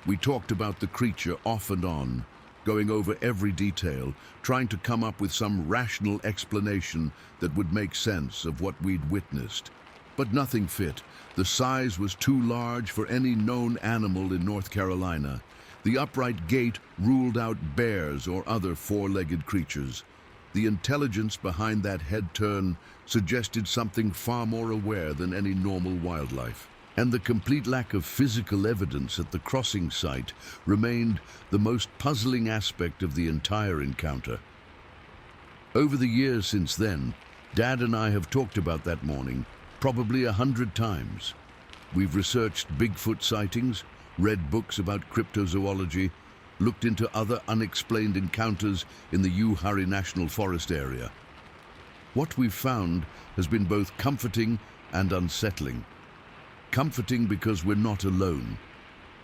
We talked about the creature off and on, going over every detail, trying to come up with some rational explanation that would make sense of what we'd witnessed. But nothing fit. The size was too large for any known animal in North Carolina. The upright gait ruled out bears or other four-legged creatures. The intelligence behind that head turn suggested something far more aware than any normal wildlife. And the complete lack of physical evidence at the crossing site remained the most puzzling aspect of the entire encounter. Over the years since then, Dad and I have talked about that morning probably 100 times. We've researched Bigfoot sightings, read books about cryptozoology, looked into other unexplained encounters in the Uhari National Forest area. What we've found has been both comforting and unsettling. Comforting because we're not alone.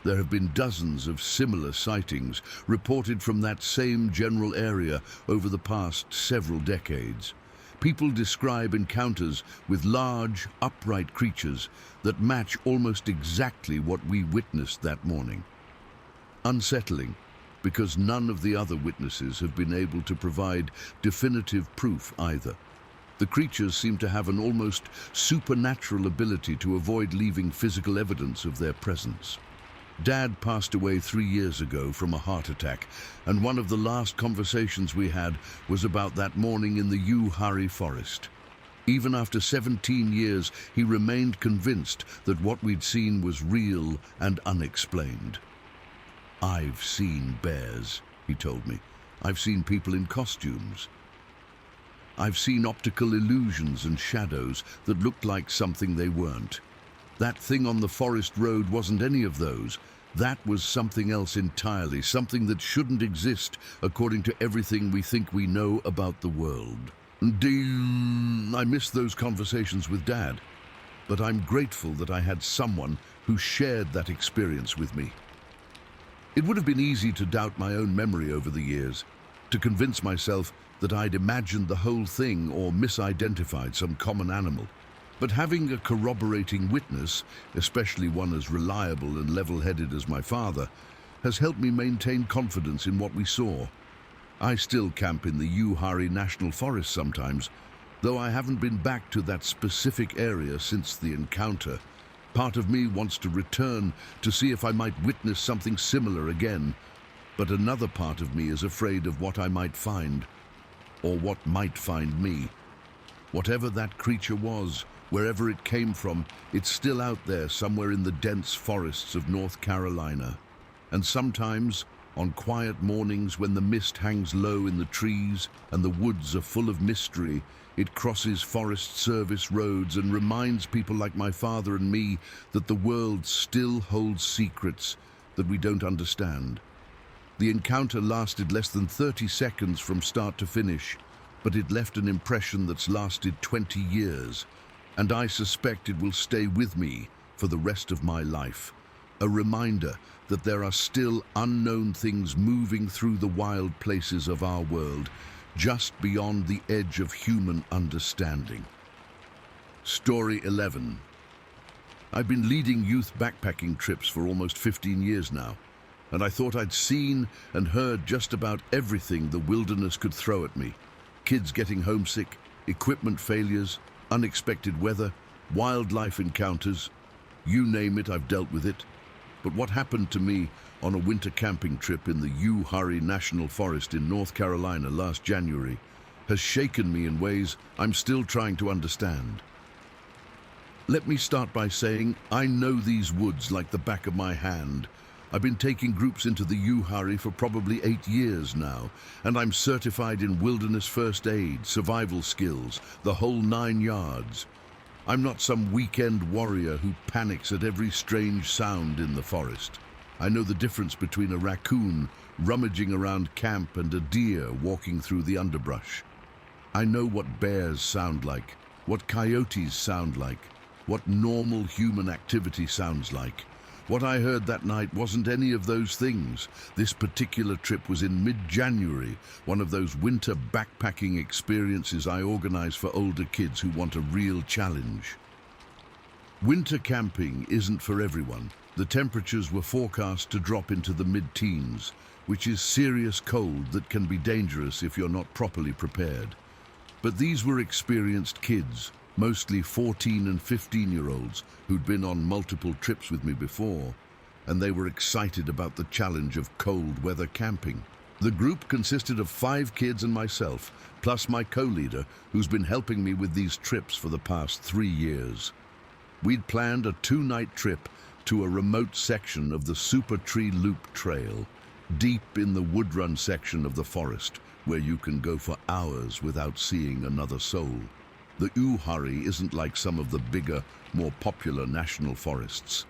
There have been dozens of similar sightings reported from that same general area over the past several decades. People describe encounters with large, upright creatures that match almost exactly what we witnessed that morning. Unsettling, because none of the other witnesses have been able to provide definitive proof either. The creatures seem to have an almost supernatural ability to avoid leaving physical evidence of their presence. Dad passed away 3 years ago from a heart attack, and one of the last conversations we had was about that morning in the Uhari forest. Even after 17 years, he remained convinced that what we'd seen was real and unexplained. "I've seen bears," he told me. "I've seen people in costumes. I've seen optical illusions and shadows that looked like something they weren't. That thing on the forest road wasn't any of those. That was something else entirely, something that shouldn't exist according to everything we think we know about the world." I miss those conversations with Dad, but I'm grateful that I had someone who shared that experience with me. It would have been easy to doubt my own memory over the years, to convince myself that I'd imagined the whole thing or misidentified some common animal. But having a corroborating witness, especially one as reliable and level-headed as my father, has helped me maintain confidence in what we saw. I still camp in the Uhari National Forest sometimes, though I haven't been back to that specific area since the encounter. Part of me wants to return to see if I might witness something similar again, but another part of me is afraid of what I might find, or what might find me. Whatever that creature was, wherever it came from, it's still out there somewhere in the dense forests of North Carolina. And sometimes, on quiet mornings when the mist hangs low in the trees and the woods are full of mystery, it crosses Forest Service roads and reminds people like my father and me that the world still holds secrets that we don't understand. The encounter lasted less than 30 seconds from start to finish, but it left an impression that's lasted 20 years, and I suspect it will stay with me for the rest of my life. A reminder that there are still unknown things moving through the wild places of our world, just beyond the edge of human understanding. Story 11. I've been leading youth backpacking trips for almost 15 years now, and I thought I'd seen and heard just about everything the wilderness could throw at me. Kids getting homesick, equipment failures, unexpected weather, wildlife encounters. You name it, I've dealt with it. But what happened to me on a winter camping trip in the Uhari National Forest in North Carolina last January has shaken me in ways I'm still trying to understand. Let me start by saying I know these woods like the back of my hand. I've been taking groups into the Uhari for probably 8 years now, and I'm certified in wilderness first aid, survival skills, the whole 9 yards. I'm not some weekend warrior who panics at every strange sound in the forest. I know the difference between a raccoon rummaging around camp and a deer walking through the underbrush. I know what bears sound like, what coyotes sound like, what normal human activity sounds like. What I heard that night wasn't any of those things. This particular trip was in mid-January, one of those winter backpacking experiences I organize for older kids who want a real challenge. Winter camping isn't for everyone. The temperatures were forecast to drop into the mid-teens, which is serious cold that can be dangerous if you're not properly prepared. But these were experienced kids, mostly 14 and 15-year-olds who'd been on multiple trips with me before, and they were excited about the challenge of cold weather camping. The group consisted of 5 kids and myself, plus my co-leader, who's been helping me with these trips for the past 3 years. We'd planned a 2-night trip to a remote section of the Super Tree Loop Trail, deep in the woodrun section of the forest, where you can go for hours without seeing another soul. The Uhari isn't like some of the bigger, more popular national forests.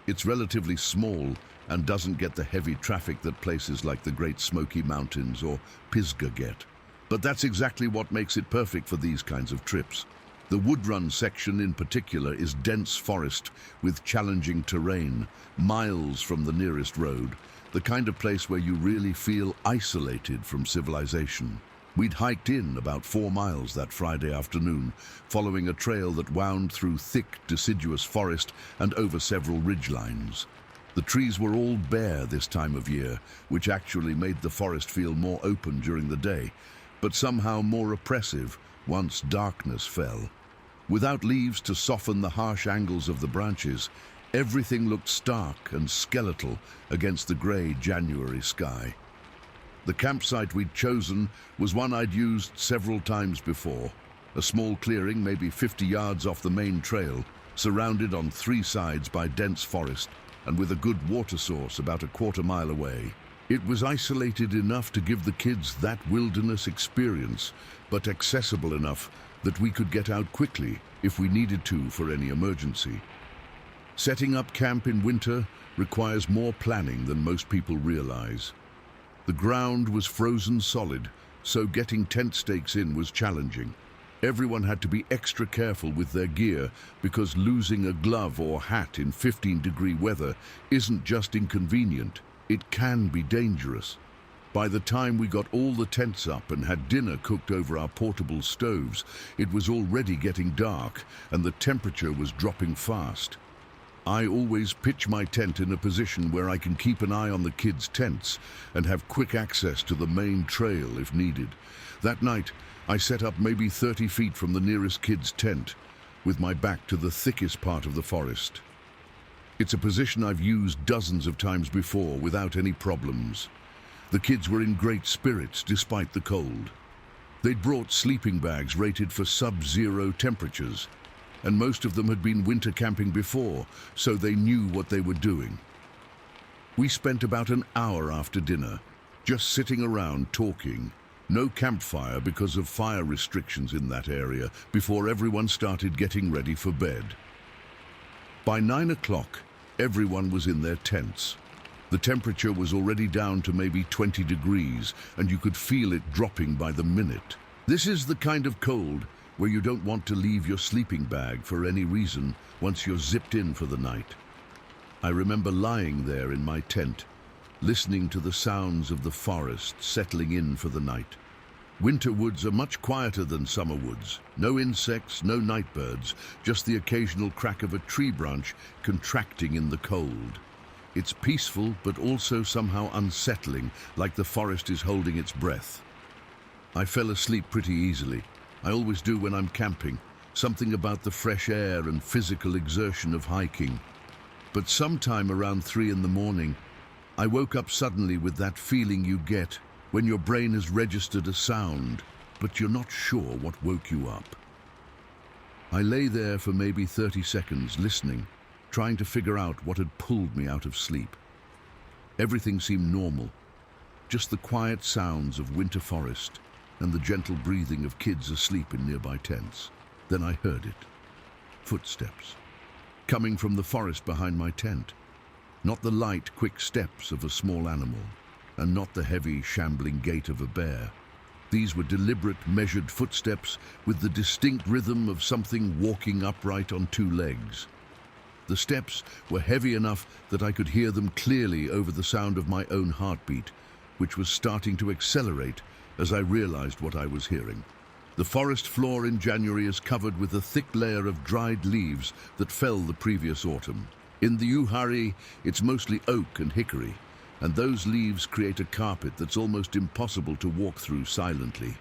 It's relatively small and doesn't get the heavy traffic that places like the Great Smoky Mountains or Pisgah get. But that's exactly what makes it perfect for these kinds of trips. The woodrun section in particular is dense forest with challenging terrain, miles from the nearest road, the kind of place where you really feel isolated from civilization. We'd hiked in about 4 miles that Friday afternoon, following a trail that wound through thick, deciduous forest and over several ridgelines. The trees were all bare this time of year, which actually made the forest feel more open during the day, but somehow more oppressive once darkness fell. Without leaves to soften the harsh angles of the branches, everything looked stark and skeletal against the grey January sky. The campsite we'd chosen was one I'd used several times before, a small clearing maybe 50 yards off the main trail, surrounded on 3 sides by dense forest and with a good water source about a quarter-mile away. It was isolated enough to give the kids that wilderness experience, but accessible enough that we could get out quickly if we needed to for any emergency. Setting up camp in winter requires more planning than most people realize. The ground was frozen solid, so getting tent stakes in was challenging. Everyone had to be extra careful with their gear because losing a glove or hat in 15-degree weather isn't just inconvenient, it can be dangerous. By the time we got all the tents up and had dinner cooked over our portable stoves, it was already getting dark and the temperature was dropping fast. I always pitch my tent in a position where I can keep an eye on the kids' tents and have quick access to the main trail if needed. That night, I set up maybe 30 feet from the nearest kid's tent, with my back to the thickest part of the forest. It's a position I've used dozens of times before without any problems. The kids were in great spirits despite the cold. They'd brought sleeping bags rated for sub-zero temperatures, and most of them had been winter camping before, so they knew what they were doing. We spent about an hour after dinner, just sitting around talking. No campfire because of fire restrictions in that area, before everyone started getting ready for bed. By 9 o'clock, everyone was in their tents. The temperature was already down to maybe 20 degrees, and you could feel it dropping by the minute. This is the kind of cold where you don't want to leave your sleeping bag for any reason once you're zipped in for the night. I remember lying there in my tent, listening to the sounds of the forest settling in for the night. Winter woods are much quieter than summer woods. No insects, no night birds, just the occasional crack of a tree branch contracting in the cold. It's peaceful, but also somehow unsettling, like the forest is holding its breath. I fell asleep pretty easily. I always do when I'm camping, something about the fresh air and physical exertion of hiking. But sometime around 3 in the morning, I woke up suddenly with that feeling you get when your brain has registered a sound, but you're not sure what woke you up. I lay there for maybe 30 seconds listening, trying to figure out what had pulled me out of sleep. Everything seemed normal, just the quiet sounds of winter forest and the gentle breathing of kids asleep in nearby tents. Then I heard it. Footsteps. Coming from the forest behind my tent. Not the light, quick steps of a small animal, and not the heavy, shambling gait of a bear. These were deliberate, measured footsteps with the distinct rhythm of something walking upright on 2 legs. The steps were heavy enough that I could hear them clearly over the sound of my own heartbeat, which was starting to accelerate as I realized what I was hearing. The forest floor in January is covered with a thick layer of dried leaves that fell the previous autumn. In the Uhari, it's mostly oak and hickory, and those leaves create a carpet that's almost impossible to walk through silently.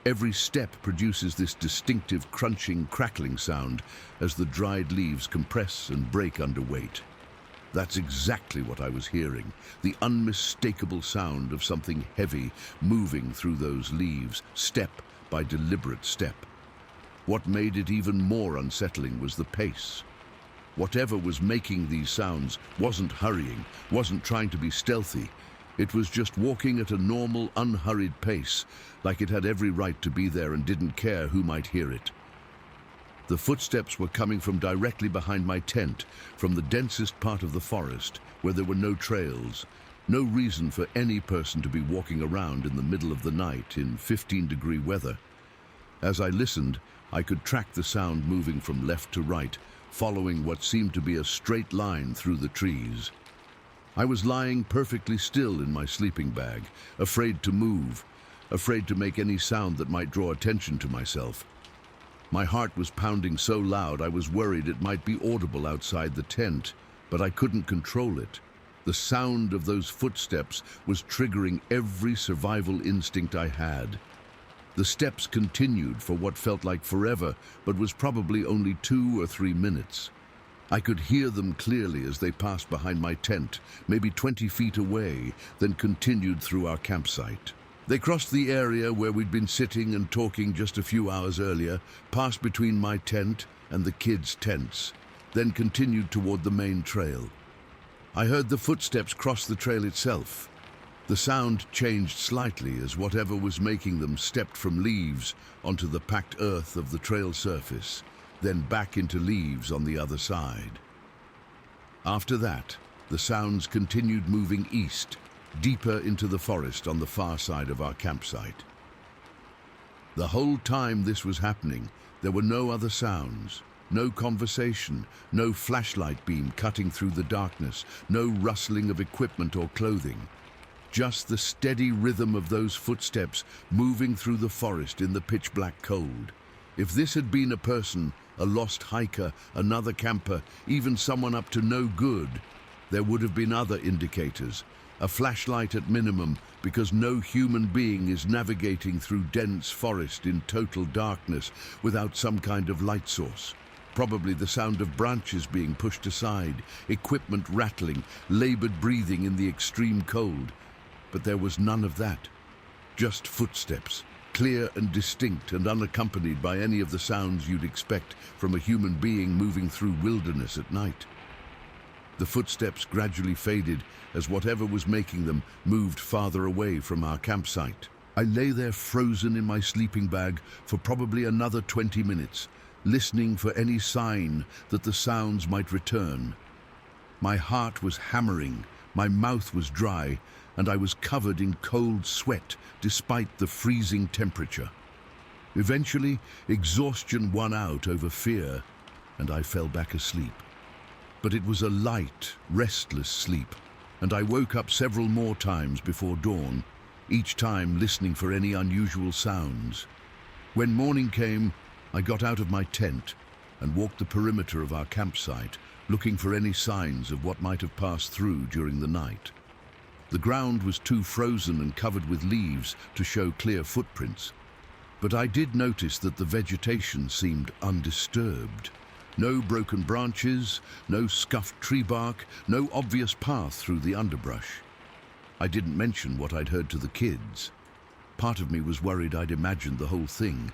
Every step produces this distinctive crunching, crackling sound as the dried leaves compress and break under weight. That's exactly what I was hearing, the unmistakable sound of something heavy moving through those leaves, step by deliberate step. What made it even more unsettling was the pace. Whatever was making these sounds wasn't hurrying, wasn't trying to be stealthy. It was just walking at a normal, unhurried pace, like it had every right to be there and didn't care who might hear it. The footsteps were coming from directly behind my tent, from the densest part of the forest, where there were no trails, no reason for any person to be walking around in the middle of the night in 15-degree weather. As I listened, I could track the sound moving from left to right, following what seemed to be a straight line through the trees. I was lying perfectly still in my sleeping bag, afraid to move, afraid to make any sound that might draw attention to myself. My heart was pounding so loud I was worried it might be audible outside the tent, but I couldn't control it. The sound of those footsteps was triggering every survival instinct I had. The steps continued for what felt like forever, but was probably only 2 or 3 minutes. I could hear them clearly as they passed behind my tent, maybe 20 feet away, then continued through our campsite. They crossed the area where we'd been sitting and talking just a few hours earlier, passed between my tent and the kids' tents, then continued toward the main trail. I heard the footsteps cross the trail itself. The sound changed slightly as whatever was making them stepped from leaves onto the packed earth of the trail surface, then back into leaves on the other side. After that, the sounds continued moving east, deeper into the forest on the far side of our campsite. The whole time this was happening, there were no other sounds, no conversation, no flashlight beam cutting through the darkness, no rustling of equipment or clothing. Just the steady rhythm of those footsteps moving through the forest in the pitch-black cold. If this had been a person, a lost hiker, another camper, even someone up to no good, there would have been other indicators. A flashlight at minimum, because no human being is navigating through dense forest in total darkness without some kind of light source. Probably the sound of branches being pushed aside, equipment rattling, labored breathing in the extreme cold. But there was none of that. Just footsteps, clear and distinct and unaccompanied by any of the sounds you'd expect from a human being moving through wilderness at night. The footsteps gradually faded as whatever was making them moved farther away from our campsite. I lay there frozen in my sleeping bag for probably another 20 minutes, listening for any sign that the sounds might return. My heart was hammering, my mouth was dry, and I was covered in cold sweat despite the freezing temperature. Eventually, exhaustion won out over fear, and I fell back asleep. But it was a light, restless sleep, and I woke up several more times before dawn, each time listening for any unusual sounds. When morning came, I got out of my tent and walked the perimeter of our campsite, looking for any signs of what might have passed through during the night. The ground was too frozen and covered with leaves to show clear footprints, but I did notice that the vegetation seemed undisturbed. No broken branches, no scuffed tree bark, no obvious path through the underbrush. I didn't mention what I'd heard to the kids. Part of me was worried I'd imagined the whole thing,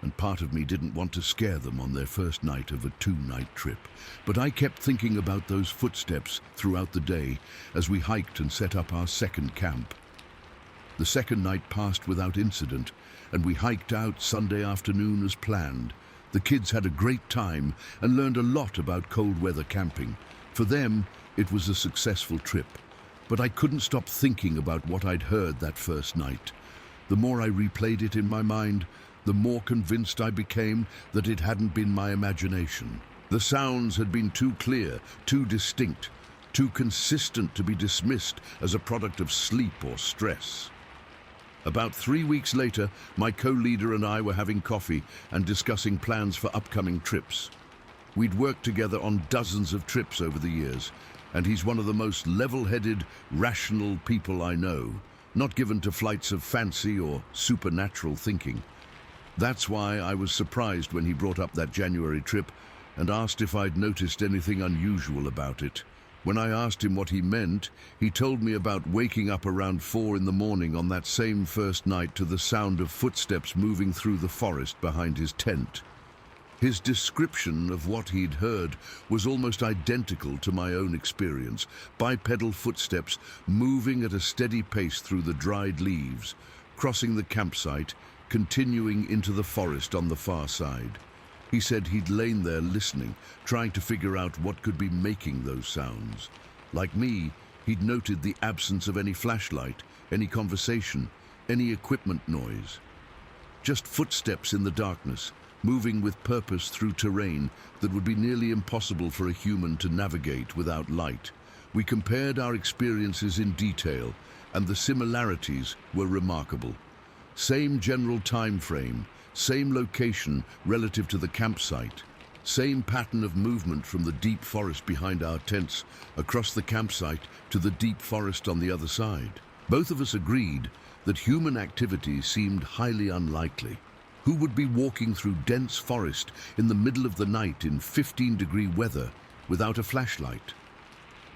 and part of me didn't want to scare them on their first night of a 2-night trip. But I kept thinking about those footsteps throughout the day as we hiked and set up our second camp. The second night passed without incident, and we hiked out Sunday afternoon as planned. The kids had a great time and learned a lot about cold weather camping. For them, it was a successful trip, but I couldn't stop thinking about what I'd heard that first night. The more I replayed it in my mind, the more convinced I became that it hadn't been my imagination. The sounds had been too clear, too distinct, too consistent to be dismissed as a product of sleep or stress. About 3 weeks later, my co-leader and I were having coffee and discussing plans for upcoming trips. We'd worked together on dozens of trips over the years, and he's one of the most level-headed, rational people I know, not given to flights of fancy or supernatural thinking. That's why I was surprised when he brought up that January trip and asked if I'd noticed anything unusual about it. When I asked him what he meant, he told me about waking up around 4 in the morning on that same first night to the sound of footsteps moving through the forest behind his tent. His description of what he'd heard was almost identical to my own experience, bipedal footsteps moving at a steady pace through the dried leaves, crossing the campsite, continuing into the forest on the far side. He said he'd lain there listening, trying to figure out what could be making those sounds. Like me, he'd noted the absence of any flashlight, any conversation, any equipment noise. Just footsteps in the darkness, moving with purpose through terrain that would be nearly impossible for a human to navigate without light. We compared our experiences in detail, and the similarities were remarkable. Same general time frame, same location relative to the campsite, same pattern of movement from the deep forest behind our tents across the campsite to the deep forest on the other side. Both of us agreed that human activity seemed highly unlikely. Who would be walking through dense forest in the middle of the night in 15-degree weather without a flashlight?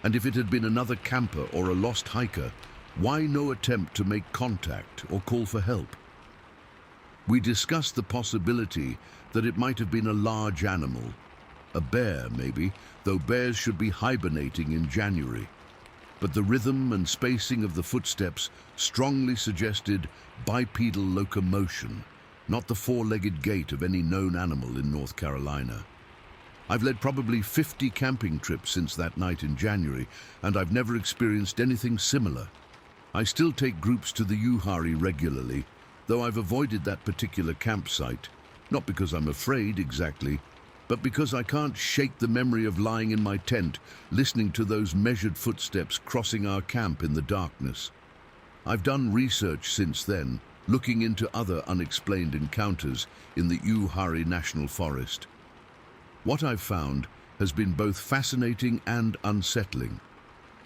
And if it had been another camper or a lost hiker, why no attempt to make contact or call for help? We discussed the possibility that it might have been a large animal, a bear maybe, though bears should be hibernating in January. But the rhythm and spacing of the footsteps strongly suggested bipedal locomotion, not the four-legged gait of any known animal in North Carolina. I've led probably 50 camping trips since that night in January, and I've never experienced anything similar. I still take groups to the Uhari regularly, though I've avoided that particular campsite, not because I'm afraid exactly, but because I can't shake the memory of lying in my tent, listening to those measured footsteps crossing our camp in the darkness. I've done research since then, looking into other unexplained encounters in the Uhari National Forest. What I've found has been both fascinating and unsettling.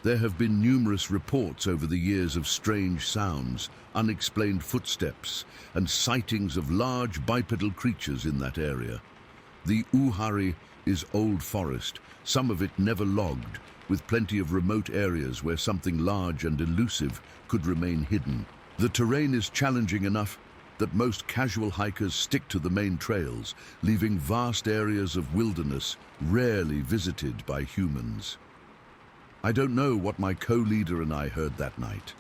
There have been numerous reports over the years of strange sounds, unexplained footsteps, and sightings of large bipedal creatures in that area. The Uhari is old forest, some of it never logged, with plenty of remote areas where something large and elusive could remain hidden. The terrain is challenging enough that most casual hikers stick to the main trails, leaving vast areas of wilderness rarely visited by humans. I don't know what my co-leader and I heard that night.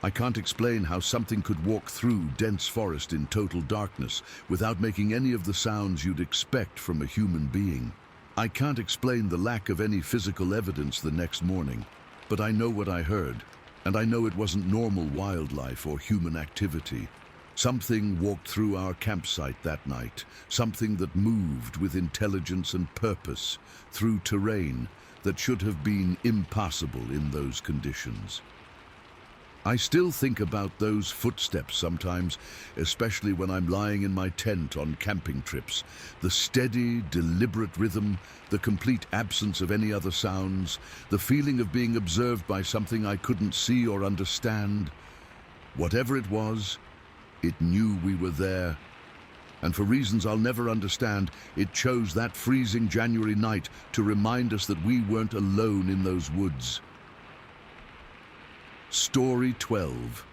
I can't explain how something could walk through dense forest in total darkness without making any of the sounds you'd expect from a human being. I can't explain the lack of any physical evidence the next morning, but I know what I heard, and I know it wasn't normal wildlife or human activity. Something walked through our campsite that night, something that moved with intelligence and purpose through terrain that should have been impassable in those conditions. I still think about those footsteps sometimes, especially when I'm lying in my tent on camping trips. The steady, deliberate rhythm, the complete absence of any other sounds, the feeling of being observed by something I couldn't see or understand. Whatever it was, it knew we were there. And for reasons I'll never understand, it chose that freezing January night to remind us that we weren't alone in those woods. Story 12.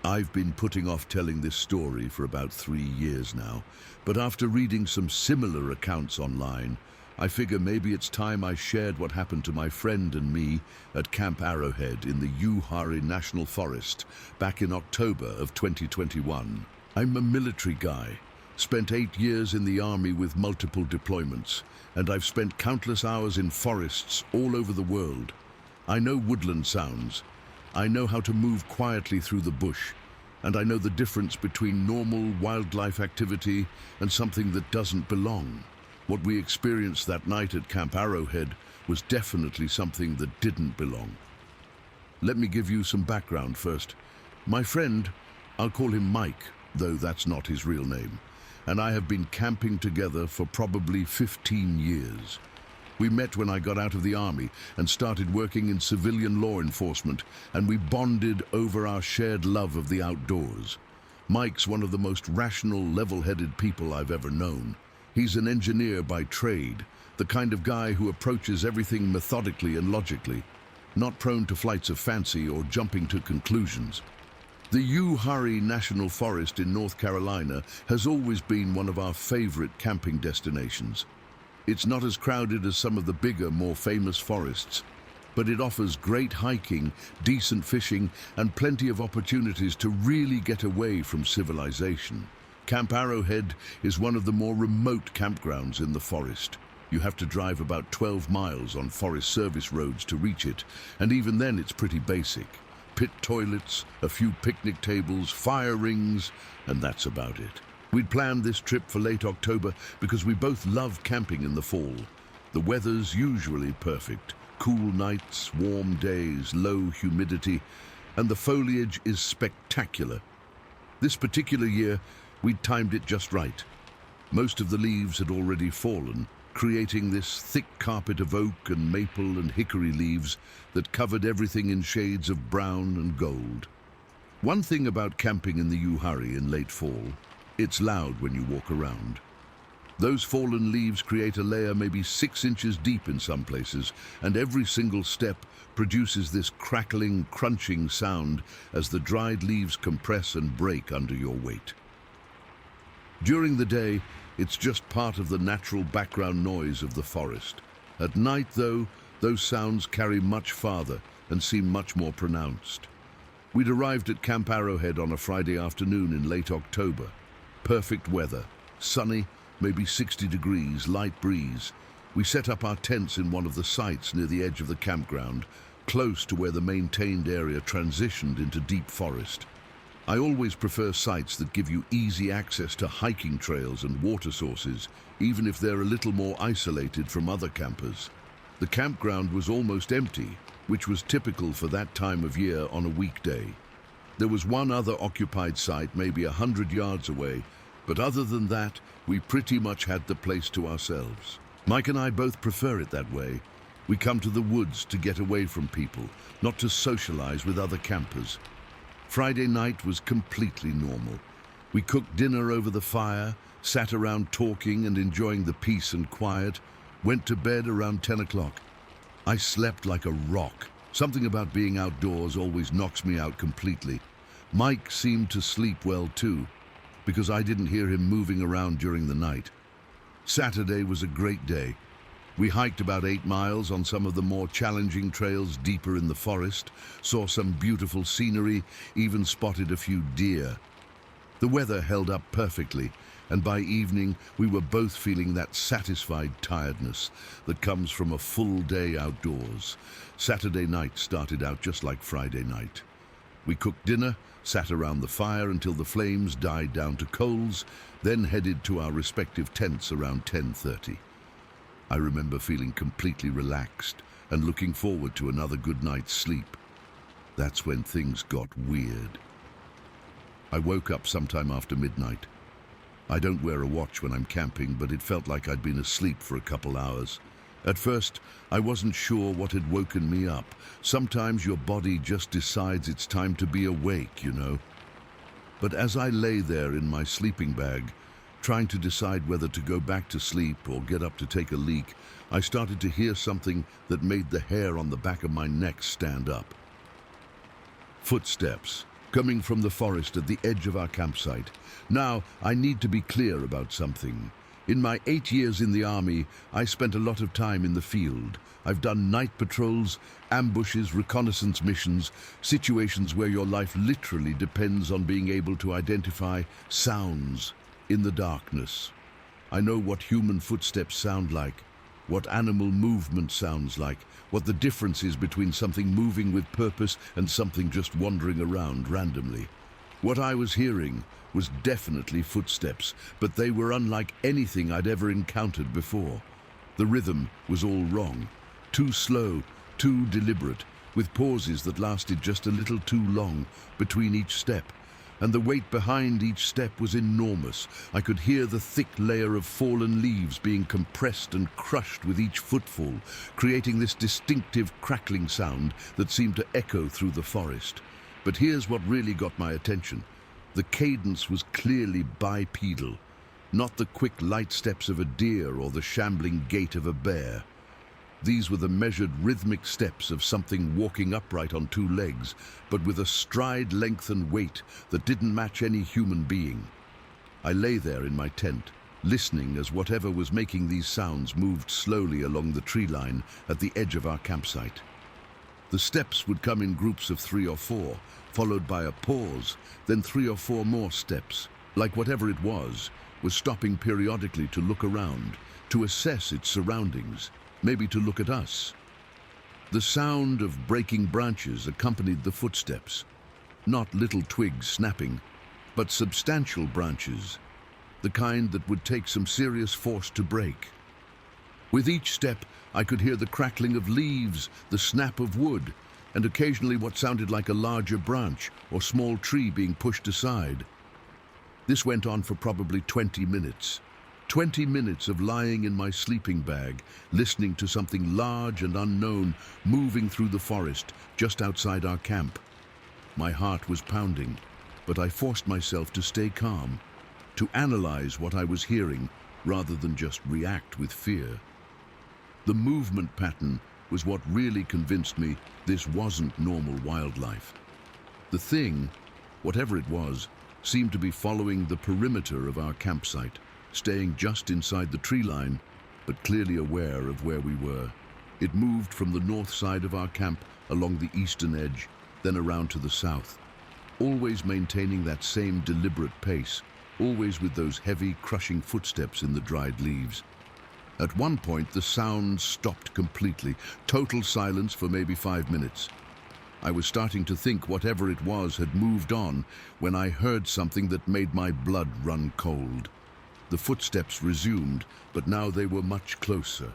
I've been putting off telling this story for about 3 years now, but after reading some similar accounts online, I figure maybe it's time I shared what happened to my friend and me at Camp Arrowhead in the Uhari National Forest back in October of 2021. I'm a military guy, spent 8 years in the Army with multiple deployments, and I've spent countless hours in forests all over the world. I know woodland sounds. I know how to move quietly through the bush, and I know the difference between normal wildlife activity and something that doesn't belong. What we experienced that night at Camp Arrowhead was definitely something that didn't belong. Let me give you some background first. My friend, I'll call him Mike, though that's not his real name, and I have been camping together for probably 15 years. We met when I got out of the army and started working in civilian law enforcement, and we bonded over our shared love of the outdoors. Mike's one of the most rational, level-headed people I've ever known. He's an engineer by trade, the kind of guy who approaches everything methodically and logically, not prone to flights of fancy or jumping to conclusions. The Uhari National Forest in North Carolina has always been one of our favorite camping destinations. It's not as crowded as some of the bigger, more famous forests, but it offers great hiking, decent fishing, and plenty of opportunities to really get away from civilization. Camp Arrowhead is one of the more remote campgrounds in the forest. You have to drive about 12 miles on Forest Service roads to reach it, and even then it's pretty basic. Pit toilets, a few picnic tables, fire rings, and that's about it. We'd planned this trip for late October because we both love camping in the fall. The weather's usually perfect. Cool nights, warm days, low humidity, and the foliage is spectacular. This particular year, we'd timed it just right. Most of the leaves had already fallen, creating this thick carpet of oak and maple and hickory leaves that covered everything in shades of brown and gold. One thing about camping in the Uhari in late fall, it's loud when you walk around. Those fallen leaves create a layer maybe 6 inches deep in some places, and every single step produces this crackling, crunching sound as the dried leaves compress and break under your weight. During the day, it's just part of the natural background noise of the forest. At night, though, those sounds carry much farther and seem much more pronounced. We'd arrived at Camp Arrowhead on a Friday afternoon in late October. Perfect weather, sunny, maybe 60 degrees, light breeze. We set up our tents in one of the sites near the edge of the campground, close to where the maintained area transitioned into deep forest. I always prefer sites that give you easy access to hiking trails and water sources, even if they're a little more isolated from other campers. The campground was almost empty, which was typical for that time of year on a weekday. There was one other occupied site maybe 100 yards away, but other than that, we pretty much had the place to ourselves. Mike and I both prefer it that way. We come to the woods to get away from people, not to socialize with other campers. Friday night was completely normal. We cooked dinner over the fire, sat around talking and enjoying the peace and quiet, went to bed around 10 o'clock. I slept like a rock. Something about being outdoors always knocks me out completely. Mike seemed to sleep well too, because I didn't hear him moving around during the night. Saturday was a great day. We hiked about 8 miles on some of the more challenging trails deeper in the forest, saw some beautiful scenery, even spotted a few deer. The weather held up perfectly, and by evening we were both feeling that satisfied tiredness that comes from a full day outdoors. Saturday night started out just like Friday night. We cooked dinner, sat around the fire until the flames died down to coals, then headed to our respective tents around 10:30. I remember feeling completely relaxed and looking forward to another good night's sleep. That's when things got weird. I woke up sometime after midnight. I don't wear a watch when I'm camping, but it felt like I'd been asleep for a couple hours. At first, I wasn't sure what had woken me up. Sometimes your body just decides it's time to be awake, you know. But as I lay there in my sleeping bag, trying to decide whether to go back to sleep or get up to take a leak, I started to hear something that made the hair on the back of my neck stand up. Footsteps, coming from the forest at the edge of our campsite. Now, I need to be clear about something. In my 8 years in the Army, I spent a lot of time in the field. I've done night patrols, ambushes, reconnaissance missions, situations where your life literally depends on being able to identify sounds in the darkness. I know what human footsteps sound like, what animal movement sounds like, what the difference is between something moving with purpose and something just wandering around randomly. What I was hearing was definitely footsteps, but they were unlike anything I'd ever encountered before. The rhythm was all wrong, too slow, too deliberate, with pauses that lasted just a little too long between each step. and the weight behind each step was enormous. I could hear the thick layer of fallen leaves being compressed and crushed with each footfall, creating this distinctive crackling sound that seemed to echo through the forest. But here's what really got my attention. The cadence was clearly bipedal, not the quick, light steps of a deer or the shambling gait of a bear. These were the measured, rhythmic steps of something walking upright on two legs, but with a stride length and weight that didn't match any human being. I lay there in my tent, listening as whatever was making these sounds moved slowly along the tree line at the edge of our campsite. The steps would come in groups of 3 or 4, followed by a pause, then 3 or 4 more steps, like whatever it was stopping periodically to look around, to assess its surroundings, maybe to look at us. The sound of breaking branches accompanied the footsteps, not little twigs snapping, but substantial branches, the kind that would take some serious force to break. With each step, I could hear the crackling of leaves, the snap of wood, and occasionally what sounded like a larger branch or small tree being pushed aside. This went on for probably 20 minutes. 20 minutes of lying in my sleeping bag, listening to something large and unknown moving through the forest just outside our camp. My heart was pounding, but I forced myself to stay calm, to analyze what I was hearing rather than just react with fear. The movement pattern was what really convinced me this wasn't normal wildlife. The thing, whatever it was, seemed to be following the perimeter of our campsite, staying just inside the tree line, but clearly aware of where we were. It moved from the north side of our camp along the eastern edge, then around to the south, always maintaining that same deliberate pace, always with those heavy, crushing footsteps in the dried leaves. At one point, the sound stopped completely, total silence for maybe 5 minutes. I was starting to think whatever it was had moved on when I heard something that made my blood run cold. The footsteps resumed, but now they were much closer,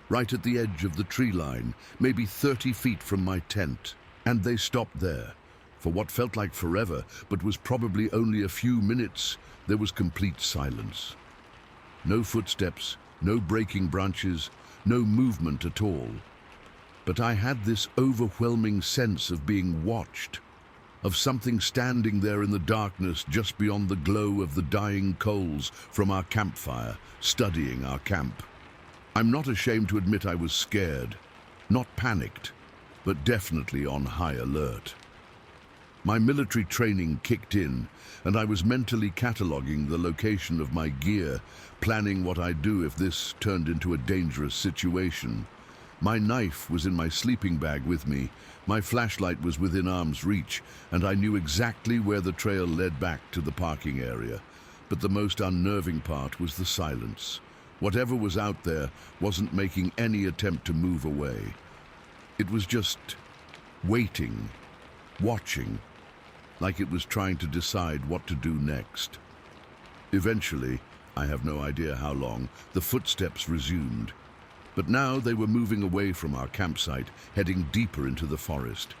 right at the edge of the tree line, maybe 30 feet from my tent. And they stopped there. For what felt like forever, but was probably only a few minutes, there was complete silence. No footsteps, no breaking branches, no movement at all. But I had this overwhelming sense of being watched, of something standing there in the darkness just beyond the glow of the dying coals from our campfire, studying our camp. I'm not ashamed to admit I was scared, not panicked, but definitely on high alert. My military training kicked in, and I was mentally cataloging the location of my gear, planning what I'd do if this turned into a dangerous situation. My knife was in my sleeping bag with me, my flashlight was within arm's reach, and I knew exactly where the trail led back to the parking area. But the most unnerving part was the silence. Whatever was out there wasn't making any attempt to move away. It was just waiting, watching, like it was trying to decide what to do next. Eventually, I have no idea how long, the footsteps resumed. But now they were moving away from our campsite, heading deeper into the forest.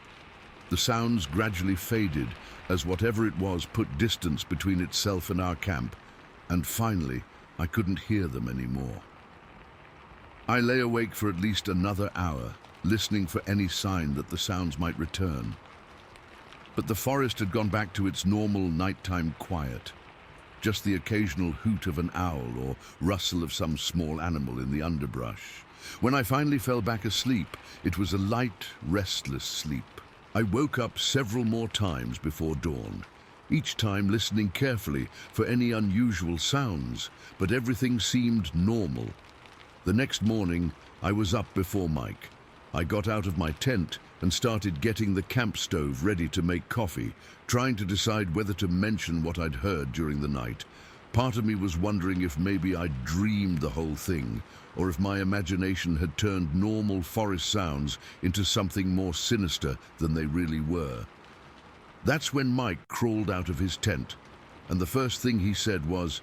The sounds gradually faded as whatever it was put distance between itself and our camp, and finally, I couldn't hear them anymore. I lay awake for at least another hour, listening for any sign that the sounds might return. But the forest had gone back to its normal nighttime quiet. Just the occasional hoot of an owl or rustle of some small animal in the underbrush. When I finally fell back asleep, it was a light, restless sleep. I woke up several more times before dawn, each time listening carefully for any unusual sounds, but everything seemed normal. The next morning, I was up before Mike. I got out of my tent and started getting the camp stove ready to make coffee, trying to decide whether to mention what I'd heard during the night. Part of me was wondering if maybe I'd dreamed the whole thing, or if my imagination had turned normal forest sounds into something more sinister than they really were. That's when Mike crawled out of his tent, and the first thing he said was,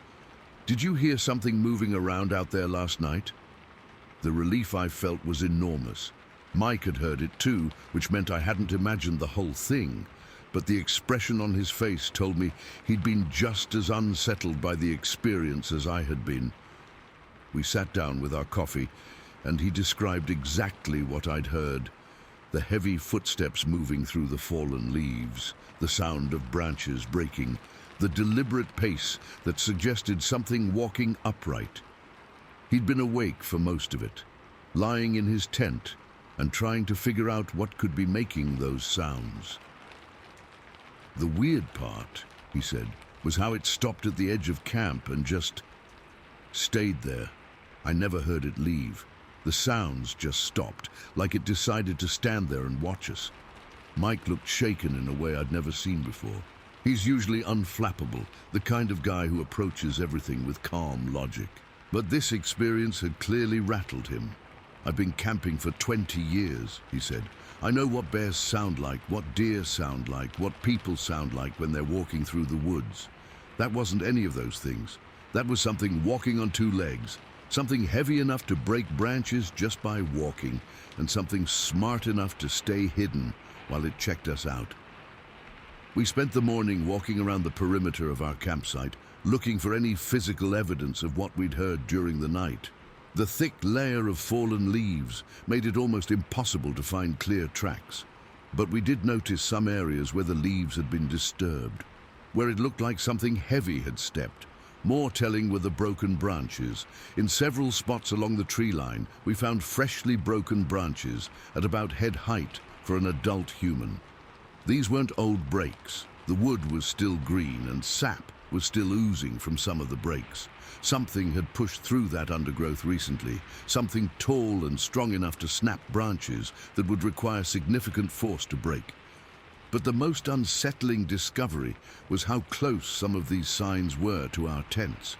"Did you hear something moving around out there last night?" The relief I felt was enormous. Mike had heard it too, which meant I hadn't imagined the whole thing. but the expression on his face told me he'd been just as unsettled by the experience as I had been. We sat down with our coffee, and he described exactly what I'd heard. The heavy footsteps moving through the fallen leaves, the sound of branches breaking, the deliberate pace that suggested something walking upright. He'd been awake for most of it, lying in his tent and trying to figure out what could be making those sounds. The weird part, he said, was how it stopped at the edge of camp and just stayed there. I never heard it leave. The sounds just stopped, like it decided to stand there and watch us. Mike looked shaken in a way I'd never seen before. He's usually unflappable, the kind of guy who approaches everything with calm logic. But this experience had clearly rattled him. I've been camping for 20 years, he said. I know what bears sound like, what deer sound like, what people sound like when they're walking through the woods. That wasn't any of those things. That was something walking on two legs, something heavy enough to break branches just by walking, and something smart enough to stay hidden while it checked us out. We spent the morning walking around the perimeter of our campsite, looking for any physical evidence of what we'd heard during the night. The thick layer of fallen leaves made it almost impossible to find clear tracks, but we did notice some areas where the leaves had been disturbed, where it looked like something heavy had stepped. More telling were the broken branches. In several spots along the tree line, we found freshly broken branches at about head height for an adult human. These weren't old breaks. The wood was still green and sap was still oozing from some of the breaks. Something had pushed through that undergrowth recently, something tall and strong enough to snap branches that would require significant force to break. But the most unsettling discovery was how close some of these signs were to our tents.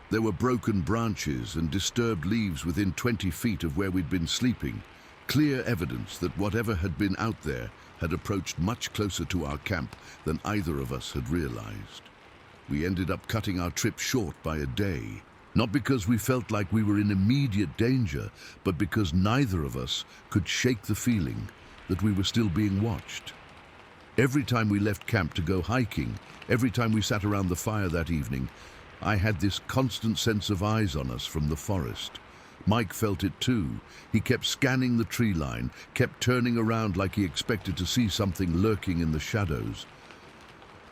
There were broken branches and disturbed leaves within 20 feet of where we'd been sleeping, clear evidence that whatever had been out there had approached much closer to our camp than either of us had realized. We ended up cutting our trip short by a day, not because we felt like we were in immediate danger, but because neither of us could shake the feeling that we were still being watched. Every time we left camp to go hiking, every time we sat around the fire that evening, I had this constant sense of eyes on us from the forest. Mike felt it too. He kept scanning the tree line, kept turning around like he expected to see something lurking in the shadows.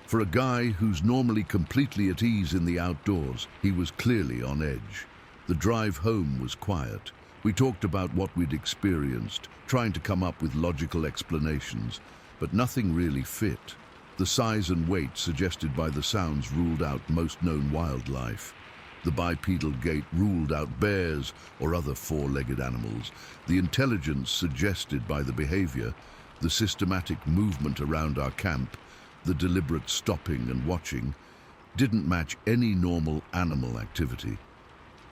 For a guy who's normally completely at ease in the outdoors, he was clearly on edge. The drive home was quiet. We talked about what we'd experienced, trying to come up with logical explanations, but nothing really fit. The size and weight suggested by the sounds ruled out most known wildlife. The bipedal gait ruled out bears or other four-legged animals. The intelligence suggested by the behavior, the systematic movement around our camp, the deliberate stopping and watching, didn't match any normal animal activity.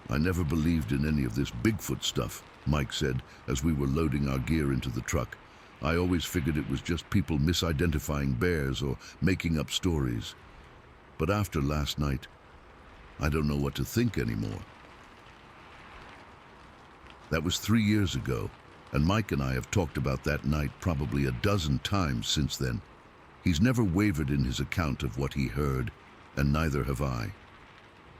I never believed in any of this Bigfoot stuff, Mike said as we were loading our gear into the truck. I always figured it was just people misidentifying bears or making up stories. But after last night, I don't know what to think anymore. That was 3 years ago, and Mike and I have talked about that night probably a dozen times since then. He's never wavered in his account of what he heard, and neither have I.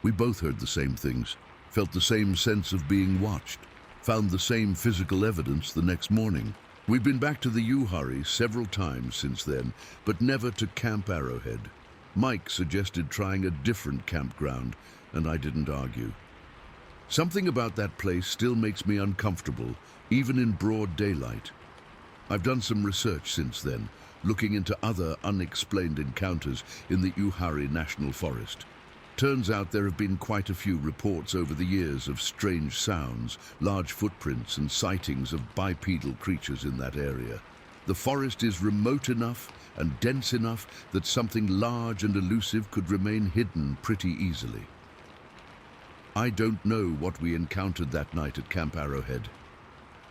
We both heard the same things, felt the same sense of being watched, found the same physical evidence the next morning. We've been back to the Uhari several times since then, but never to Camp Arrowhead. Mike suggested trying a different campground, and I didn't argue. Something about that place still makes me uncomfortable, even in broad daylight. I've done some research since then, looking into other unexplained encounters in the Uhari National Forest. Turns out there have been quite a few reports over the years of strange sounds, large footprints and sightings of bipedal creatures in that area. The forest is remote enough and dense enough that something large and elusive could remain hidden pretty easily. I don't know what we encountered that night at Camp Arrowhead.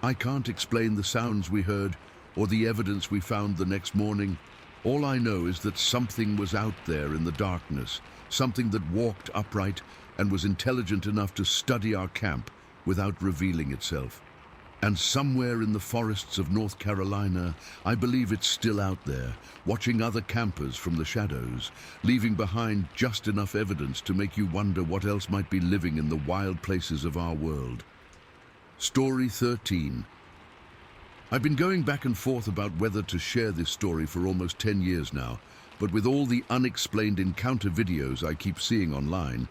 I can't explain the sounds we heard or the evidence we found the next morning. All I know is that something was out there in the darkness, something that walked upright and was intelligent enough to study our camp without revealing itself. And somewhere in the forests of North Carolina, I believe it's still out there, watching other campers from the shadows, leaving behind just enough evidence to make you wonder what else might be living in the wild places of our world. Story 13. I've been going back and forth about whether to share this story for almost 10 years now, but with all the unexplained encounter videos I keep seeing online,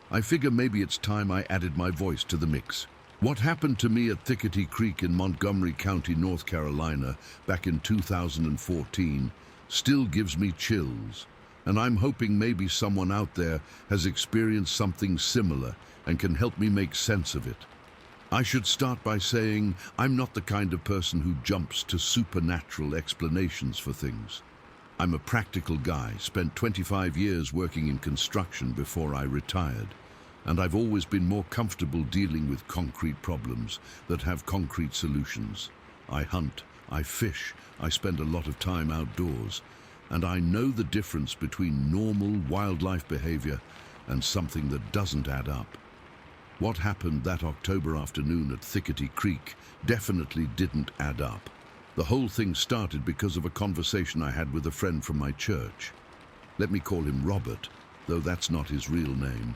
I figure maybe it's time I added my voice to the mix. What happened to me at Thickety Creek in Montgomery County, North Carolina, back in 2014, still gives me chills, and I'm hoping maybe someone out there has experienced something similar and can help me make sense of it. I should start by saying I'm not the kind of person who jumps to supernatural explanations for things. I'm a practical guy, spent 25 years working in construction before I retired. And I've always been more comfortable dealing with concrete problems that have concrete solutions. I hunt, I fish, I spend a lot of time outdoors, and I know the difference between normal wildlife behavior and something that doesn't add up. What happened that October afternoon at Thickety Creek definitely didn't add up. The whole thing started because of a conversation I had with a friend from my church. Let me call him Robert, though that's not his real name.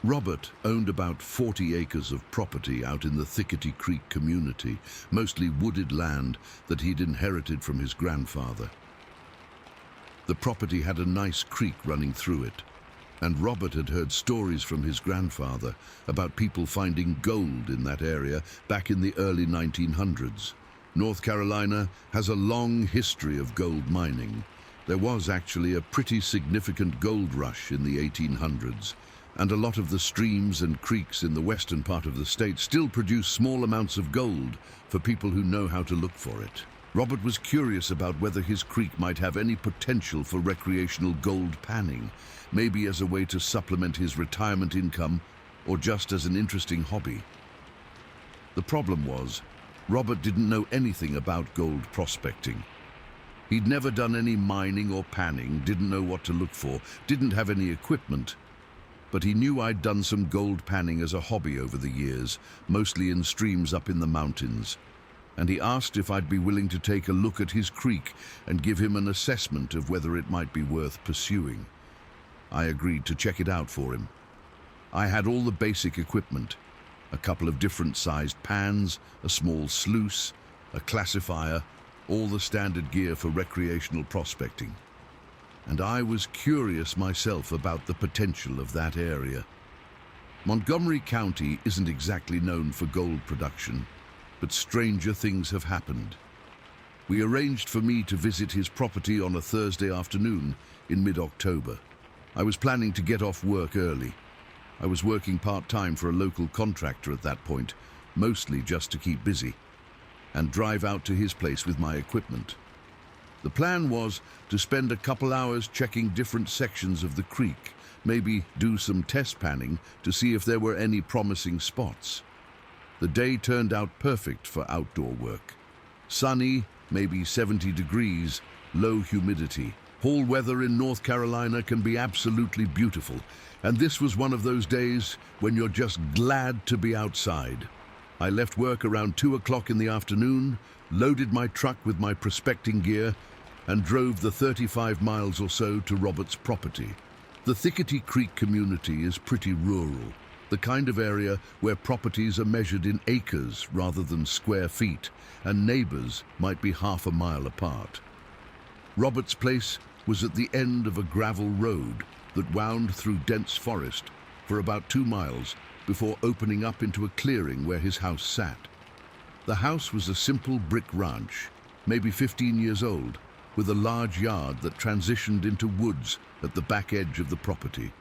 Robert owned about 40 acres of property out in the Thickety Creek community, mostly wooded land that he'd inherited from his grandfather. The property had a nice creek running through it, and Robert had heard stories from his grandfather about people finding gold in that area back in the early 1900s. North Carolina has a long history of gold mining. There was actually a pretty significant gold rush in the 1800s. And a lot of the streams and creeks in the western part of the state still produce small amounts of gold for people who know how to look for it. Robert was curious about whether his creek might have any potential for recreational gold panning, maybe as a way to supplement his retirement income or just as an interesting hobby. The problem was, Robert didn't know anything about gold prospecting. He'd never done any mining or panning, didn't know what to look for, didn't have any equipment. But he knew I'd done some gold panning as a hobby over the years, mostly in streams up in the mountains. And he asked if I'd be willing to take a look at his creek and give him an assessment of whether it might be worth pursuing. I agreed to check it out for him. I had all the basic equipment, a couple of different sized pans, a small sluice, a classifier, all the standard gear for recreational prospecting. And I was curious myself about the potential of that area. Montgomery County isn't exactly known for gold production, but stranger things have happened. We arranged for me to visit his property on a Thursday afternoon in mid-October. I was planning to get off work early. I was working part-time for a local contractor at that point, mostly just to keep busy, and drive out to his place with my equipment. The plan was to spend a couple hours checking different sections of the creek, maybe do some test panning to see if there were any promising spots. The day turned out perfect for outdoor work. Sunny, maybe 70 degrees, low humidity. Fall weather in North Carolina can be absolutely beautiful, and this was one of those days when you're just glad to be outside. I left work around 2 o'clock in the afternoon, loaded my truck with my prospecting gear, and drove the 35 miles or so to Robert's property. The Thickety Creek community is pretty rural, the kind of area where properties are measured in acres rather than square feet, and neighbors might be half a mile apart. Robert's place was at the end of a gravel road that wound through dense forest for about 2 miles before opening up into a clearing where his house sat. The house was a simple brick ranch, maybe 15 years old, with a large yard that transitioned into woods at the back edge of the property.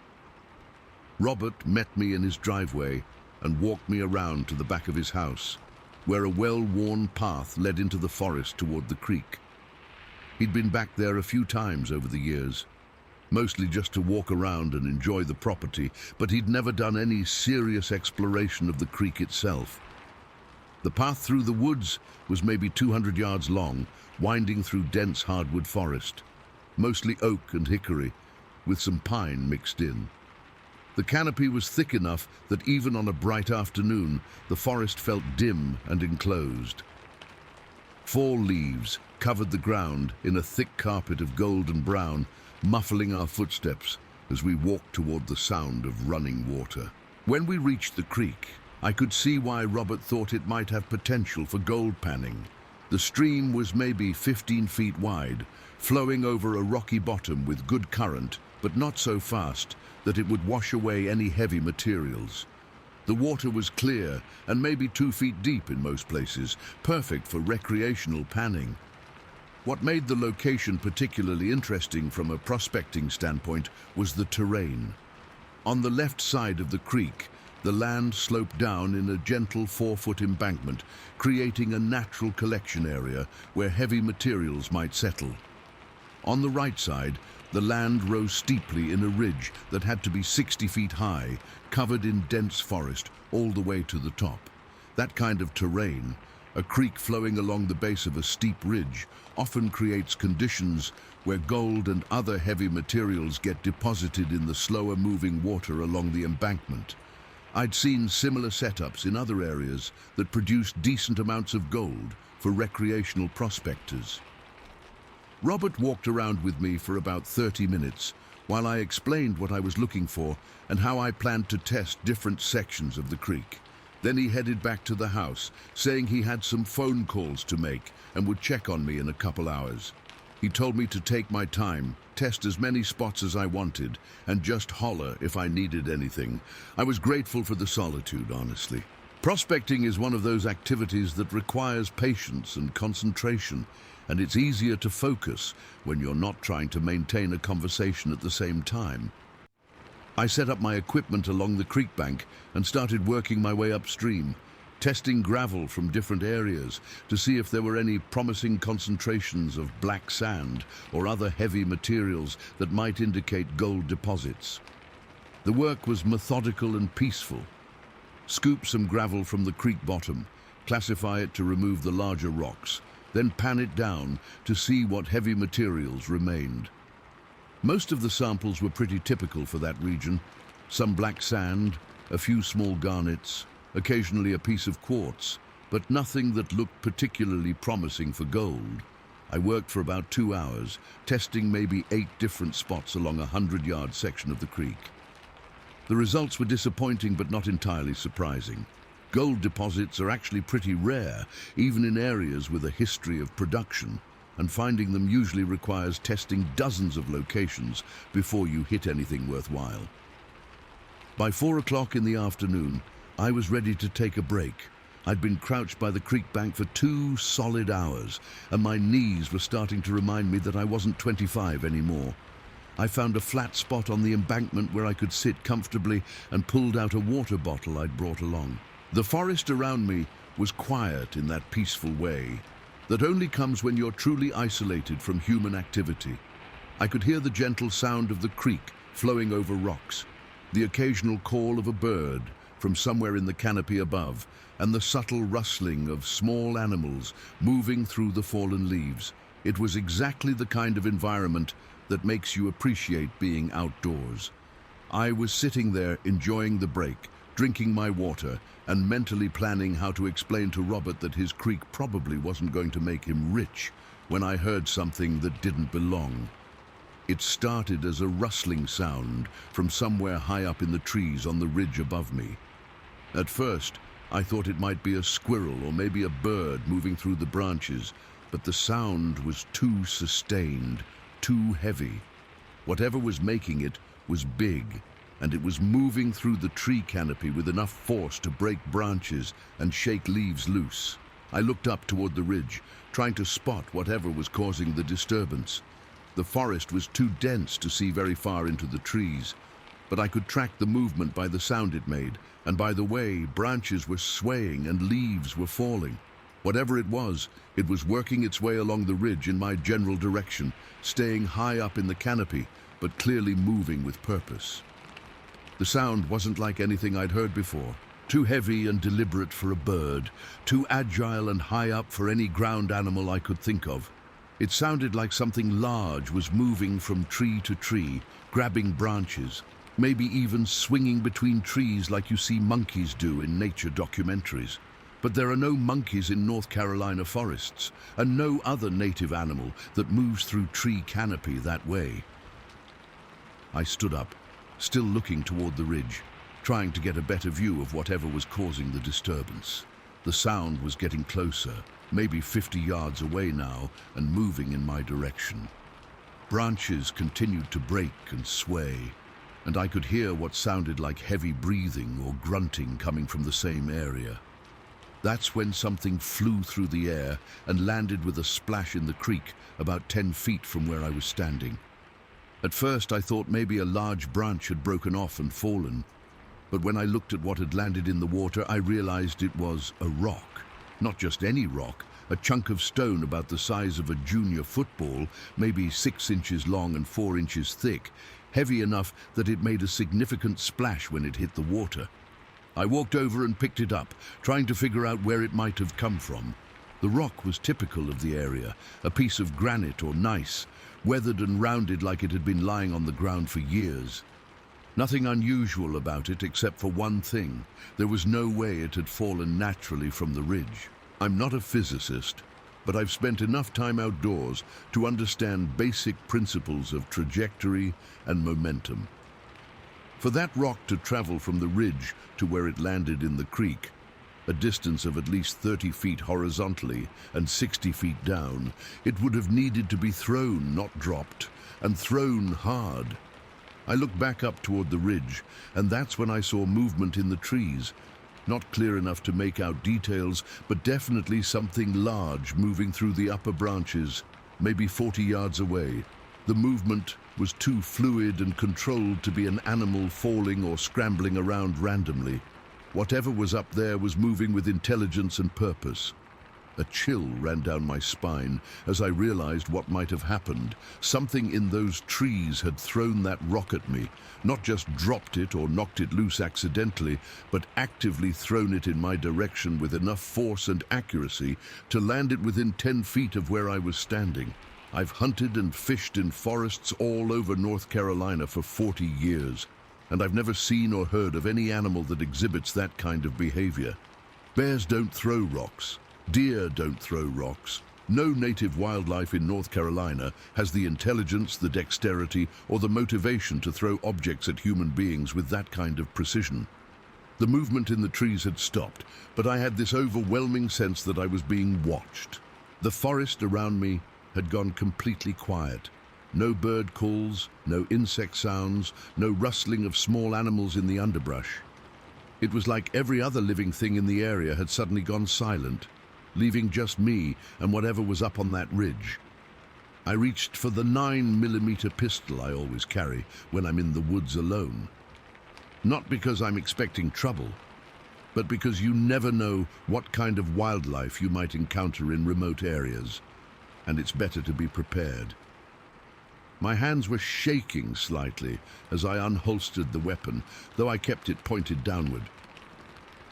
Robert met me in his driveway and walked me around to the back of his house, where a well-worn path led into the forest toward the creek. He'd been back there a few times over the years, mostly just to walk around and enjoy the property, but he'd never done any serious exploration of the creek itself. The path through the woods was maybe 200 yards long, winding through dense hardwood forest, mostly oak and hickory, with some pine mixed in. The canopy was thick enough that even on a bright afternoon, the forest felt dim and enclosed. Fall leaves covered the ground in a thick carpet of golden brown, muffling our footsteps as we walked toward the sound of running water. When we reached the creek, I could see why Robert thought it might have potential for gold panning. The stream was maybe 15 feet wide, flowing over a rocky bottom with good current, but not so fast that it would wash away any heavy materials. The water was clear and maybe 2 feet deep in most places, perfect for recreational panning. What made the location particularly interesting from a prospecting standpoint was the terrain. On the left side of the creek, the land sloped down in a gentle 4-foot embankment, creating a natural collection area where heavy materials might settle. On the right side, the land rose steeply in a ridge that had to be 60 feet high, covered in dense forest all the way to the top. That kind of terrain, a creek flowing along the base of a steep ridge, often creates conditions where gold and other heavy materials get deposited in the slower moving water along the embankment. I'd seen similar setups in other areas that produced decent amounts of gold for recreational prospectors. Robert walked around with me for about 30 minutes while I explained what I was looking for and how I planned to test different sections of the creek. Then he headed back to the house, saying he had some phone calls to make and would check on me in a couple hours. He told me to take my time, test as many spots as I wanted, and just holler if I needed anything. I was grateful for the solitude, honestly. Prospecting is one of those activities that requires patience and concentration, and it's easier to focus when you're not trying to maintain a conversation at the same time. I set up my equipment along the creek bank and started working my way upstream, testing gravel from different areas to see if there were any promising concentrations of black sand or other heavy materials that might indicate gold deposits. The work was methodical and peaceful. Scoop some gravel from the creek bottom, classify it to remove the larger rocks, then pan it down to see what heavy materials remained. Most of the samples were pretty typical for that region. Some black sand, a few small garnets, occasionally a piece of quartz, but nothing that looked particularly promising for gold. I worked for about 2 hours, testing maybe 8 different spots along a 100-yard section of the creek. The results were disappointing but not entirely surprising. Gold deposits are actually pretty rare, even in areas with a history of production, and finding them usually requires testing dozens of locations before you hit anything worthwhile. By 4 o'clock in the afternoon, I was ready to take a break. I'd been crouched by the creek bank for 2 solid hours, and my knees were starting to remind me that I wasn't 25 anymore. I found a flat spot on the embankment where I could sit comfortably and pulled out a water bottle I'd brought along. The forest around me was quiet in that peaceful way that only comes when you're truly isolated from human activity. I could hear the gentle sound of the creek flowing over rocks, the occasional call of a bird from somewhere in the canopy above, and the subtle rustling of small animals moving through the fallen leaves. It was exactly the kind of environment that makes you appreciate being outdoors. I was sitting there enjoying the break, drinking my water, and mentally planning how to explain to Robert that his creek probably wasn't going to make him rich, when I heard something that didn't belong. It started as a rustling sound from somewhere high up in the trees on the ridge above me. At first, I thought it might be a squirrel or maybe a bird moving through the branches, but the sound was too sustained, too heavy. Whatever was making it was big, and it was moving through the tree canopy with enough force to break branches and shake leaves loose. I looked up toward the ridge, trying to spot whatever was causing the disturbance. The forest was too dense to see very far into the trees, but I could track the movement by the sound it made, and by the way branches were swaying and leaves were falling. Whatever it was working its way along the ridge in my general direction, staying high up in the canopy, but clearly moving with purpose. The sound wasn't like anything I'd heard before. Too heavy and deliberate for a bird, too agile and high up for any ground animal I could think of. It sounded like something large was moving from tree to tree, grabbing branches, maybe even swinging between trees like you see monkeys do in nature documentaries. But there are no monkeys in North Carolina forests, and no other native animal that moves through tree canopy that way. I stood up, still looking toward the ridge, trying to get a better view of whatever was causing the disturbance. The sound was getting closer, maybe 50 yards away now, and moving in my direction. Branches continued to break and sway, and I could hear what sounded like heavy breathing or grunting coming from the same area. That's when something flew through the air and landed with a splash in the creek about 10 feet from where I was standing. At first I thought maybe a large branch had broken off and fallen, but when I looked at what had landed in the water, I realized it was a rock. Not just any rock, a chunk of stone about the size of a junior football, maybe 6 inches long and 4 inches thick, heavy enough that it made a significant splash when it hit the water. I walked over and picked it up, trying to figure out where it might have come from. The rock was typical of the area, a piece of granite or gneiss, weathered and rounded like it had been lying on the ground for years. Nothing unusual about it except for one thing. There was no way it had fallen naturally from the ridge. I'm not a physicist, but I've spent enough time outdoors to understand basic principles of trajectory and momentum. For that rock to travel from the ridge to where it landed in the creek, a distance of at least 30 feet horizontally and 60 feet down, it would have needed to be thrown, not dropped, and thrown hard. I looked back up toward the ridge, and that's when I saw movement in the trees. Not clear enough to make out details, but definitely something large moving through the upper branches, maybe 40 yards away. The movement was too fluid and controlled to be an animal falling or scrambling around randomly. Whatever was up there was moving with intelligence and purpose. A chill ran down my spine as I realized what might have happened. Something in those trees had thrown that rock at me, not just dropped it or knocked it loose accidentally, but actively thrown it in my direction with enough force and accuracy to land it within 10 feet of where I was standing. I've hunted and fished in forests all over North Carolina for 40 years, and I've never seen or heard of any animal that exhibits that kind of behavior. Bears don't throw rocks. Deer don't throw rocks. No native wildlife in North Carolina has the intelligence, the dexterity, or the motivation to throw objects at human beings with that kind of precision. The movement in the trees had stopped, but I had this overwhelming sense that I was being watched. The forest around me had gone completely quiet. No bird calls, no insect sounds, no rustling of small animals in the underbrush. It was like every other living thing in the area had suddenly gone silent, leaving just me and whatever was up on that ridge. I reached for the 9mm pistol I always carry when I'm in the woods alone. Not because I'm expecting trouble, but because you never know what kind of wildlife you might encounter in remote areas, and it's better to be prepared. My hands were shaking slightly as I unholstered the weapon, though I kept it pointed downward.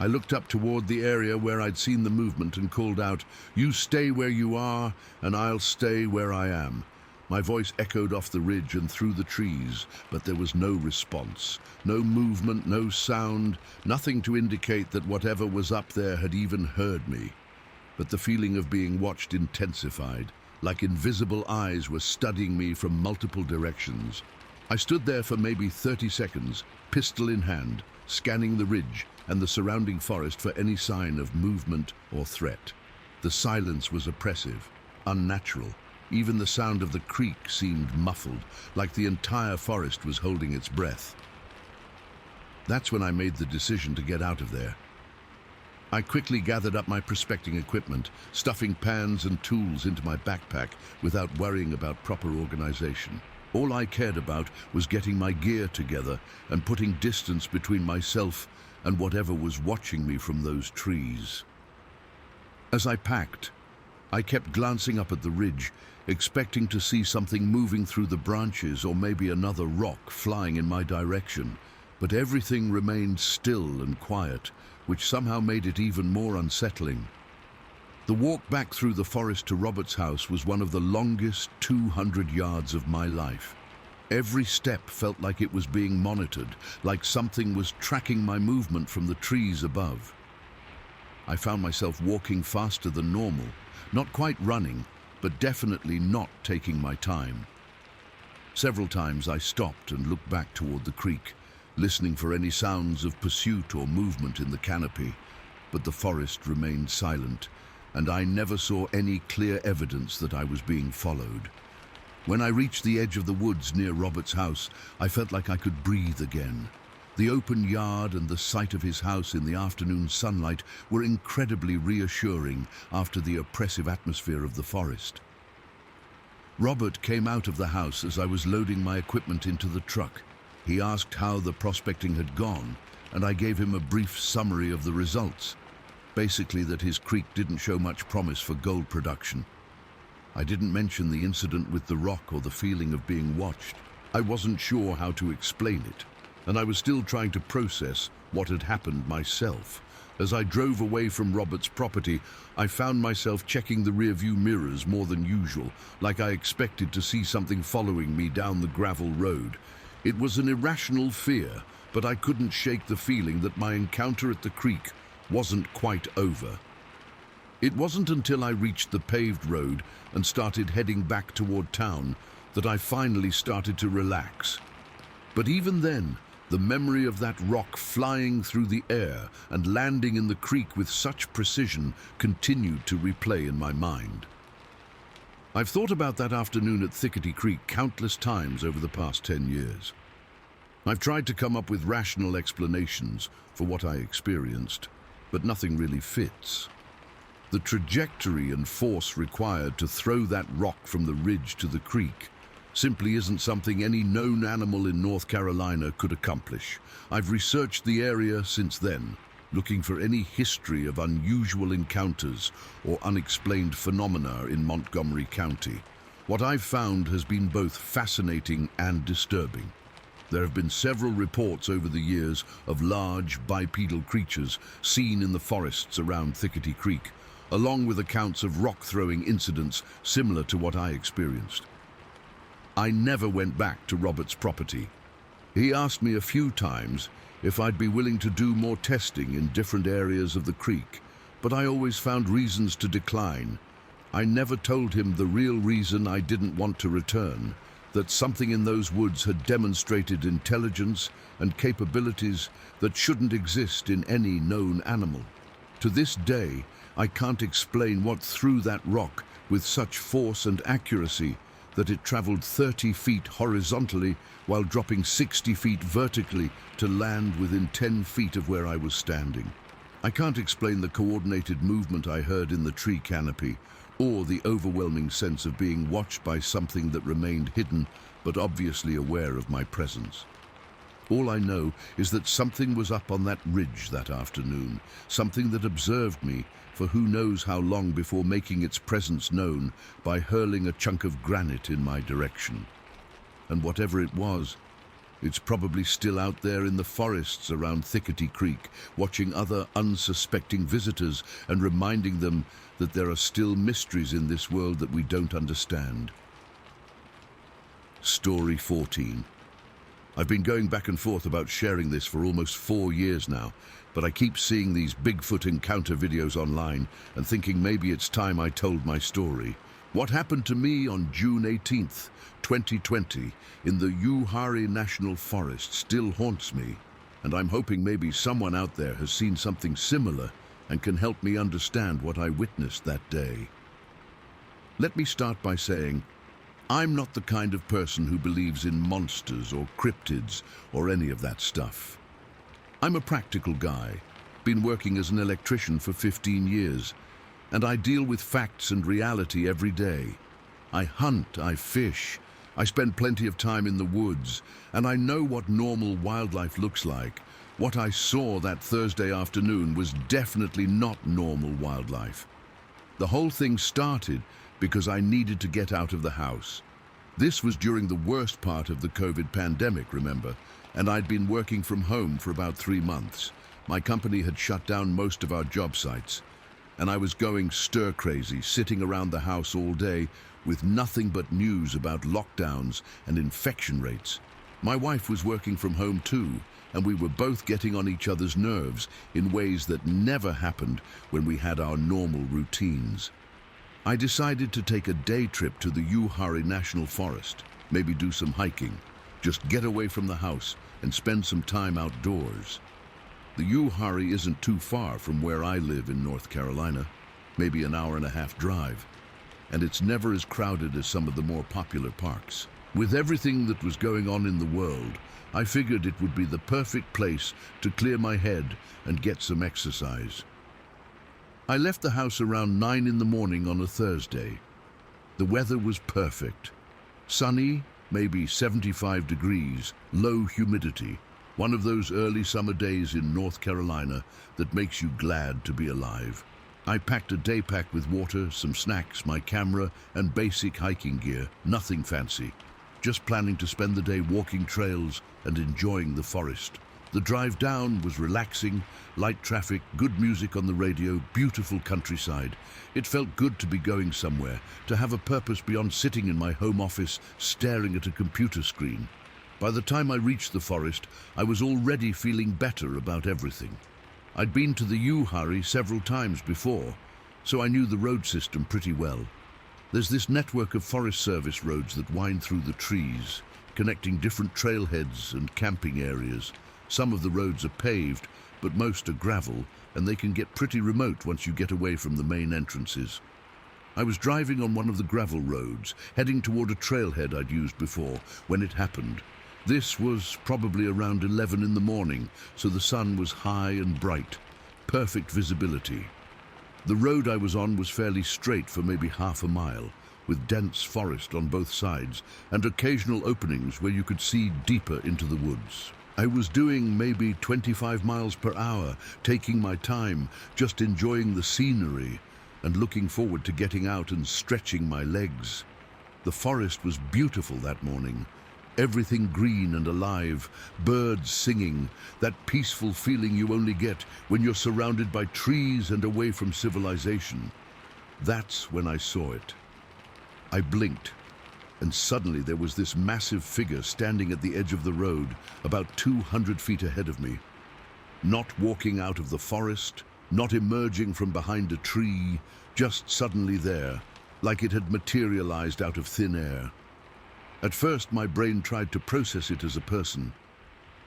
I looked up toward the area where I'd seen the movement and called out, "You stay where you are, and I'll stay where I am." My voice echoed off the ridge and through the trees, but there was no response, no movement, no sound, nothing to indicate that whatever was up there had even heard me. But the feeling of being watched intensified, like invisible eyes were studying me from multiple directions. I stood there for maybe 30 seconds, pistol in hand, scanning the ridge and the surrounding forest for any sign of movement or threat. The silence was oppressive, unnatural. Even the sound of the creek seemed muffled, like the entire forest was holding its breath. That's when I made the decision to get out of there. I quickly gathered up my prospecting equipment, stuffing pans and tools into my backpack without worrying about proper organization. All I cared about was getting my gear together and putting distance between myself and whatever was watching me from those trees. As I packed, I kept glancing up at the ridge, expecting to see something moving through the branches or maybe another rock flying in my direction. But everything remained still and quiet, which somehow made it even more unsettling. The walk back through the forest to Robert's house was one of the longest 200 yards of my life. Every step felt like it was being monitored, like something was tracking my movement from the trees above. I found myself walking faster than normal, not quite running, but definitely not taking my time. Several times I stopped and looked back toward the creek, listening for any sounds of pursuit or movement in the canopy, but the forest remained silent, and I never saw any clear evidence that I was being followed. When I reached the edge of the woods near Robert's house, I felt like I could breathe again. The open yard and the sight of his house in the afternoon sunlight were incredibly reassuring after the oppressive atmosphere of the forest. Robert came out of the house as I was loading my equipment into the truck. He asked how the prospecting had gone, and I gave him a brief summary of the results. Basically that his creek didn't show much promise for gold production. I didn't mention the incident with the rock or the feeling of being watched. I wasn't sure how to explain it, and I was still trying to process what had happened myself. As I drove away from Robert's property, I found myself checking the rearview mirrors more than usual, like I expected to see something following me down the gravel road. It was an irrational fear, but I couldn't shake the feeling that my encounter at the creek wasn't quite over. It wasn't until I reached the paved road and started heading back toward town that I finally started to relax. But even then, the memory of that rock flying through the air and landing in the creek with such precision continued to replay in my mind. I've thought about that afternoon at Thickety Creek countless times over the past 10 years. I've tried to come up with rational explanations for what I experienced, but nothing really fits. The trajectory and force required to throw that rock from the ridge to the creek simply isn't something any known animal in North Carolina could accomplish. I've researched the area since then, looking for any history of unusual encounters or unexplained phenomena in Montgomery County. What I've found has been both fascinating and disturbing. There have been several reports over the years of large bipedal creatures seen in the forests around Thickety Creek, along with accounts of rock-throwing incidents similar to what I experienced. I never went back to Robert's property. He asked me a few times if I'd be willing to do more testing in different areas of the creek, but I always found reasons to decline. I never told him the real reason I didn't want to return, that something in those woods had demonstrated intelligence and capabilities that shouldn't exist in any known animal. To this day, I can't explain what threw that rock with such force and accuracy that it traveled 30 feet horizontally while dropping 60 feet vertically to land within 10 feet of where I was standing. I can't explain the coordinated movement I heard in the tree canopy, or the overwhelming sense of being watched by something that remained hidden but obviously aware of my presence. All I know is that something was up on that ridge that afternoon, something that observed me for who knows how long before making its presence known by hurling a chunk of granite in my direction. And whatever it was, it's probably still out there in the forests around Thickety Creek, watching other unsuspecting visitors and reminding them that there are still mysteries in this world that we don't understand. Story 14. I've been going back and forth about sharing this for almost 4 years now, but I keep seeing these Bigfoot encounter videos online and thinking maybe it's time I told my story. What happened to me on June 18th, 2020, in the Uhari National Forest still haunts me, and I'm hoping maybe someone out there has seen something similar and can help me understand what I witnessed that day. Let me start by saying, I'm not the kind of person who believes in monsters or cryptids or any of that stuff. I'm a practical guy, been working as an electrician for 15 years, and I deal with facts and reality every day. I hunt, I fish, I spend plenty of time in the woods, and I know what normal wildlife looks like. What I saw that Thursday afternoon was definitely not normal wildlife. The whole thing started because I needed to get out of the house. This was during the worst part of the COVID pandemic, remember, and I'd been working from home for about 3 months. My company had shut down most of our job sites. and I was going stir-crazy, sitting around the house all day with nothing but news about lockdowns and infection rates. My wife was working from home too, and we were both getting on each other's nerves in ways that never happened when we had our normal routines. I decided to take a day trip to the Uhari National Forest, maybe do some hiking, just get away from the house and spend some time outdoors. The Uhari isn't too far from where I live in North Carolina, maybe an hour-and-a-half drive, and it's never as crowded as some of the more popular parks. With everything that was going on in the world, I figured it would be the perfect place to clear my head and get some exercise. I left the house around 9 in the morning on a Thursday. The weather was perfect. Sunny, maybe 75 degrees, low humidity. One of those early summer days in North Carolina that makes you glad to be alive. I packed a day pack with water, some snacks, my camera, and basic hiking gear. Nothing fancy. Just planning to spend the day walking trails and enjoying the forest. The drive down was relaxing, light traffic, good music on the radio, beautiful countryside. It felt good to be going somewhere, to have a purpose beyond sitting in my home office staring at a computer screen. By the time I reached the forest, I was already feeling better about everything. I'd been to the Uhari several times before, so I knew the road system pretty well. There's this network of Forest Service roads that wind through the trees, connecting different trailheads and camping areas. Some of the roads are paved, but most are gravel, and they can get pretty remote once you get away from the main entrances. I was driving on one of the gravel roads, heading toward a trailhead I'd used before, when it happened. This was probably around 11 in the morning, so the sun was high and bright. Perfect visibility. The road I was on was fairly straight for maybe half a mile, with dense forest on both sides, and occasional openings where you could see deeper into the woods. I was doing maybe 25 miles per hour, taking my time, just enjoying the scenery, and looking forward to getting out and stretching my legs. The forest was beautiful that morning. Everything green and alive, birds singing, that peaceful feeling you only get when you're surrounded by trees and away from civilization. That's when I saw it. I blinked, and suddenly there was this massive figure standing at the edge of the road, about 200 feet ahead of me. Not walking out of the forest, not emerging from behind a tree, just suddenly there, like it had materialized out of thin air. At first, my brain tried to process it as a person.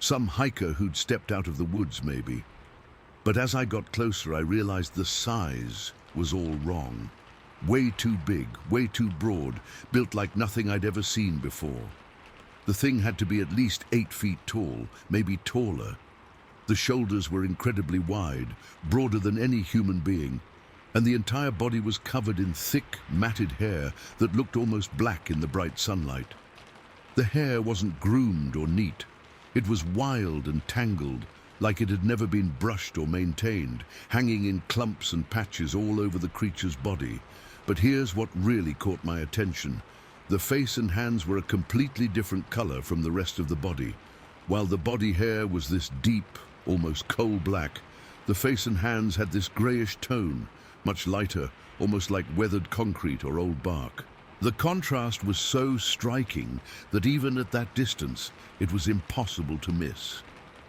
Some hiker who'd stepped out of the woods, maybe. But as I got closer, I realized the size was all wrong. Way too big, way too broad, built like nothing I'd ever seen before. The thing had to be at least 8 feet tall, maybe taller. The shoulders were incredibly wide, broader than any human being, and the entire body was covered in thick, matted hair that looked almost black in the bright sunlight. The hair wasn't groomed or neat. It was wild and tangled, like it had never been brushed or maintained, hanging in clumps and patches all over the creature's body. But here's what really caught my attention. The face and hands were a completely different color from the rest of the body. While the body hair was this deep, almost coal black, the face and hands had this grayish tone, much lighter, almost like weathered concrete or old bark. The contrast was so striking that even at that distance, it was impossible to miss.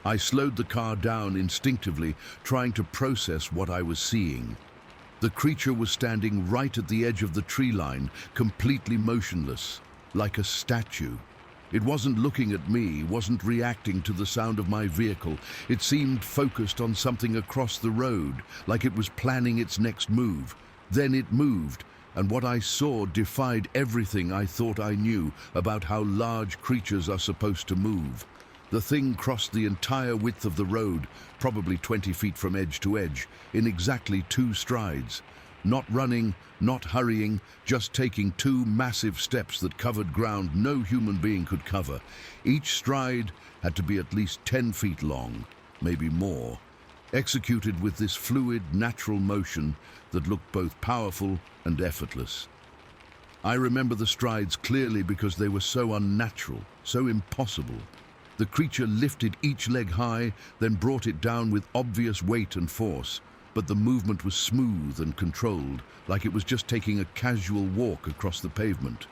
I slowed the car down instinctively, trying to process what I was seeing. The creature was standing right at the edge of the tree line, completely motionless, like a statue. It wasn't looking at me, wasn't reacting to the sound of my vehicle. It seemed focused on something across the road, like it was planning its next move. Then it moved, and what I saw defied everything I thought I knew about how large creatures are supposed to move. The thing crossed the entire width of the road, probably 20 feet from edge to edge, in exactly 2 strides. Not running, not hurrying, just taking 2 massive steps that covered ground no human being could cover. Each stride had to be at least 10 feet long, maybe more, executed with this fluid, natural motion that looked both powerful and effortless. I remember the strides clearly because they were so unnatural, so impossible. The creature lifted each leg high, then brought it down with obvious weight and force. but the movement was smooth and controlled, like it was just taking a casual walk across the pavement.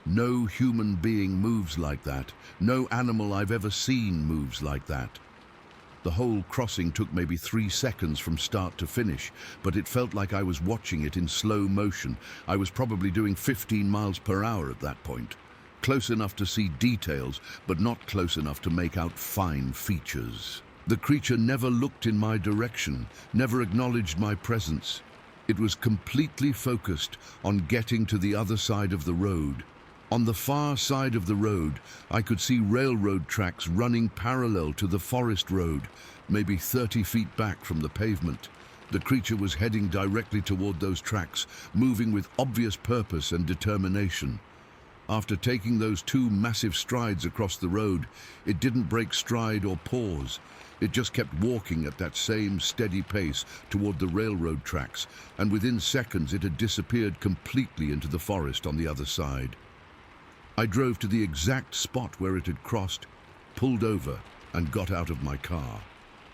No human being moves like that. No animal I've ever seen moves like that. The whole crossing took maybe 3 seconds from start to finish, but it felt like I was watching it in slow motion. I was probably doing 15 miles per hour at that point. Close enough to see details, but not close enough to make out fine features. The creature never looked in my direction, never acknowledged my presence. It was completely focused on getting to the other side of the road. On the far side of the road, I could see railroad tracks running parallel to the forest road, maybe 30 feet back from the pavement. The creature was heading directly toward those tracks, moving with obvious purpose and determination. After taking those 2 massive strides across the road, it didn't break stride or pause. It just kept walking at that same steady pace toward the railroad tracks, and within seconds it had disappeared completely into the forest on the other side. I drove to the exact spot where it had crossed, pulled over, and got out of my car.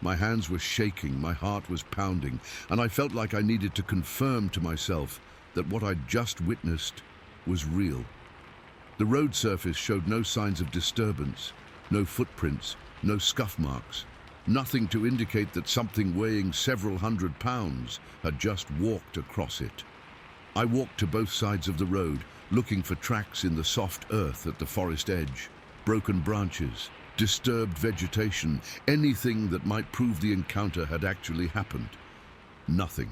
My hands were shaking, my heart was pounding, and I felt like I needed to confirm to myself that what I'd just witnessed was real. The road surface showed no signs of disturbance, no footprints, no scuff marks, nothing to indicate that something weighing several hundred pounds had just walked across it. I walked to both sides of the road, looking for tracks in the soft earth at the forest edge, broken branches, disturbed vegetation, anything that might prove the encounter had actually happened. Nothing.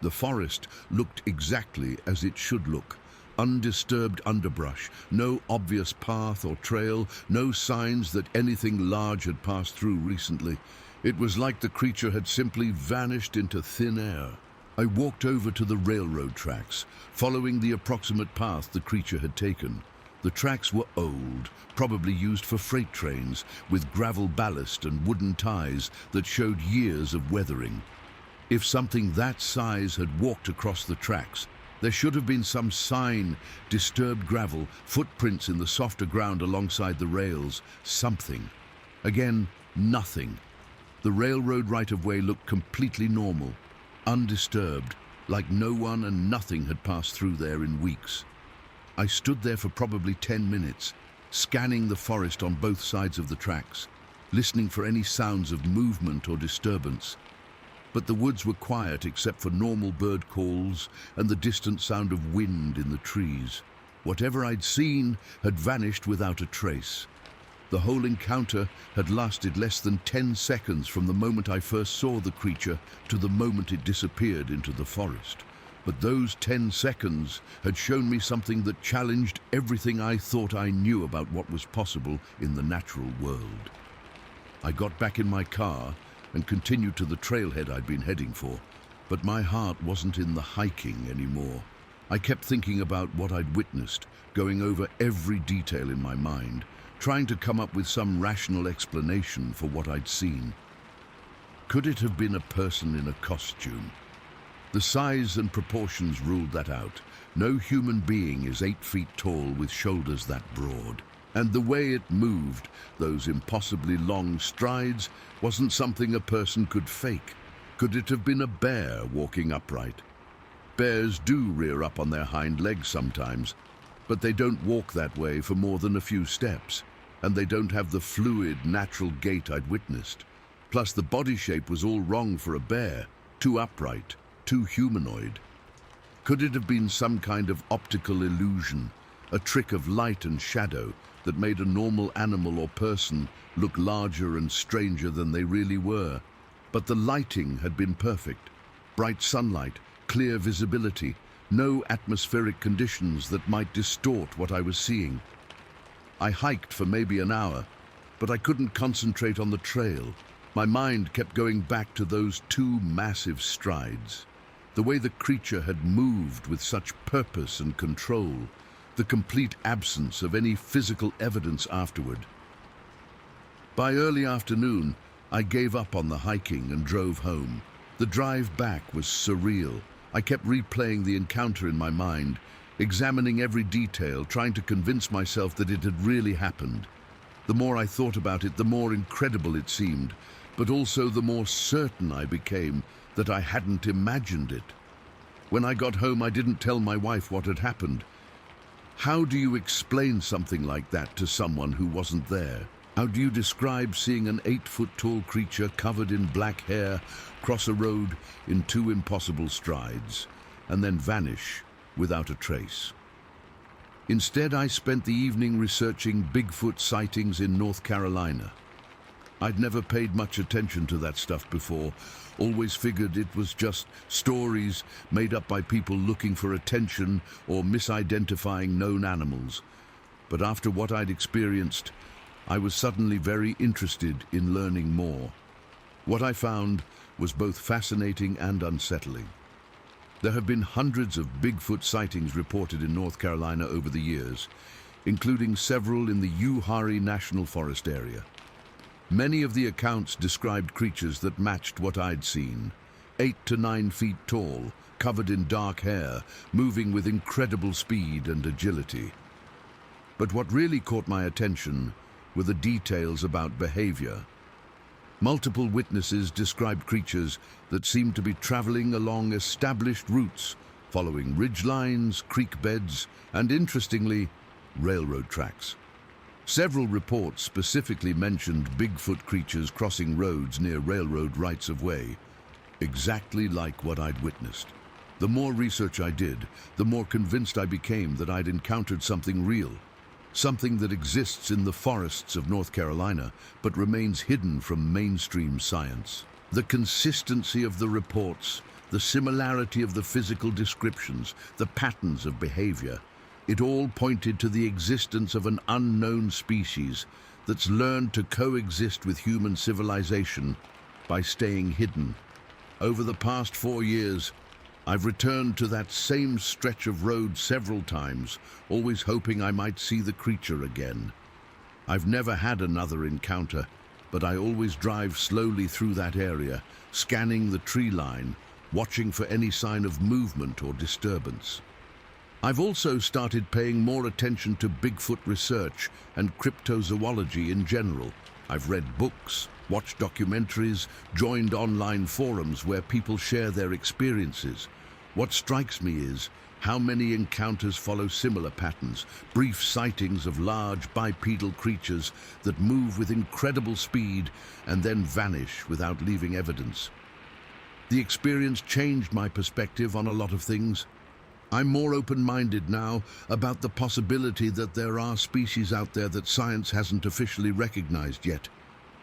The forest looked exactly as it should look. Undisturbed underbrush, no obvious path or trail, no signs that anything large had passed through recently. It was like the creature had simply vanished into thin air. I walked over to the railroad tracks, following the approximate path the creature had taken. The tracks were old, probably used for freight trains, with gravel ballast and wooden ties that showed years of weathering. If something that size had walked across the tracks, there should have been some sign, disturbed gravel, footprints in the softer ground alongside the rails, something. Again, nothing. The railroad right-of-way looked completely normal, undisturbed, like no one and nothing had passed through there in weeks. I stood there for probably 10 minutes, scanning the forest on both sides of the tracks, listening for any sounds of movement or disturbance. But the woods were quiet except for normal bird calls and the distant sound of wind in the trees. Whatever I'd seen had vanished without a trace. The whole encounter had lasted less than 10 seconds from the moment I first saw the creature to the moment it disappeared into the forest. But those 10 seconds had shown me something that challenged everything I thought I knew about what was possible in the natural world. I got back in my car and continued to the trailhead I'd been heading for, but my heart wasn't in the hiking anymore. I kept thinking about what I'd witnessed, going over every detail in my mind, trying to come up with some rational explanation for what I'd seen. Could it have been a person in a costume? The size and proportions ruled that out. No human being is 8 feet tall with shoulders that broad. And the way it moved, those impossibly long strides, wasn't something a person could fake. Could it have been a bear walking upright? Bears do rear up on their hind legs sometimes, but they don't walk that way for more than a few steps, and they don't have the fluid, natural gait I'd witnessed. Plus, the body shape was all wrong for a bear, too upright, too humanoid. Could it have been some kind of optical illusion, a trick of light and shadow that made a normal animal or person look larger and stranger than they really were? But the lighting had been perfect. Bright sunlight, clear visibility, no atmospheric conditions that might distort what I was seeing. I hiked for maybe an hour, but I couldn't concentrate on the trail. My mind kept going back to those 2 massive strides. The way the creature had moved with such purpose and control, the complete absence of any physical evidence afterward. By early afternoon, I gave up on the hiking and drove home. The drive back was surreal. I kept replaying the encounter in my mind, examining every detail, trying to convince myself that it had really happened. The more I thought about it, the more incredible it seemed. but also the more certain I became that I hadn't imagined it. When I got home, I didn't tell my wife what had happened. How do you explain something like that to someone who wasn't there? How do you describe seeing an 8-foot-tall creature covered in black hair cross a road in 2 impossible strides and then vanish without a trace? Instead, I spent the evening researching Bigfoot sightings in North Carolina. I'd never paid much attention to that stuff before, always figured it was just stories made up by people looking for attention or misidentifying known animals. But after what I'd experienced, I was suddenly very interested in learning more. What I found was both fascinating and unsettling. There have been hundreds of Bigfoot sightings reported in North Carolina over the years, including several in the Uhari National Forest area. Many of the accounts described creatures that matched what I'd seen. 8 to 9 feet tall, covered in dark hair, moving with incredible speed and agility. But what really caught my attention were the details about behavior. Multiple witnesses described creatures that seemed to be traveling along established routes, following ridgelines, creek beds, and interestingly, railroad tracks. Several reports specifically mentioned Bigfoot creatures crossing roads near railroad rights-of-way, exactly like what I'd witnessed. The more research I did, the more convinced I became that I'd encountered something real, something that exists in the forests of North Carolina, but remains hidden from mainstream science. The consistency of the reports, the similarity of the physical descriptions, the patterns of behavior, it all pointed to the existence of an unknown species that's learned to coexist with human civilization by staying hidden. Over the past 4 years, I've returned to that same stretch of road several times, always hoping I might see the creature again. I've never had another encounter, but I always drive slowly through that area, scanning the tree line, watching for any sign of movement or disturbance. I've also started paying more attention to Bigfoot research and cryptozoology in general. I've read books, watched documentaries, joined online forums where people share their experiences. What strikes me is how many encounters follow similar patterns, brief sightings of large bipedal creatures that move with incredible speed and then vanish without leaving evidence. The experience changed my perspective on a lot of things. I'm more open-minded now about the possibility that there are species out there that science hasn't officially recognized yet.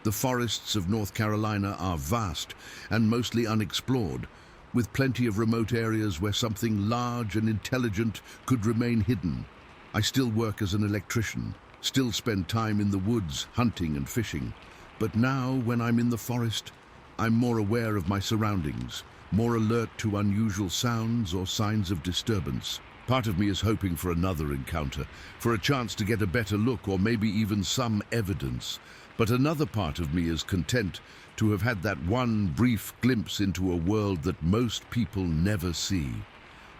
The forests of North Carolina are vast and mostly unexplored, with plenty of remote areas where something large and intelligent could remain hidden. I still work as an electrician, still spend time in the woods hunting and fishing. But now, when I'm in the forest, I'm more aware of my surroundings, more alert to unusual sounds or signs of disturbance. Part of me is hoping for another encounter, for a chance to get a better look or maybe even some evidence. But another part of me is content to have had that one brief glimpse into a world that most people never see.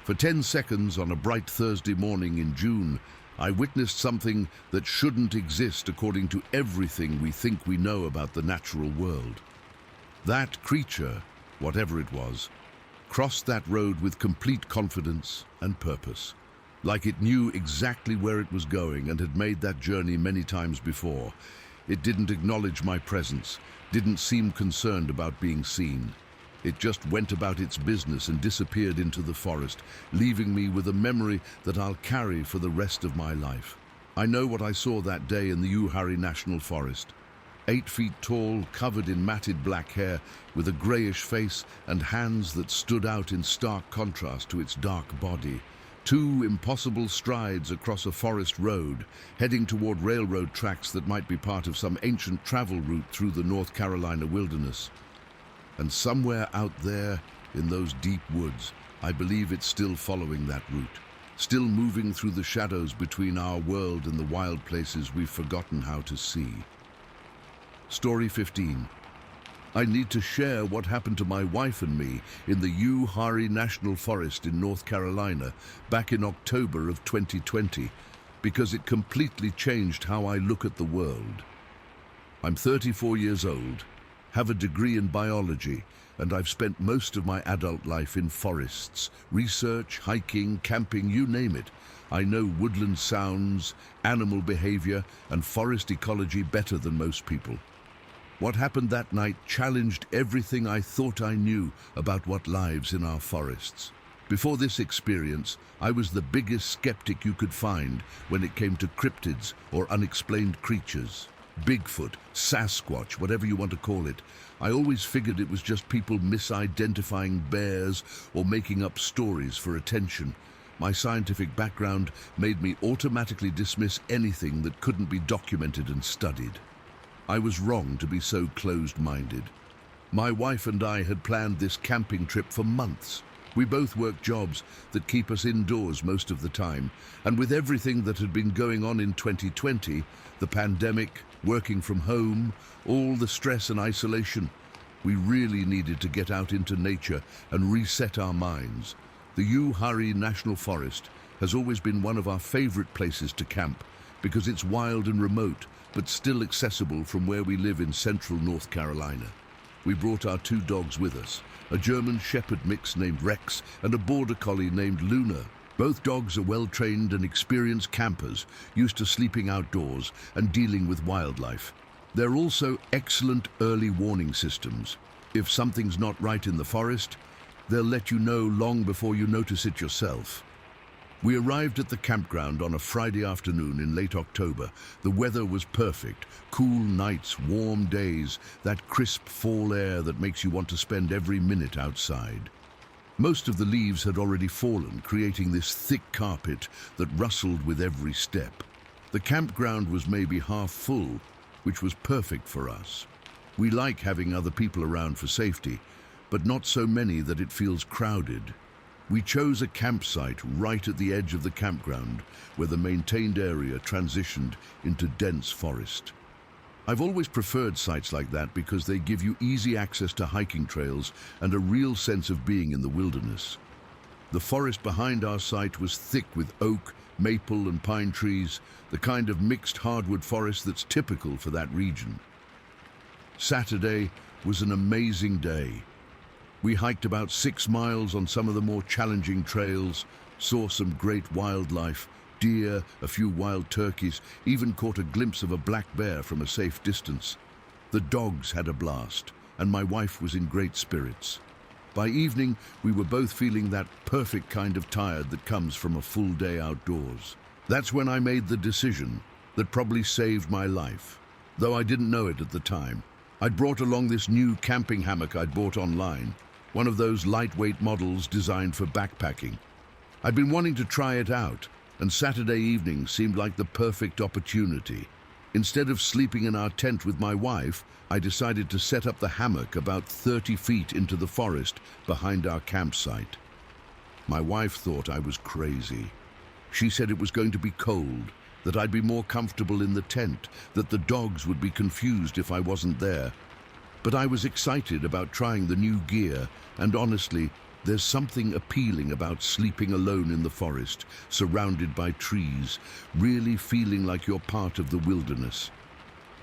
For 10 seconds on a bright Thursday morning in June, I witnessed something that shouldn't exist according to everything we think we know about the natural world. That creature, whatever it was, crossed that road with complete confidence and purpose, like it knew exactly where it was going and had made that journey many times before. It didn't acknowledge my presence, didn't seem concerned about being seen. It just went about its business and disappeared into the forest, leaving me with a memory that I'll carry for the rest of my life. I know what I saw that day in the Uhari National Forest. 8 feet tall, covered in matted black hair, with a grayish face and hands that stood out in stark contrast to its dark body. 2 impossible strides across a forest road, heading toward railroad tracks that might be part of some ancient travel route through the North Carolina wilderness. And somewhere out there, in those deep woods, I believe it's still following that route, still moving through the shadows between our world and the wild places we've forgotten how to see. Story 15. I need to share what happened to my wife and me in the Uhari National Forest in North Carolina back in October of 2020, because it completely changed how I look at the world. I'm 34 years old, have a degree in biology, and I've spent most of my adult life in forests. Research, hiking, camping, you name it. I know woodland sounds, animal behavior, and forest ecology better than most people. What happened that night challenged everything I thought I knew about what lives in our forests. Before this experience, I was the biggest skeptic you could find when it came to cryptids or unexplained creatures. Bigfoot, Sasquatch, whatever you want to call it. I always figured it was just people misidentifying bears or making up stories for attention. My scientific background made me automatically dismiss anything that couldn't be documented and studied. I was wrong to be so closed-minded. My wife and I had planned this camping trip for months. We both work jobs that keep us indoors most of the time, and with everything that had been going on in 2020, the pandemic, working from home, all the stress and isolation, we really needed to get out into nature and reset our minds. The Uhari National Forest has always been one of our favorite places to camp because it's wild and remote, but still accessible from where we live in central North Carolina. We brought our 2 dogs with us, a German Shepherd mix named Rex and a Border Collie named Luna. Both dogs are well-trained and experienced campers, used to sleeping outdoors and dealing with wildlife. They're also excellent early warning systems. If something's not right in the forest, they'll let you know long before you notice it yourself. We arrived at the campground on a Friday afternoon in late October. The weather was perfect. Cool nights, warm days, that crisp fall air that makes you want to spend every minute outside. Most of the leaves had already fallen, creating this thick carpet that rustled with every step. The campground was maybe half full, which was perfect for us. We like having other people around for safety, but not so many that it feels crowded. We chose a campsite right at the edge of the campground, where the maintained area transitioned into dense forest. I've always preferred sites like that because they give you easy access to hiking trails and a real sense of being in the wilderness. The forest behind our site was thick with oak, maple, and pine trees, the kind of mixed hardwood forest that's typical for that region. Saturday was an amazing day. We hiked about 6 miles on some of the more challenging trails, saw some great wildlife, deer, a few wild turkeys, even caught a glimpse of a black bear from a safe distance. The dogs had a blast, and my wife was in great spirits. By evening, we were both feeling that perfect kind of tired that comes from a full day outdoors. That's when I made the decision that probably saved my life, though I didn't know it at the time. I'd brought along this new camping hammock I'd bought online, one of those lightweight models designed for backpacking. I'd been wanting to try it out, and Saturday evening seemed like the perfect opportunity. Instead of sleeping in our tent with my wife, I decided to set up the hammock about 30 feet into the forest behind our campsite. My wife thought I was crazy. She said it was going to be cold, that I'd be more comfortable in the tent, that the dogs would be confused if I wasn't there. But I was excited about trying the new gear, and honestly, there's something appealing about sleeping alone in the forest, surrounded by trees, really feeling like you're part of the wilderness.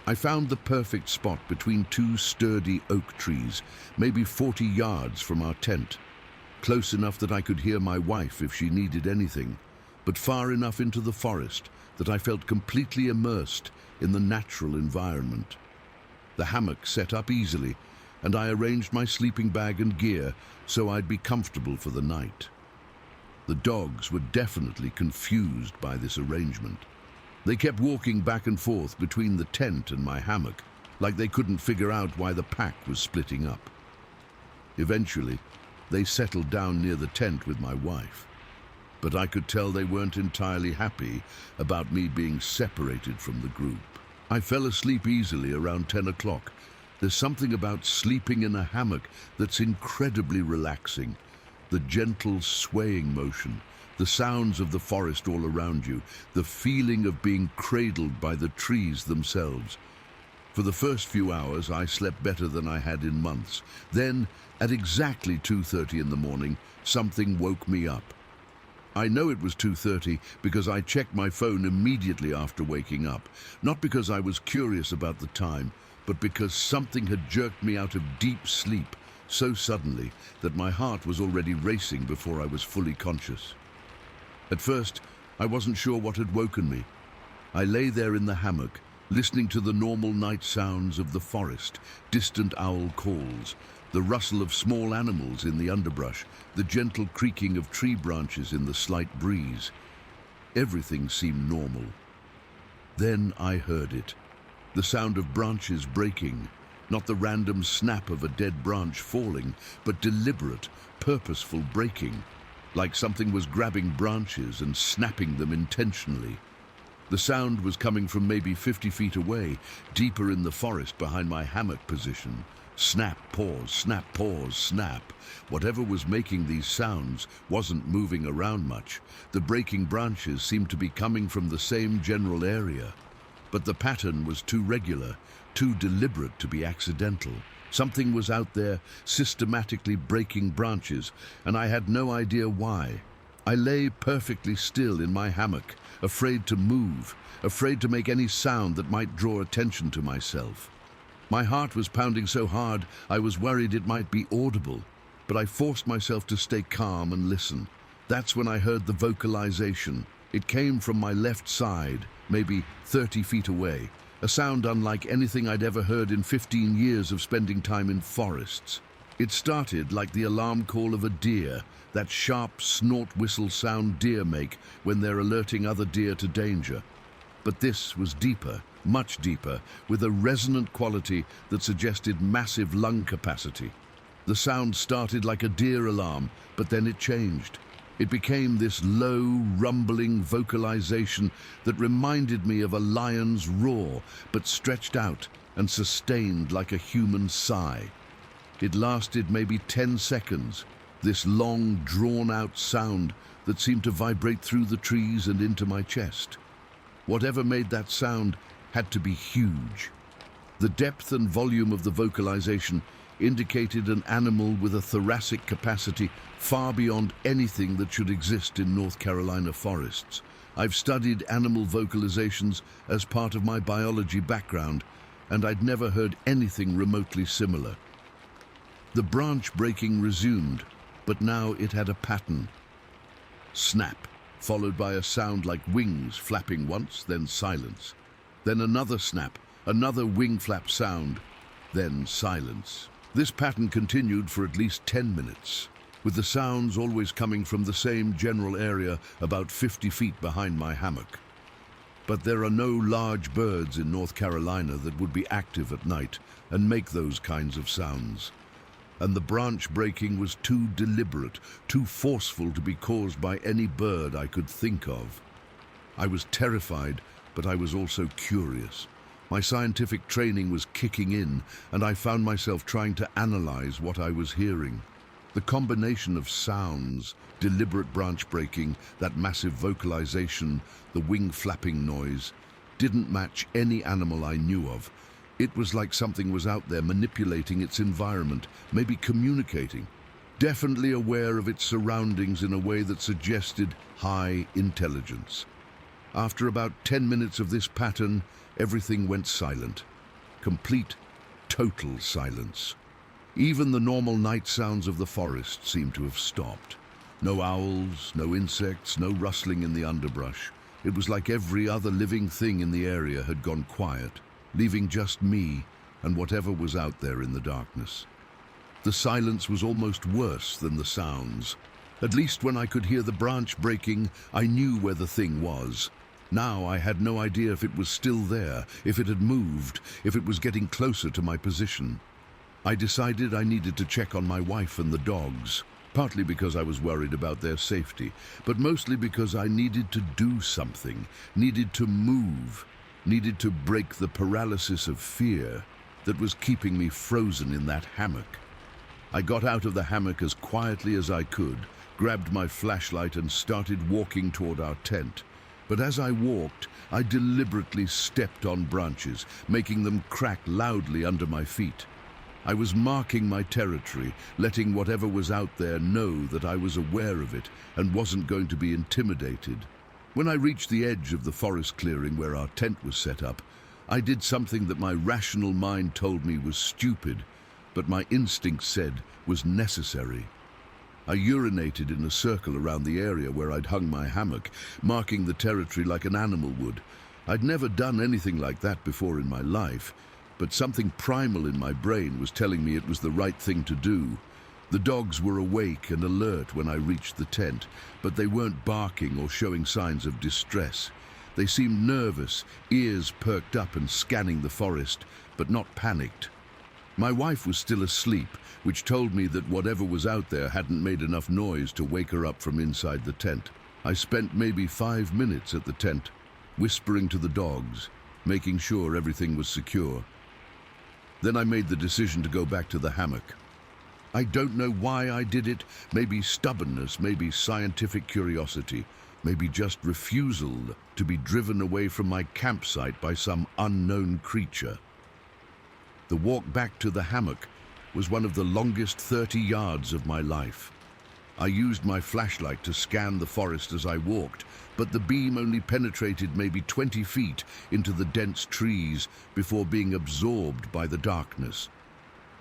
I found the perfect spot between 2 sturdy oak trees, maybe 40 yards from our tent. Close enough that I could hear my wife if she needed anything, but far enough into the forest that I felt completely immersed in the natural environment. The hammock set up easily, and I arranged my sleeping bag and gear so I'd be comfortable for the night. The dogs were definitely confused by this arrangement. They kept walking back and forth between the tent and my hammock, like they couldn't figure out why the pack was splitting up. Eventually, they settled down near the tent with my wife, but I could tell they weren't entirely happy about me being separated from the group. I fell asleep easily around 10 o'clock. There's something about sleeping in a hammock that's incredibly relaxing. The gentle swaying motion, the sounds of the forest all around you, the feeling of being cradled by the trees themselves. For the first few hours, I slept better than I had in months. Then, at exactly 2:30 in the morning, something woke me up. I know it was 2:30 because I checked my phone immediately after waking up, not because I was curious about the time, but because something had jerked me out of deep sleep so suddenly that my heart was already racing before I was fully conscious. At first, I wasn't sure what had woken me. I lay there in the hammock, listening to the normal night sounds of the forest, distant owl calls, the rustle of small animals in the underbrush, the gentle creaking of tree branches in the slight breeze. Everything seemed normal. Then I heard it. The sound of branches breaking, not the random snap of a dead branch falling, but deliberate, purposeful breaking, like something was grabbing branches and snapping them intentionally. The sound was coming from maybe 50 feet away, deeper in the forest behind my hammock position. Snap, pause, snap, pause, snap. Whatever was making these sounds wasn't moving around much. The breaking branches seemed to be coming from the same general area. But the pattern was too regular, too deliberate to be accidental. Something was out there systematically breaking branches, and I had no idea why. I lay perfectly still in my hammock, afraid to move, afraid to make any sound that might draw attention to myself. My heart was pounding so hard I was worried it might be audible, but I forced myself to stay calm and listen. That's when I heard the vocalization. It came from my left side, maybe 30 feet away, a sound unlike anything I'd ever heard in 15 years of spending time in forests. It started like the alarm call of a deer, that sharp snort whistle sound deer make when they're alerting other deer to danger. But this was deeper, much deeper, with a resonant quality that suggested massive lung capacity. The sound started like a deer alarm, but then it changed. It became this low, rumbling vocalization that reminded me of a lion's roar, but stretched out and sustained like a human sigh. It lasted maybe 10 seconds, this long, drawn-out sound that seemed to vibrate through the trees and into my chest. Whatever made that sound had to be huge. The depth and volume of the vocalization indicated an animal with a thoracic capacity far beyond anything that should exist in North Carolina forests. I've studied animal vocalizations as part of my biology background, and I'd never heard anything remotely similar. The branch breaking resumed, but now it had a pattern. Snap, followed by a sound like wings flapping once, then silence. Then another snap, another wing flap sound, then silence. This pattern continued for at least 10 minutes, with the sounds always coming from the same general area about 50 feet behind my hammock. But there are no large birds in North Carolina that would be active at night and make those kinds of sounds. And the branch breaking was too deliberate, too forceful to be caused by any bird I could think of. I was terrified, but I was also curious. My scientific training was kicking in, and I found myself trying to analyze what I was hearing. The combination of sounds, deliberate branch breaking, that massive vocalization, the wing flapping noise, didn't match any animal I knew of. It was like something was out there manipulating its environment, maybe communicating, definitely aware of its surroundings in a way that suggested high intelligence. After about 10 minutes of this pattern, everything went silent. Complete, total silence. Even the normal night sounds of the forest seemed to have stopped. No owls, no insects, no rustling in the underbrush. It was like every other living thing in the area had gone quiet, leaving just me and whatever was out there in the darkness. The silence was almost worse than the sounds. At least when I could hear the branch breaking, I knew where the thing was. Now I had no idea if it was still there, if it had moved, if it was getting closer to my position. I decided I needed to check on my wife and the dogs, partly because I was worried about their safety, but mostly because I needed to do something, needed to move, needed to break the paralysis of fear that was keeping me frozen in that hammock. I got out of the hammock as quietly as I could, grabbed my flashlight and started walking toward our tent. But as I walked, I deliberately stepped on branches, making them crack loudly under my feet. I was marking my territory, letting whatever was out there know that I was aware of it and wasn't going to be intimidated. When I reached the edge of the forest clearing where our tent was set up, I did something that my rational mind told me was stupid, but my instinct said was necessary. I urinated in a circle around the area where I'd hung my hammock, marking the territory like an animal would. I'd never done anything like that before in my life, but something primal in my brain was telling me it was the right thing to do. The dogs were awake and alert when I reached the tent, but they weren't barking or showing signs of distress. They seemed nervous, ears perked up and scanning the forest, but not panicked. My wife was still asleep, which told me that whatever was out there hadn't made enough noise to wake her up from inside the tent. I spent maybe 5 minutes at the tent, whispering to the dogs, making sure everything was secure. Then I made the decision to go back to the hammock. I don't know why I did it, maybe stubbornness, maybe scientific curiosity, maybe just refusal to be driven away from my campsite by some unknown creature. The walk back to the hammock was one of the longest 30 yards of my life. I used my flashlight to scan the forest as I walked, but the beam only penetrated maybe 20 feet into the dense trees before being absorbed by the darkness.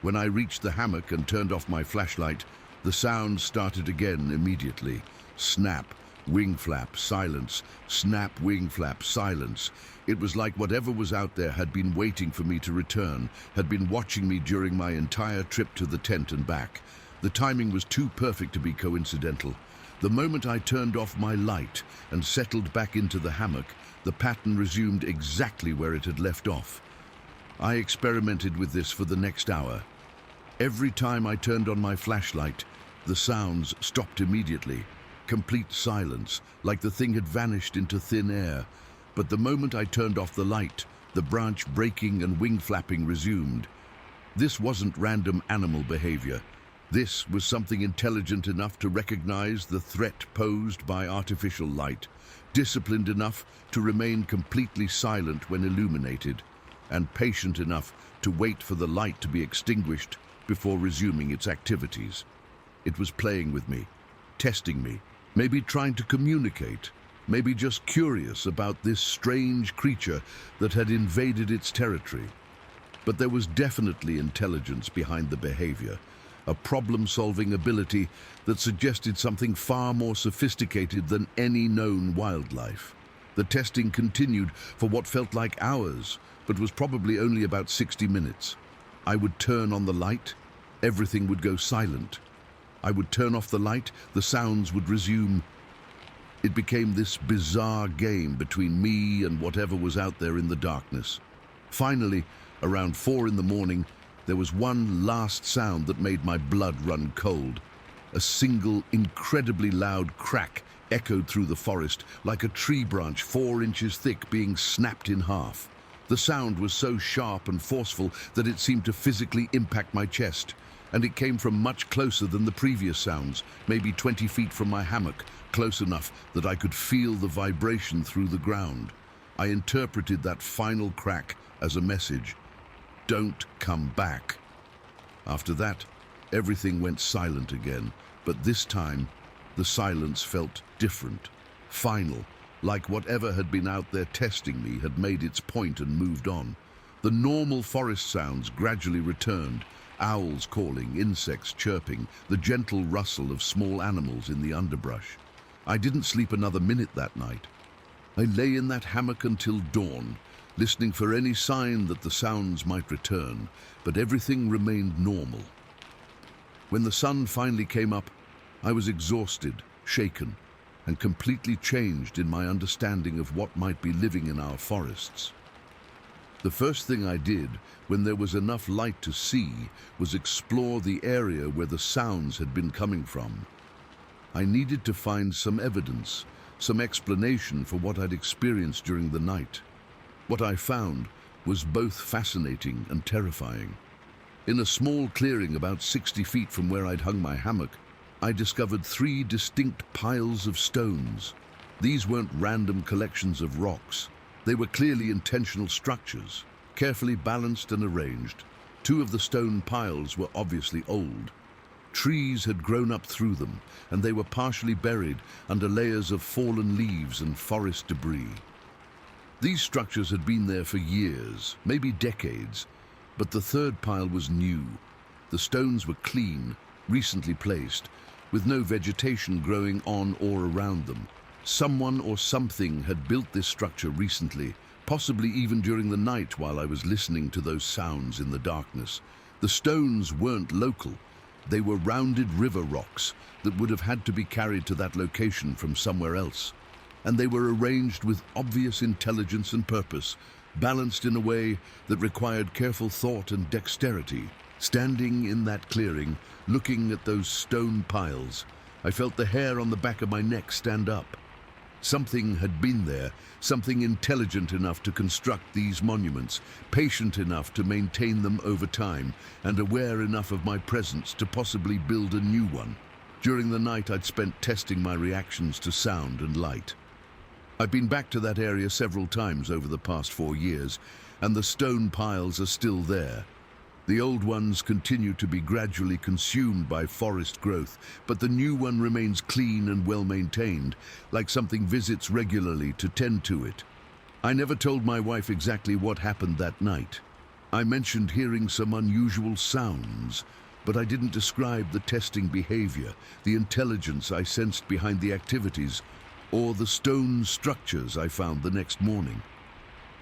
When I reached the hammock and turned off my flashlight, the sound started again immediately. Snap, wing flap, silence. Snap, wing flap, silence. It was like whatever was out there had been waiting for me to return, had been watching me during my entire trip to the tent and back. The timing was too perfect to be coincidental. The moment I turned off my light and settled back into the hammock, the pattern resumed exactly where it had left off. I experimented with this for the next hour. Every time I turned on my flashlight, the sounds stopped immediately. Complete silence, like the thing had vanished into thin air. But the moment I turned off the light, the branch breaking and wing flapping resumed. This wasn't random animal behavior. This was something intelligent enough to recognize the threat posed by artificial light, disciplined enough to remain completely silent when illuminated, and patient enough to wait for the light to be extinguished before resuming its activities. It was playing with me, testing me, maybe trying to communicate, maybe just curious about this strange creature that had invaded its territory. But there was definitely intelligence behind the behavior, a problem-solving ability that suggested something far more sophisticated than any known wildlife. The testing continued for what felt like hours, but was probably only about 60 minutes. I would turn on the light, everything would go silent. I would turn off the light, the sounds would resume. It became this bizarre game between me and whatever was out there in the darkness. Finally, around 4 in the morning, there was one last sound that made my blood run cold. A single, incredibly loud crack echoed through the forest, like a tree branch 4 inches thick being snapped in half. The sound was so sharp and forceful that it seemed to physically impact my chest, and it came from much closer than the previous sounds, maybe 20 feet from my hammock, close enough that I could feel the vibration through the ground. I interpreted that final crack as a message. Don't come back. After that, everything went silent again, but this time, the silence felt different, final, like whatever had been out there testing me had made its point and moved on. The normal forest sounds gradually returned, owls calling, insects chirping, the gentle rustle of small animals in the underbrush. I didn't sleep another minute that night. I lay in that hammock until dawn, listening for any sign that the sounds might return, but everything remained normal. When the sun finally came up, I was exhausted, shaken, and completely changed in my understanding of what might be living in our forests. The first thing I did, when there was enough light to see, was explore the area where the sounds had been coming from. I needed to find some evidence, some explanation for what I'd experienced during the night. What I found was both fascinating and terrifying. In a small clearing about 60 feet from where I'd hung my hammock, I discovered 3 distinct piles of stones. These weren't random collections of rocks. They were clearly intentional structures, carefully balanced and arranged. 2 of the stone piles were obviously old. Trees had grown up through them, and they were partially buried under layers of fallen leaves and forest debris. These structures had been there for years, maybe decades, but the third pile was new. The stones were clean, recently placed, with no vegetation growing on or around them. Someone or something had built this structure recently, possibly even during the night while I was listening to those sounds in the darkness. The stones weren't local. They were rounded river rocks that would have had to be carried to that location from somewhere else. And they were arranged with obvious intelligence and purpose, balanced in a way that required careful thought and dexterity. Standing in that clearing, looking at those stone piles, I felt the hair on the back of my neck stand up. Something had been there, something intelligent enough to construct these monuments, patient enough to maintain them over time, and aware enough of my presence to possibly build a new one. During the night, I'd spent testing my reactions to sound and light. I've been back to that area several times over the past 4 years, and the stone piles are still there. The old ones continue to be gradually consumed by forest growth, but the new one remains clean and well-maintained, like something visits regularly to tend to it. I never told my wife exactly what happened that night. I mentioned hearing some unusual sounds, but I didn't describe the testing behavior, the intelligence I sensed behind the activities, or the stone structures I found the next morning.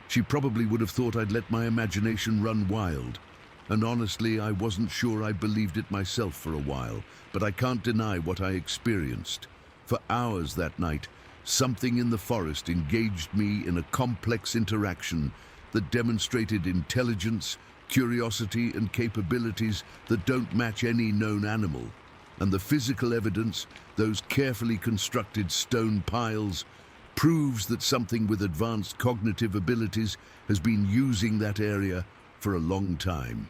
She probably would have thought I'd let my imagination run wild. And honestly, I wasn't sure I believed it myself for a while, but I can't deny what I experienced. For hours that night, something in the forest engaged me in a complex interaction that demonstrated intelligence, curiosity, and capabilities that don't match any known animal. And the physical evidence, those carefully constructed stone piles, proves that something with advanced cognitive abilities has been using that area for a long time.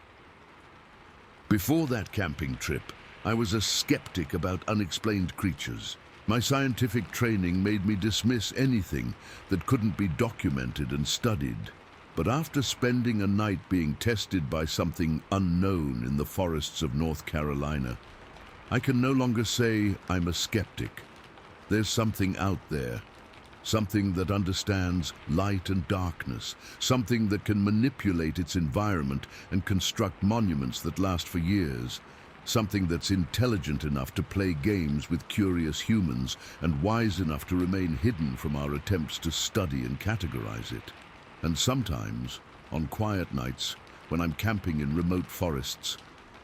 Before that camping trip, I was a skeptic about unexplained creatures. My scientific training made me dismiss anything that couldn't be documented and studied. But after spending a night being tested by something unknown in the forests of North Carolina, I can no longer say I'm a skeptic. There's something out there. Something that understands light and darkness, something that can manipulate its environment and construct monuments that last for years, something that's intelligent enough to play games with curious humans and wise enough to remain hidden from our attempts to study and categorize it. And sometimes, on quiet nights, when I'm camping in remote forests,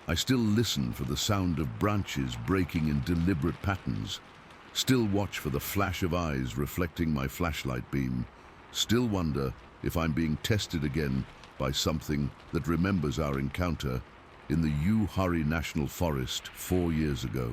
I still listen for the sound of branches breaking in deliberate patterns, still watch for the flash of eyes reflecting my flashlight beam, still wonder if I'm being tested again by something that remembers our encounter in the Uhari National Forest 4 years ago.